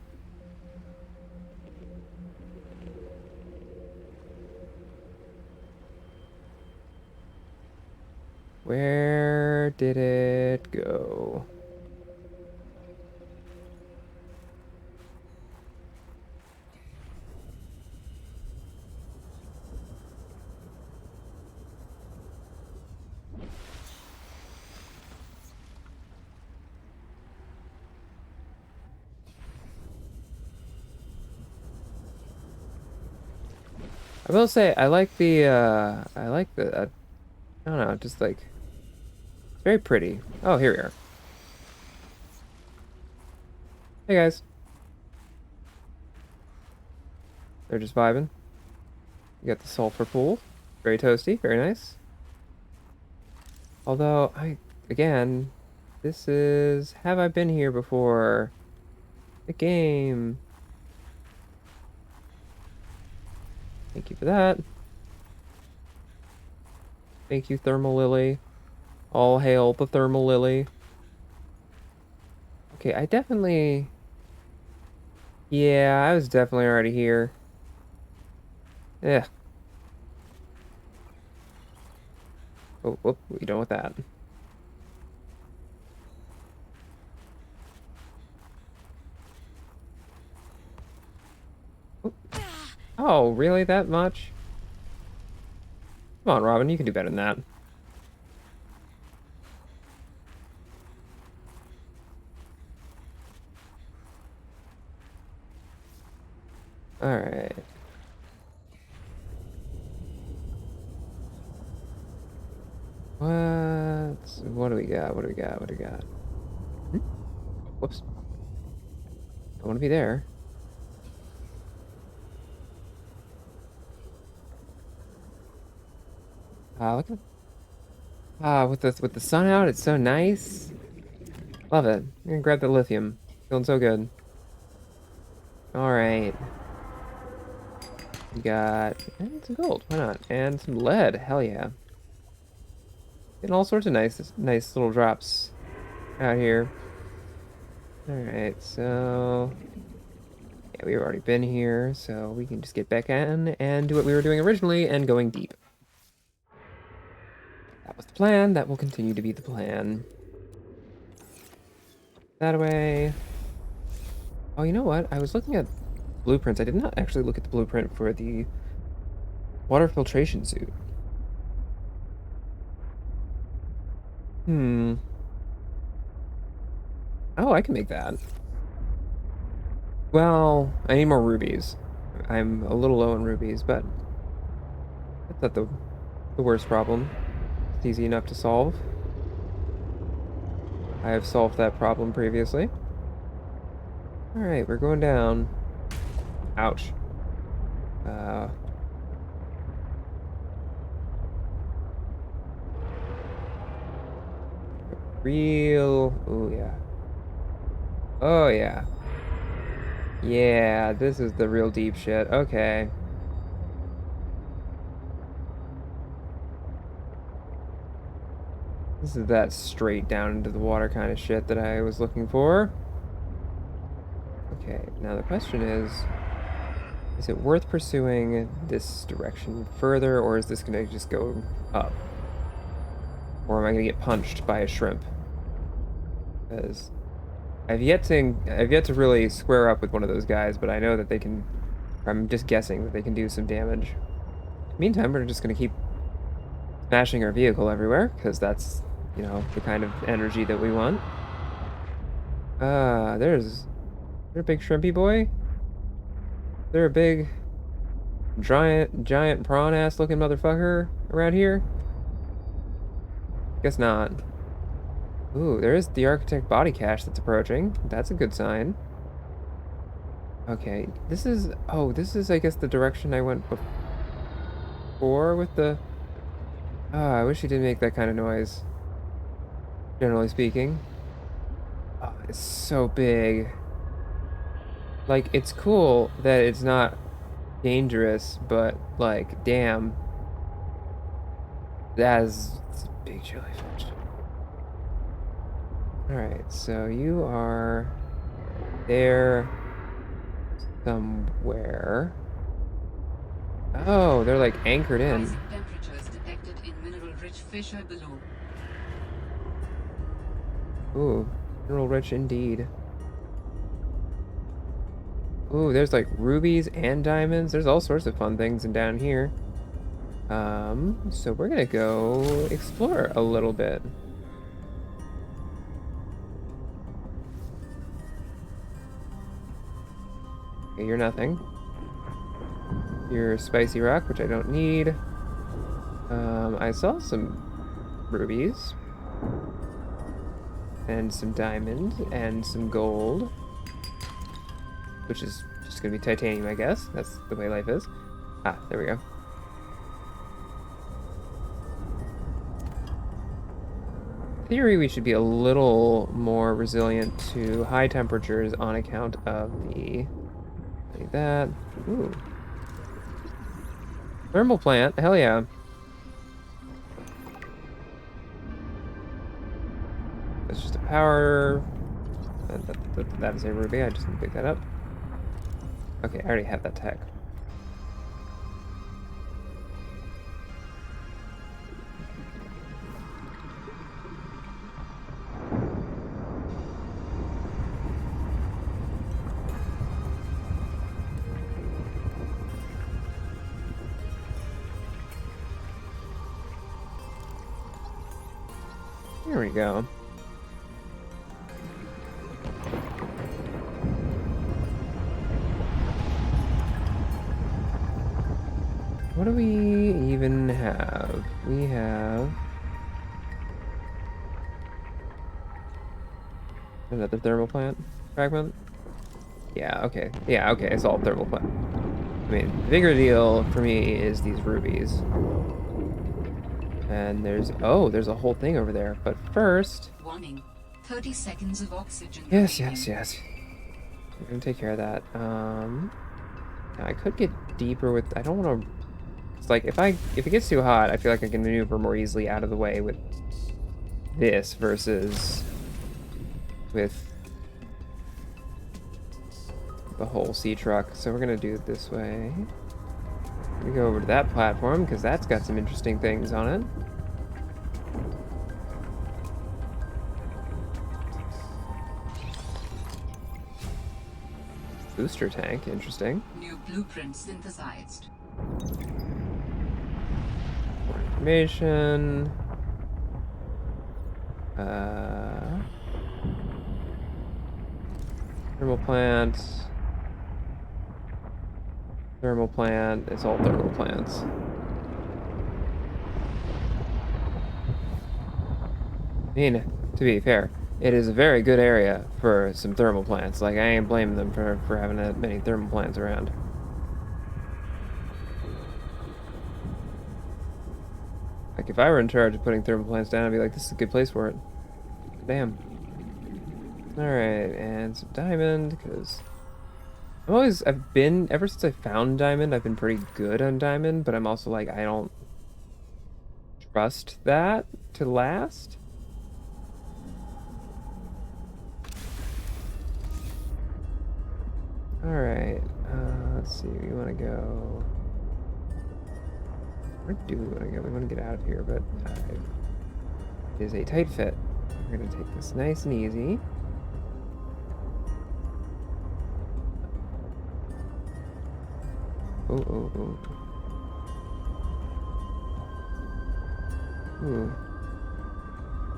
Where did it go? I will say I like the I don't know, just like it's very pretty. Oh, here we are. Hey guys. They're just vibing. You got the sulfur pool. Very toasty, very nice. Although again, this is, have I been here before? The game. Thank you for that. Thank you, Thermal Lily. All hail the Thermal Lily. Okay, I definitely... Yeah, I was definitely already here. Yeah. Oh, whoop, what are you doing with that? Oh, oh, really? That much? Come on, Robin, you can do better than that. Alright. What do we got? What do we got? What do we got? Hmm? Whoops. I want to be there. Look at with the sun out, it's so nice. Love it. I'm gonna grab the lithium. Feeling so good. All right. We got some gold. Why not? And some lead. Hell yeah. Getting all sorts of nice little drops out here. All right. So yeah, we've already been here, so we can just get back in and do what we were doing originally and going deep. That was the plan. That will continue to be the plan. That way. Oh, you know what? I was looking at blueprints. I did not actually look at the blueprint for the water filtration suit. Hmm. Oh, I can make that. Well, I need more rubies. I'm a little low on rubies, but that's not the worst problem. It's easy enough to solve. I have solved that problem previously. Alright, we're going down. Ouch. Uh... Real... Oh, yeah. Oh, yeah. Yeah, this is the real deep shit. Okay. This is that straight down into the water kind of shit that I was looking for. Okay, now the question is it worth pursuing this direction further, or is this gonna just go up? Or am I gonna get punched by a shrimp? Because I've yet to really square up with one of those guys, but I know that they can, I'm just guessing that they can do some damage. Meantime, we're just gonna keep smashing our vehicle everywhere, because that's, you know, the kind of energy that we want. There's a big shrimpy boy? There a big giant prawn ass looking motherfucker around here? Guess not. Ooh, there is the architect body cache that's approaching. That's a good sign. Okay, this is I guess the direction I went before with the I wish he didn't make that kind of noise. Generally speaking. Oh, it's so big. Like, it's cool that it's not dangerous, but like, damn, it's a big jellyfish. All right, so you are there somewhere. Oh, they're like anchored in. Rising temperatures detected in mineral-rich fissure below. Ooh, mineral rich indeed. Ooh, there's like rubies and diamonds. There's all sorts of fun things in down here. So we're gonna go explore a little bit. Okay, you're nothing. You're spicy rock, which I don't need. I saw some rubies. And some diamond and some gold. Which is just gonna be titanium, I guess. That's the way life is. Ah, there we go. In theory, we should be a little more resilient to high temperatures on account of the... like that. Ooh. Thermal plant, hell yeah. That's just a power... that is a ruby, I just need to pick that up. Okay, I already have that tech. There we go. What do we even have? We have another thermal plant fragment. Yeah, okay. Yeah, okay, it's all thermal plant. I mean, the bigger deal for me is these rubies. And there's a whole thing over there. But first, Warning. 30 seconds of oxygen yes. remaining. We're gonna take care of that. I could get deeper with. I don't want to. It's like if it gets too hot, I feel like I can maneuver more easily out of the way with this versus with the whole sea truck. So we're gonna do it this way. We go over to that platform because that's got some interesting things on it. Booster tank, interesting. New blueprint synthesized. More information. Thermal plant. Thermal plant. It's all thermal plants. I mean, to be fair, it is a very good area for some thermal plants. Like, I ain't blaming them for having that many thermal plants around. Like, if I were in charge of putting thermal plants down, I'd be like, this is a good place for it. Damn. Alright, and some diamond, because... ever since I found diamond, I've been pretty good on diamond, but I'm also like, I don't trust that to last. Alright, let's see, we want to go... Where do we want to go? We want to get out of here, but it is a tight fit. We're going to take this nice and easy. Oh. Ooh.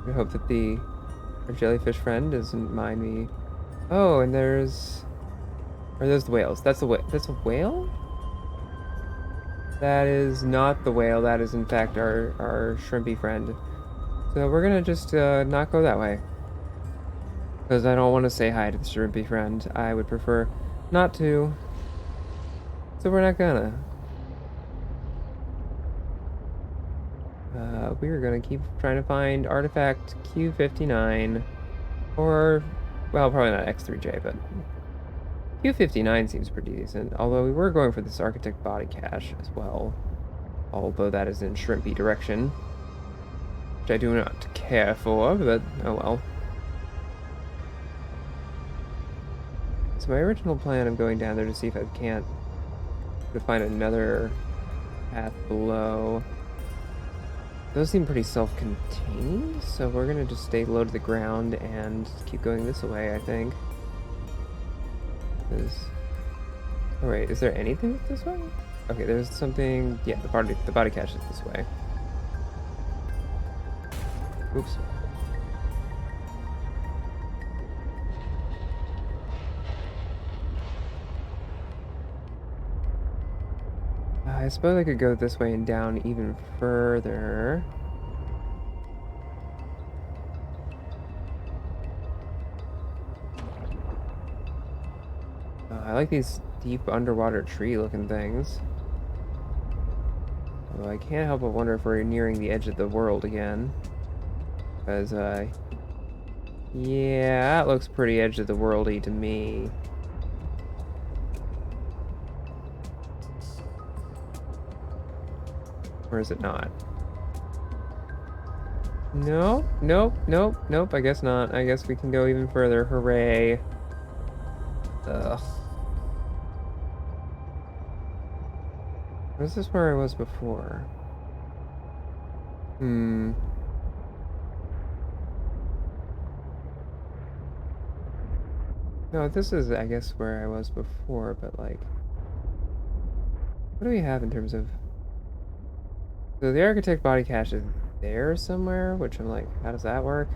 I hope that our jellyfish friend doesn't mind me. Oh, and there's... Are those the whales? That's a whale? That is not the whale. That is, in fact, our shrimpy friend. So we're gonna just not go that way. Because I don't want to say hi to the shrimpy friend. I would prefer not to. So we're not gonna. We're gonna keep trying to find artifact Q59. Or, well, probably not X3J, but... Q59 seems pretty decent, although we were going for this architect body cache as well. Although that is in shrimpy direction. Which I do not care for, but oh well. So my original plan of going down there to see if I can't to find another path below. Those seem pretty self-contained, so we're gonna just stay low to the ground and keep going this way, I think. Alright, is there anything this way? Okay, there's something. Yeah, the body cache is this way. Oops. I suppose I could go this way and down even further. I like these deep underwater tree-looking things. Although I can't help but wonder if we're nearing the edge of the world again. Because, yeah, that looks pretty edge of the worldy to me. Or is it not? No, nope, nope, nope, I guess not. I guess we can go even further. Hooray. Ugh. Was this where I was before? Hmm. No, this is, I guess, where I was before, but like... What do we have in terms of... So the architect body cache is there somewhere, which I'm like, how does that work?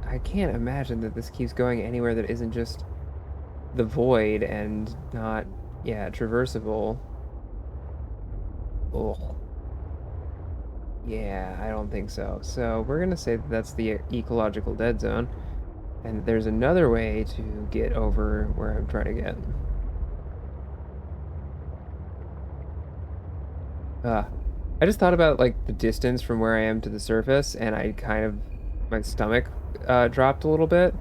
I can't imagine that this keeps going anywhere that isn't just the void and not, yeah, traversable. Ugh. Yeah, I don't think so. So we're gonna say that that's the ecological dead zone. And there's another way to get over where I'm trying to get. I just thought about like the distance from where I am to the surface, and I kind of, my stomach dropped a little bit.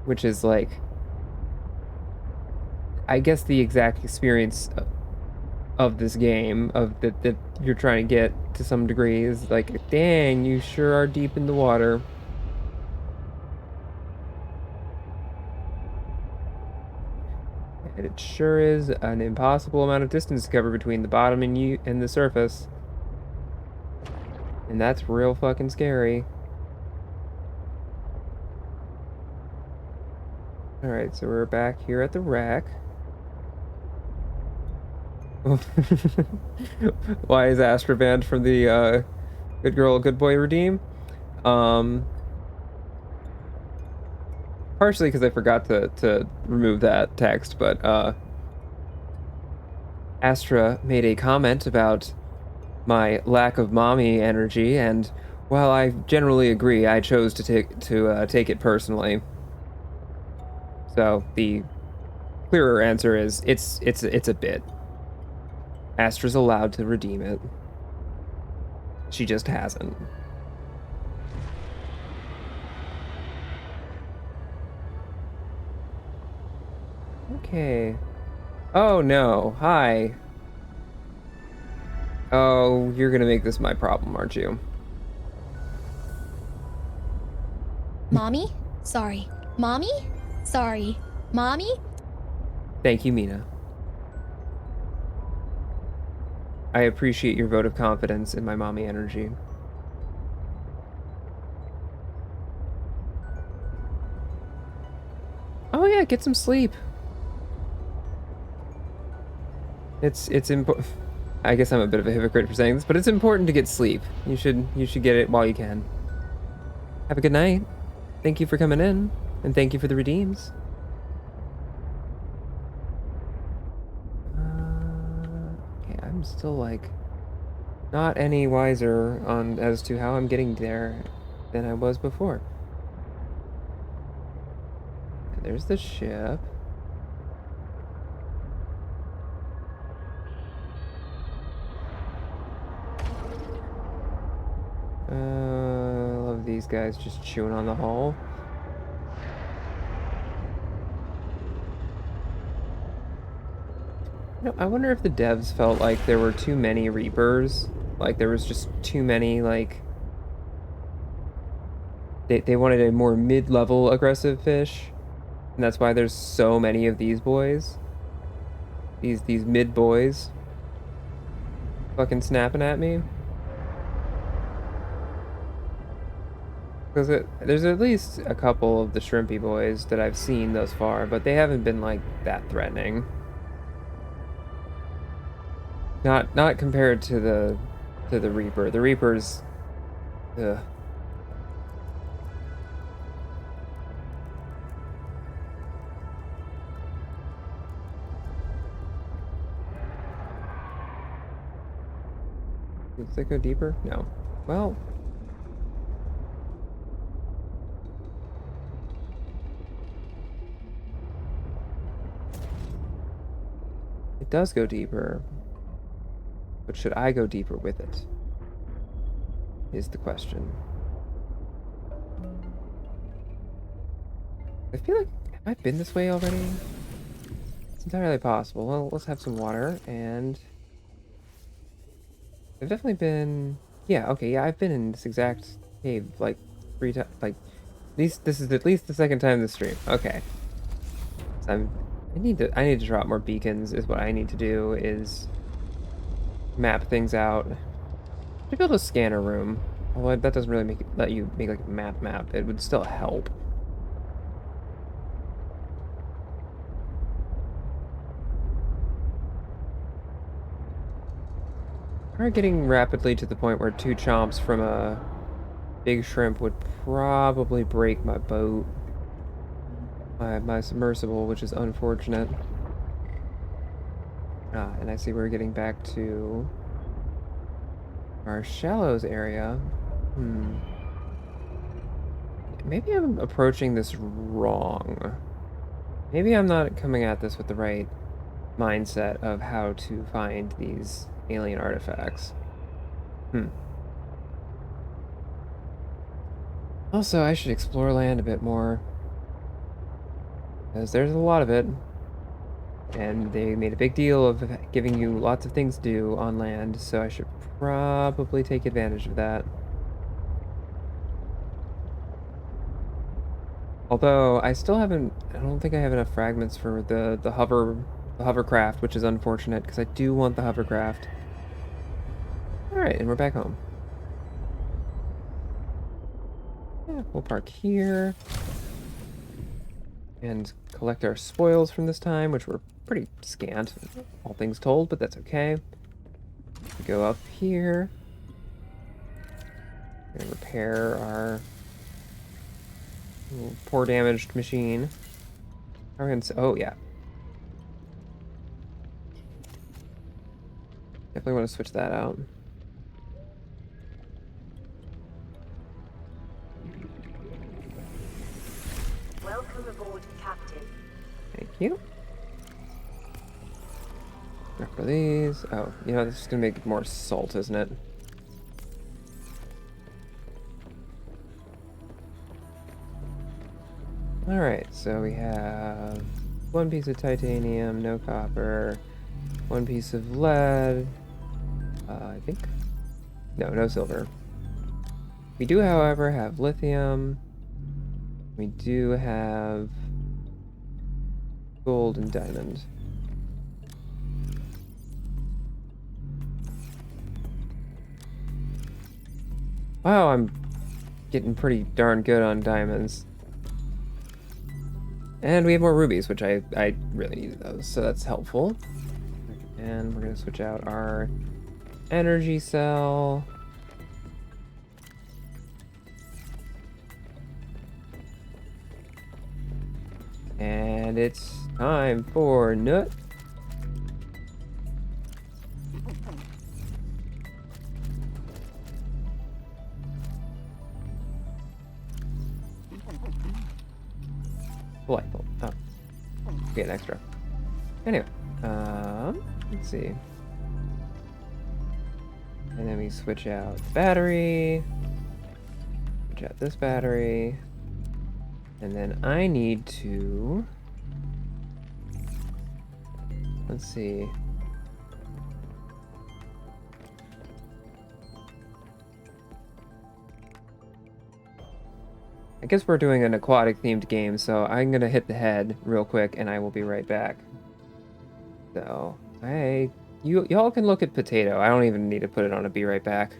Which is like, I guess the exact experience of this game, of that you're trying to get to some degree, is like, dang, you sure are deep in the water. And it sure is an impossible amount of distance to cover between the bottom and you and the surface. And that's real fucking scary. Alright, so we're back here at the wreck. Why is Astra banned from the Good Girl, Good Boy redeem? Partially because I forgot to remove that text, but Astra made a comment about my lack of mommy energy, and while I generally agree, I chose to take it personally. So the clearer answer is it's a bit. Astra's allowed to redeem it. She just hasn't. Okay. Oh no. Hi. Oh, you're gonna make this my problem, aren't you? Mommy? Sorry. Mommy? Sorry. Mommy? Thank you, Mina. I appreciate your vote of confidence in my mommy energy. Oh yeah, get some sleep. It's important. I guess I'm a bit of a hypocrite for saying this, but it's important to get sleep. You should get it while you can. Have a good night. Thank you for coming in, and thank you for the redeems. Okay, I'm still like not any wiser on as to how I'm getting there than I was before. And there's the ship. I love these guys just chewing on the hull. You know, I wonder if the devs felt like there were too many Reapers. Like there was just too many, like they wanted a more mid-level aggressive fish. And that's why there's so many of these boys. These mid boys. Fucking snapping at me. Because there's at least a couple of the shrimpy boys that I've seen thus far, but they haven't been like that threatening. Not compared to the Reaper. The Reaper's ugh. Does it go deeper? No. Well, it does go deeper. But should I go deeper with it? Is the question. I feel like, have I been this way already? It's entirely possible. Well, let's have some water, and I've definitely been, yeah, okay, yeah, I've been in this exact cave, like, 3 times, like, at least, this is at least the second time this stream. Okay. So I need to drop more beacons, is what I need to do, is map things out. To build a scanner room, although that doesn't really let you make like a map. It would still help. We're getting rapidly to the point where 2 chomps from a big shrimp would probably break my boat, my submersible, which is unfortunate. And I see we're getting back to our shallows area. Maybe I'm approaching this wrong. Maybe I'm not coming at this with the right mindset of how to find these alien artifacts. Also, I should explore land a bit more, because there's a lot of it. And they made a big deal of giving you lots of things to do on land, so I should probably take advantage of that. Although I still haven't, I don't think I have enough fragments for the hovercraft, which is unfortunate because I do want the hovercraft. All right, and we're back home. Yeah, we'll park here and collect our spoils from this time, which were pretty scant, all things told, but that's okay. We go up here and repair our poor damaged machine. Oh yeah. Definitely want to switch that out. Welcome aboard, Captain. Thank you. For these. Oh, you know, this is gonna make more salt, isn't it? Alright, so we have 1 piece of titanium, no copper, 1 piece of lead, I think. No silver. We do, however, have lithium. We do have gold and diamond. Wow, I'm getting pretty darn good on diamonds. And we have more rubies, which I really needed those, so that's helpful. And we're gonna switch out our energy cell. And it's time for nut. Delightful. Oh, get an extra. Anyway, let's see. And then we switch out the battery. Jet this battery. And then I need to... Let's see. I guess we're doing an aquatic themed game, so I'm gonna hit the head real quick and I will be right back. So, y'all can look at Potato. I don't even need to put it on a be right back.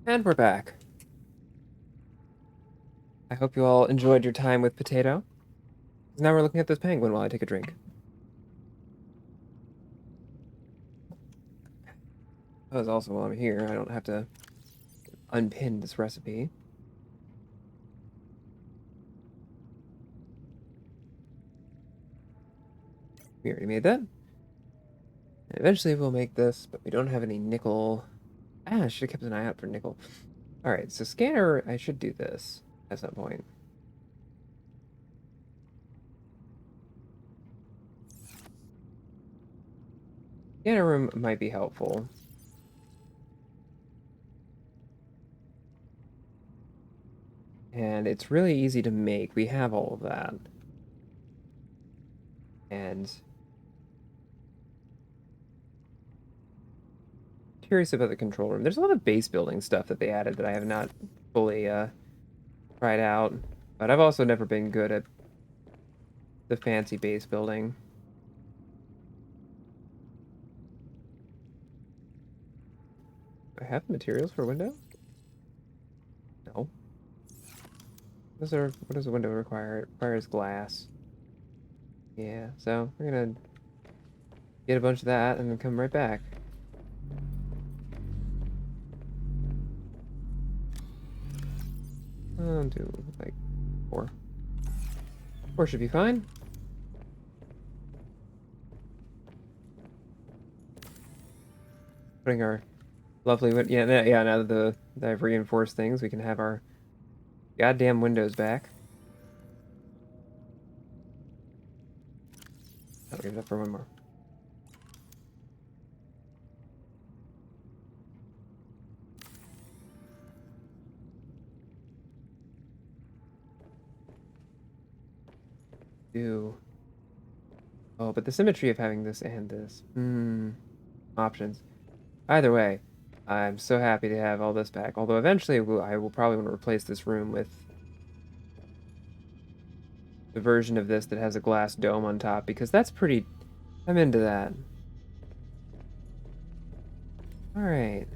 And we're back. I hope you all enjoyed your time with Potato. Now we're looking at this penguin while I take a drink. That was also while I'm here. I don't have to unpin this recipe. We already made that. And eventually we'll make this, but we don't have any nickel. I should have kept an eye out for nickel. Alright, so scanner, I should do this at some point. Scanner room might be helpful. And it's really easy to make. We have all of that. And curious about the control room. There's a lot of base building stuff that they added that I have not fully tried out. But I've also never been good at the fancy base building. Do I have materials for a window? No. What does a window require? It requires glass. Yeah, so we're gonna get a bunch of that and then come right back. I'll do like 4. 4 should be fine. Putting our lovely now that I've reinforced things, we can have our goddamn windows back. I'll give it up for one more. Oh, but the symmetry of having this and this. Options. Either way, I'm so happy to have all this back. Although eventually I will probably want to replace this room with the version of this that has a glass dome on top, because that's pretty... I'm into that. Alright.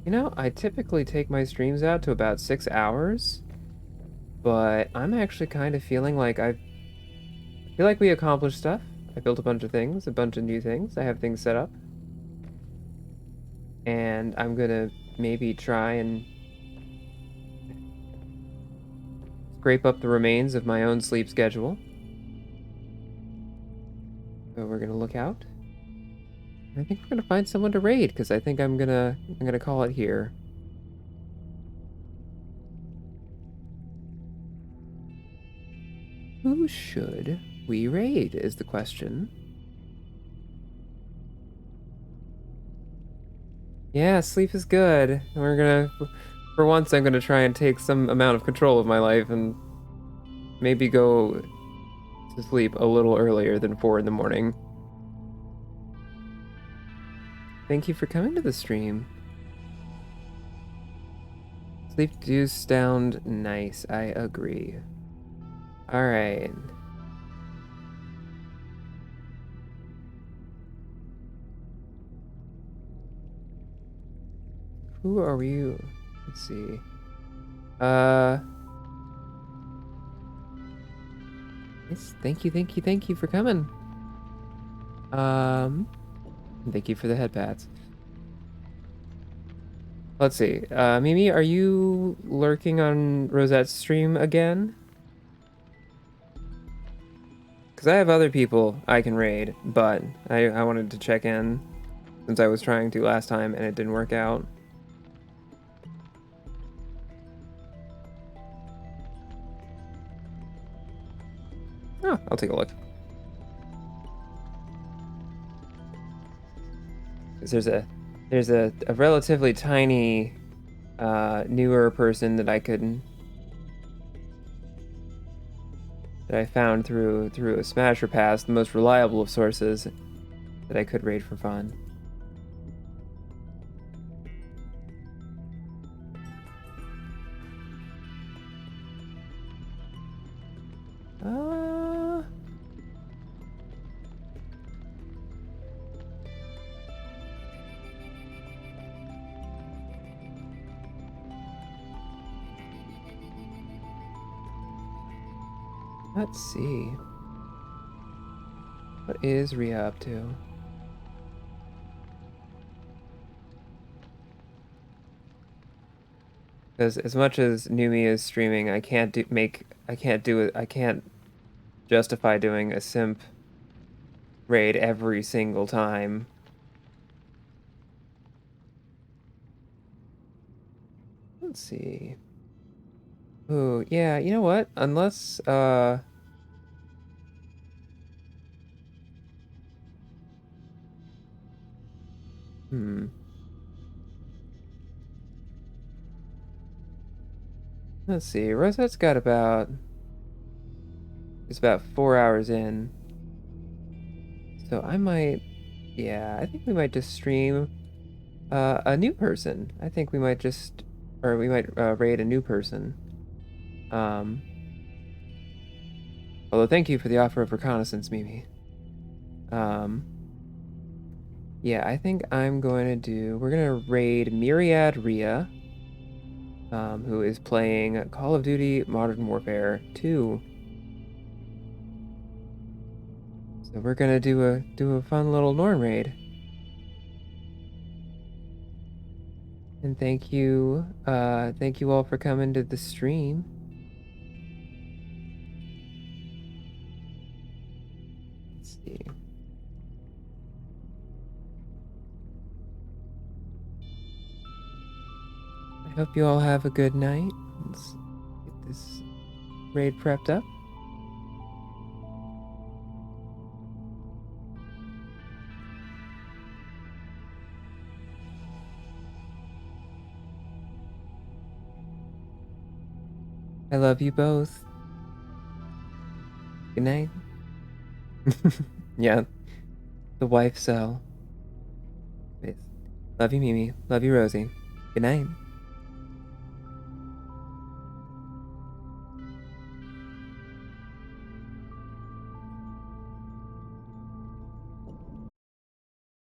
You know, I typically take my streams out to about 6 hours, but I'm actually kind of feeling like feel like we accomplished stuff. I built a bunch of things, a bunch of new things. I have things set up. And I'm gonna maybe try and scrape up the remains of my own sleep schedule. So we're gonna look out. I think we're gonna find someone to raid, because I think I'm gonna call it here. Who should we raid is the question. Yeah, sleep is good. We're gonna, for once, I'm gonna try and take some amount of control of my life and maybe go to sleep a little earlier than 4 in the morning. Thank you for coming to the stream. Sleep do sound nice, I agree. Alright. Who are you? Let's see. Yes, thank you for coming. Thank you for the head pats. Let's see. Mimi, are you lurking on Rosette's stream again? Because I have other people I can raid, but I wanted to check in since I was trying to last time and it didn't work out. Oh, I'll take a look. Because there's a relatively tiny newer person that I found through a Smasher Pass, the most reliable of sources, that I could raid for fun. Let's see. What is Rhea up to? Because as much as Numi is streaming, I can't justify doing a simp raid every single time. Let's see. Oh, yeah, you know what? Unless, let's see. Rosette's got it's about 4 hours in. So I might, yeah, I think we might just stream a new person. I think we might we might raid a new person. Although thank you for the offer of reconnaissance, Mimi. Yeah, I think we're gonna raid Myriad Rhea, who is playing Call of Duty Modern Warfare 2. So we're gonna do a fun little Norn raid. And thank you all for coming to the stream. Let's see. I hope you all have a good night. Let's get this raid prepped up. I love you both. Good night. Yeah, the wife cell. Love you, Mimi. Love you, Rosie. Good night.